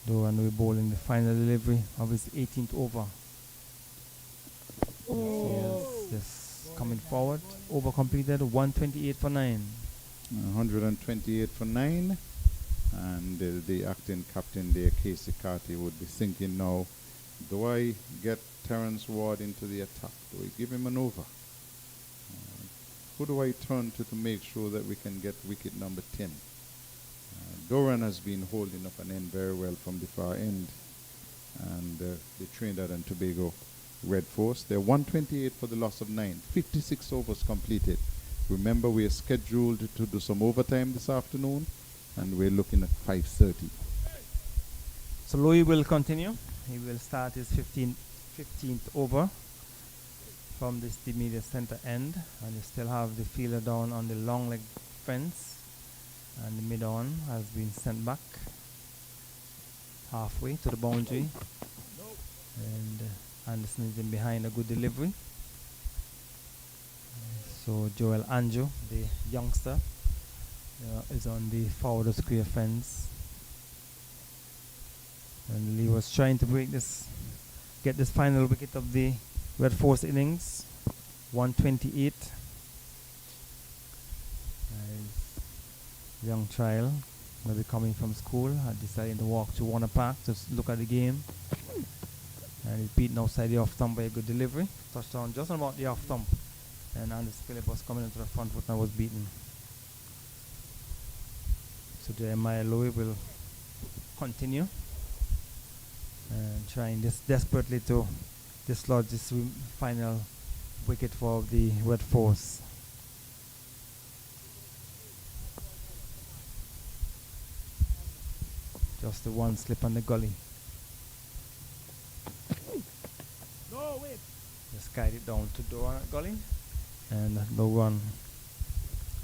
Doran will bowl in the final delivery of his 18th over. Sails just coming forward. Over completed. 128 for 9. 128 for 9. And the acting captain there, Casey Carty, would be thinking now, do I get Terence Ward into the attack? Do I give him an over? Who do I turn to make sure that we can get wicket number 10? Doran has been holding up an end very well from the far end. And the Trinidad and Tobago Red Force, they're 128 for the loss of 9. 56 overs completed. Remember, we are scheduled to do some overtime this afternoon, and we're looking at 5:30. So Louis will continue. He will start his 15th over from this media center end, and you still have the fielder down on the long leg fence, and the mid-on has been sent back halfway to the boundary, and Anderson is in behind a good delivery. So Joel Anjo, the youngster, is on the forward square fence, and Lee was trying to get this final wicket of the Red Force innings. 128. Young child, maybe coming from school, had decided to walk to Warner Park to look at the game, and he's beaten outside the off stump by a good delivery. Touchdown just about the off stump, and Anders Phillip was coming into the front foot and was beaten. So Jeremiah Louis will continue and trying this desperately to dislodge this final wicket for the Red Force. Just the one slip on the gully. No, wait. Just guide it down to Doran gully, and no run.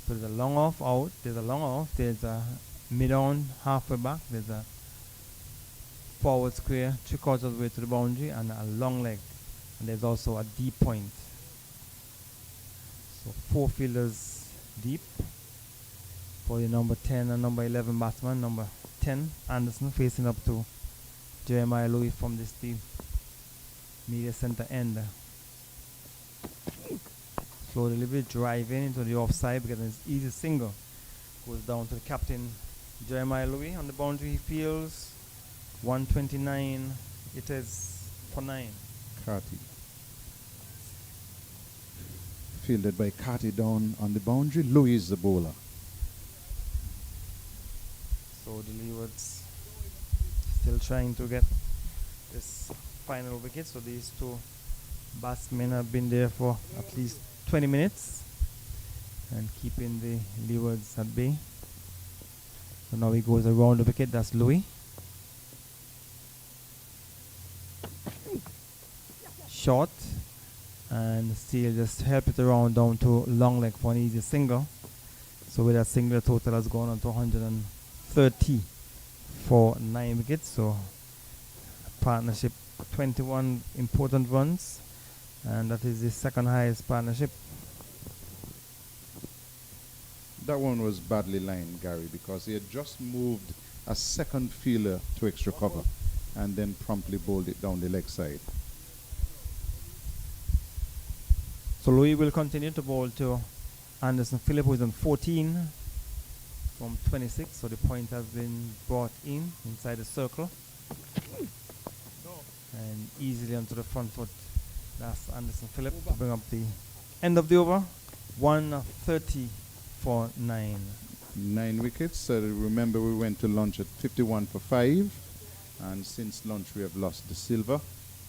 So there's a long off out. There's a long off. There's a mid on halfway back. There's a forward square 3/4 of the way to the boundary, and a long leg. And there's also a deep point. So 4 fielders deep for the number 10 and number 11 batsman. Number 10 Anderson facing up to Jeremiah Louis from this team media center end. Slow delivery, drive in into the offside because it's easy single. Goes down to the captain Jeremiah Louis on the boundary. He fields 129. It is for 9. Carty. Fielded by Carty down on the boundary. Louis is the bowler. So the Leewards still trying to get this final wicket. So these two batsmen have been there for at least 20 minutes and keeping the Leewards at bay. So now he goes around the wicket. That's Louis. Short, and still just help it around down to long leg for an easy single. So with that single, total has gone on to 130 for 9 wickets. So partnership 21 important runs, and that is the second highest partnership. That one was badly lined, Gary, because he had just moved a second fielder to extra cover and then promptly bowled it down the leg side. So Louis will continue to bowl to Anderson Phillip, who is on 14 from 26. So the point has been brought in inside the circle. And easily onto the front foot. That's Anderson Phillip to bring up the end of the over. 130 for 9. 9 wickets. Remember, we went to lunch at 51 for 5. And since lunch, we have lost the silver,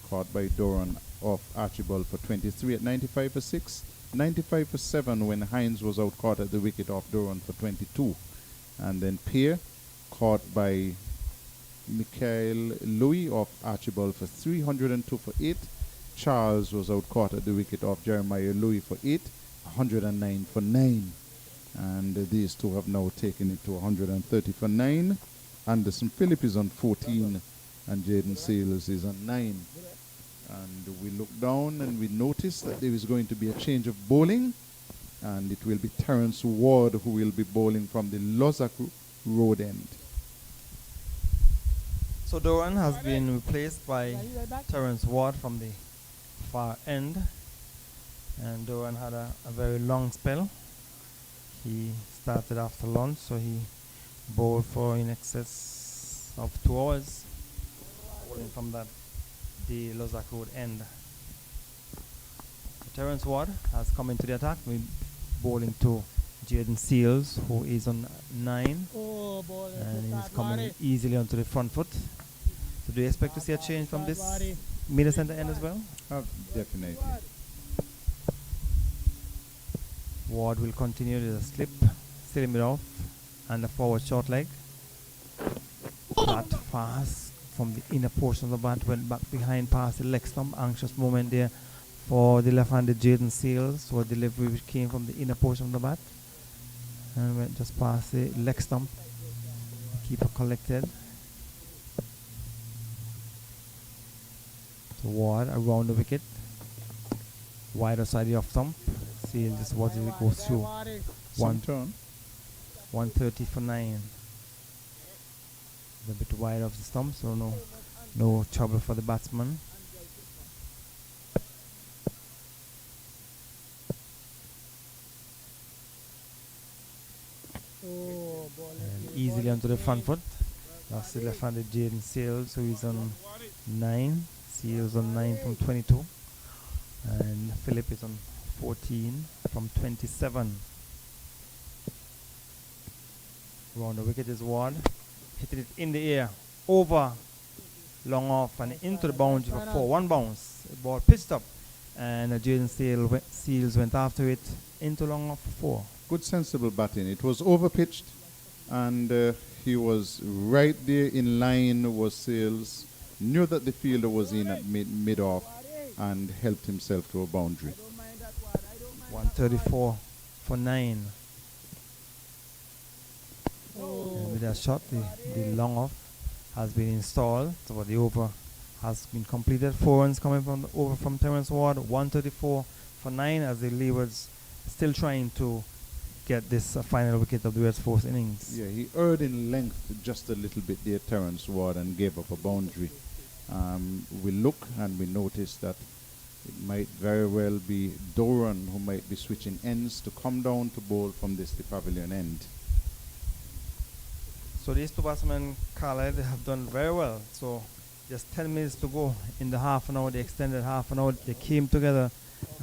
caught by Doran off Archibald for 23 at 95 for 6. 95 for 7 when Hines was out caught at the wicket of Doran for 22. And then Pierre caught by Mikhail Louis of Archibald for 302 for 8. Charles was out caught at the wicket of Jeremiah Louis for 8, 109 for 9. And these two have now taken it to 130 for 9. Anderson Phillip is on 14 and Jaden Sales is on 9. And we look down and we notice that there is going to be a change of bowling, and it will be Terence Ward who will be bowling from the Lozak Road end. So Doran has been replaced by Terence Ward from the far end, and Doran had a very long spell. He started after lunch, so he bowled for in excess of 2 hours, bowling from the Lozak Road end. Terence Ward has come into the attack, bowling to Jaden Seals, who is on 9, and he's coming easily onto the front foot. So do you expect to see a change from this middle center end as well? Definitely. Ward will continue with a slip, steal him off, and a forward short leg. Bat fast from the inner portion of the bat, went back behind past the leg stump. Anxious moment there for the left-handed Jaden Seals, so a delivery which came from the inner portion of the bat and went just past the leg stump. Keeper collected. So Ward around the wicket, wider side of the off stump. Seals just watches it go through. 130 for 9. A bit wide of the stump, so no trouble for the batsman. And easily onto the front foot. That's the left-handed Jaden Sales, who is on 9. Seals on 9 from 22. And Philip is on 14 from 27. Around the wicket is Ward. Hitting it in the air, over, long off, and into the boundary for 4. 1 bounce. The ball pitched up, and Jaden Seals went after it into long off for 4. Good sensible batting. It was overpitched, and he was right there in line was Sales. Knew that the fielder was in at mid-off and helped himself to a boundary. 134 for 9. And with that shot, the long off has been installed, so the over has been completed. 4 runs coming from over from Terence Ward. 134 for 9 as the Leewards still trying to get this final wicket of the Weds' 4th innings. Yeah, he erred in length just a little bit there, Terence Ward, and gave up a boundary. We look and we notice that it might very well be Doran who might be switching ends to come down to bowl from the pavilion end. So these two batsmen, Carlisle, they have done very well. So just 10 minutes to go in the half an hour, the extended half an hour. They came together,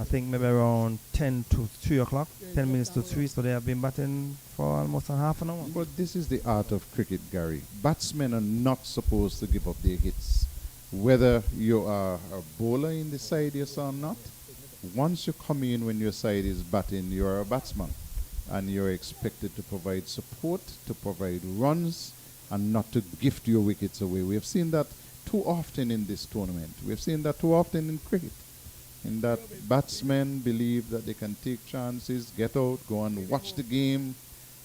I think maybe around 10 to 3 o'clock, 10 minutes to 3. So they have been batting for almost a half an hour. But this is the art of cricket, Gary. Batsmen are not supposed to give up their hits. Whether you are a bowler in the side, yes or not, once you come in when your side is batting, you are a batsman. And you're expected to provide support, to provide runs, and not to gift your wickets away. We have seen that too often in this tournament. We've seen that too often in cricket. In that batsmen believe that they can take chances, get out, go and watch the game,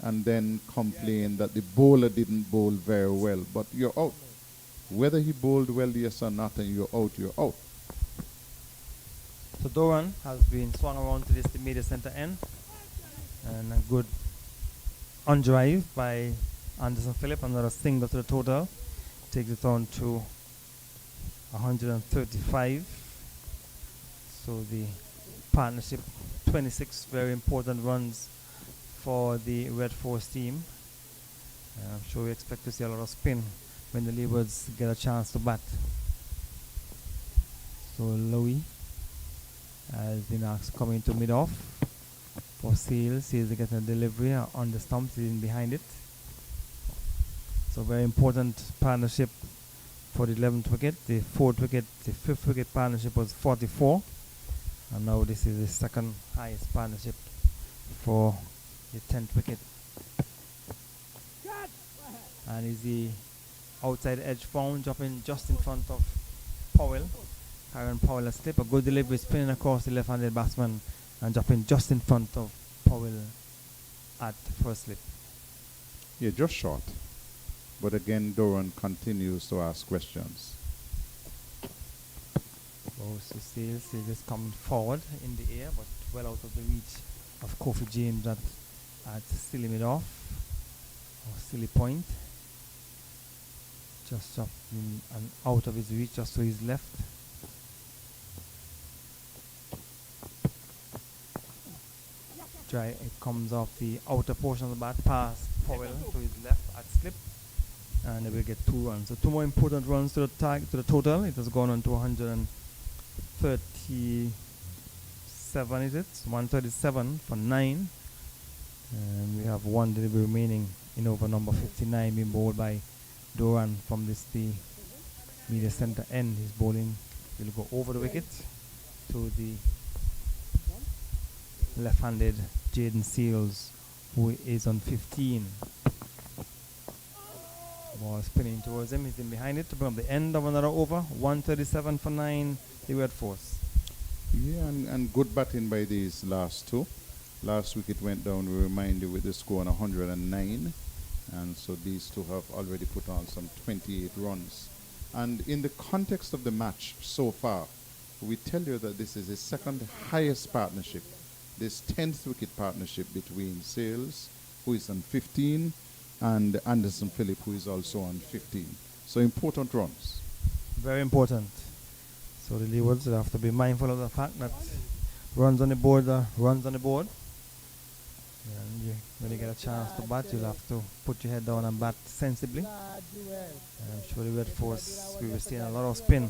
and then complain that the bowler didn't bowl very well. But you're out. Whether he bowled well, yes or not, and you're out, you're out. So Doran has been swung around to the media center end. And a good on drive by Anderson Phillip, another single to the total. Takes it on to 135. So the partnership, 26 very important runs for the Red Force team. I'm sure we expect to see a lot of spin when the Leewards get a chance to bat. So Louis has been asked to come into mid-off. For Seals, Seals getting a delivery on the stumps, in behind it. So very important partnership for the 11th wicket. The 4th wicket, the 5th wicket partnership was 44. And now this is the second highest partnership for the 10th wicket. And is the outside edge found, dropping just in front of Powell. Karen Powell has slipped. A good delivery, spinning across the left-handed batsman and dropping just in front of Powell at first slip. Yeah, just short. But again, Doran continues to ask questions. So Sales is just coming forward in the air, but well out of the reach of Kofi James at silly mid-off, or silly point. Just up and out of his reach, just to his left. It comes off the outer portion of the bat, past Powell to his left at slip, and they will get 2 runs. So 2 more important runs to the total. It has gone on to 137, is it? 137 for 9. And we have 1 delivery remaining in over number 59, being bowled by Doran from the media center end. His bowling will go over the wicket to the left-handed Jaden Seals, who is on 15. Ball spinning towards him. He's in behind it to bring up the end of another over. 137 for 9, the Red Force. Yeah, and good batting by these last 2. Last wicket went down, we remind you, with the score on 109. And so these 2 have already put on some 28 runs. And in the context of the match so far, we tell you that this is the second highest partnership. This 10th wicket partnership between Sales, who is on 15, and Anderson Phillip, who is also on 15. So important runs. Very important. So the Leewards will have to be mindful of the fact that runs on the board are runs on the board. And when you get a chance to bat, you'll have to put your head down and bat sensibly. And I'm sure the Red Force, we were seeing a lot of spin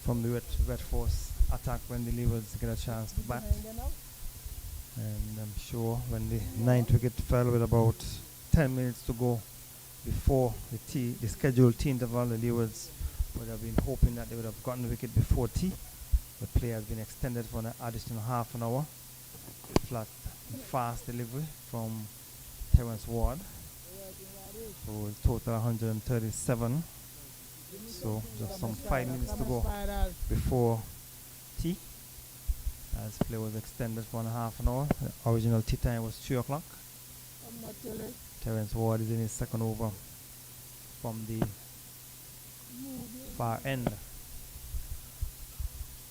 from the Red Force attack when the Leewards get a chance to bat. And I'm sure when the 9th wicket fell with about 10 minutes to go before the scheduled tea interval, the Leewards would have been hoping that they would have gotten the wicket before tea. The play has been extended for an additional half an hour. Flat and fast delivery from Terence Ward. So total 137. So just some 5 minutes to go before tea. As play was extended for half an hour. The original tea time was 3 o'clock. Terence Ward is in his second over from the far end.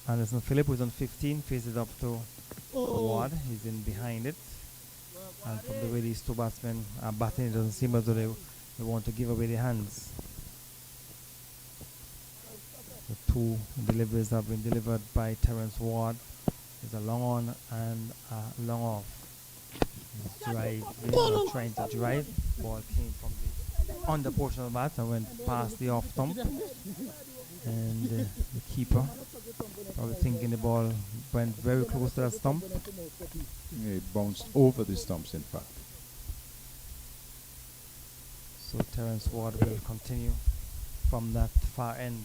Anderson Phillip, who's on 15, faces up to Ward. He's in behind it. And from the way these 2 batsmen are batting, it doesn't seem as though they want to give away their hands. The 2 deliveries have been delivered by Terence Ward. It's a long on and a long off. Trying to drive. Ball came from the under portion of the bat and went past the off stump. And the keeper probably thinking the ball went very close to that stump. Yeah, it bounced over the stumps, in fact. So Terence Ward will continue from that far end.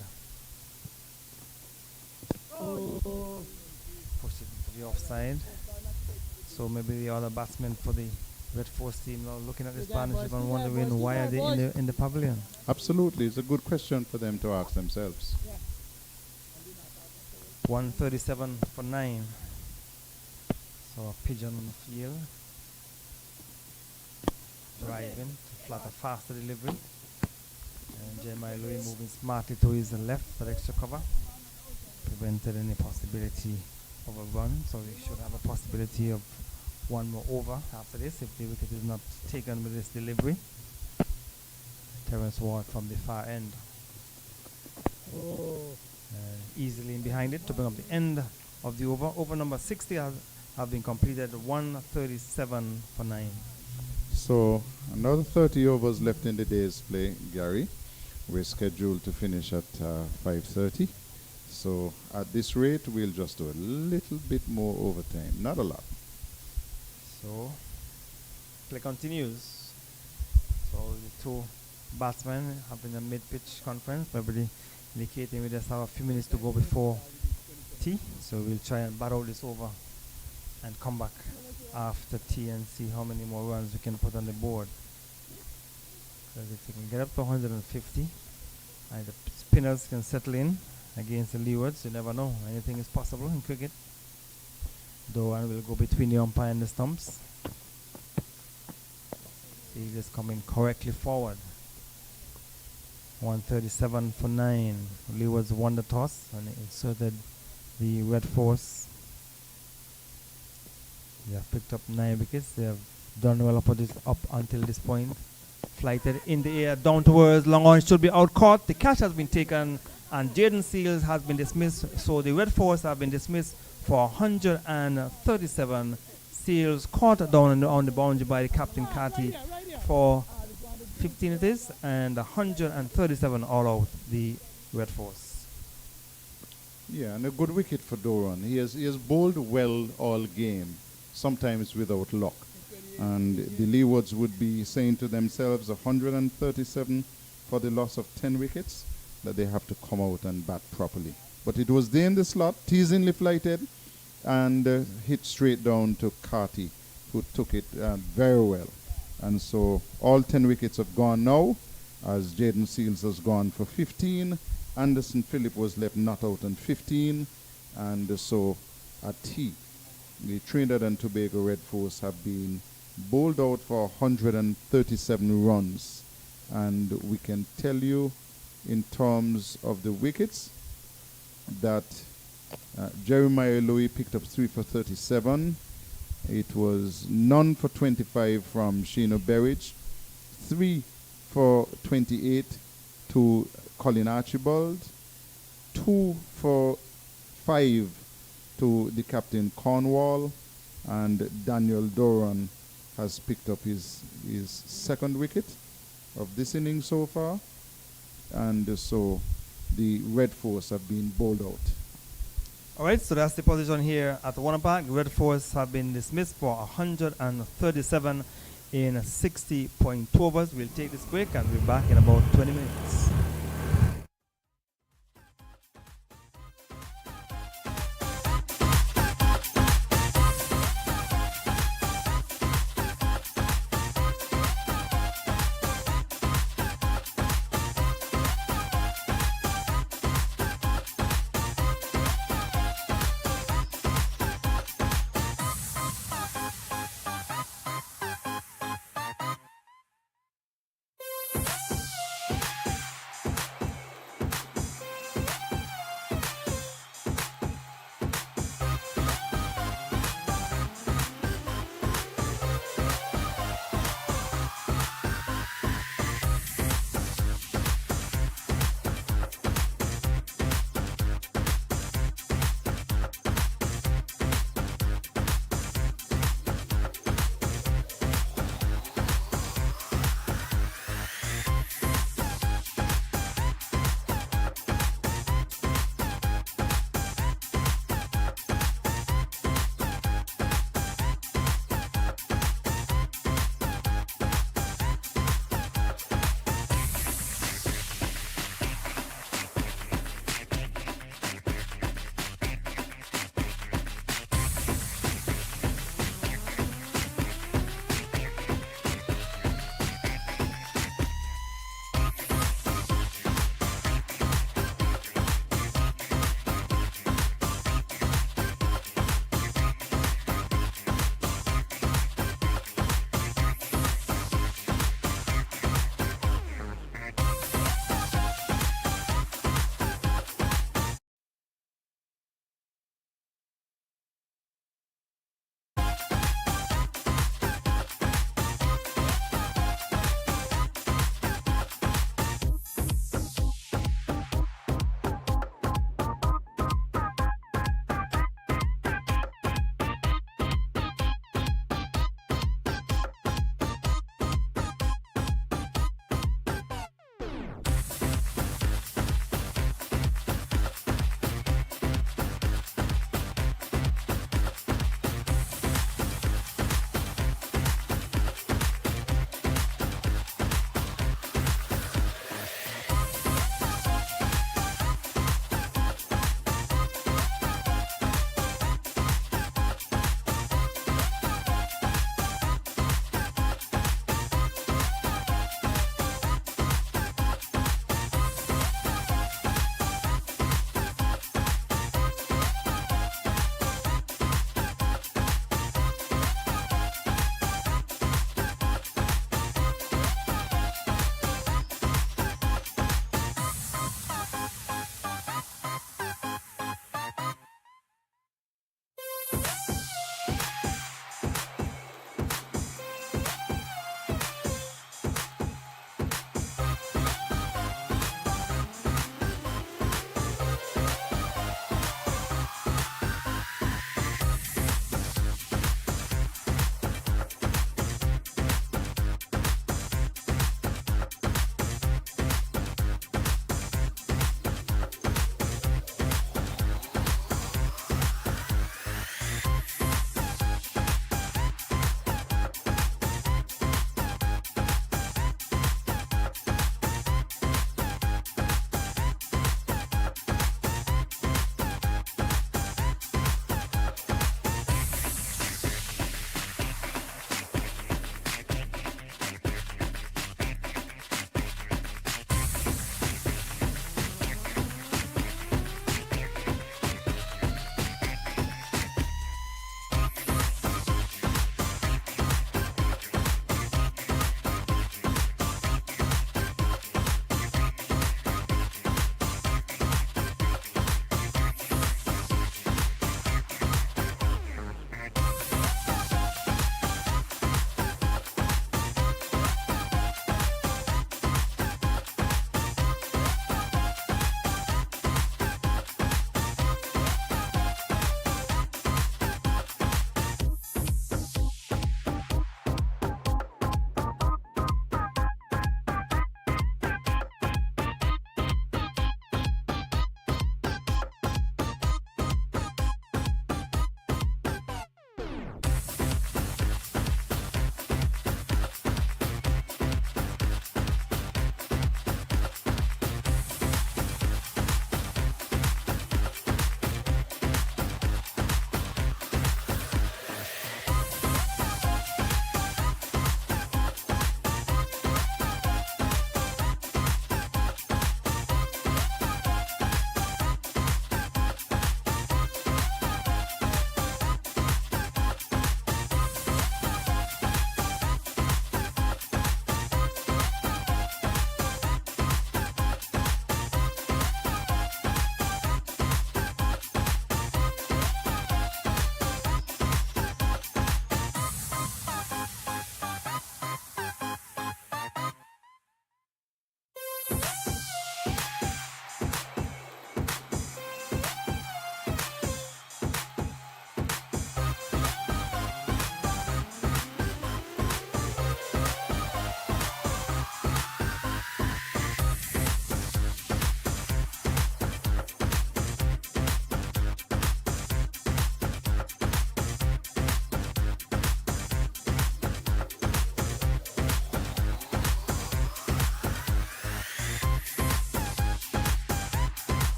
Push it into the offside. So maybe the other batsmen for the Red Force team now looking at this partnership and wondering why are they in the pavilion. Absolutely, it's a good question for them to ask themselves. 137 for 9. So a pigeon on the field. Driving to flat a faster delivery. And Jeremiah Louis moving smartly to his left for extra cover. Prevented any possibility of a run, so we should have a possibility of 1 more over after this if the wicket is not taken with this delivery. Terence Ward from the far end. Easily in behind it to bring up the end of the over. Over number 60 have been completed. 137 for 9. So another 30 overs left in the day's play, Gary. We're scheduled to finish at 5:30. So at this rate, we'll just do a little bit more overtime. Not a lot. So play continues. So the 2 batsmen having a mid-pitch conference, probably indicating we just have a few minutes to go before tea. So we'll try and battle this over and come back after tea and see how many more runs we can put on the board. Because if we can get up to 150 and the spinners can settle in against the Leewards, you never know. Anything is possible in cricket. Doran will go between the umpire and the stumps. He's just coming correctly forward. 137 for 9. Leewards won the toss and inserted the red force. They have picked up 9 wickets. They have done well up until this point. Flighted in the air down towards long on, should be out caught. The catch has been taken and Jaden Seals has been dismissed. So the red force have been dismissed for 137. Seals caught down on the boundary by the captain Carty for 15 it is, and 137 all out the red force. Yeah, and a good wicket for Doran. He has bowled well all game, sometimes without luck. And the Leewards would be saying to themselves 137 for the loss of 10 wickets, that they have to come out and bat properly. But it was there in the slot, teasingly flighted, and hit straight down to Carty, who took it very well. And so all 10 wickets have gone now, as Jaden Seals has gone for 15. Anderson Phillip was left not out on 15. And so at tea, the Trinidad and Tobago Red Force have been bowled out for 137 runs. And we can tell you in terms of the wickets that Jeremiah Louis picked up 3 for 37. It was none for 25 from Sheena Berridge, 3 for 28 to Colin Archibald, 2 for 5 to the captain Cornwall, and Daniel Doran has picked up his second wicket of this inning so far, and so the Red Force have been bowled out. Alright, so that's the position here at Warner Park. Red Force have been dismissed for 137 in 60.2 overs. We'll take this break and we'll be back in about 20 minutes.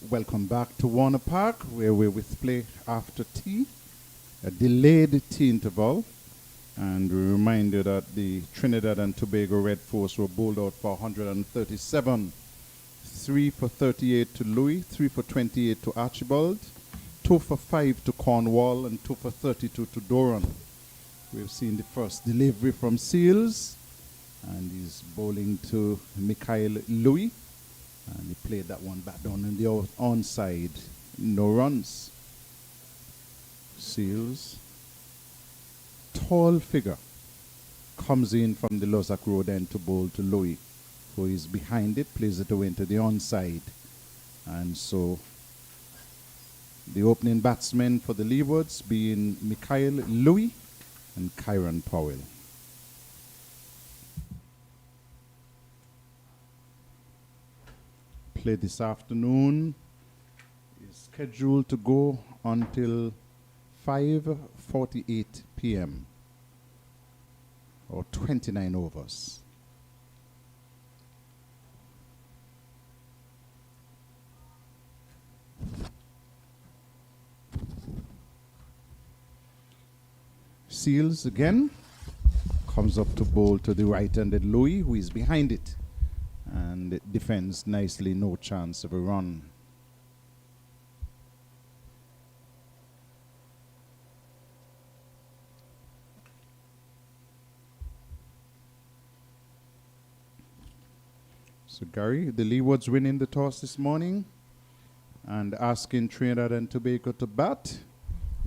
Welcome back to Warner Park, where we're with play after tea, a delayed tea interval. And we remind you that the Trinidad and Tobago Red Force were bowled out for 137. 3 for 38 to Louis, 3 for 28 to Archibald, 2 for 5 to Cornwall, and 2 for 32 to Doran. We've seen the first delivery from Seals, and he's bowling to Mikhail Louis. And he played that one back down in the onside. No runs. Seals, tall figure, comes in from the Lozak Road end to bowl to Louis, who is behind it, plays it away into the onside. And so the opening batsmen for the Leewards being Mikhail Louis and Kyron Powell. Play this afternoon is scheduled to go until 5:48 p.m. or 29 overs. Seals again comes up to bowl to the right-handed Louis, who is behind it, and it defends nicely, no chance of a run. So Gary, the Leewards winning the toss this morning and asking Trinidad and Tobago to bat.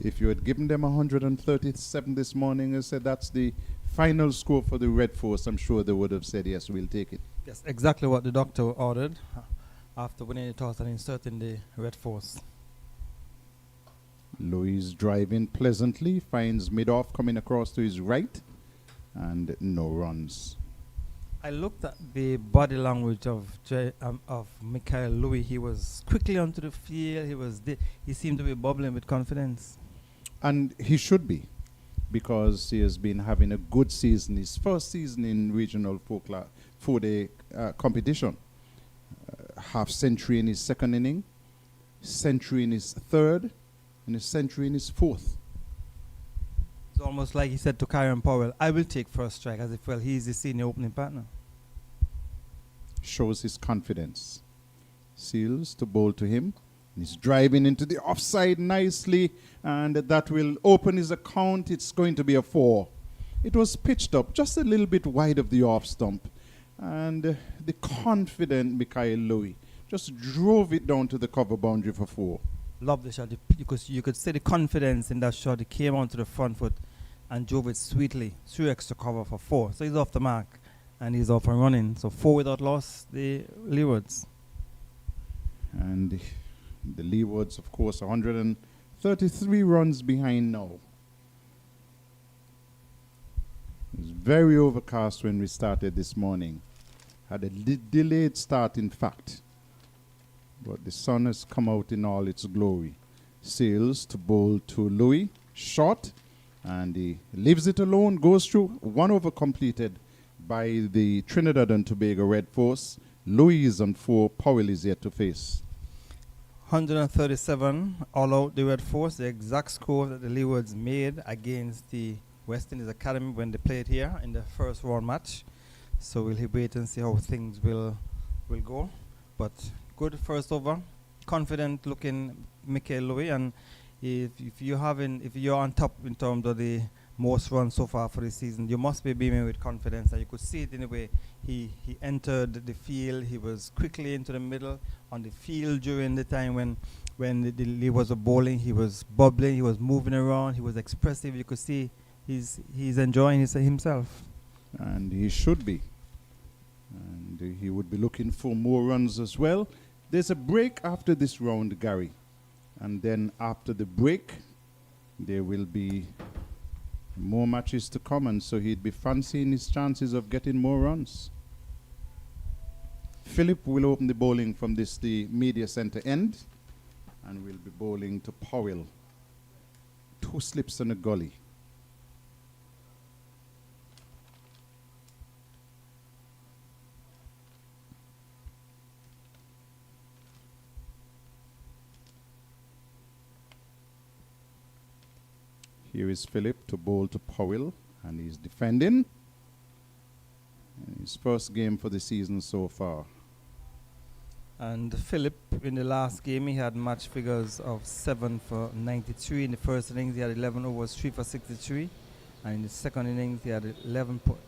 If you had given them 137 this morning and said that's the final score for the Red Force, I'm sure they would have said, yes, we'll take it. Yes, exactly what the doctor ordered after winning the toss and inserting the Red Force. Louis driving pleasantly, finds mid-off coming across to his right, and no runs. I looked at the body language of Mikhail Louis. He was quickly onto the field. He seemed to be bubbling with confidence. And he should be, because he has been having a good season. His first season in regional four-day competition. Half century in his second inning, century in his third, and a century in his fourth. It's almost like he said to Kyron Powell, I will take first strike, as if, well, he's the senior opening partner. Shows his confidence. Seals to bowl to him. He's driving into the offside nicely, and that will open his account. It's going to be a 4. It was pitched up just a little bit wide of the off stump, and the confident Mikhail Louis just drove it down to the cover boundary for 4. Love the shot, because you could see the confidence in that shot. He came onto the front foot and drove it sweetly through extra cover for 4. So he's off the mark, and he's off and running. So 4 without loss, the Leewards. And the Leewards, of course, 133 runs behind now. It was very overcast when we started this morning. Had a delayed start, in fact. But the sun has come out in all its glory. Sails to bowl to Louis. Shot. And he leaves it alone. Goes through. 1 over completed by the Trinidad and Tobago Red Force. Louis is on 4. Powell is yet to face. 137 all out the Red Force, the exact score that the Leewards made against the West Indies Academy when they played here in the first round match. So we'll wait and see how things will go. But good first over, confident looking Mikhail Louis, and if you're on top in terms of the most runs so far for the season, you must be beaming with confidence, and you could see it in the way he entered the field. He was quickly into the middle on the field during the time when the Leewards were bowling. He was bubbling, he was moving around, he was expressive. You could see he's enjoying himself. And he should be. And he would be looking for more runs as well. There's a break after this round, Gary. And then after the break, there will be more matches to come, and so he'd be fancying his chances of getting more runs. Philip will open the bowling from the media center end, and will be bowling to Powell. 2 slips and a gully. Here is Philip to bowl to Powell, and he's defending. His first game for the season so far. And Philip, in the last game, he had match figures of 7 for 93. In the first innings, he had 11 overs, 3 for 63. And in the second innings, he had 11.1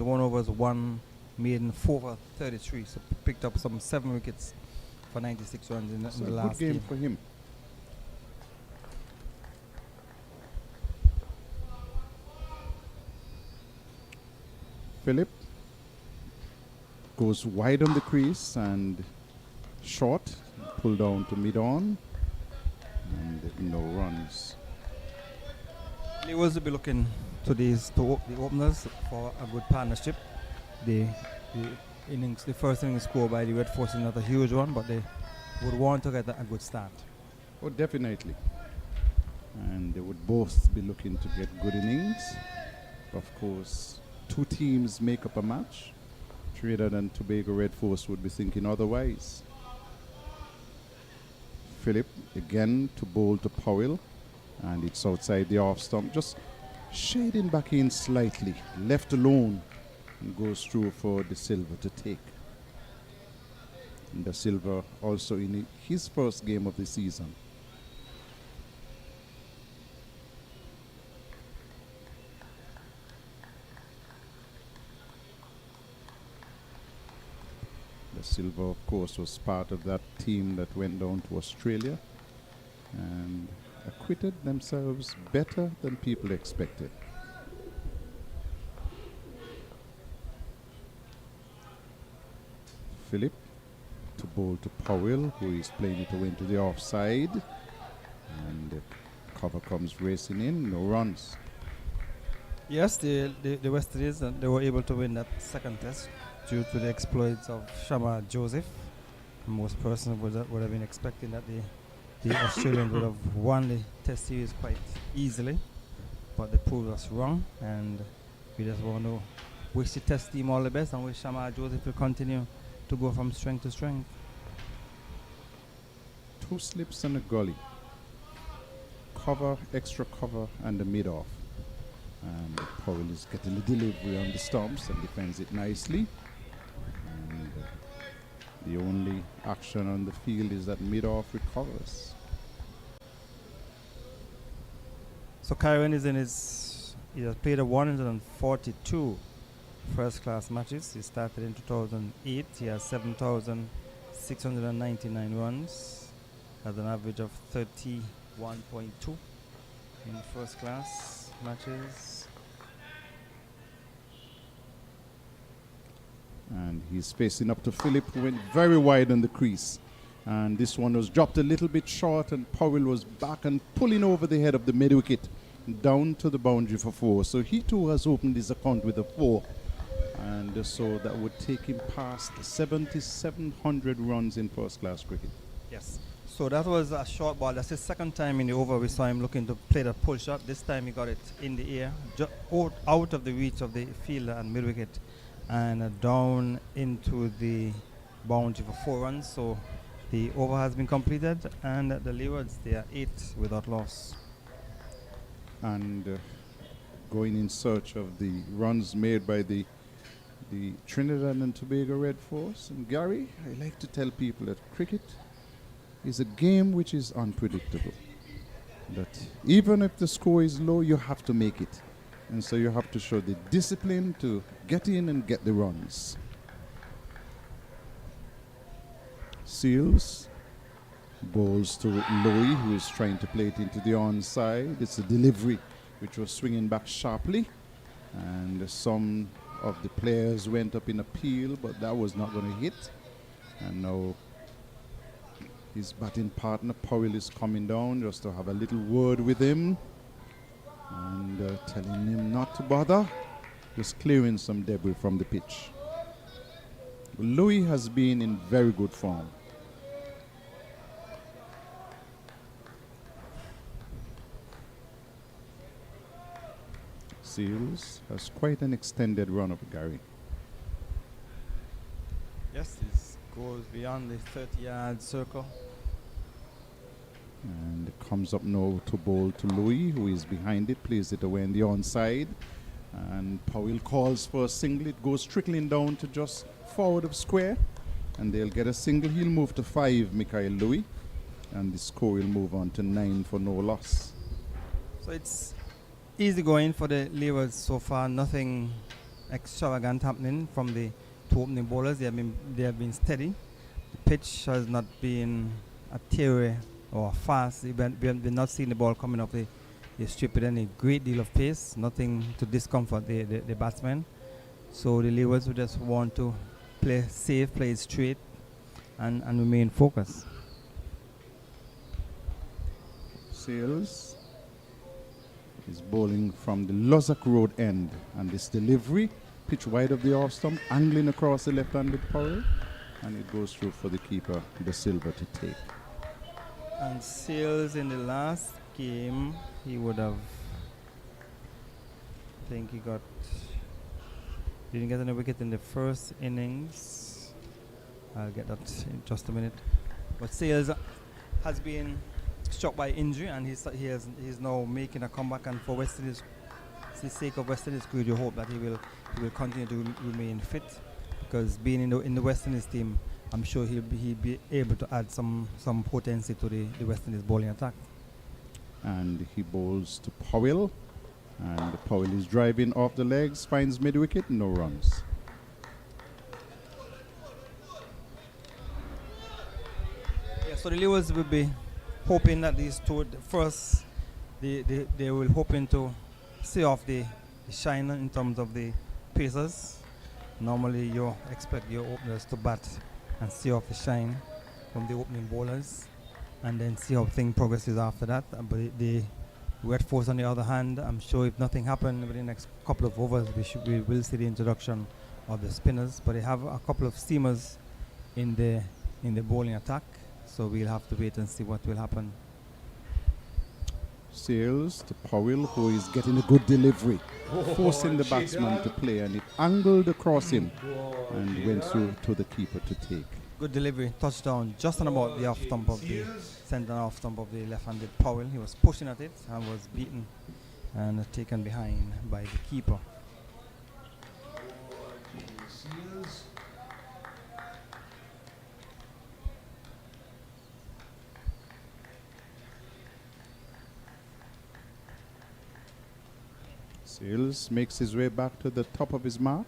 overs, 1 maiden, 4 for 33. So picked up some 7 wickets for 96 runs in the last good game game. for him. Philip goes wide on the crease and short, pull down to mid-on, and no runs. Leeward will be looking to the openers for a good partnership. The first inning score by the Red Force is not a huge one, but they would want to get a good start. Oh, definitely. And they would both be looking to get good innings. Of course, 2 teams make up a match. Trinidad and Tobago Red Force would be thinking otherwise. Philip again to bowl to Powell, and it's outside the off stump, just shading back in slightly, left alone, and goes through for De Silva to take. And De Silva also in his first game of the season. De Silva, of course, was part of that team that went down to Australia and acquitted themselves better than people expected. Philip to bowl to Powell, who is playing it away to the offside, and the cover comes racing in, no runs. Yes, the West Indies, they were able to win that second test due to the exploits of Shama Joseph. Most persons would have been expecting that the Australians would have won the test series quite easily, but they proved us wrong, and we just want to wish the test team all the best and wish Shama Joseph will continue to go from strength to strength. 2 slips and a gully. Cover, extra cover, and the mid-off. And Powell is getting the delivery on the stumps and defends it nicely. And the only action on the field is that mid-off recovers. So Kyron he has played 142 first-class matches. He started in 2008. He has 7,699 runs, has an average of 31.2 in first-class matches. And he's facing up to Philip, who went very wide on the crease. And this one was dropped a little bit short, and Powell was back and pulling over the head of the mid-wicket down to the boundary for 4. So he too has opened his account with a 4. And so that would take him past 7,700 runs in first-class cricket. Yes. So that was a short ball. That's his second time in the over we saw him looking to play that pull shot. This time he got it in the air, out of the reach of the fielder and mid-wicket, and down into the boundary for 4 runs. So the over has been completed, and the Leewards, they are 8 without loss. And going in search of the runs made by the Trinidad and Tobago Red Force. And Gary, I like to tell people that cricket is a game which is unpredictable. That even if the score is low, you have to make it. And so you have to show the discipline to get in and get the runs. Seals bowls to Louis, who is trying to play it into the onside. It's a delivery which was swinging back sharply. And some of the players went up in appeal, but that was not going to hit. And now his batting partner, Powell, is coming down just to have a little word with him and telling him not to bother, just clearing some debris from the pitch. Louis has been in very good form. Seals has quite an extended run up, Gary. Yes, this goes beyond the 30-yard circle. And comes up now to bowl to Louis, who is behind it, plays it away on the onside. And Powell calls for a single. It goes trickling down to just forward of square. And they'll get a single. He'll move to 5, Mikhail Louis. And the score will move on to 9 for no loss. So it's easy going for the Leewards so far. Nothing extravagant happening from the two opening bowlers. They have been steady. The pitch has not been a teary or fast. We have not seen the ball coming off the strip with any great deal of pace. Nothing to discomfort the batsmen. So the Leewards would just want to play safe, play straight, and remain focused. Sales is bowling from the Lozak Road end, and this delivery, pitch wide of the off stump, angling across the left-handed Powell, and it goes through for the keeper, De Silva, to take. And Sales in the last game, he would have, I think he didn't get any wicket in the first innings. I'll get that in just a minute. But Sales has been struck by injury, and he's now making a comeback, and for West Indies, the sake of West Indies, you hope that he will continue to remain fit, because being in the West Indies team, I'm sure he'll be able to add some potency to the West Indies bowling attack. And he bowls to Powell, and Powell is driving off the legs, finds mid-wicket, no runs. Yeah, so the Leewards will be hoping that these two, first, they will hoping to see off the shine in terms of the pacers. Normally you expect your openers to bat and see off the shine from the opening bowlers, and then see how things progresses after that. But the Red Force, on the other hand, I'm sure if nothing happens within the next couple of overs, we will see the introduction of the spinners. But they have a couple of seamers in the bowling attack, so we'll have to wait and see what will happen. Sales to Powell, who is getting a good delivery, forcing the batsman to play, and it angled across him and went through to the keeper to take. Good delivery, touchdown, just on about the off stump of the centre off stump of the left-handed Powell. He was pushing at it and was beaten and taken behind by the keeper. Sales makes his way back to the top of his mark,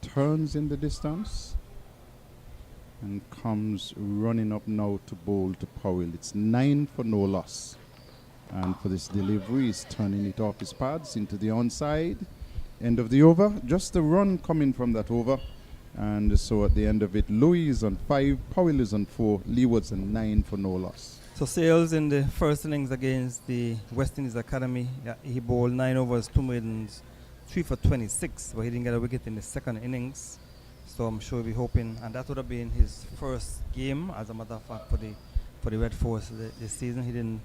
turns in the distance, and comes running up now to bowl to Powell. It's 9 for no loss. And for this delivery, he's turning it off his pads into the onside. End of the over, just a run coming from that over. And so at the end of it, Louis is on 5, Powell is on 4, Leeward's on 9 for no loss. So Sales in the first innings against the West Indies Academy, he bowled 9 overs, 2 maidens, 3 for 26, but he didn't get a wicket in the second innings. So I'm sure we'll be hoping, and that would have been his first game, as a matter of fact, for the Red Force this season. He didn't,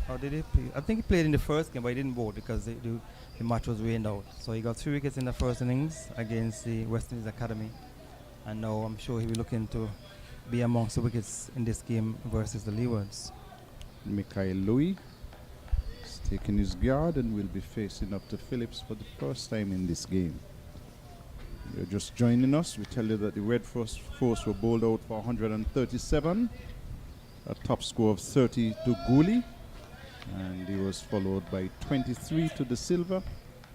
or did he play? I think he played in the first game, but he didn't bowl because the match was rained out. So he got 3 wickets in the first innings against the West Indies Academy, and now I'm sure he'll be looking to be amongst the wickets in this game versus the Leewards. Mikhail Louis is taking his guard and will be facing up to Phillips for the first time in this game. You're just joining us. We tell you that the Red Force were bowled out for 137, a top score of 30 to Gooley, and he was followed by 23 to De Silva,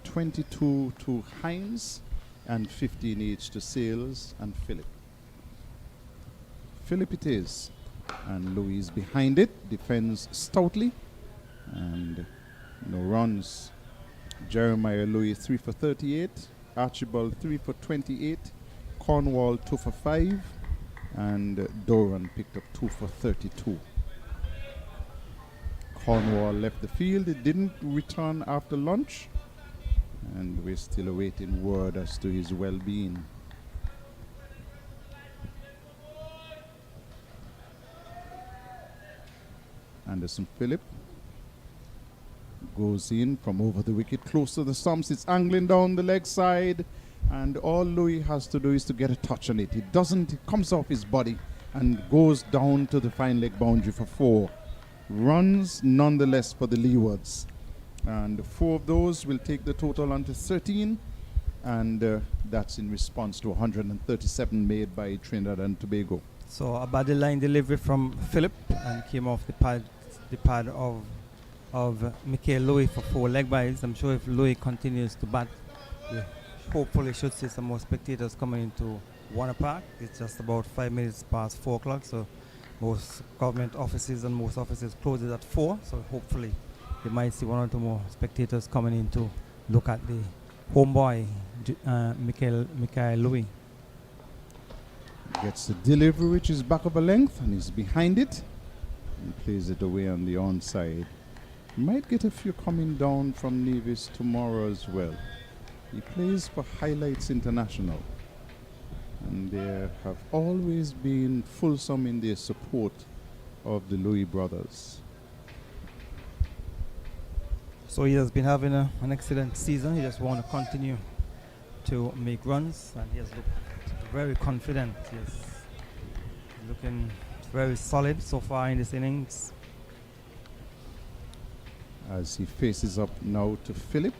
22 to Hines, and 15 each to Sales and Phillip. Phillip it is, and Louis behind it, defends stoutly, and no runs. Jeremiah Louis 3 for 38, Archibald 3 for 28, Cornwall 2 for 5, and Doran picked up 2 for 32. Cornwall left the field. It didn't return after lunch, and we're still awaiting word as to his well-being. Anderson Phillip goes in from over the wicket, close to the stumps. It's angling down the leg side, and all Louis has to do is to get a touch on it. It doesn't. It comes off his body and goes down to the fine leg boundary for 4. runs nonetheless for the Leewards. And 4 of those will take the total onto 13. And that's in response to 137 made by Trinidad and Tobago. So a body line delivery from Philip and came off the pad of Michael Louis for 4 leg byes. I'm sure if Louis continues to bat, we hopefully should see some more spectators coming into Warner Park. It's just about 5 minutes past 4 o'clock, so most government offices and most offices closes at 4. So hopefully we might see 1 or 2 more spectators coming in to look at the homeboy, Michael Louis. Gets the delivery, which is back of a length, and he's behind it. And plays it away on the onside. Might get a few coming down from Nevis tomorrow as well. He plays for Highlights International. And they have always been fulsome in their support of the Louis brothers. So he has been having an excellent season. He just want to continue to make runs, and he has looked very confident. He's looking very solid so far in this innings. As he faces up now to Philip,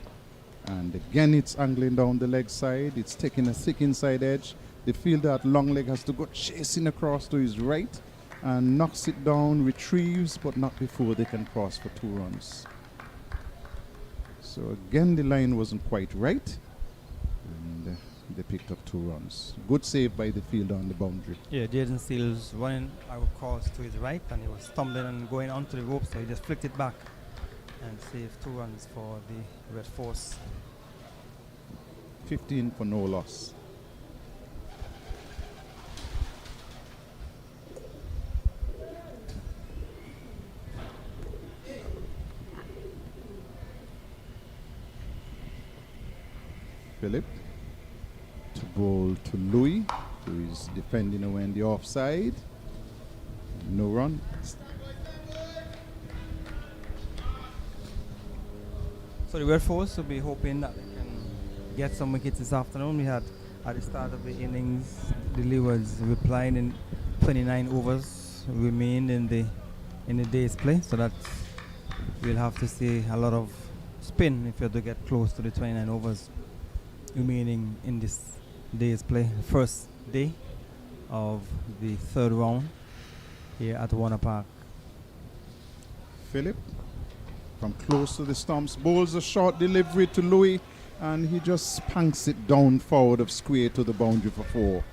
and again it's angling down the leg side. It's taking a thick inside edge. The fielder at long leg has to go chasing across to his right and knocks it down, retrieves, but not before they can cross for 2 runs. So again, the line wasn't quite right, and they picked up 2 runs. Good save by the fielder on the boundary. Yeah, Jaden Seals running across to his right, and he was stumbling and going onto the rope, so he just flicked it back and saved 2 runs for the Red Force. 15 for no loss. Philip to bowl to Louis, who is defending away in the offside. No run. So the Red Force will be hoping that they can get some wickets this afternoon. We had at the start of the innings, the Leewards replying in 29 overs remained in the day's play, so that we'll have to see a lot of spin if you're to get close to the 29 overs remaining in this day's play. First day of the 3rd round here at Warner Park. Philip from close to the stumps bowls a short delivery to Louis, and he just spanks it down forward of square to the boundary for 4.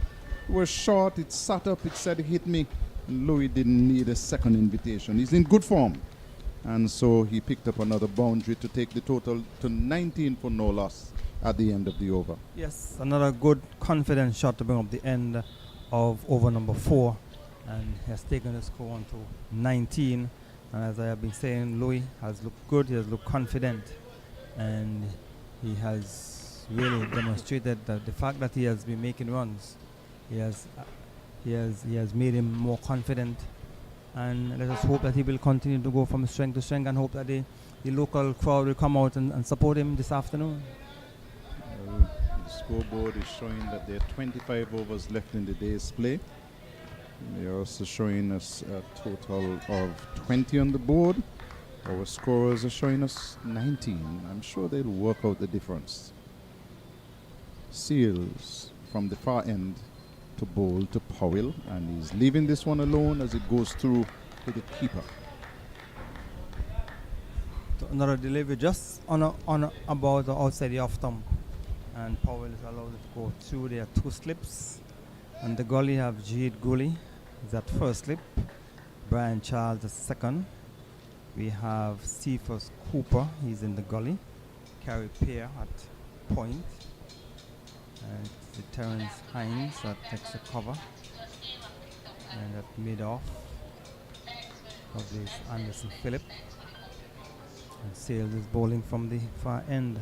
It was short, it sat up, it said hit me, and Louis didn't need a second invitation. He's in good form, and so he picked up another boundary to take the total to 19 for no loss at the end of the over. Yes, another good confident shot to bring up the end of over number 4, and has taken the score on to 19. And as I have been saying, Louis has looked good, he has looked confident, and he has really demonstrated that the fact that he has been making runs, he has made him more confident. And let us hope that he will continue to go from strength to strength, and hope that the local crowd will come out and support him this afternoon. The scoreboard is showing that there are 25 overs left in the day's play. They're also showing us a total of 20 on the board. Our scorers are showing us 19. I'm sure they'll work out the difference. Seals from the far end to bowl to Powell, and he's leaving this one alone as it goes through to the keeper. So another delivery just on about the outside the off stump, and Powell is allowed to go through. There are 2 slips, and the gully have Jade Gully is at first slip, Brian Charles at second. We have Cephas Cooper, he's in the gully, Carrie Pear at point, and the Terence Hines that takes the cover, and at mid off of this Anderson Phillip, and Sales is bowling from the far end.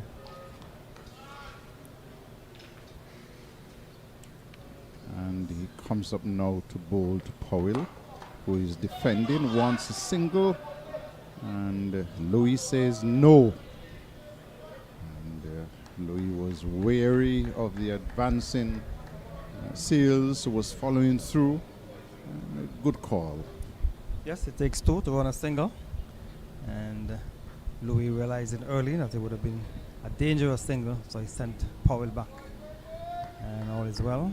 And he comes up now to bowl to Powell, who is defending, wants a single, and Louis says no. And Louis was wary of the advancing Seals, who was following through. Good call. Yes, it takes two to run a single. And Louis realizing early that it would have been a dangerous single, so he sent Powell back. And all is well.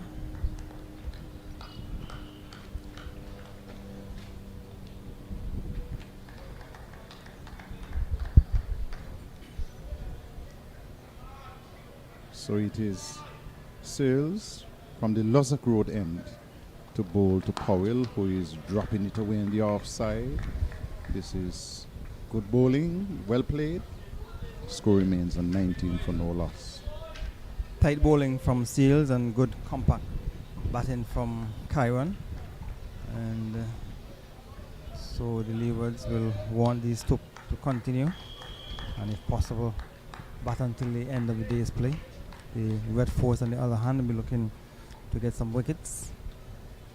So it is Sales from the Luzak Road end to bowl to Powell, who is dropping it away in the offside. This is good bowling, well played. Score remains on 19 for no loss. Tight bowling from Seals and good compact batting from Kyron. And so the Leewards will want these two to continue. And if possible, bat until the end of the day's play. The Red Force, on the other hand, will be looking to get some wickets.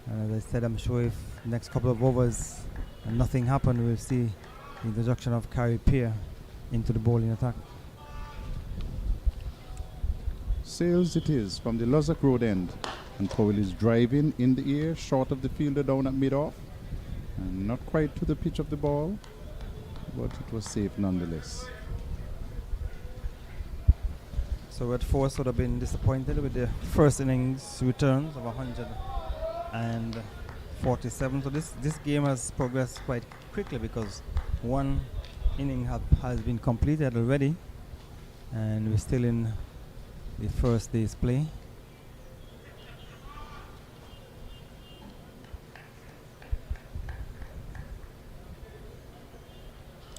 And as I said, I'm sure if next couple of overs and nothing happened, we'll see the introduction of Carey Peer into the bowling attack. Sales it is from the Luzak Road end, and Powell is driving in the air, short of the fielder down at mid-off, and not quite to the pitch of the ball, but it was safe nonetheless. So Red Force would have been disappointed with the first innings returns of 147. So this game has progressed quite quickly because one inning has been completed already, and we're still in the first day's play.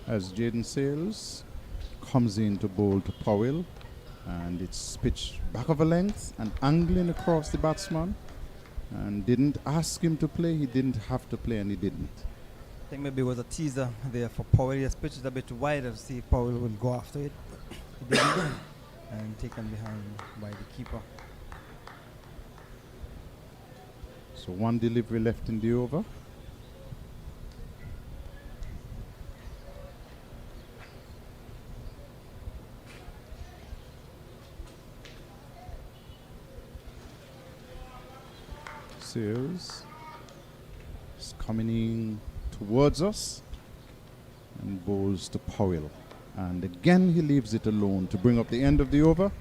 As Jaden Sales comes in to bowl to Powell, and it's pitched back of a length and angling across the batsman, and didn't ask him to play. He didn't have to play, and he didn't. I think maybe it was a teaser there for Powell. He has pitched it a bit wider to see if Powell will go after it. He didn't, and taken behind by the keeper. So one delivery left in the over. Sears is coming in towards us and bowls to Powell. And again he leaves it alone to bring up the end of the over,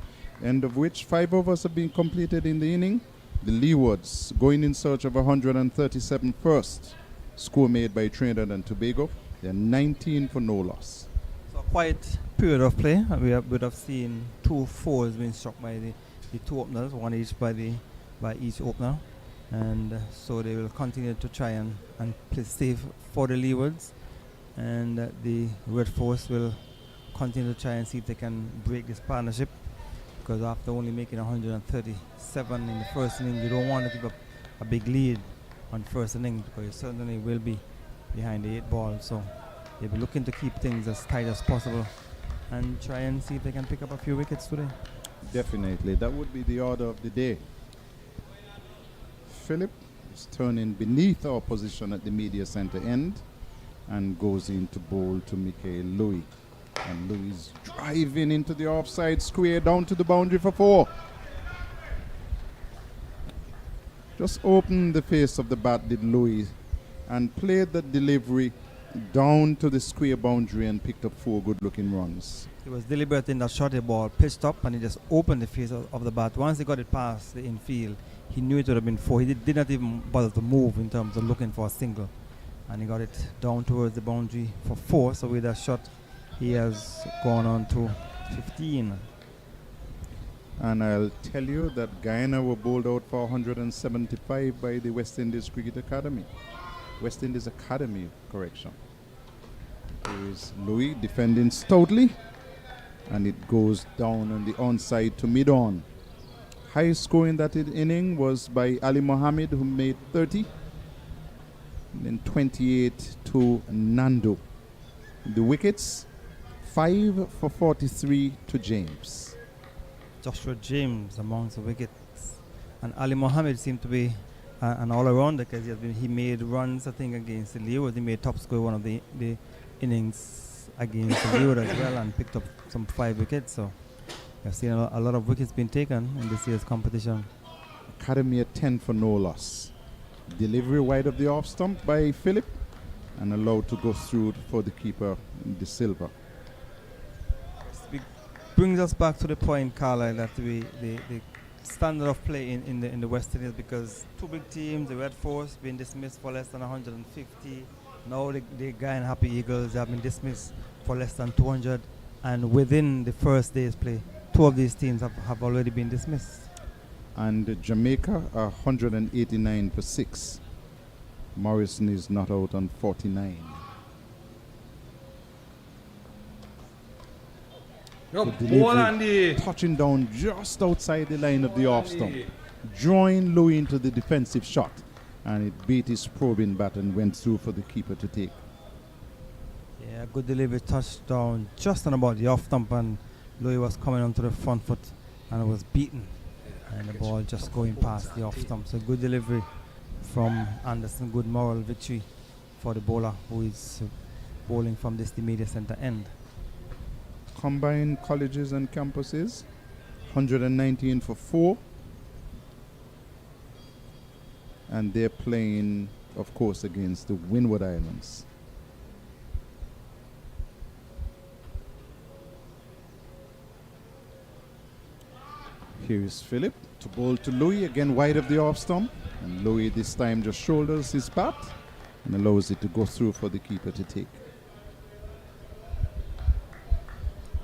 end of which 5 overs have been completed in the inning. The Leewards going in search of 137 first. Score made by Trinidad and Tobago. They're 19 for no loss. So a quiet period of play. We would have seen 2 fours being struck by the two openers, one each by each opener. And so they will continue to try and play safe for the Leewards. And the Red Force will continue to try and see if they can break this partnership, because after only making 137 in the first inning, you don't want to give up a big lead on first inning, because you certainly will be behind the 8 ball. So they'll be looking to keep things as tight as possible and try and see if they can pick up a few wickets today. Definitely, that would be the order of the day. Philip is turning beneath our position at the media center end and goes in to bowl to Michael Louis. And Louis is driving into the offside square down to the boundary for 4. Just opened the face of the bat, did Louis, and played that delivery down to the square boundary and picked up 4 good-looking runs. He was deliberate in that shot. The ball pitched up and he just opened the face of the bat. Once he got it past the infield, he knew it would have been 4. He did not even bother to move in terms of looking for a single. And he got it down towards the boundary for 4. So with that shot, he has gone on to 15. And I'll tell you that Guyana were bowled out for 175 by the West Indies Cricket Academy. West Indies Academy, correction. Here is Louis defending stoutly, and it goes down on the onside to mid-on. High score in that inning was by Ali Mohammed, who made 30, and then 28 to Nando. The wickets, 5 for 43 to James. Joshua James amongst the wickets. And Ali Mohammed seemed to be an all-arounder, because he made runs, I think, against the Leeward. He made top score one of the innings against the Leeward as well, and picked up some 5 wickets. So I've seen a lot of wickets being taken in this year's competition. Academy at 10 for no loss. Delivery wide of the off stump by Philip, and allowed to go through for the keeper, De Silva. It brings us back to the point, Carlisle, that the standard of play in the West Indies, because two big teams, the Red Force being dismissed for less than 150. Now the Guy and Happy Eagles have been dismissed for less than 200, and within the first day's play, two of these teams have already been dismissed. And Jamaica are 189 for 6. Morrison is not out on 49. Good delivery, touching down just outside the line of the off stump, drawing Louis into the defensive shot, and it beat his probing bat and went through for the keeper to take. Yeah, good delivery, touchdown just on about the off stump, and Louis was coming onto the front foot and was beaten, and the ball just going past the off stump. So good delivery from Anderson, good moral victory for the bowler who is bowling from this the media center end. Combined colleges and campuses, 119 for 4. And they're playing, of course, against the Windward Islands. Here is Philip to bowl to Louis, again wide of the off stump. And Louis this time just shoulders his bat and allows it to go through for the keeper to take.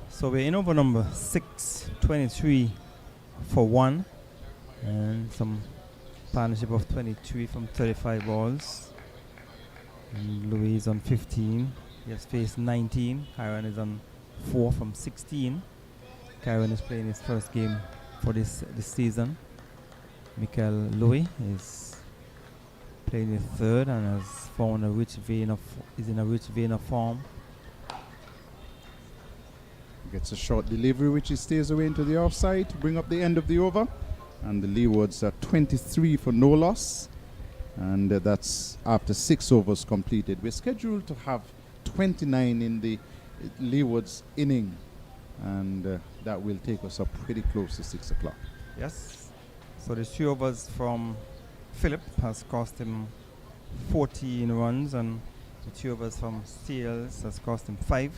So we're in over number 6, 23 for 1, and some partnership of 23 from 35 balls. And Louis is on 15. He has faced 19. Kyron is on 4 from 16. Kyron is playing his first game for this season. Michael Louis is playing his third and has found is in a rich vein of form. Gets a short delivery which he stays away into the offside to bring up the end of the over. And the Leewards are 23 for no loss. And that's after 6 overs completed. We're scheduled to have 29 in the Leewards inning. And that will take us up pretty close to 6 o'clock. Yes. So the 3 overs from Philip has cost him 14 runs, and the 3 overs from Steels has cost him 5.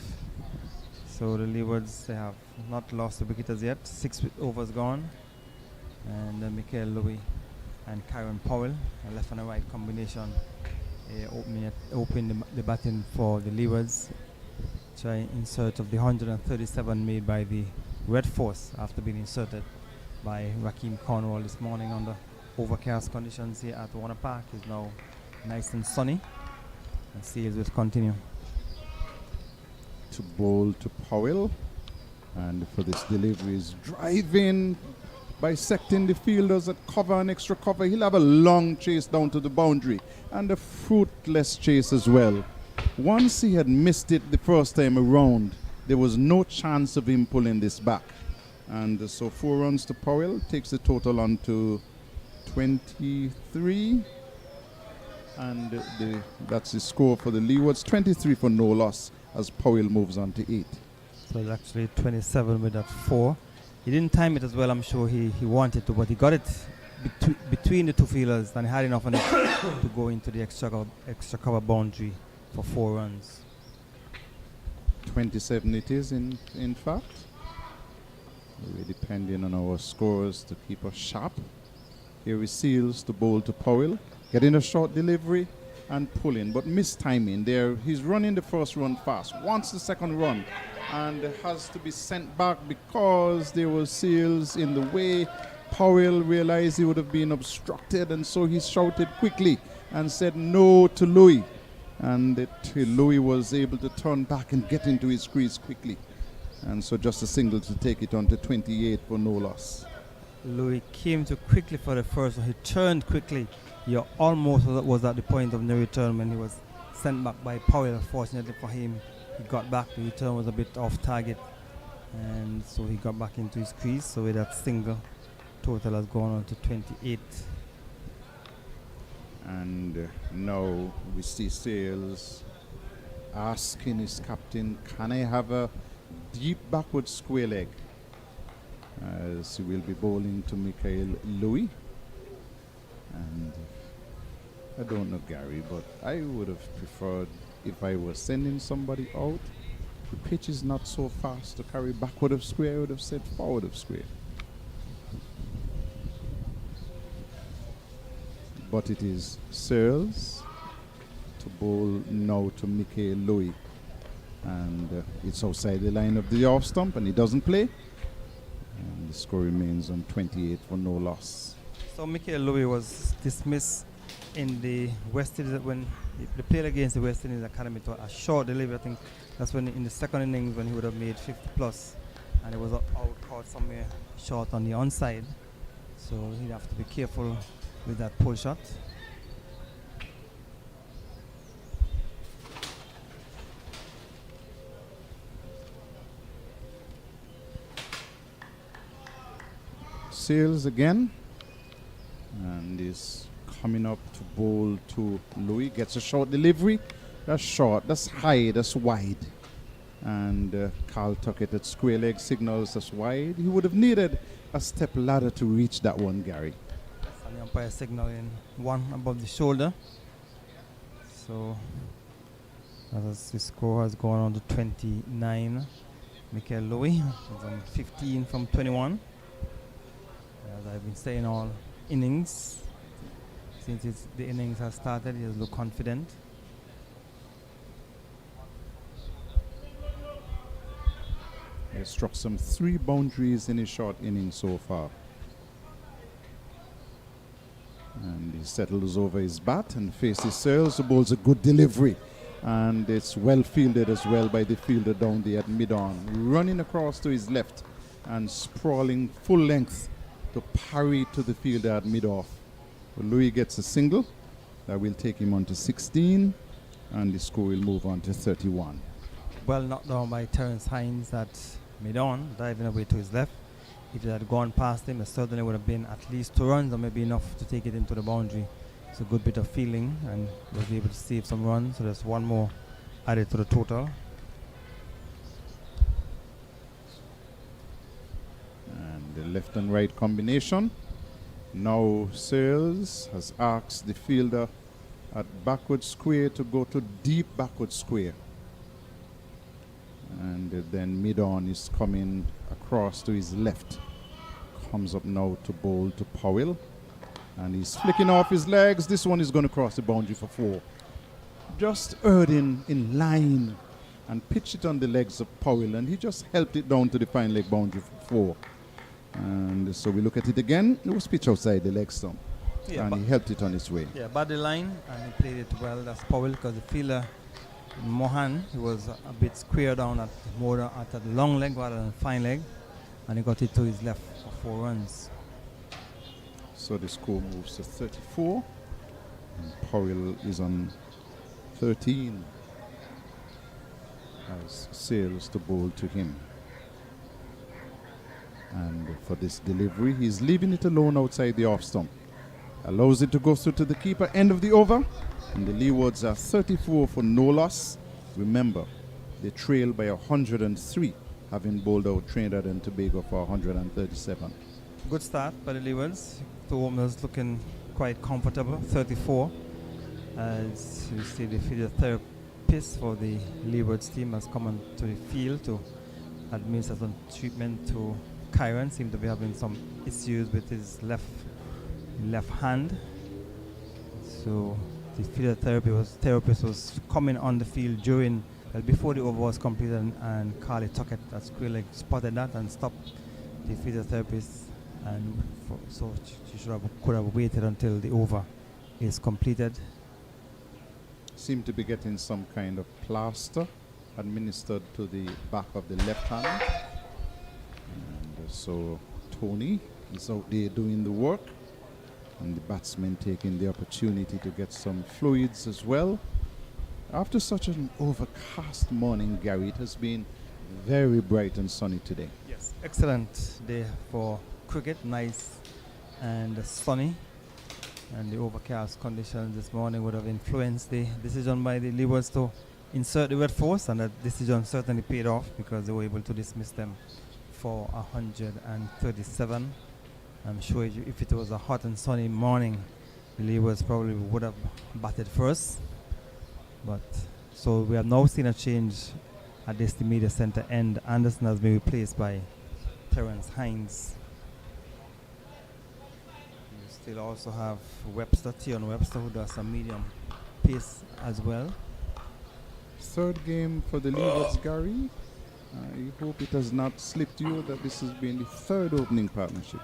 So the Leewards, they have not lost the wicket as yet. 6 overs gone. And then Michael Louis and Kyron Powell, a left and a right combination, opening the batting for the Leewards. Try in search of the 137 made by the Red Force after being inserted by Rakeem Cornwall this morning under overcast conditions here at Warner Park. It's now nice and sunny, and Seals will continue. To bowl to Powell, and for this delivery is driving, bisecting the fielders at cover and extra cover. He'll have a long chase down to the boundary and a fruitless chase as well. Once he had missed it the first time around, there was no chance of him pulling this back. And so 4 runs to Powell takes the total on to 23. And that's the score for the Leewards. 23 for no loss as Powell moves on to 8. So it's actually 27 with that 4. He didn't time it as well, I'm sure he wanted to, but he got it between the two fielders, and he had enough on it to go into the extra cover boundary for 4 runs. 27 it is in fact. We're depending on our scores to keep us sharp. Here is Seals to bowl to Powell, getting a short delivery and pulling, but mistiming there. He's running the first run fast, wants the second run, and has to be sent back because there was Seals in the way. Powell realized he would have been obstructed, and so he shouted quickly and said no to Louis. And Louis was able to turn back and get into his crease quickly. And so just a single to take it on to 28 for no loss. Louis came too quickly for the first one. He turned quickly. He almost was at the point of no return when he was sent back by Powell. Fortunately for him, he got back. The return was a bit off target, and so he got back into his crease. So with that single, total has gone on to 28. And now we see Sales asking his captain, can I have a deep backward square leg? As he will be bowling to Michael Louis. And I don't know, Gary, but I would have preferred if I was sending somebody out. The pitch is not so fast to carry backward of square. I would have said forward of square. But it is Searles to bowl now to Mickey Louis. And it's outside the line of the off stump and he doesn't play. And the score remains on 28 for no loss. So Mickey Louis was dismissed in the West Indies when they played against the West Indies Academy to a short delivery. I think that's when in the second innings when he would have made 50 plus, and it was out caught somewhere short on the onside. So he'd have to be careful with that pull shot. Sales again, and is coming up to bowl to Louis. Gets a short delivery. That's short, that's high, that's wide. And Carl Tuckett at square leg signals that's wide. He would have needed a step ladder to reach that one, Gary. And the umpire signaling one above the shoulder. So as the score has gone on to 29. Michael Louis is on 15 from 21. As I've been saying all innings, since the innings has started, he has looked confident. He has struck some 3 boundaries in his short innings so far. And he settles over his bat and faces Searles, who bowls a good delivery. And it's well fielded as well by the fielder down there at mid-on. Running across to his left and sprawling full length to parry to the fielder at mid-off. So Louis gets a single. That will take him on to 16. And the score will move on to 31. Well knocked down by Terence Hines at mid-on, diving away to his left. If it had gone past him, it certainly would have been at least 2 runs or maybe enough to take it into the boundary. It's a good bit of fielding and was able to save some runs, so there's 1 more added to the total. And the left and right combination. Now Searles has asked the fielder at backward square to go to deep backward square. And then mid-on is coming across to his left. Comes up now to bowl to Powell. And he's flicking off his legs. This one is going to cross the boundary for 4. Just heard in line and pitched it on the legs of Powell. And he just helped it down to the fine leg boundary for 4. And so we look at it again. It was pitched outside the leg stump. Yeah, and he helped it on its way. Yeah, body line, and he played it well. That's Powell, because the fielder Mohan, he was a bit square down at the long leg rather than fine leg, and he got it to his left for 4 runs. So the score moves to 34. And Powell is on 13 as Sales to bowl to him. And for this delivery, he's leaving it alone outside the off stump. Allows it to go through to the keeper, end of the over. And the Leewards are 34 for no loss. Remember, they trail by 103, having bowled out Trinidad and Tobago for 137. Good start by the Leewards. The openers looking quite comfortable, 34. As you see, the physiotherapist for the Leewards team has come onto the field to administer some treatment to Kyron. Seemed to be having some issues with his left hand. So the physiotherapist was coming on the field before the over was completed, and Carly Tuckett at square leg spotted that and stopped the physiotherapist, and so she could have waited until the over is completed. Seem to be getting some kind of plaster administered to the back of the left hand. And so Tony is out there doing the work, and the batsmen taking the opportunity to get some fluids as well. After such an overcast morning, Gary, it has been very bright and sunny today. Yes, excellent day for cricket, nice and sunny. And the overcast conditions this morning would have influenced the decision by the Leewards to insert the wet force, and that decision certainly paid off because they were able to dismiss them for 137. I'm sure if it was a hot and sunny morning, the Leewards probably would have batted first. But so we have now seen a change at this media center end. Anderson has been replaced by Terence Hines. You still also have Webster, Tion Webster, who does some medium pace as well. Third game for the Leewards, Gary. I hope it has not slipped you that this has been the third opening partnership.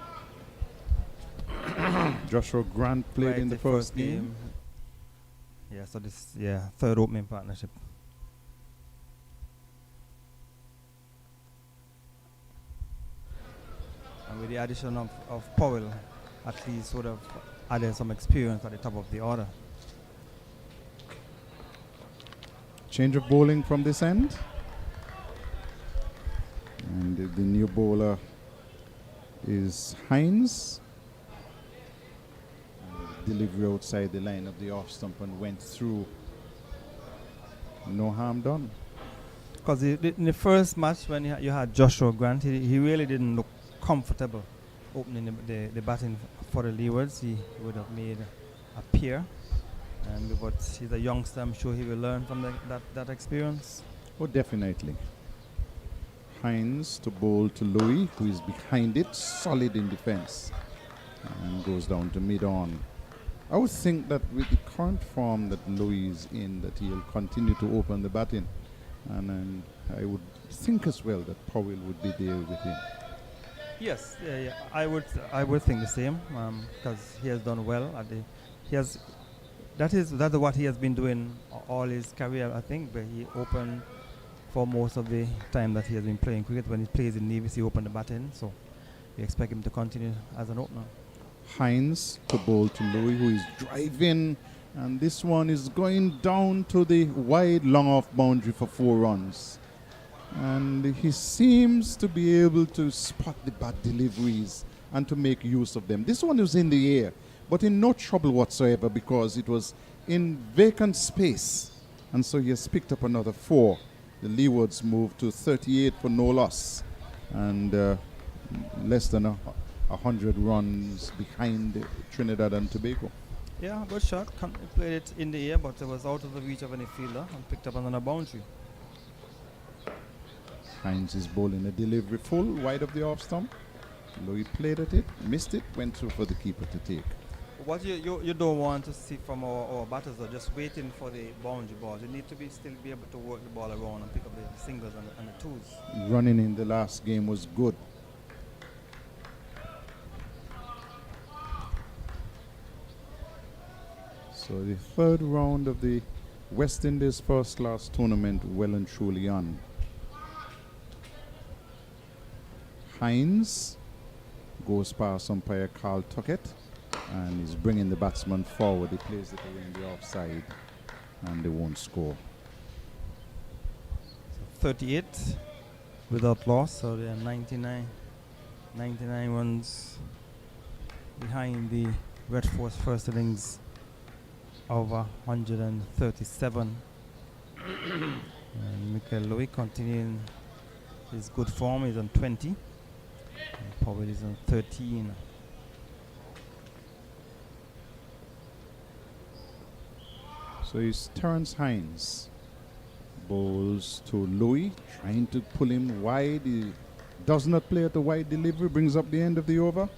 Joshua Grant played in the first game. Yeah, so this third opening partnership. And with the addition of Powell, at least would have added some experience at the top of the order. Change of bowling from this end. And the new bowler is Hines. Delivery outside the line of the off stump and went through. No harm done. Because in the first match when you had Joshua Grant, he really didn't look comfortable opening the batting for the Leewards. He would have made a pair. But he's a youngster. I'm sure he will learn from that experience. Oh, definitely. Hines to bowl to Louis, who is behind it, solid in defense, and goes down to mid-on. I would think that with the current form that Louis is in, that he'll continue to open the batting, and I would think as well that Powell would be there with him. Yes, I would think the same, because he has done well that's what he has been doing all his career, I think. But he opened for most of the time that he has been playing cricket. When he plays in Nevis, he opened the batting, so we expect him to continue as an opener. Hines to bowl to Louis, who is driving, and this one is going down to the wide long off boundary for 4 runs. And he seems to be able to spot the bad deliveries and to make use of them. This one was in the air, but in no trouble whatsoever because it was in vacant space. And so he has picked up another 4. The Leewards moved to 38 for no loss, and less than 100 runs behind Trinidad and Tobago. Yeah, good shot. He played it in the air, but it was out of the reach of any fielder and picked up another boundary. Hines is bowling a delivery full wide of the off stump. Louis played at it, missed it, went through for the keeper to take. What you don't want to see from our batters are just waiting for the boundary balls. You need to still be able to work the ball around and pick up the singles and the twos. Running in the last game was good. So the third round of the West Indies first class tournament well and truly on. Hines goes past umpire Carl Tuckett and is bringing the batsman forward. He plays it away in the offside and they won't score. 38 without loss, so they are 99 runs behind the Red Force first innings over 137. And Michael Louis continuing his good form. He's on 20. And Powell is on 13. So it's Terence Hines. Bowls to Louis, trying to pull him wide. He does not play at the wide delivery, brings up the end of the over.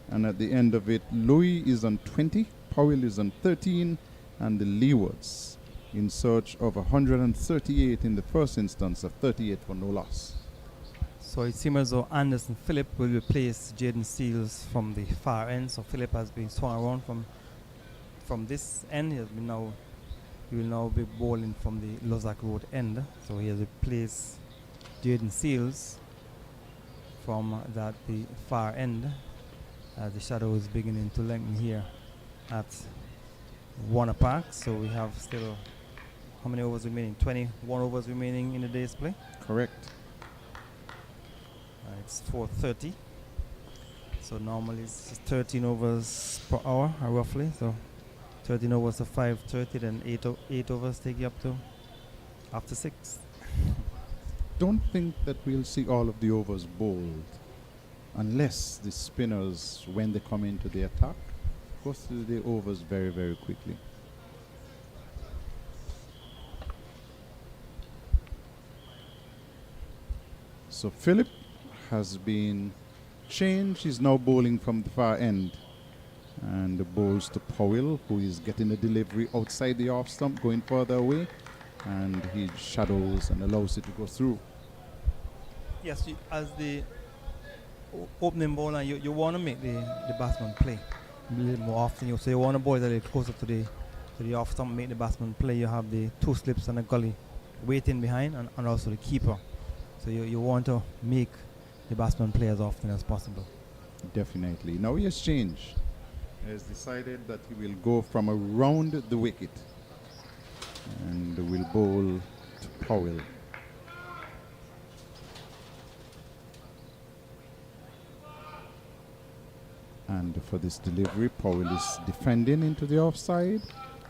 And at the end of it, Louis is on 20, Powell is on 13, and the Leewards in search of 138 in the first instance of 38 for no loss. So it seems as though Anderson Phillip will replace Jaden Seals from the far end. So Phillip has been swung around from this end. He will now be bowling from the Lozak Road end. So he has replaced Jaden Seals from the far end as the shadow is beginning to lengthen here at Warner Park. So we have still how many overs remaining? 21 overs remaining in the day's play. Correct. It's 4:30. So normally it's 13 overs per hour, roughly. So 13 overs to 5:30, then 8 overs take you up to after 6. Don't think that we'll see all of the overs bowled unless the spinners, when they come into the attack, Goes through the overs very, very quickly. So Philip has been changed. He's now bowling from the far end. And the bowls to Powell, who is getting a delivery outside the off stump, going further away. And he shadows and allows it to go through. Yes, as the opening bowler, you want to make the batsman play a little more often. So you want to bowl a little closer to the off stump, make the batsman play. You have the two slips and a gully waiting behind, and also the keeper. So you want to make the batsman play as often as possible. Definitely. Now he has changed. He has decided that he will go from around the wicket and will bowl to Powell. And for this delivery, Powell is defending into the offside,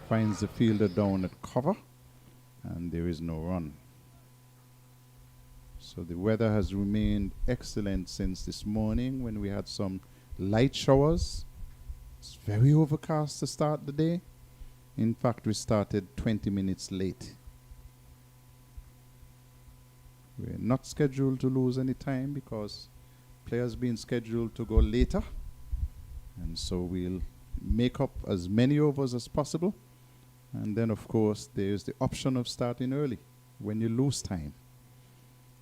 finds the fielder down at cover, and there is no run. So the weather has remained excellent since this morning when we had some light showers. It's very overcast to start the day. In fact, we started 20 minutes late. We're not scheduled to lose any time because players being scheduled to go later. And so we'll make up as many overs as possible. And then, of course, there's the option of starting early when you lose time.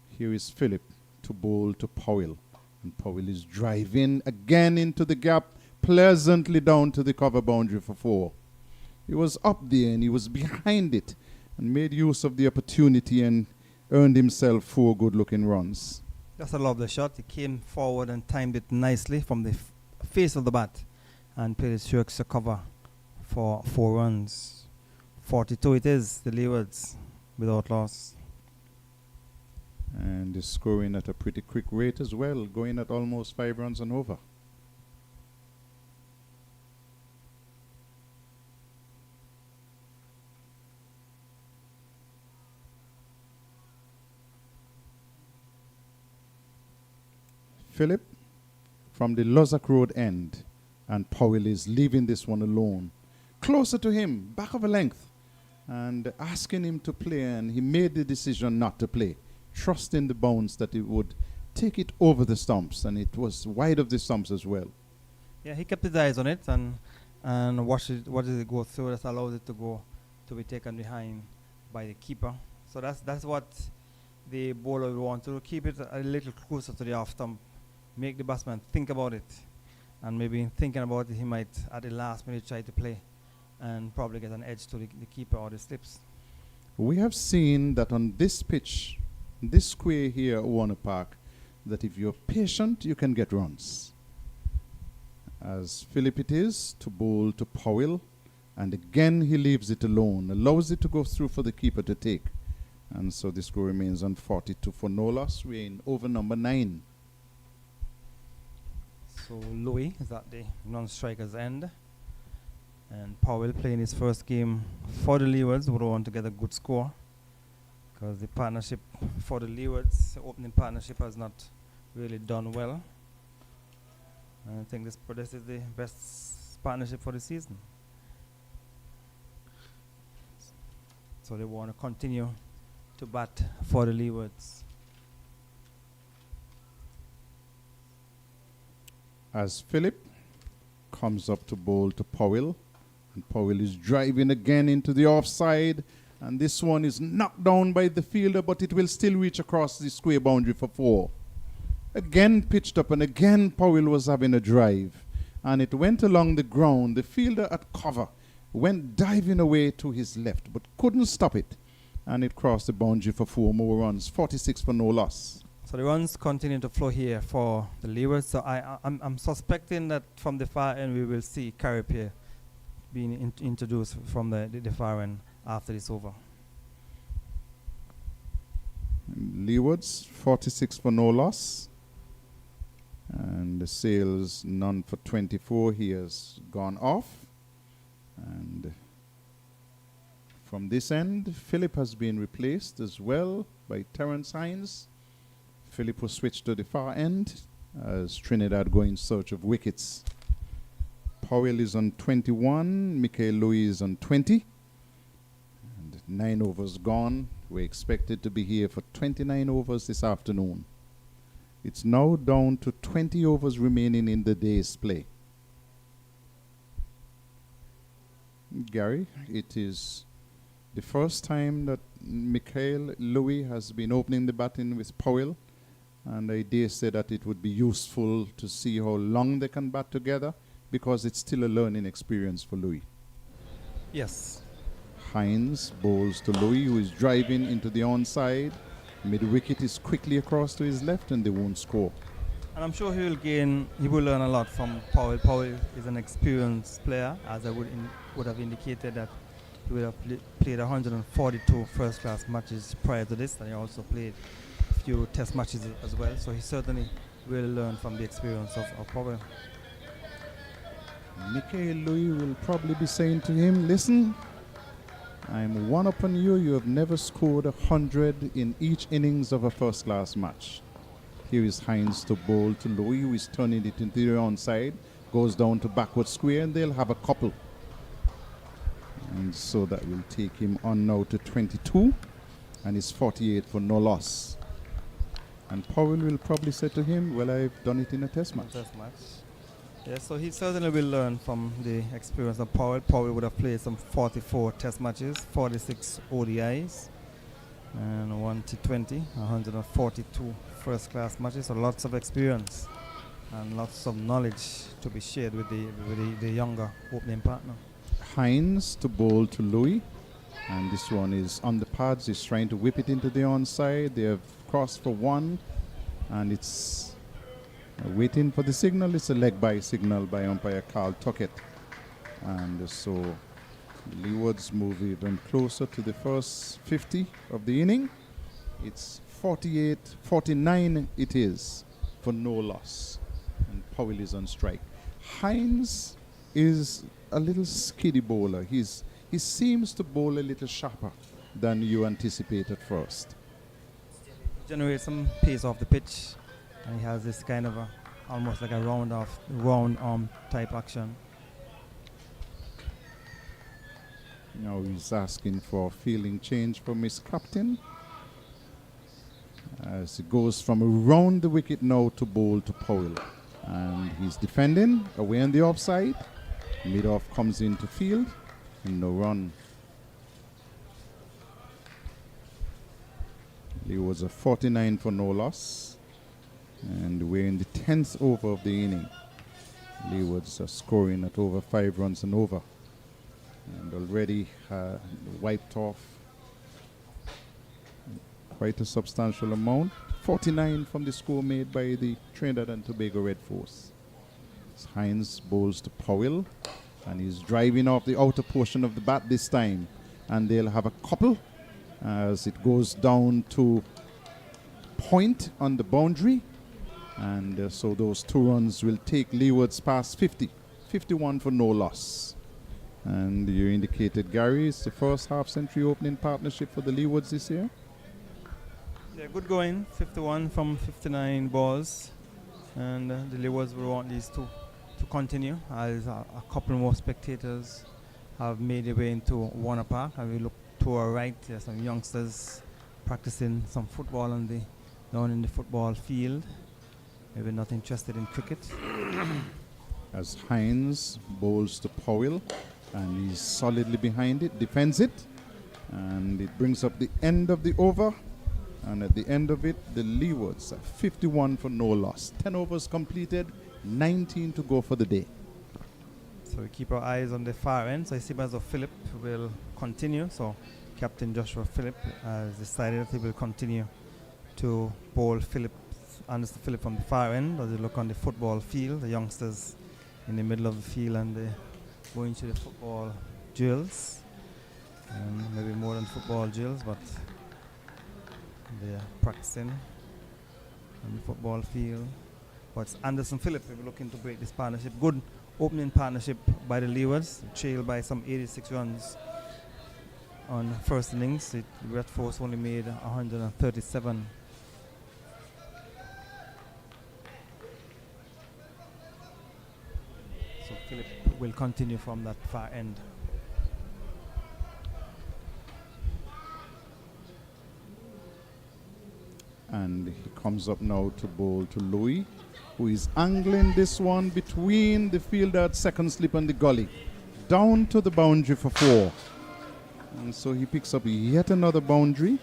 Here is Philip to bowl to Powell. And Powell is driving again into the gap, pleasantly down to the cover boundary for 4. He was up there and he was behind it and made use of the opportunity and earned himself 4 good-looking runs. That's a lovely shot. He came forward and timed it nicely from the face of the bat and played his strokes to cover for 4 runs. 42 it is, the Leewards, without loss. And is scoring at a pretty quick rate as well, going at almost 5 runs and over. Philip from the Lozak Road end, and Powell is leaving this one alone. Closer to him, back of a length, and asking him to play, and he made the decision not to play, trusting the bounce that it would take it over the stumps, and it was wide of the stumps as well. Yeah, he kept his eyes on it and watched it go through. That allowed it to go to be taken behind by the keeper. So that's what the bowler would want to keep it a little closer to the off stump, make the batsman think about it, and maybe in thinking about it, he might at the last minute try to play and probably get an edge to the keeper or the slips. We have seen that on this pitch, this square here at Warner Park, that if you're patient, you can get runs. As Philip it is to bowl to Powell, and again he leaves it alone, allows it to go through for the keeper to take. And so the score remains on 42 for no loss. We're in over number 9. So Louis is at the non-striker's end. And Powell playing his first game for the Leewards would want to get a good score, because the partnership for the Leewards, the opening partnership, has not really done well. And I think this is the best partnership for the season. So they want to continue to bat for the Leewards. As Philip comes up to bowl to Powell, and Powell is driving again into the offside, and this one is knocked down by the fielder, but it will still reach across the square boundary for 4. Again pitched up, and again Powell was having a drive, and it went along the ground. The fielder at cover went diving away to his left, but couldn't stop it, and it crossed the boundary for 4 more runs. 46 for no loss. So the runs continue to flow here for the Leeward. So I'm suspecting that from the far end we will see Carripier being introduced from the far end after it's over. Leewards 46 for no loss, and the Sales none for 24. He has gone off, and from this end Philip has been replaced as well by Terence Hines. Philip was switched to the far end as Trinidad go in search of wickets. Powell is on 21. Michael Louis is on 20. And 9 overs gone. We're expected to be here for 29 overs this afternoon. It's now down to 20 overs remaining in the day's play. Gary, it is the first time that Michael Louis has been opening the batting with Powell, and I dare say that it would be useful to see how long they can bat together, because it's still a learning experience for Louis. Yes. Hines bowls to Louis, who is driving into the onside. Mid-wicket is quickly across to his left, and they won't score. And I'm sure he will learn a lot from Powell. Powell is an experienced player, as I would have indicated that he would have played 142 first-class matches prior to this, and he also played a few test matches as well. So he certainly will learn from the experience of Powell. Michael Louis will probably be saying to him, listen, I'm one up on you. You have never scored 100 in each innings of a first-class match. Here is Hines to bowl to Louis, who is turning it into the onside, goes down to backward square, and they'll have a couple. And so that will take him on now to 22, and it's 48 for no loss. And Powell will probably say to him, well, I've done it in a test match. Yeah, so he certainly will learn from the experience of Powell. Powell would have played some 44 test matches, 46 ODIs, and 1 T20, 142 first-class matches. So lots of experience and lots of knowledge to be shared with the younger opening partner. Hines to bowl to Louis, and this one is on the pads. He's trying to whip it into the onside. They have crossed for 1, and it's waiting for the signal. It's a leg by signal by umpire Carl Tuckett, and so Leeward's move even closer to the first 50 of the inning. It's 49 it is for no loss, and Powell is on strike. Hines is a little skiddy bowler. He seems to bowl a little sharper than you anticipate at first. Generates some pace off the pitch, and he has this kind of almost like a round arm type action. Now he's asking for a fielding change from his captain, as he goes from around the wicket now to bowl to Powell. And he's defending, away on the offside. Mid-off comes into field, and no run. It was a 49 for no loss. And we're in the 10th over of the inning. Leeward's scoring at over 5 runs and over. And already wiped off quite a substantial amount. 49 from the score made by the Trinidad and Tobago Red Force. Hines bowls to Powell, and he's driving off the outer portion of the bat this time. And they'll have a couple as it goes down to point on the boundary. And so those 2 runs will take Leeward's past 50. 51 for no loss. And you indicated, Gary, it's the first half-century opening partnership for the Leewards this year. Yeah, good going. 51 from 59 balls. And the Leewards will want these two to continue, as a couple more spectators have made their way into Warner Park. And we look to our right, there's some youngsters practicing some football down in the football field. Maybe not interested in cricket. As Hines bowls to Powell, and he's solidly behind it, defends it, and it brings up the end of the over. And at the end of it, the Leewards are 51 for no loss. 10 overs completed, 19 to go for the day. So we keep our eyes on the far end. So I see as of Phillip will continue. So Captain Joshua Phillip has decided that he will continue to bowl Anderson Phillip from the far end. As you look on the football field, the youngsters in the middle of the field, and they going to the football drills. And maybe more than football drills, but they're practicing on the football field. But Anderson Phillip, we're looking to break this partnership. Good opening partnership by the Leewards, trailed by some 86 runs on first innings. The Red Force only made 137. So Philip will continue from that far end. And he comes up now to bowl to Louis, who is angling this one between the fielder at second slip and the gully, down to the boundary for 4. And so he picks up yet another boundary,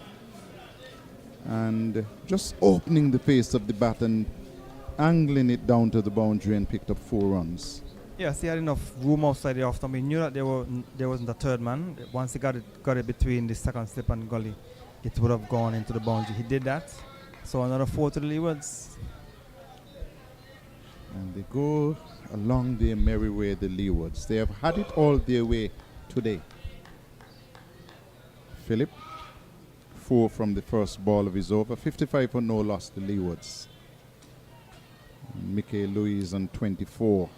and just opening the face of the bat and angling it down to the boundary, and picked up 4 runs. Yes, he had enough room outside the off stump. He knew that there wasn't a third man. Once he got it between the second slip and gully, it would have gone into the boundary. He did that. So another 4 to the Leewards. And they go along their merry way, the Leewards. They have had it all their way today. Philip, 4 from the first ball of his over. 55 for no loss, the Leewards. Mickey Louis on 24.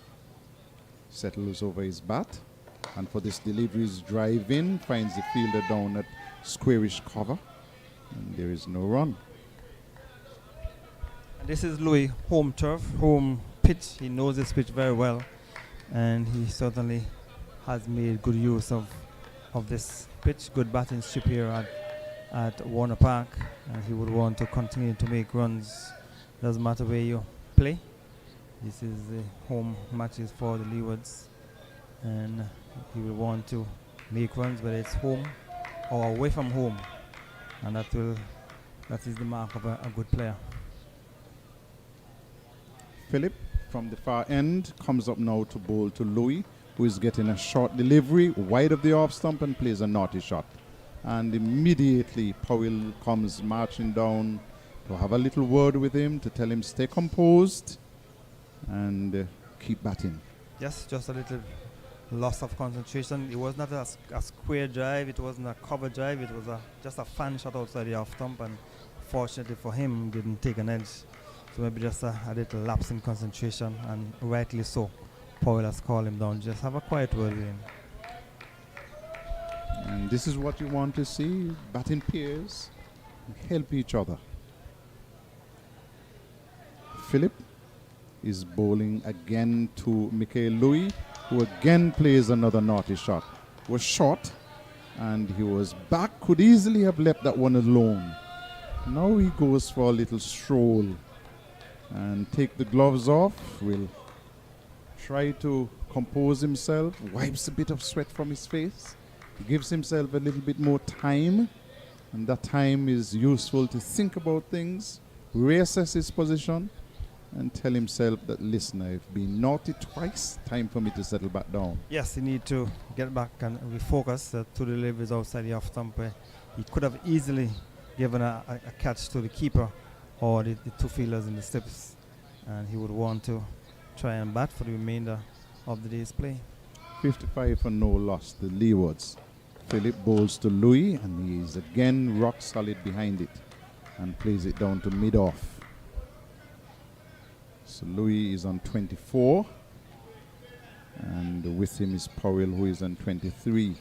Settles over his bat. And for this delivery, his drive in, finds the fielder down at squarish cover. And there is no run. This is Louis' home turf, home pitch. He knows this pitch very well, and he certainly has made good use of this pitch. Good batting strip here at Warner Park, and he would want to continue to make runs. Doesn't matter where you play. This is the home matches for the Leewards, and he will want to make runs, whether it's home or away from home, and that is the mark of a good player. Philip from the far end comes up now to bowl to Louis, who is getting a short delivery wide of the off stump and plays a naughty shot. And immediately Powell comes marching down to have a little word with him, to tell him stay composed and keep batting. Yes, just a little loss of concentration. It was not a square drive, it wasn't a cover drive, it was just a fan shot outside the off stump, and fortunately for him, didn't take an edge. So maybe just a little lapse in concentration, and rightly so. Powell has called him down. Just have a quiet word with him. And this is what you want to see, batting pairs, help each other. Philip is bowling again to Mickey Louis, who again plays another naughty shot. Was short, and he was back, could easily have left that one alone. Now he goes for a little stroll and take the gloves off. Will try to compose himself, wipes a bit of sweat from his face, gives himself a little bit more time, and that time is useful to think about things, reassess his position, and tell himself that, listen, I've been naughty twice, time for me to settle back down. Yes, he need to get back and refocus. Two deliveries outside the off stump. He could have easily given a catch to the keeper or the 2 fielders in the slips, and he would want to try and bat for the remainder of the day's play. 55 for no loss, the Leewards. Philip bowls to Louis, and he is again rock solid behind it and plays it down to mid-off. So Louis is on 24, and with him is Powell, who is on 23.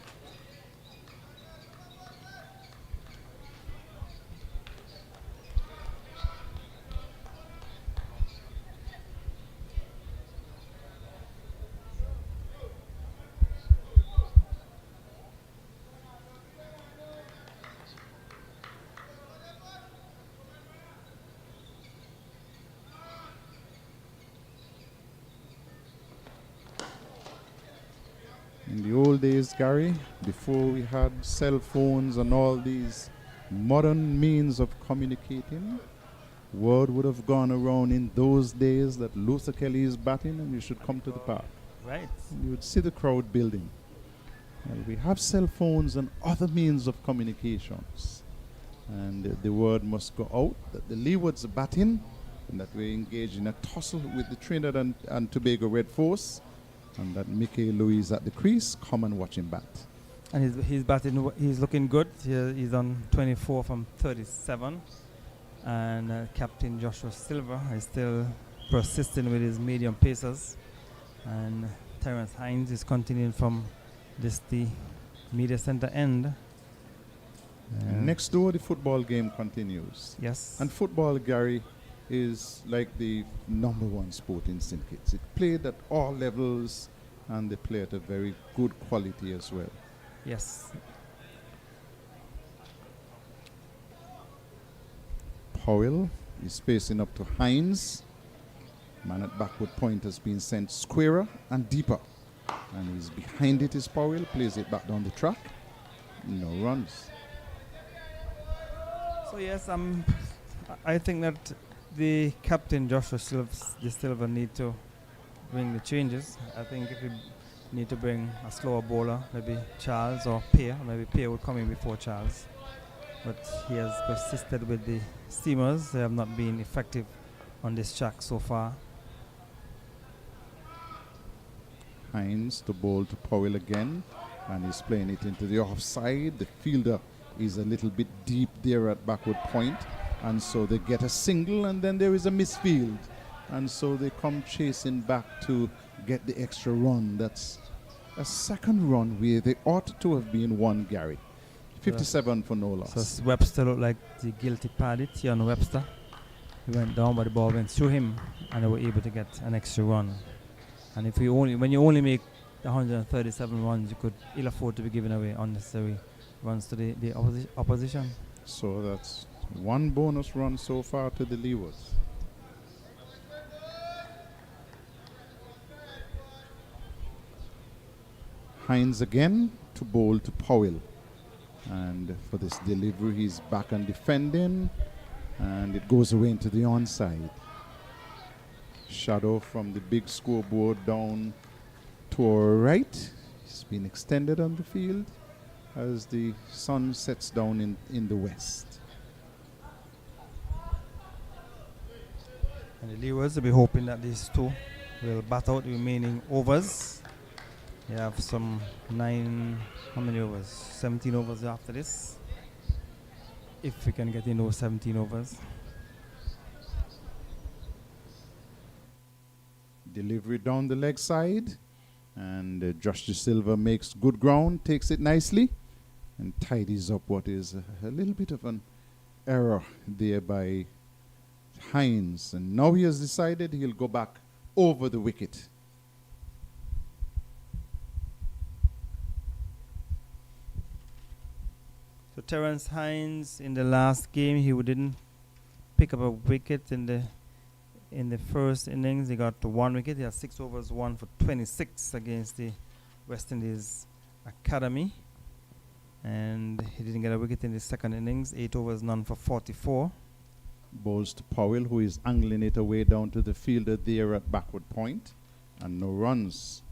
In the old days, Gary, before we had cell phones and all these modern means of communicating, word would have gone around in those days that Luther Kelly is batting and you should come to the park. Right. And you would see the crowd building. Well, we have cell phones and other means of communications. And the word must go out that the Leewards are batting and that we're engaged in a tussle with the Trinidad and Tobago Red Force, and that Mickey Louis is at the crease. Come and watch him bat. And he's batting. He's looking good. He's on 24 from 37, and Captain Joshua Silver is still persisting with his medium pacers, and Terence Hines is continuing from the media center end. And next door, the football game continues. Yes. And football, Gary, is like the #1 sport in St. Kitts. It played at all levels, and they play at a very good quality as well. Yes. Powell is facing up to Hines. Man at backward point has been sent squarer and deeper. And he's behind it is Powell, plays it back down the track. No runs. So yes, I think that the captain Joshua De Silva need to bring the changes. I think if we need to bring a slower bowler, maybe Charles or Pierre. Maybe Pierre would come in before Charles. But he has persisted with the seamers. They have not been effective on this track so far. Hines to bowl to Powell again, and he's playing it into the offside. The fielder is a little bit deep there at backward point, and so they get a single, and then there is a misfield, and so they come chasing back to get the extra run. That's a second run where they ought to have been one, Gary. 57 for no loss. So Webster looked like the guilty party, Tian Webster. He went down, but the ball went through him, and they were able to get an extra run. And if when you only make 137 runs, you could ill afford to be giving away unnecessary runs to the opposition. So that's one bonus run so far to the Leewards. Hines again to bowl to Powell. And for this delivery, he's back and defending. And it goes away into the onside. Shadow from the big scoreboard down to our right. It's been extended on the field as the sun sets down in the west. And the Leewards will be hoping that these two will bat out the remaining overs. They have some how many overs? 17 overs after this. If we can get in those 17 overs. Delivery down the leg side, and Josh De Silva makes good ground, takes it nicely, and tidies up what is a little bit of an error there by Hines. And now he has decided he'll go back over the wicket. So Terence Hines, in the last game, he didn't pick up a wicket in the first innings. He got to one wicket. He had 6 overs, 1 for 26 against the West Indies Academy. And he didn't get a wicket in the second innings. 8 overs, none for 44. Bowls to Powell, who is angling it away down to the fielder there at backward point, and no runs.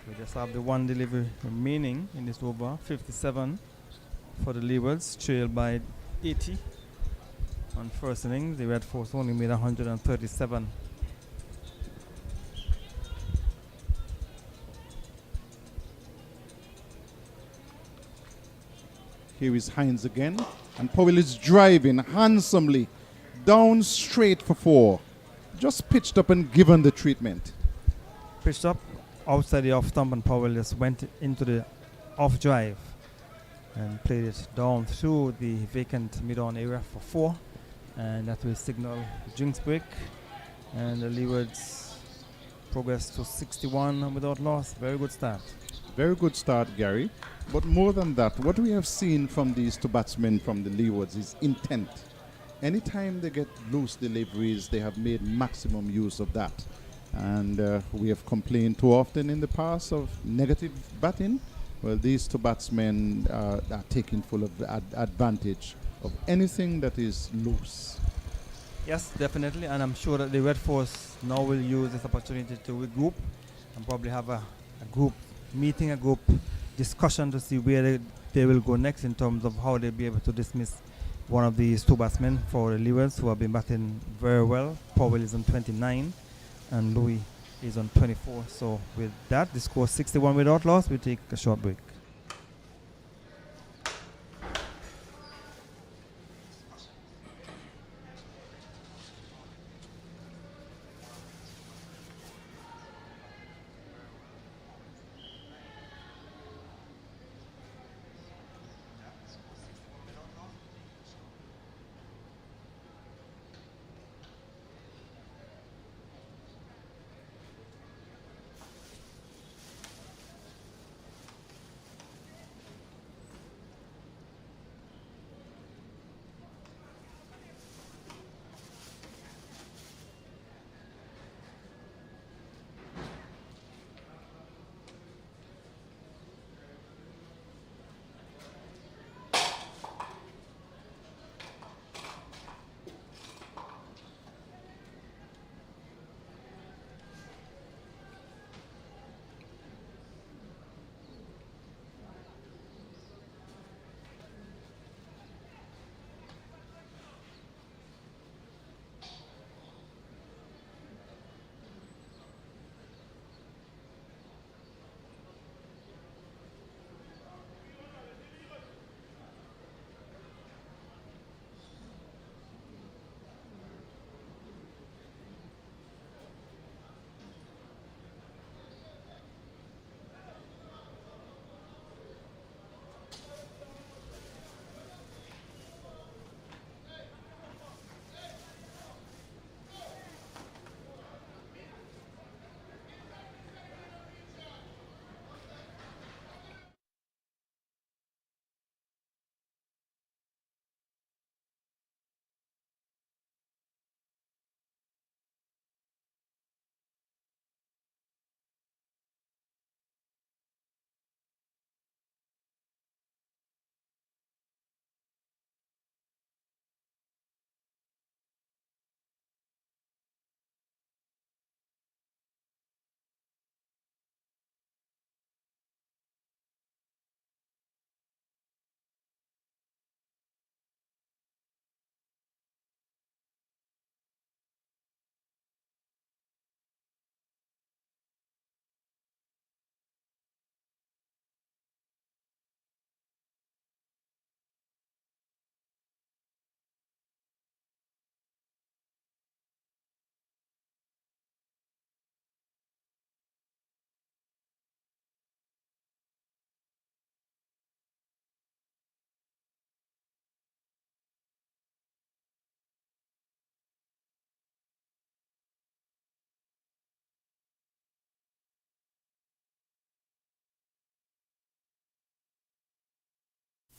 We just have the one delivery remaining in this over. 57 for the Leewards, trailed by 80 on first innings. The Red Force only made 137. Here is Hines again, and Powell is driving handsomely down straight for 4. Just pitched up and given the treatment. Pitched up outside the off stump, and Powell just went into the off drive and played it down through the vacant mid-on area for 4, and that will signal drinks break, and the Leewards progress to 61 without loss. Very good start. Very good start, Gary. But more than that, what we have seen from these two batsmen from the Leewards is intent. Anytime they get loose deliveries, they have made maximum use of that. And we have complained too often in the past of negative batting. Well, these two batsmen are taking full of advantage of anything that is loose. Yes, definitely, and I'm sure that the Red Force now will use this opportunity to regroup and probably have a group meeting, a group discussion to see where they will go next in terms of how they'll be able to dismiss one of these two batsmen for the Leewards, who have been batting very well. Powell is on 29 and Louis is on 24. So with that, the score 61 without loss. We'll take a short break.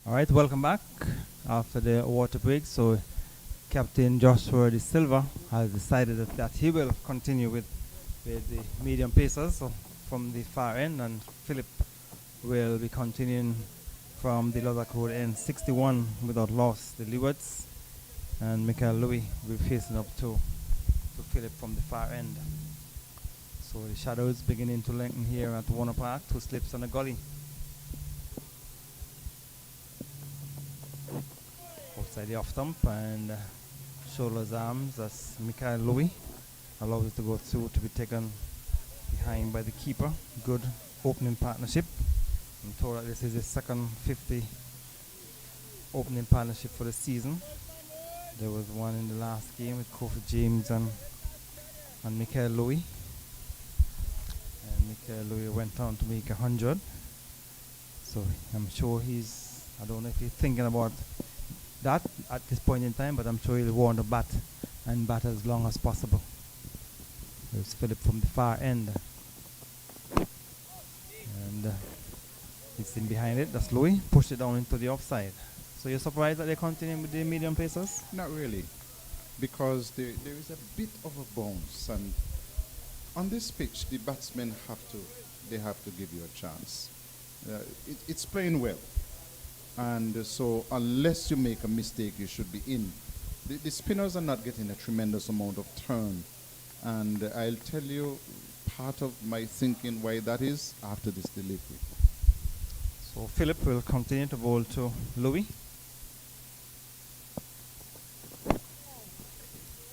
All right, welcome back after the water break. So Captain Joshua De Silva has decided that he will continue with the medium pacers from the far end, and Philip will be continuing from the Lozak Road end 61 without loss, the Leewards, and Michael Louis will be facing up to Philip from the far end. So the shadows beginning to lengthen here at Warner Park, 2 slips on the gully. Outside the off stump and shoulders arms as Michael Louis allows it to go through to be taken behind by the keeper. Good opening partnership. I'm told that this is his second 50 opening partnership for the season. There was one in the last game with Kofi James and Michael Louis. And Michael Louis went on to make 100. So I'm sure I don't know if he's thinking about that at this point in time, but I'm sure he'll want to bat as long as possible. There's Philip from the far end. And it's in behind it, that's Louis, pushed it down into the offside. So you're surprised that they're continuing with the medium pacers? Not really, because there is a bit of a bounce, and on this pitch, the batsmen have to give you a chance. It's playing well, and so unless you make a mistake, you should be in. The spinners are not getting a tremendous amount of turn, and I'll tell you part of my thinking why that is after this delivery. So Philip will continue to bowl to Louis.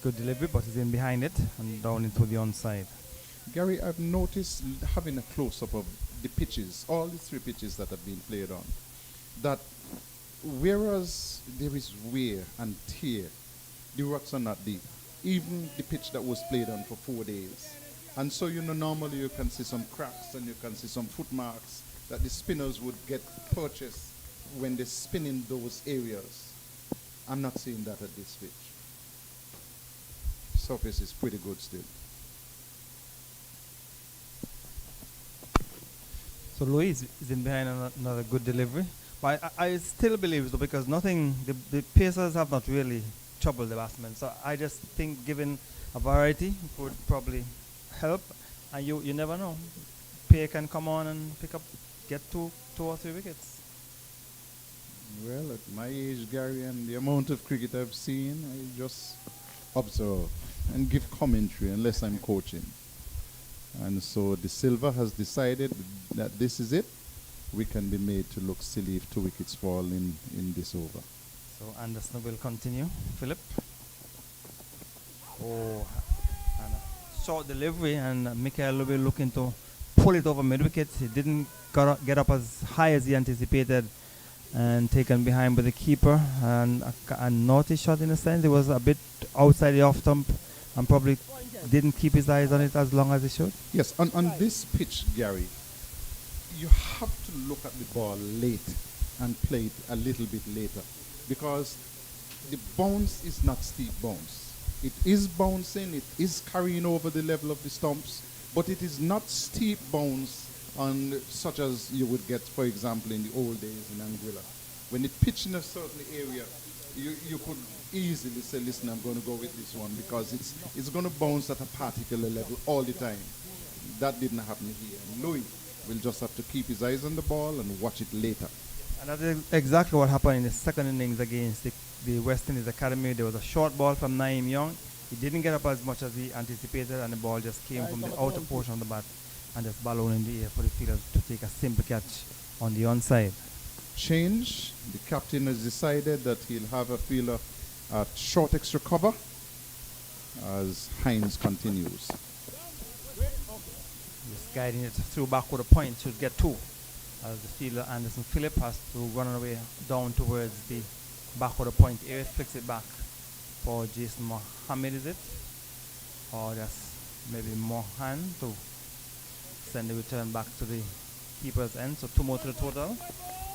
Good delivery, but he's in behind it and down into the onside. Gary, I've noticed having a close-up of the pitches, all the 3 pitches that have been played on, that whereas there is wear and tear, the ruts are not deep. Even the pitch that was played on for 4 days. And so, normally you can see some cracks and you can see some footmarks that the spinners would get purchased when they spin in those areas. I'm not seeing that at this pitch. Surface is pretty good still. So Louis is in behind another good delivery. But I still believe, though, because the pacers have not really troubled the batsmen. So I just think giving a variety would probably help. And you never know. Pair can come on and get two or three wickets. Well, at my age, Gary, and the amount of cricket I've seen, I just observe and give commentary unless I'm coaching. And so De Silva has decided that this is it. We can be made to look silly if 2 wickets fall in this over. So Anderson will continue. Philip. Oh, and a short delivery, and Michael will be looking to pull it over mid-wicket. He didn't get up as high as he anticipated, and taken behind by the keeper. And a naughty shot in a sense. It was a bit outside the off stump, and probably didn't keep his eyes on it as long as he should. Yes, on this pitch, Gary, you have to look at the ball late and play it a little bit later, because the bounce is not steep bounce. It is bouncing, it is carrying over the level of the stumps, but it is not steep bounce on such as you would get, for example, in the old days in Anguilla. When it pitched in a certain area, you could easily say, listen, I'm going to go with this one because it's going to bounce at a particular level all the time. That didn't happen here. Louis will just have to keep his eyes on the ball and watch it later. And that is exactly what happened in the second innings against the West Indies Academy. There was a short ball from Naeem Young. He didn't get up as much as he anticipated, and the ball just came from the outer portion of the bat and just ballooned in the air for the fielder to take a simple catch on the onside. Change. The captain has decided that he'll have a fielder at short extra cover as Hines continues. Just guiding it through backward a point, should get 2. As the fielder Anderson Phillip has to run away down towards the backward a point area, flicks it back for Jason Mohammed, is it? Or just maybe Mohan to send the return back to the keeper's end. So 2 more to the total.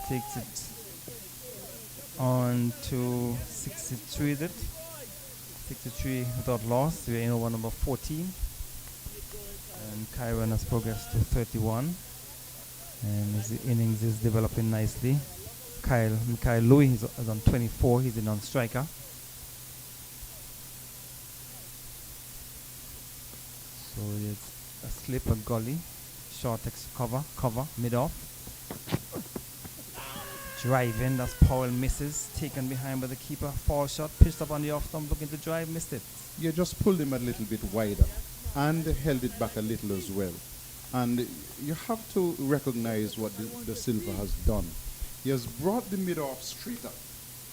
Takes it on to 63, is it? 63 without loss. We're in over number 14. And Kyron has progressed to 31. And as the innings is developing nicely. Mikhail Louis is on 24. He's a non-striker. So it's a slip, a gully, short cover, mid-off. Driving, that's Powell misses, taken behind by the keeper, fall shot, pitched up on the off stump, looking to drive, missed it. You just pulled him a little bit wider and held it back a little as well. And you have to recognize what the Silver has done. He has brought the mid-off straight up.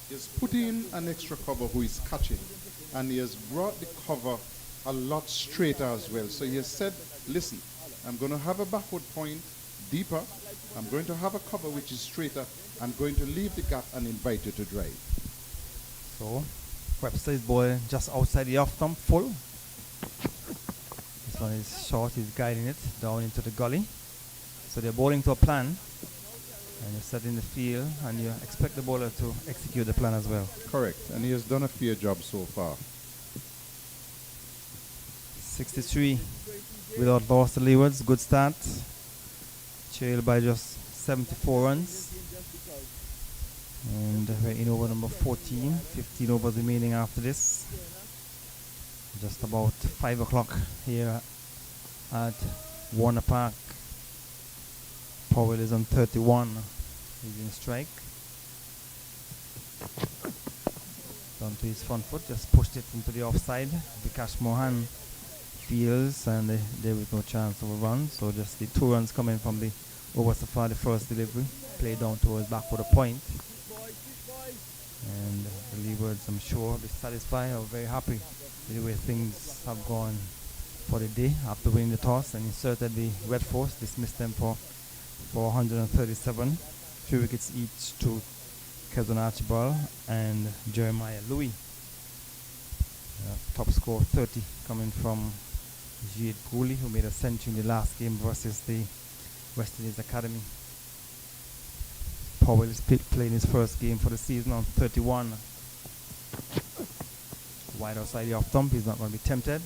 He has put in an extra cover who is catching. And he has brought the cover a lot straighter as well. So he has said, listen, I'm going to have a backward point deeper. I'm going to have a cover which is straighter. I'm going to leave the gap and invite you to drive. So Webster's ball just outside the off stump, full. This one is short, he's guiding it down into the gully. So they're bowling to a plan, and you're setting the field, and you expect the bowler to execute the plan as well. Correct, and he has done a fair job so far. 63 without loss to Leewards, good start. Trailed by just 74 runs. And we're in over number 14, 15 overs remaining after this. Just about 5 o'clock here at Warner Park. Powell is on 31. He's in strike. Down to his front foot, just pushed it into the offside. Vikash Mohan fields, and there was no chance of a run. So just the 2 runs coming from the over so far, the first delivery. Played down towards back for the point. And the Leewards, I'm sure, will be satisfied or very happy with the way things have gone for the day after winning the toss and inserted the Red Force, dismissed them for 137, 3 wickets each to Kezon Archibald and Jeremiah Louis. Top score 30 coming from Jade Cooley, who made a century in the last game versus the West Indies Academy. Powell is playing his first game for the season on 31. Wide outside the off stump, he's not going to be tempted.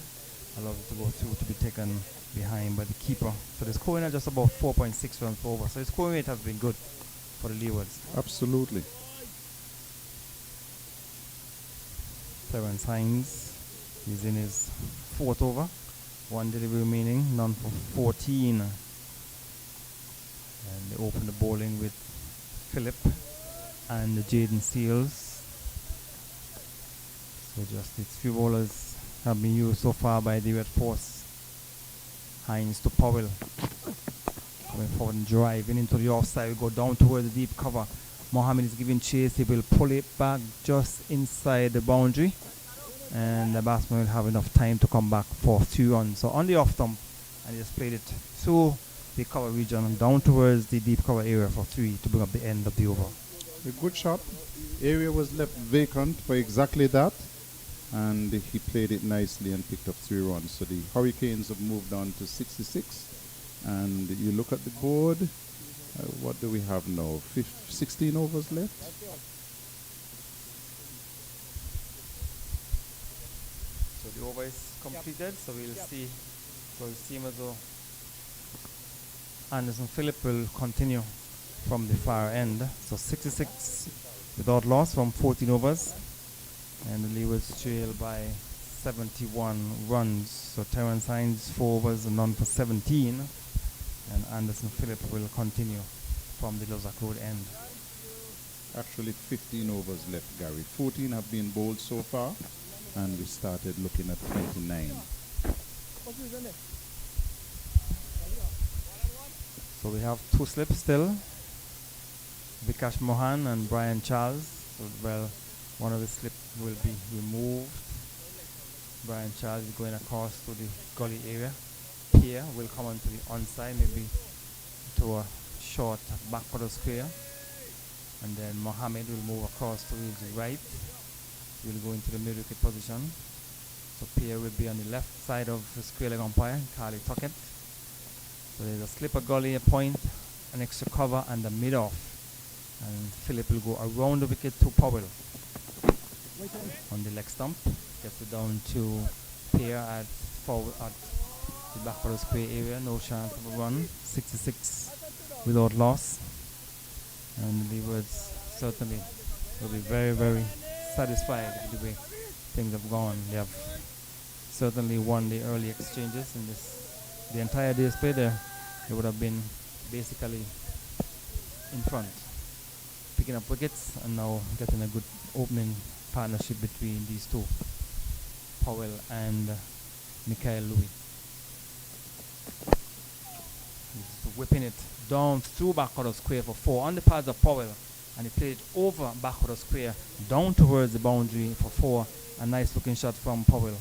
Allows it to go through to be taken behind by the keeper. So the scoring at just about 4.6 runs per over. So the scoring rate has been good for the Leewards. Absolutely. Terence Hines, he's in his 4th over. 1 delivery remaining, none for 14. And they open the bowling with Phillip and Jaden Seals. So just these few bowlers have been used so far by the Red Force. Hines to Powell. Coming forward and driving into the offside. We go down towards the deep cover. Mohammed is giving chase. He will pull it back just inside the boundary. And the batsman will have enough time to come back for 3 runs. So on the off stump, and he just played it through the cover region and down towards the deep cover area for 3 to bring up the end of the over. A good shot. Area was left vacant for exactly that, and he played it nicely and picked up 3 runs. So the Hurricanes have moved on to 66, and you look at the board, what do we have now? 16 overs left. So the over is completed, so we'll see. So it seems as though Anderson Phillip will continue from the far end. So 66 without loss from 14 overs. And the Leewards trail by 71 runs. So Terence Hines 4 overs and none for 17. And Anderson Phillip will continue from the Lozak Road end. Actually 15 overs left, Gary. 14 have been bowled so far, and we started looking at 29. So we have 2 slips still. Vikash Mohan and Brian Charles. So, well, one of the slips will be removed. Brian Charles is going across to the gully area. Pierre will come onto the onside, maybe to a short back for the square. And then Mohammed will move across to his right. He will go into the middle wicket position. So Pierre will be on the left side of the square leg umpire, Carly Tuckett. So there's a slipper gully, a point, an extra cover, and a mid-off. And Phillip will go around the wicket to Powell. On the leg stump, gets it down to Pierre at the back for the square area, no chance of a run. 66 without loss. And the Leewards certainly will be very, very satisfied with the way things have gone. They have certainly won the early exchanges in the entire day's play there. They would have been basically in front, picking up wickets and now getting a good opening partnership between these two, Powell and Michael Louis. He's whipping it down through backward square for 4 on the pads of Powell, and he played over backward square down towards the boundary for 4. A nice looking shot from Powell.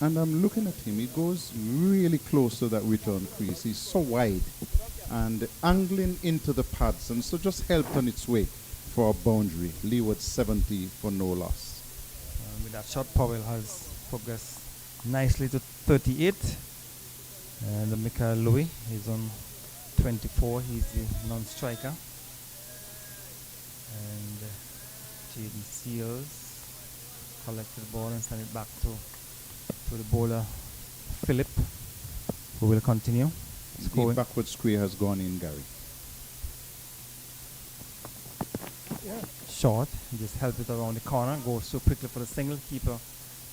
And I'm looking at him. He goes really close to that return crease. He's so wide and angling into the pads, and so just helped on its way for a boundary. Leeward 70 for no loss. With that shot, Powell has progressed nicely to 38. And Michael Louis is on 24. He's the non-striker. And Jaden Seals collected the ball and sent it back to the bowler Philip, who will continue. The backward square has gone in, Gary. Short, he just helped it around the corner, goes too quickly for the single. Keeper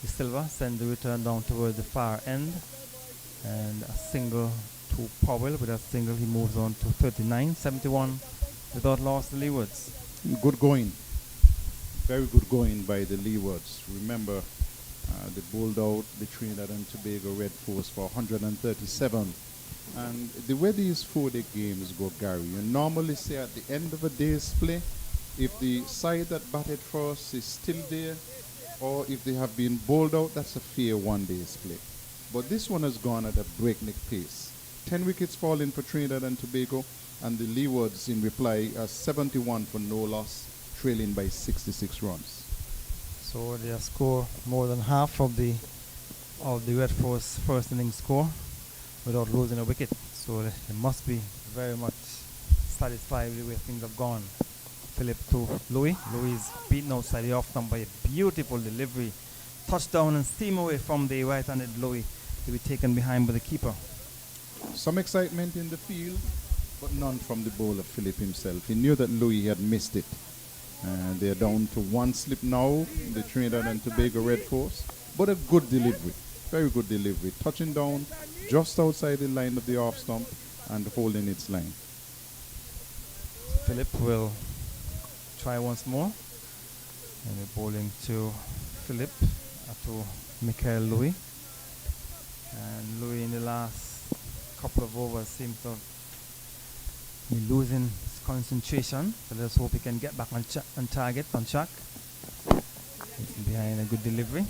De Silva sends the return down towards the far end, and a single to Powell. With that single he moves on to 39, 71 without loss to Leewards. Good going. Very good going by the Leewards. Remember, they bowled out the Trinidad and Tobago Red Force for 137. And the way these 4-day games go, Gary, you normally say at the end of a day's play, if the side that batted first is still there, or if they have been bowled out, that's a fair 1 day's play. But this one has gone at a breakneck pace. 10 wickets falling for Trinidad and Tobago, and the Leewards in reply are 71 for no loss, trailing by 66 runs. So they have scored more than half of the Red Force first innings score without losing a wicket. So they must be very much satisfied with the way things have gone. Philip to Louis. Louis is beaten outside the off stump by a beautiful delivery. Touchdown and steam away from the right-handed Louis to be taken behind by the keeper. Some excitement in the field, but none from the bowler Philip himself. He knew that Louis had missed it. They're down to 1 slip now, the Trinidad and Tobago Red Force. But a good delivery, very good delivery. Touching down just outside the line of the off stump and holding its line. Philip will try once more. And we're bowling to Philip, to Michael Louis. And Louis in the last couple of overs seems to be losing his concentration. So let's hope he can get back on target, on track. He's behind a good delivery.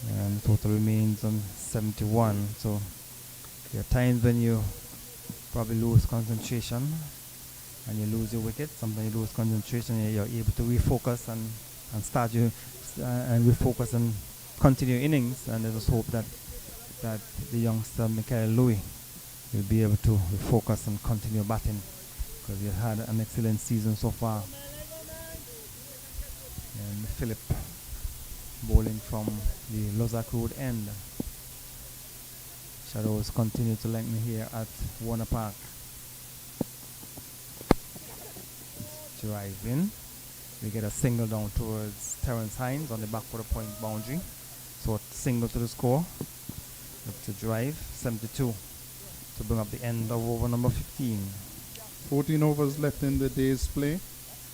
And the total remains on 71. So there are times when you probably lose concentration and you lose your wicket. Sometimes you lose concentration and you're able to refocus and start you and refocus and continue innings. And I just hope that the youngster Michael Louis will be able to refocus and continue batting, because he has had an excellent season so far. And Philip bowling from the Lozak Road end. Shadows continue to lengthen here at Warner Park. Drive in. We get a single down towards Terence Hines on the back quarter point boundary. So a single to the score. Up to drive, 72 to bring up the end of over number 15. 14 overs left in the day's play.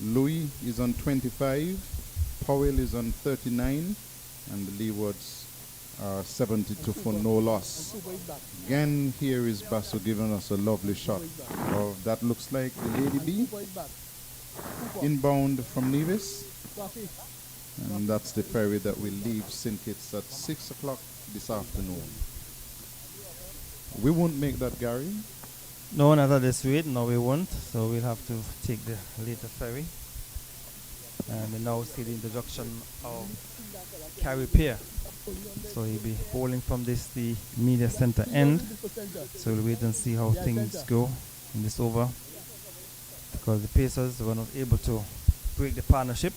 Louis is on 25. Powell is on 39. And the Leewards are 72 for no loss. Again, here is Basu giving us a lovely shot. That looks like the Lady B. Inbound from Nevis. And that's the ferry that will leave St. Kitts at 6 o'clock this afternoon. We won't make that, Gary. No, not at this rate. No, we won't. So we'll have to take the later ferry. And we now see the introduction of Carrie Peer. So he'll be bowling from the media center end. So we'll wait and see how things go in this over, because the Pacers were not able to break the partnership.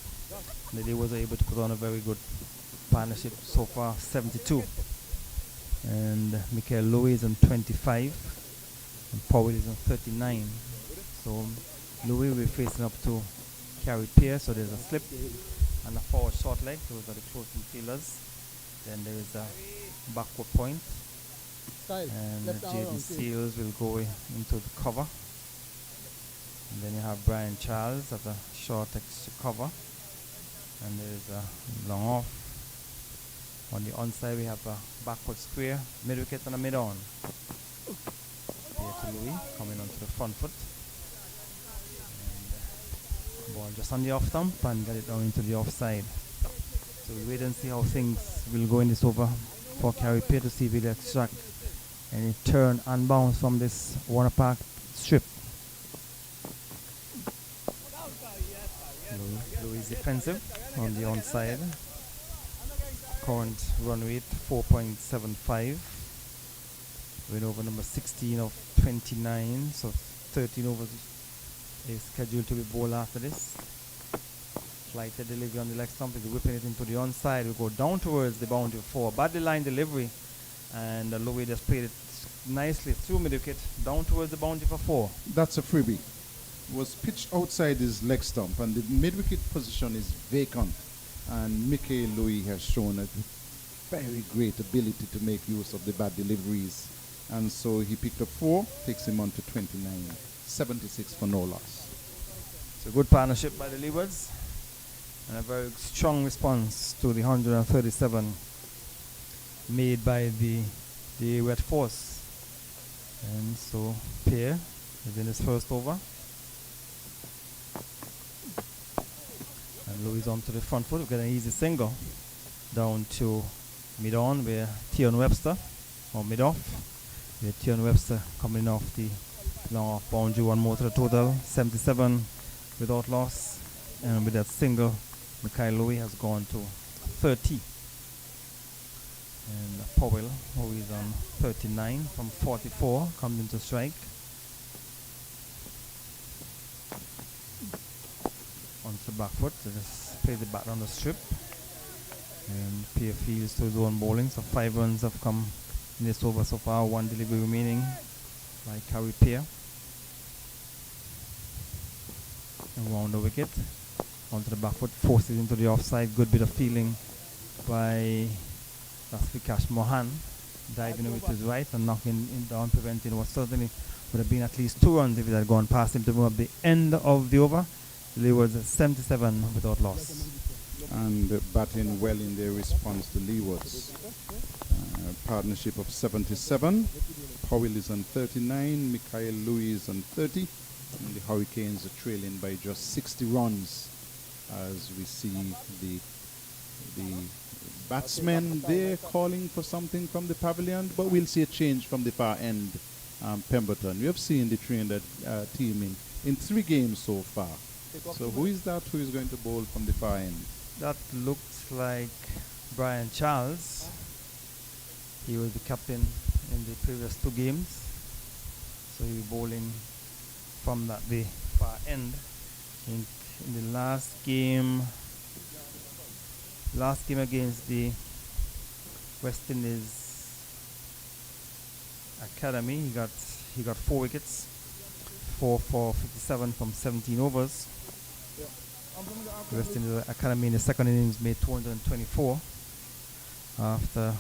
They were able to put on a very good partnership so far, 72. And Michael Louis is on 25, and Powell is on 39. So Louis will be facing up to Carrie Pierce, so there's a slip and a forward short leg. Those are the closing fielders. Then there is a backward point, and JD Seals will go into the cover. And then you have Brian Charles as a short extra cover, and there is a long off. On the onside we have a backward square, mid wicket and a mid on. Here to Louis coming onto the front foot. And ball just on the off stump and get it down into the offside. So we'll wait and see how things will go in this over for Carrie Pierre to see if he'll extract any turn and bounce from this Warner Park strip. Louis is defensive on the onside. Current run rate 4.75. Win over number 16 of 29, so 13 overs is scheduled to be bowled after this. Flighted delivery on the leg stump is whipping it into the onside. We go down towards the boundary 4. Badly line delivery, and Louis just played it nicely through mid wicket down towards the boundary for 4. That's a freebie. Was pitched outside his leg stump, and the mid wicket position is vacant. And Mickey Louis has shown a very great ability to make use of the bad deliveries. And so he picked up 4, takes him on to 29, 76 for no loss. It's a good partnership by the Leewards, and a very strong response to the 137 made by the Red Force. And so Pierre is in his first over. And Louis on to the front foot. We've got an easy single down to mid-on where Tion Webster, or mid-off, where Tion Webster coming off the long off boundary. One more to the total, 77 without loss. And with that single, Mikhail Louis has gone to 30. And Powell, who is on 39 from 44, comes into strike. Onto the back foot, so just play the bat on the strip. And Pierre fields to his own bowling, so 5 runs have come in this over so far, 1 delivery remaining by Carrie Pierre. And round the wicket, onto the back foot, forces into the offside. Good bit of fielding by Vikash Mohan, diving with his right and knocking it down, preventing what certainly would have been at least 2 runs if it had gone past him to move up the end of the over. Leeward 77 without loss. And batting well in their response to Leeward's partnership of 77. Powell is on 39, Mikhail Louis is on 30, and the Hurricanes are trailing by just 60 runs as we see the batsmen there calling for something from the pavilion, but we'll see a change from the far end. Pemberton, we have seen the Trinidad team in 3 games so far. So who is that who is going to bowl from the far end? That looks like Brian Charles. He was the captain in the previous 2 games. So he'll be bowling from the far end. In the last game against the West Indies Academy, he got 4 wickets, 4 for 57 from 17 overs. The West Indies Academy in the second innings made 224 after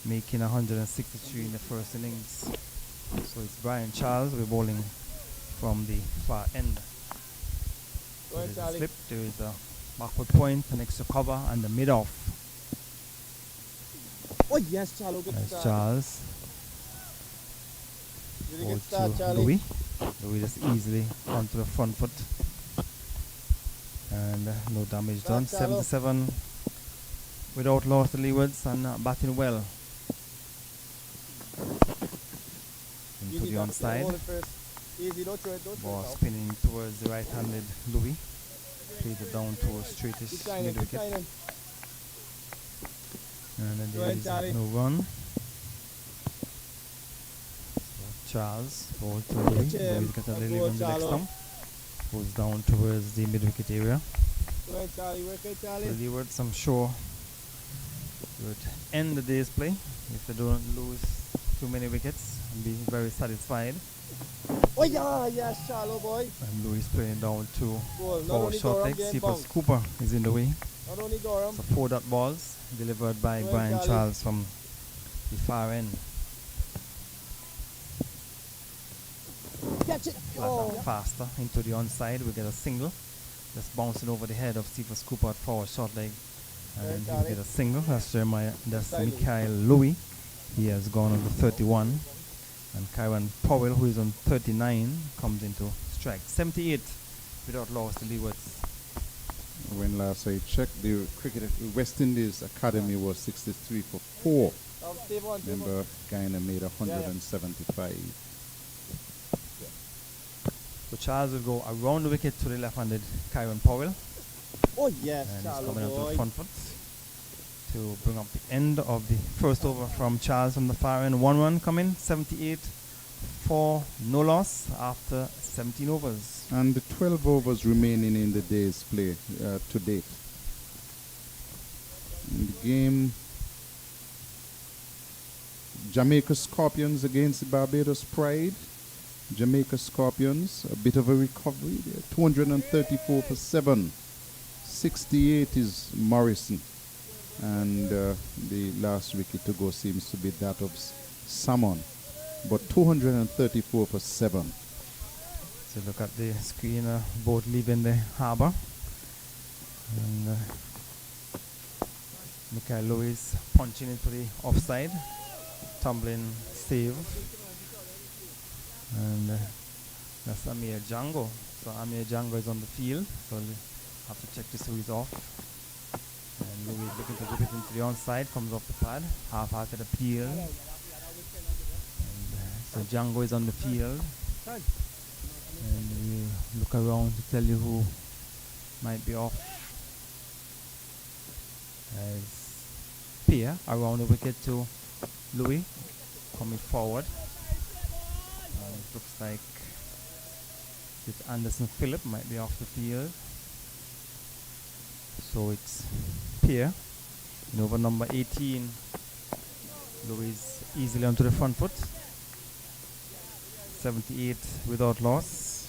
making 163 in the first innings. So it's Brian Charles. We're bowling from the far end. So there's a slip, there is a backward point, an extra cover, and the mid-off. Oh yes, Charles. That's Charles. Ball to Louis. Louis just easily onto the front foot. And no damage done. 77 without loss to Leewards, and batting well. Into the onside. Ball spinning towards the right-handed Louis. Plays it down towards straightish mid-wicket. And then there is no run. So Charles, ball to Louis. Louis gets a delivery on the leg stump. Goes down towards the mid-wicket area. The Leewards, I'm sure, would end the day's play if they don't lose too many wickets. be very satisfied. Oh yeah, yes, shallow boy. And Louis playing down to Goal. Not forward only short Durham leg. getting Cephas bounced. Cooper is in the way. Not only Durham. So 4-dot balls delivered by Go ahead, Brian Charlie. Charles from the far end. Catch it. Flat faster into the onside. We get a single. Just bouncing over the head of Cephas Cooper at forward short leg. And Charlie. he get a single. That's Jeremiah. That's Side Mikhail Louis. He has gone on to 31. And Kyron Powell, who is on 39, comes into strike. 78 without loss to Leewards. When last I checked, the West Indies Academy was 63 for 4. Remember, Guyana made 175. So Charles will go around the wicket to the left-handed Kyron Powell. Oh yes, And he's shallow coming out to boy. the front foot to bring up the end of the first over from Charles on the far end. 1-1 coming, 78 for no loss after 17 overs. And the 12 overs remaining in the day's play to date. In the game, Jamaica Scorpions against the Barbados Pride. Jamaica Scorpions, a bit of a recovery there. 234 for 7. 68 is Morrison. And the last wicket to go seems to be that of Salmon. But 234 for 7. So look at the screen, boat leaving the harbour. And Mikhail Lewis punching into the offside. Tumbling save. And that's Amir Django. So Amir Django is on the field. So we'll have to check to see who he's off. And Louis looking to whip it into the onside. Comes off the pad. Half-hearted appeal. And, so Django is on the field. And we look around to tell you who might be off. As Pierre around the wicket to Louis coming forward. It looks like this Anderson Phillip might be off the field. So it's Pierre in over number 18. Louis easily onto the front foot. 78 without loss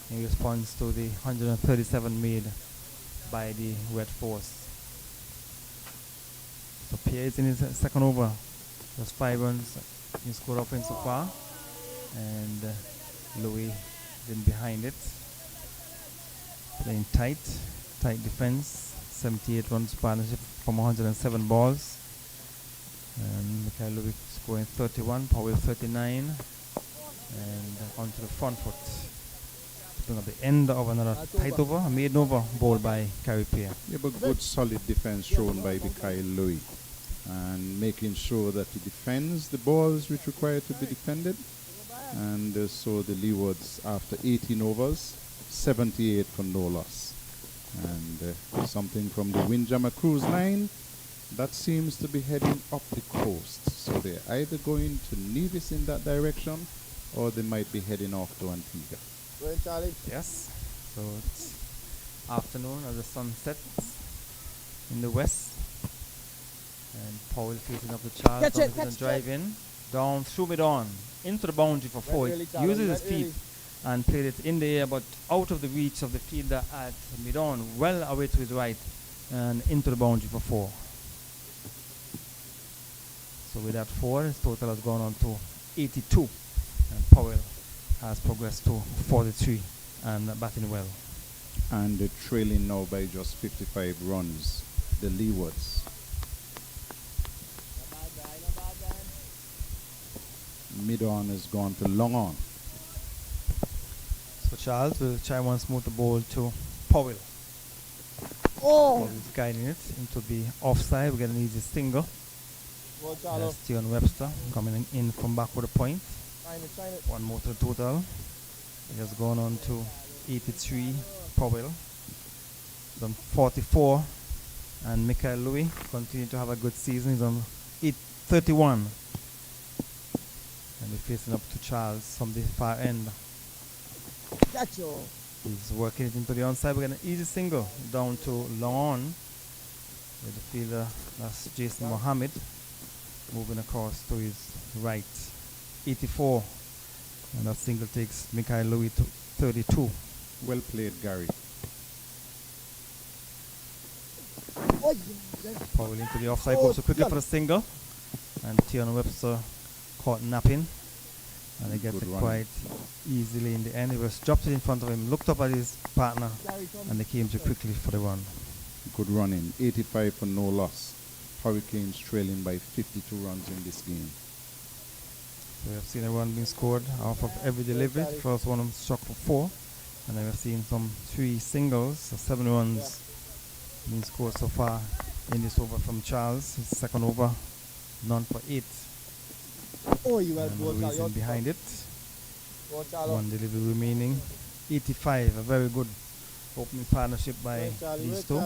in response to the 137 made by the Red Force. So Pierre is in his second over. Just 5 runs in scored offense so far. And Louis then behind it. Playing tight defense. 78 runs partnership from 107 balls. And Mikhail Louis scoring 31, Powell 39. And onto the front foot. Bring up the end of another tight over, a maiden over bowled by Carey Pierre. Yeah, but good solid defense shown by Mikhail Louis. And making sure that he defends the balls which require to be defended. And so the Leewards, after 18 overs, 78 for no loss. And something from the Windjammer Cruise Line that seems to be heading up the coast. So they're either going to Nevis in that direction, or they might be heading off to Antigua. Go ahead, Charlie. Yes. So it's afternoon as the sun sets in the west. And Powell facing up the Charles. And drive in. Down through mid-on. Into the boundary for 4. Really, Uses his really. feet and played it in the air, but out of the reach of the fielder at mid-on. Well away to his right. And into the boundary for 4. So with that 4, his total has gone on to 82. And Powell has progressed to 43 and batting well. And they're trailing now by just 55 runs, the Leewards. Mid-on has gone to long on. So Charles will try once more to bowl to Powell. Oh! He's guiding it into the offside. We get an easy single. Well, Charlie. Steven Webster coming in from back with a point. Sign it. One more to the total. He has gone on to 83. Powell. He's on 44. And Mikhail Louis continue to have a good season. He's on 31. And we're facing up to Charles from the far end. Gotcha. He's working it into the onside. We get an easy single down to long on with the fielder. That's Jason Mohammed moving across to his right. 84. And that single takes Michael Louis to 32. Well played, Gary. Powell into the offside, goes so quickly for the single. And Tion Webster caught napping. And he gets Good it run. quite easily in the end. He was dropped it in front of him, looked up at his partner, and they came too quickly for the run. Good running. 85 for no loss. Hurricanes trailing by 52 runs in this game. So we have seen a run being scored off of every delivery. The first one was struck for 4. And then we have seen some 3 singles, so 7 runs being scored so far in this over from Charles. His second over, none for 8. And Louis in behind it. 1 delivery remaining. 85, a very good opening partnership by these two.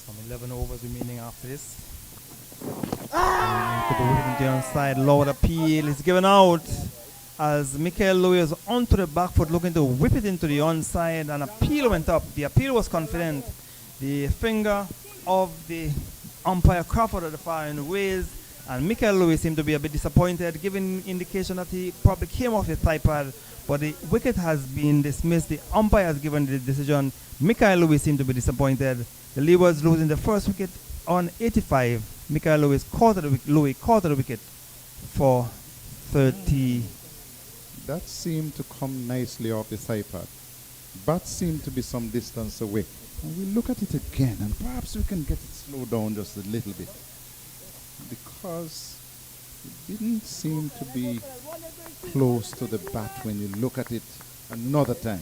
Some 11 overs remaining after this. And to the wicket on the onside, lower appeal is given out as Michael Louis is onto the back foot looking to whip it into the onside, and appeal went up. The appeal was confident. The finger of the umpire Crawford at the far end raised, and Michael Louis seemed to be a bit disappointed, giving indication that he probably came off the thigh pad, but the wicket has been dismissed. The umpire has given the decision. Michael Louis seemed to be disappointed. The Leewards losing the first wicket on 85. Michael Louis caught the wicket for 30. That seemed to come nicely off the thigh pad. Bat seemed to be some distance away. And we look at it again, and perhaps we can get it slowed down just a little bit, because it didn't seem to be close to the bat when you look at it another time.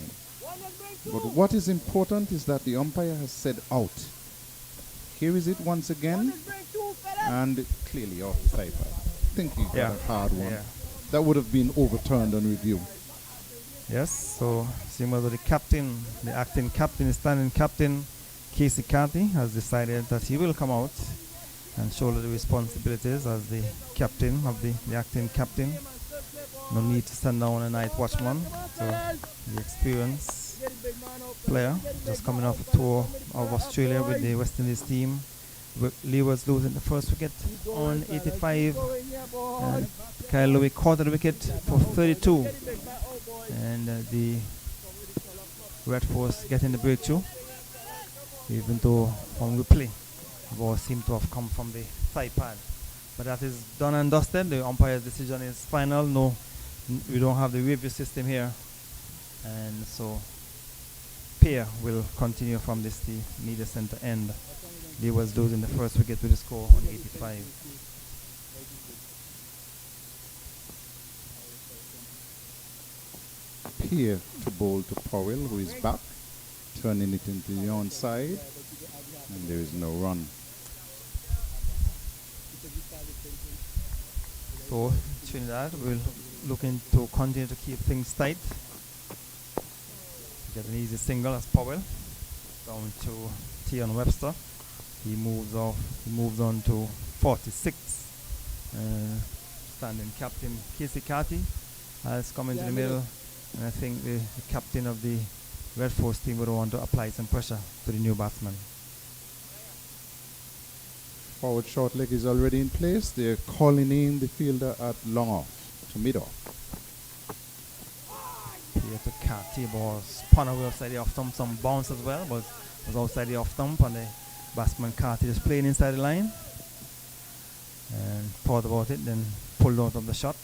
But what is important is that the umpire has said out. Here is it once again, and clearly off the thigh pad. I think he got a hard one. Yeah. That would have been overturned on review. Yes, so similar to the captain, the acting captain, the standing captain, Casey Carty, has decided that he will come out and shoulder the responsibilities as the captain of the acting captain. No need to send down a night watchman. So the experienced player just coming off a tour of Australia with the West Indies team. Leeward's losing the first wicket on 85. And Kyle Louis caught the wicket for 32. And the Red Force getting the breakthrough, even though from replay the ball seemed to have come from the thigh pad. But that is done and dusted. The umpire's decision is final. No, we don't have the review system here, and so pair will continue from this the media center end. They was losing the first wicket with a score on 85. Here to bowl to Powell, who is back, turning it into the onside, and there is no run. So Trinidad will looking to continue to keep things tight. Get an easy single as Powell down to Tion Webster. He moves on to 46. Standing captain Casey Carty has come into the middle, and I think the captain of the Red Force team would want to apply some pressure to the new batsman. Forward short leg is already in place. They're calling in the fielder at long off to mid off. Here to Carty, ball spun away outside the off stump, some bounce as well, but was outside the off stump, and the batsman Carty just playing inside the line and thought about it, then pulled out of the shot.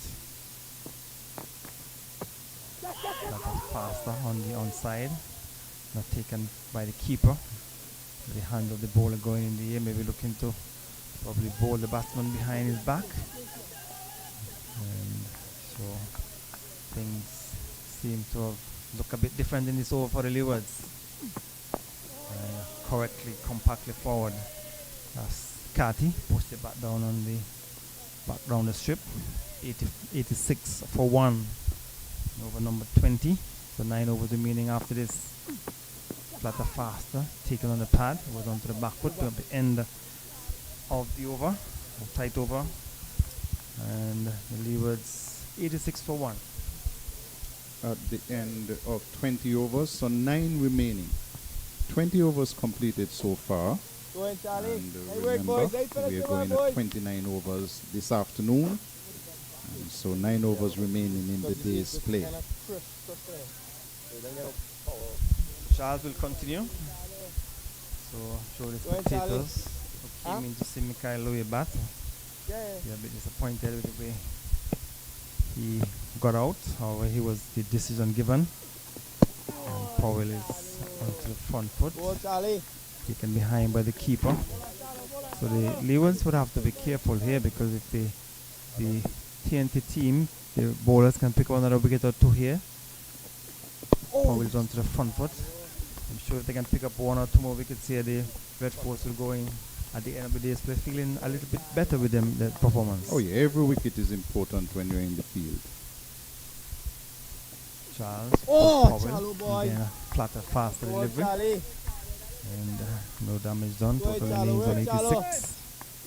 That was faster on the onside, not taken by the keeper. The hand of the bowler going in the air, maybe looking to probably bowl the batsman behind his back. And so things seem to have looked a bit different in this over for the Leewards. Correctly, compactly forward as Carty pushed it back down on the back down the strip. 86 for 1 over number 20. So 9 overs remaining after this. Flatter faster, taken on the pad, was onto the back foot at the end of the over, a tight over, and the Leewards 86 for 1. At the end of 20 overs, so 9 remaining. 20 overs completed so far. Go ahead, Charlie. And Hey, work, boys. Hey, finish we are the going boys. at 29 overs this afternoon. And so 9 overs remaining in the day's play. Charles will continue. So show the spectators who came in to see Mikhail Louis bat. Yeah. They're a bit disappointed with the way he got out, or he was the decision given. And Powell is onto the front foot, Go on, Charlie. taken behind by the keeper. So the Leewards would have to be careful here, because if the TNT team, the bowlers can pick up another wicket or two here. Powell's onto the front foot. I'm sure if they can pick up one or two more wickets here, the Red Force will go in at the end of the day's play feeling a little bit better with them, their performance. Oh yeah, every wicket is important when you're in the field. Charles. Oh, Charlie boy. Again, a flatter, faster Go on, delivery. Charlie. And no damage done. Go ahead, Total Charlie, innings on work, 86.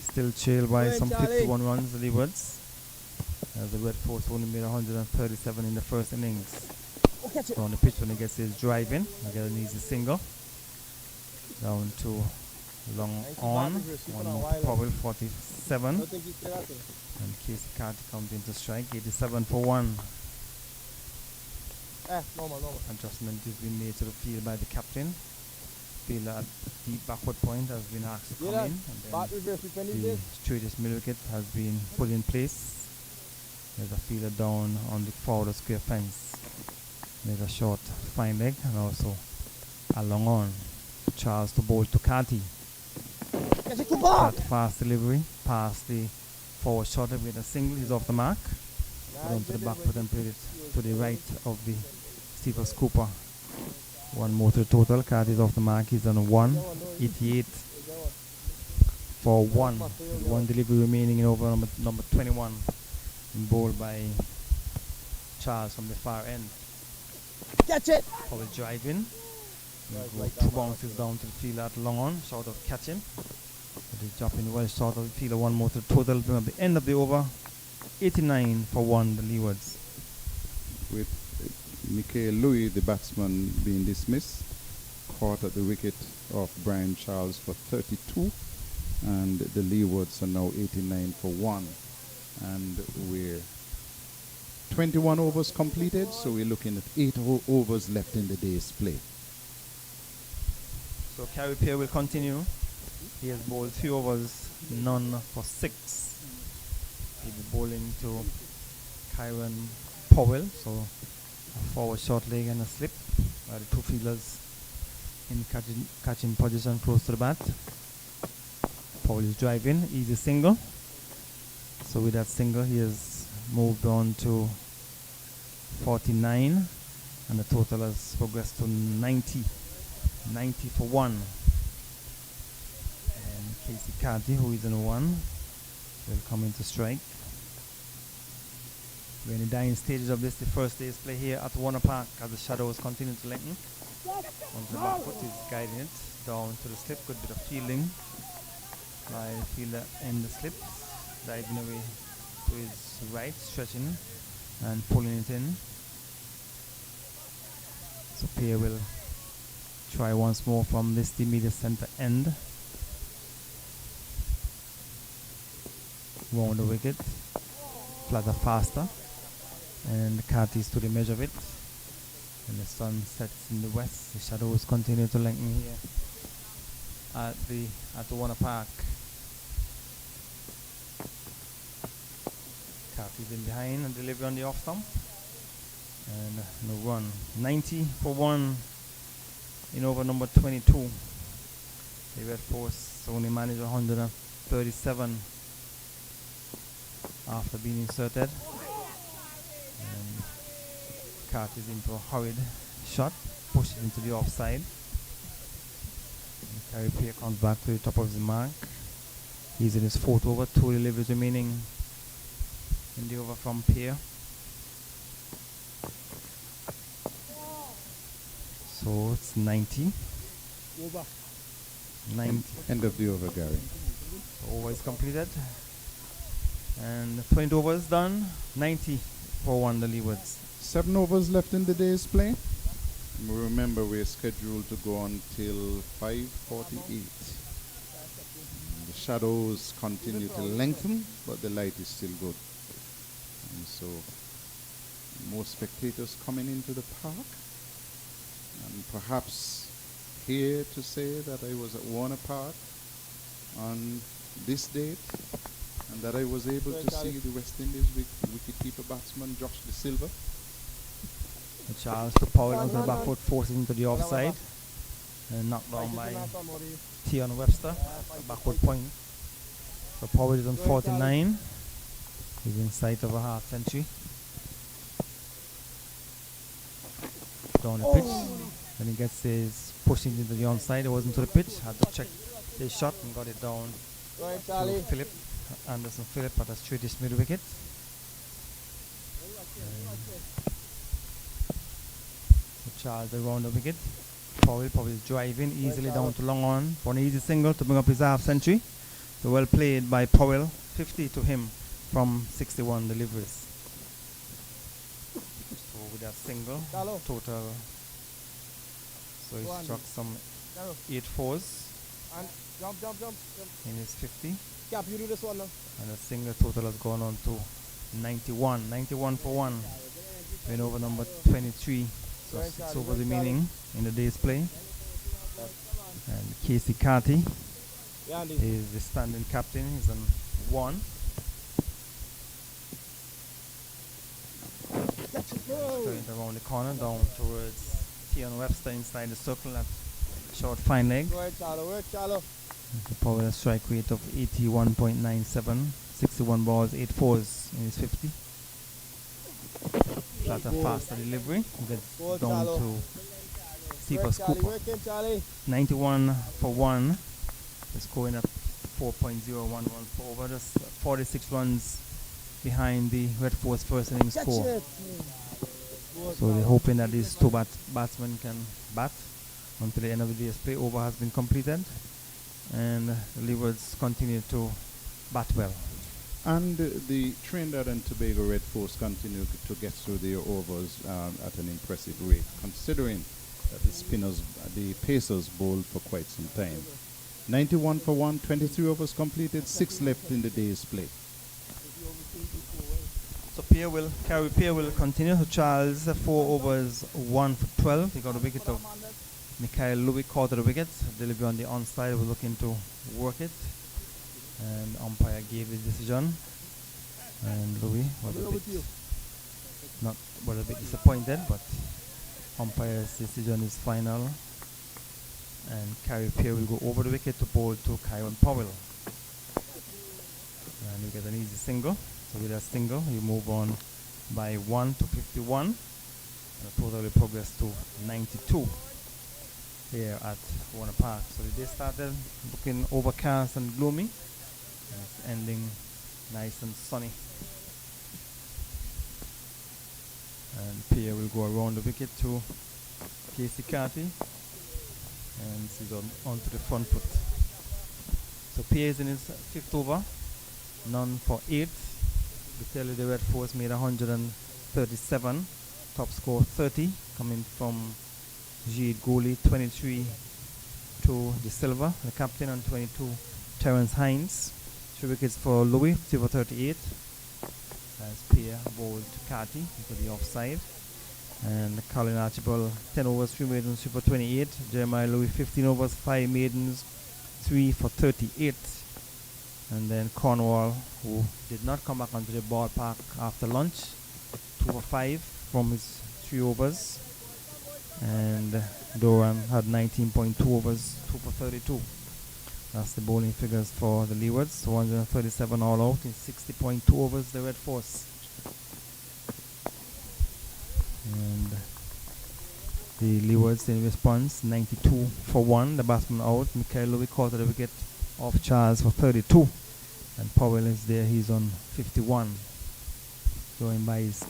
Still trailed by Go ahead, some Charlie. 51 runs, the Leewards. As the Red Force only made 137 in the first innings. So on the pitch when he gets his drive in, he gets an easy single. Down to long on. One more to Powell, 47. Don't think he's still at it. And Casey Carter comes into strike, 87 for 1. Normal. Adjustment is being made to the field by the captain. Fielder at deep backward point has been asked to come in. And Back then reverse, we finish the this. straightest middle wicket has been put in place. There's a fielder down on the forward square fence. There's a short fine leg and also a long on. Charles to bowl to Carty. That fast delivery past the forward short leg with a single. He's off the mark. Put on to the back foot and played it to the right of the steeper scooper. One more to the total. Carty is off the mark. He's on 188 for 1. One delivery remaining in over number 21. Bowled by Charles from the far end. Catch it! Powell drive in. Two bounces down to the fielder at long on, short of catch him. But he's dropping well short of the fielder. One more to the total. Bring up the end of the over. 89 for 1, the Leewards. With Mikhail Louis, the batsman, being dismissed, caught at the wicket of Brian Charles for 32, and the Leewards are now 89 for 1. And we're 21 overs completed, so we're looking at 8 overs left in the day's play. So Carey Peer will continue. He has bowled 3 overs, none for 6. He'll be bowling to Kyron Powell, so a forward short leg and a slip. The two fielders in catching position close to the bat. Powell is driving, easy single. So with that single, he has moved on to 49, and the total has progressed to 90 for 1. And Casey Carty, who is in 1, will come into strike. We're in the dying stages of this, the first day's play here at Warner Park, as the shadows continue to lengthen. Onto the back foot, is guiding it down to the slip. Good bit of fielding by the fielder in the slip, diving away to his right, stretching and pulling it in. So Pierre will try once more from this the immediate center end. Round the wicket, flatter faster, and Carty's to the measure of it. And the sun sets in the west. The shadows continue to lengthen here at the Warner Park. Carty's in behind and delivery on the off stump. And no run. 90 for 1 in over number 22. The Red Force only managed 137 after being inserted. And Carty's into a hurried shot, pushed it into the offside. Carey Peer comes back to the top of the mark. He's in his 4th over, 2 deliveries remaining in the over from Peer. So it's 90. Over. 90. End of the over, Gary. So over is completed. And 20 overs done. 90 for 1, the Leewards. 7 overs left in the day's play. Remember, we're scheduled to go until 5:48. shadows continue to lengthen, but the light is still good. And so, more spectators coming into the park. And perhaps here to say that I was at Warner Park on this date, and that I was able to see the West Indies wicketkeeper batsman Josh De Silva. And Charles to Powell onto the back foot, forces into the offside, and knocked down by Tion Webster, backward point. So Powell is on 49. He's in sight of a half century. Down the pitch. When he gets his pushing into the onside, it wasn't to the pitch. Had to check his shot and got it down to Philip. Anderson Philip at a straightish mid wicket. Charles around the wicket. Powell is driving easily down to long on for an easy single to bring up his half century. So well played by Powell. 50 to him from 61 deliveries. So with that single, total. So he struck some 8 fours. And jump. In his 50. Cap, you do this one now. And a single total has gone on to 91. 91 for 1. Win over number 23. So 6 overs remaining in the day's play. And Casey Carty is the standing captain. He's on 1. Going around the corner, down towards Tion Webster inside the circle at short fine leg. The Powell has strike rate of 81.97, 61 balls, 8 fours in his 50. That's a faster delivery. Gets down to Cephas Cooper. 91 for 1. Is scoring at 4.011 for over. Just 46 runs behind the Red Force first innings score. So they're hoping that these two batsmen can bat until the end of the day's play. Over has been completed. And the Leewards continue to bat well. And the Trinidad and Tobago Red Force continue to get through their overs at an impressive rate, considering that the Pacers bowled for quite some time. 91 for 1, 23 overs completed, 6 left in the day's play. So Carey Pierre will continue. So Charles, 4 overs, 1 for 12. He got a wicket of Mikhail Louis, caught the wicket. Delivery on the onside, was looking to work it. And umpire gave his decision. And Louis was a bit disappointed, but umpire's decision is final. And Carey Pierre will go over the wicket to bowl to Kyron Powell. And you get an easy single. So with that single, you move on by 1 to 51. And the total will progress to 92 here at Warner Park. So the day started looking overcast and gloomy. And it's ending nice and sunny. And Pierre will go around the wicket to Casey Carty. And he's onto the front foot. So Pierre is in his 5th over. None for 8. The Red Force made 137. Top score 30. Coming from Jade Goli, 23 to De Silva, the captain, on 22 Terence Hines. 3 wickets for Louis, 3 for 38. As Pierre bowled to Carty into the offside. And Colin Archibald, 10 overs, 3 maidens, 3 for 28. Jeremiah Louis, 15 overs, 5 maidens, 3 for 38. And then Cornwall, who did not come back onto the ballpark after lunch, 2 for 5 from his 3 overs. And Doran had 19.2 overs, 2 for 32. That's the bowling figures for the Leewards. 137 all out in 60.2 overs, the Red Force. And the Leewards in response, 92 for 1. The batsman out. Mikhail Louis caught the wicket off Charles for 32. And Powell is there, he's on 51. Going by his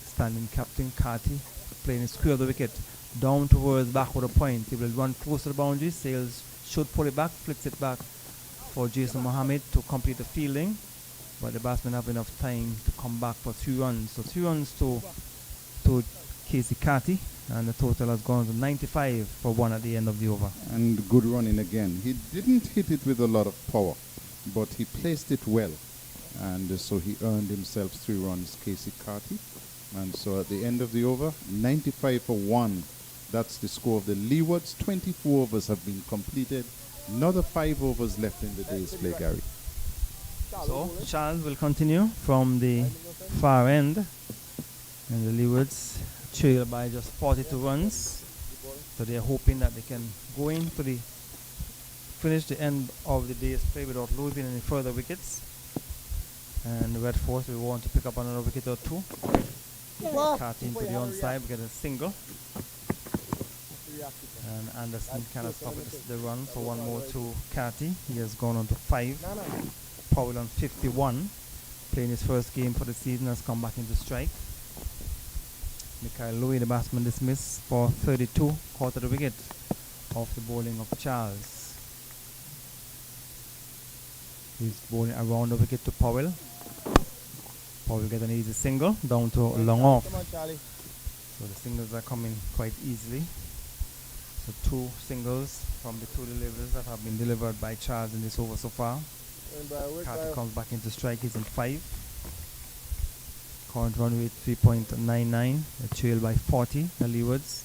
standing captain, Carty, playing a square of the wicket down towards backward point. He will run close to the boundary. Sales should pull it back, flicks it back for Jason Mohammed to complete the fielding. But the batsmen have enough time to come back for 3 runs. So 3 runs to Casey Carty, and the total has gone to 95 for 1 at the end of the over. And good running again. He didn't hit it with a lot of power, but he placed it well. And so he earned himself 3 runs, Casey Carty. And so at the end of the over, 95 for 1. That's the score of the Leewards. 24 overs have been completed. Another 5 overs left in the day's play, Gary. So Charles will continue from the far end, and the Leewards trail by just 42 runs. So they are hoping that they can go in for the finish the end of the day's play without losing any further wickets. And the Red Force will want to pick up another wicket or 2. Cut into the onside, we get a single. And Anderson cannot stop the run, so 1 more to Carty. He has gone on to 5. Powell on 51, playing his first game for the season, has come back into strike. Mikhail Louis, the batsman, dismissed for 32, caught at the wicket off the bowling of Charles. He's bowling around the wicket to Powell. Powell get an easy single down to long off. So the singles are coming quite easily. So 2 singles from the 2 deliveries that have been delivered by Charles in this over so far. Carter comes back into strike, he's in 5. Current run rate 3.99, a trail by 40, the Leewards.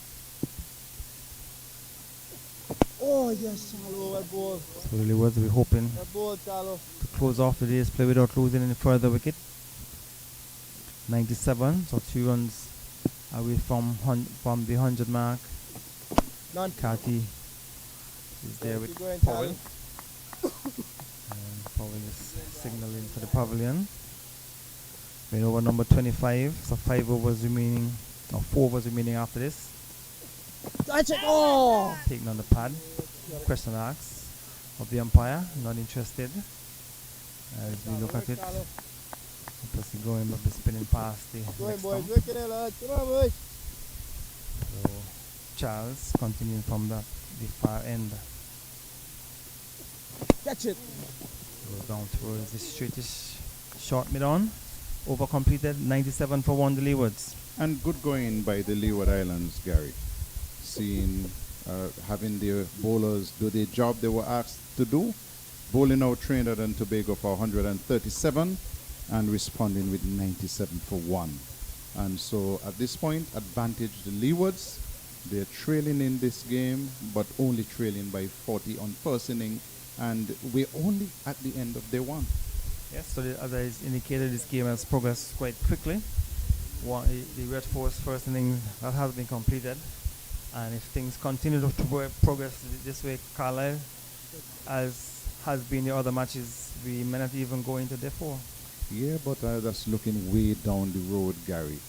Oh yes, Charlo, that ball. So the Leewards will be hoping That ball, Charlo. to close off the day's play without losing any further wicket. 97, so 3 runs away from the 100 mark. None. Carty is there with Keep going, Powell. Charlie. And Powell is signaling to the pavilion. We're over number 25, so 5 overs remaining, or 4 overs remaining after this. Touch it! Oh! Taking on the pad. Question asked of the umpire, not interested. As we look at it, obviously going up, spinning past the Go next boys, stump. work it out, lad. Come on, boys. So Charles continuing from the far end. Catch it. Goes down towards the straightish short mid-on. Over completed, 97 for 1, the Leewards. And good going by the Leeward Islands, Gary. Seeing, having their bowlers do the job they were asked to do. Bowling out Trinidad and Tobago for 137 and responding with 97 for 1. And so at this point, advantage the Leewards. They're trailing in this game, but only trailing by 40 on first inning. And we're only at the end of day 1. Yes, so as I indicated, this game has progressed quite quickly. The Red Force first inning that has been completed, and if things continue to progress this way, Carlisle, as has been the other matches, we may not even go into day 4. Yeah, but that's looking way down the road, Gary.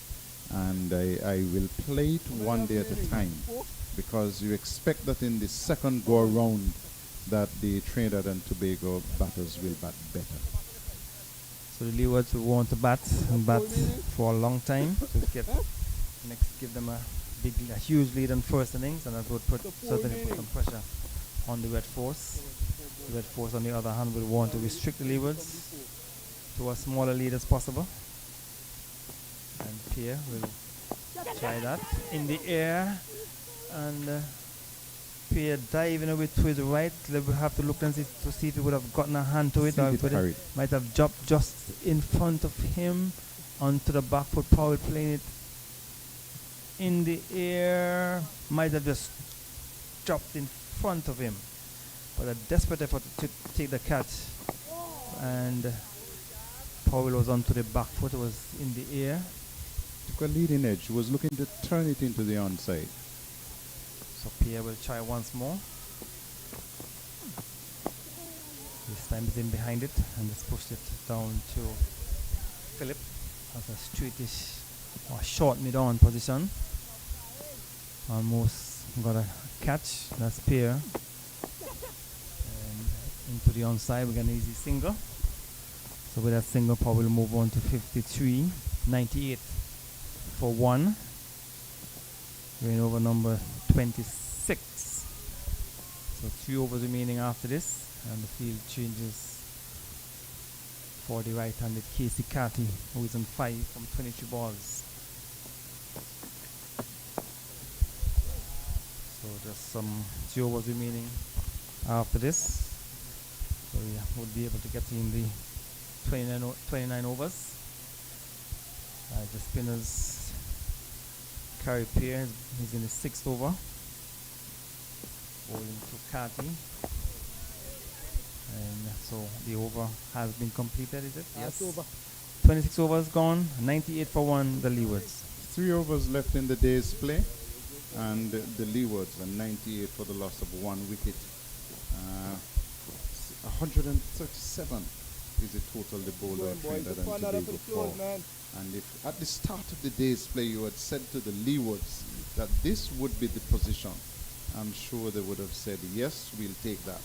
And I will play it one day at a time, because you expect that in the second go around that the Trinidad and Tobago batters will bat better. So the Leewards will want to bat for a long time to give them a huge lead in first innings, and that would certainly put some pressure on the Red Force. The Red Force, on the other hand, will want to restrict the Leewards to a smaller lead as possible. And Pierre will try that in the air, and Pierre diving away to his right. We will have to look and see if he would have gotten a hand to it, or if it might have dropped just in front of him onto the back foot. Powell playing it in the air, might have just dropped in front of him. But a desperate effort to take the catch, and Powell was onto the back foot, it was in the air. Took a leading edge, he was looking to turn it into the onside. So Pierre will try once more. This time he's in behind it and just pushed it down to Philip as a straightish or short mid-on position. Almost got a catch. That's Pierre. And into the onside, we get an easy single. So with that single, Paul will move on to 53, 98 for 1. Going over number 26. So 3 overs remaining after this, and the field changes for the right-handed Casey Carty, who is on 5 from 23 balls. So just some 3 overs remaining after this. So we would be able to get in the 29 overs. The spinners carry pair. He's in the 6th over. Bowling to Carty. And so the over has been completed, is it? Yes. Over. 26 overs gone, 98 for 1, the Leewards. 3 overs left in the day's play, and the Leewards are 98 for the loss of 1 wicket. 137 is the total the bowler of Trinidad and Tobago for. And if at the start of the day's play you had said to the Leewards that this would be the position, I'm sure they would have said, yes, we'll take that.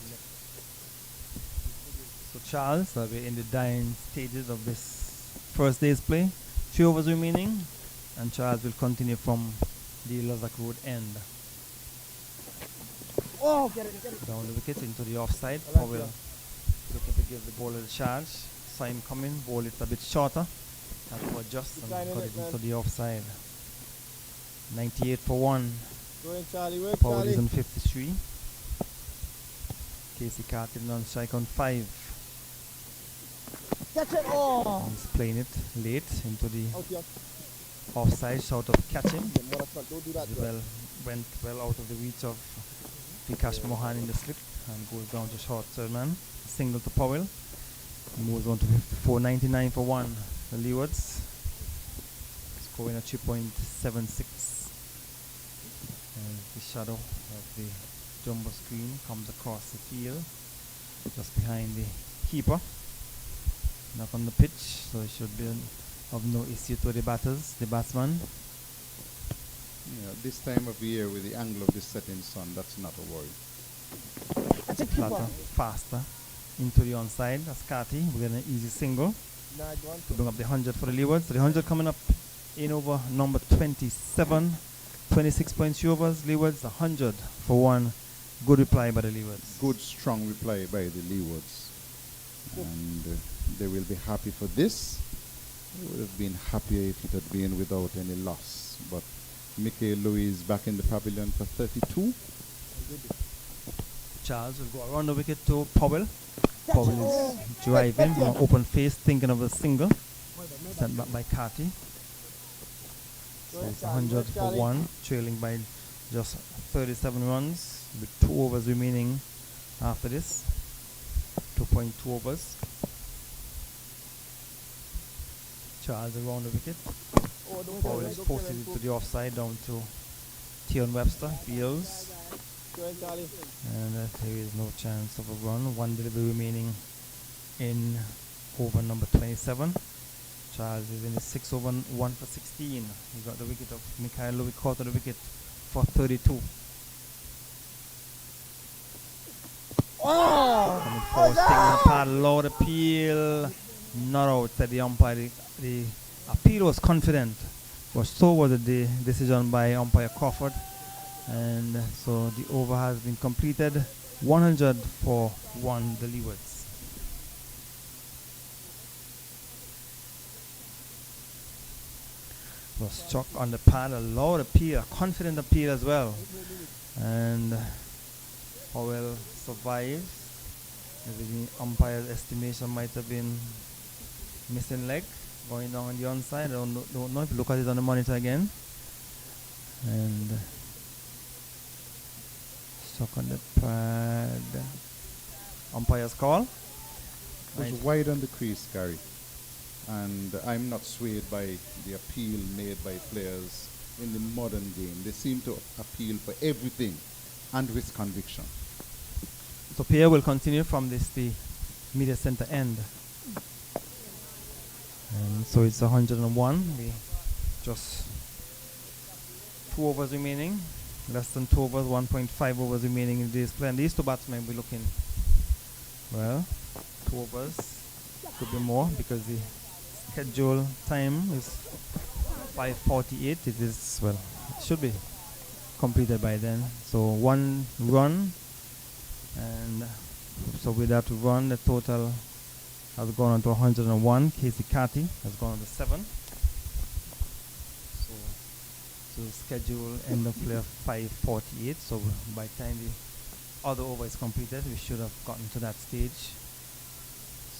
So Charles, we're in the dying stages of this first day's play. 3 overs remaining, and Charles will continue from the Lazak Road end. Oh, get it. Down the wicket into the offside. Powell looking to give the bowler the charge. Saw him coming, ball it a bit shorter. Had to adjust and got it into the offside. 98 for 1. Going Charlie, work Powell Charlie. is on 53. Casey Carton on strike on 5. Catch it. Oh. He's playing it late into the Out here. offside, short of catching. Don't do that. Went well out of the reach of Vikash Mohan in the slip and goes down to short third man. Single to Powell. Moves on to 54, 99 for 1. The Leewards scoring a 3.76. And the shadow of the jumbo screen comes across the field just behind the keeper. Not on the pitch, so it should be of no issue to the batsman. Yeah, this time of year with the angle of the setting sun, that's not a worry. Flatter, faster into the onside. That's Carty. We're getting an easy single to bring up the 100 for the Leewards. So the 100 coming up in over number 27. 26 points overs. Leewards 100 for 1. Good reply by the Leewards. Good, strong reply by the Leewards. And they will be happy for this. They would have been happier if it had been without any loss. But Mickey Louis back in the pavilion for 32. Charles will go around the wicket to Powell. Powell is driving from an open face, thinking of a single. Sent back by Carty. So it's 100 for 1, trailing by just 37 runs with 2 overs remaining after this. 2.2 overs. Charles around the wicket. Powell is posted it to the offside down to Tion Webster. Fields. And there is no chance of a run. 1 delivery remaining in over number 27. Charles is in his 6 over 1 for 16. He got the wicket of Mikhail Louis, caught the wicket for 32. Coming forward, taking the pad, loud appeal. Not out, said the umpire. The appeal was confident, but so was the decision by umpire Crawford. And so the over has been completed. 100 for 1, the Leewards. Was struck on the pad, a loud appeal, a confident appeal as well. And Powell survives. Maybe the umpire's estimation might have been missing leg going down on the onside. I don't know if you look at it on the monitor again. And struck on the pad. Umpire's call. It was wide on the crease, Gary. And I'm not swayed by the appeal made by players in the modern game. They seem to appeal for everything and with conviction. So Pierre will continue from the media center end. And so it's 101. Just 2 overs remaining. Less than 2 overs, 1.5 overs remaining in this play. And these 2 batsmen will be looking, well, 2 overs. Could be more because the schedule time is 5:48. It is, well, it should be completed by then. So 1 run, and so with that run, the total has gone on to 101. Casey Carty has gone on to 7. So schedule end of play of 5:48. So by the time the other over is completed, we should have gotten to that stage.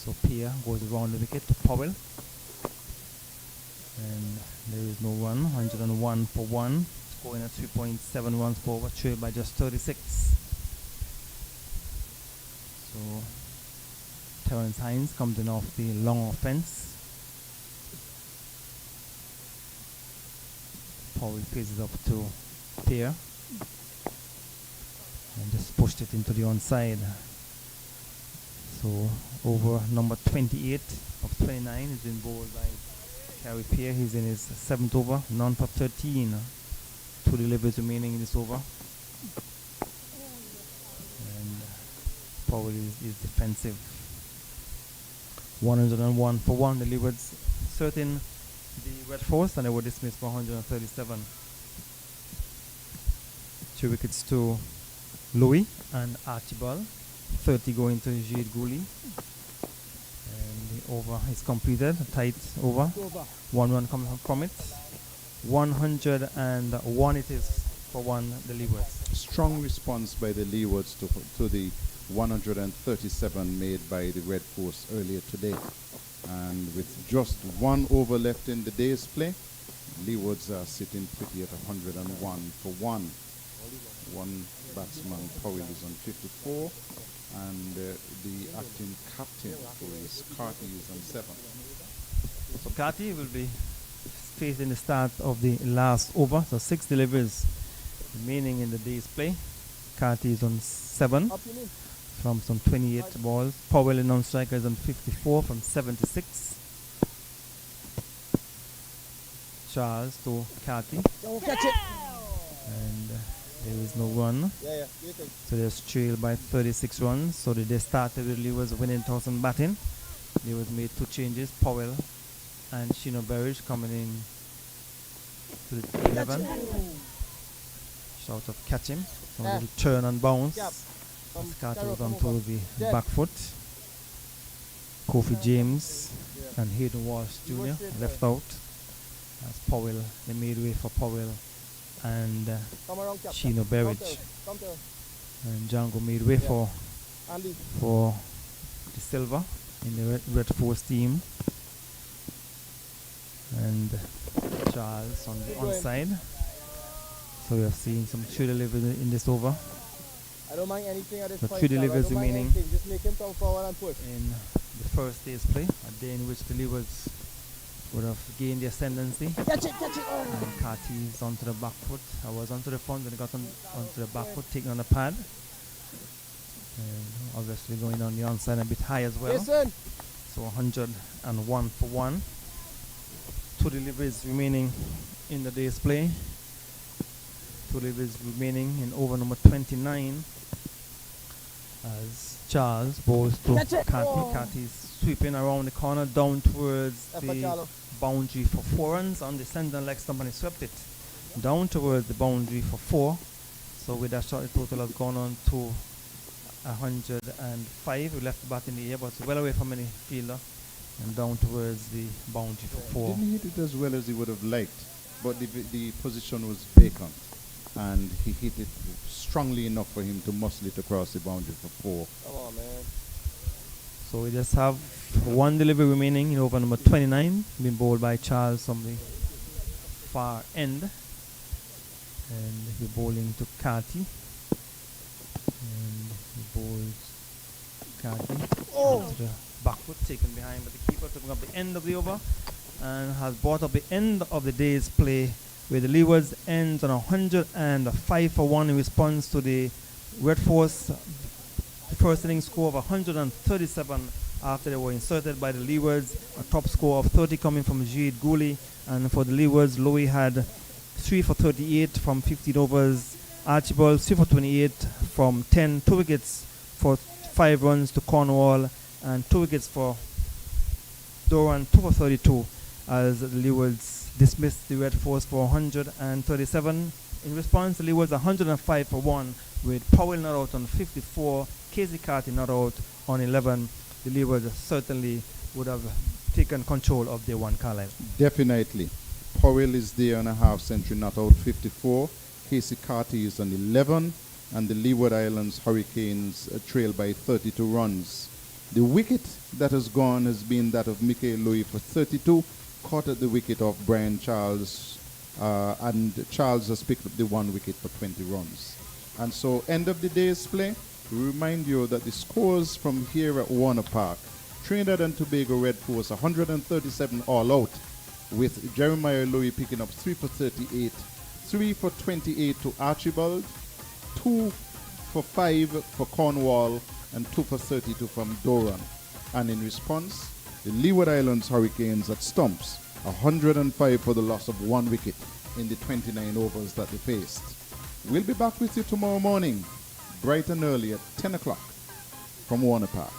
So Pierre goes around the wicket to Powell. And there is no run. 101 for 1. Scoring at 3.7 runs per over. Trailed by just 36. So Terrence Hines comes in off the long offense. Powell faces up to Pierre and just pushed it into the onside. So over number 28 of 29 is been bowled by Gary Pierre. He's in his 7th over, none for 13. 2 deliveries remaining in this over. And Powell is defensive. 101 for 1. The Leewards certain the Red Force, and they were dismissed for 137. 2 wickets to Louis and Archibald. 30 going to Jade Gooley. And the over is completed. A tight over. 1 run coming from it. 101 it is for 1 the Leewards. Strong response by the Leewards to the 137 made by the Red Force earlier today. And with just 1 over left in the day's play, Leewards are sitting pretty at 101 for 1. One batsman, Powell, is on 54, and the acting captain for his Carty is on 7. So Carty will be facing the start of the last over. So 6 deliveries remaining in the day's play. Carty is on 7 from some 28 balls. Powell, in non-striker, is on 54 from 76. Charles to Carty. Catch it. And there is no run. So they're trailed by 36 runs. So they started with Leewards winning toss and batting. Leewards made 2 changes. Powell and Shino Berridge coming in to the 11. Shout of catch him. So a little turn and bounce. Carter was onto the back foot. Kofi James and Hayden Walsh Jr. left out. As Powell, they made way for Powell and Shino Berridge. And Django made way for the Silver in the Red Force team. And Charles on the onside. So we have seen some 3 deliveries in this over. I don't mind anything at this The point. 3 deliveries remaining Just make him come forward and push. in the first day's play, a day in which the Leewards would have gained the ascendancy. Catch it. Oh. And Carty is onto the back foot. I was onto the front, then he got onto the back foot, taking on the pad. And obviously going on the onside a bit high as well. Listen. So 101 for 1. 2 deliveries remaining in the day's play. 2 deliveries remaining in over number 29. As Charles bowls to Carty. Carty is sweeping around the corner down towards the boundary for 4 runs on the centre leg stump, and he swept it down towards the boundary for 4. So with that shot, the total has gone on to 105. We left the bat in the air, but well away from any fielder and down towards the boundary for 4. Didn't hit it as well as he would have liked, but the position was vacant, and he hit it strongly enough for him to muscle it across the boundary for 4. Come on, man. So we just have 1 delivery remaining in over number 29, being bowled by Charles from the far end. And he's bowling to Carty. And he bowls Carty to the back foot, taken behind by the keeper, taking up the end of the over, and has brought up the end of the day's play, where the Leewards ends on 105 for 1 in response to the Red Force first innings score of 137 after they were inserted by the Leewards. A top score of 30 coming from Jade Gooley, and for the Leewards, Louis had 3 for 38 from 15 overs. Archibald 3 for 28 from 10. 2 wickets for 5 runs to Cornwall, and 2 wickets for Doran, 2 for 32, as the Leewards dismissed the Red Force for 137. In response, the Leewards 105 for 1, with Powell not out on 54, Casey Carty not out on 11. The Leewards certainly would have taken control of their 1 Carlisle. Definitely. Powell is there on a half century, not out 54. Casey Carty is on 11, and the Leeward Islands Hurricanes trail by 32 runs. The wicket that has gone has been that of Michael Louis for 32, caught at the wicket of Brian Charles, and Charles has picked up the 1 wicket for 20 runs. And so, end of the day's play, we remind you that the scores from here at Warner Park: Trinidad and Tobago Red Force 137 all out, with Jeremiah Louis picking up 3 for 38, 3 for 28 to Archibald, 2 for 5 for Cornwall, and 2 for 32 from Doran. And in response, the Leeward Islands Hurricanes at stumps 105 for the loss of 1 wicket in the 29 overs that they faced. We'll be back with you tomorrow morning, bright and early at 10 o'clock from Warner Park.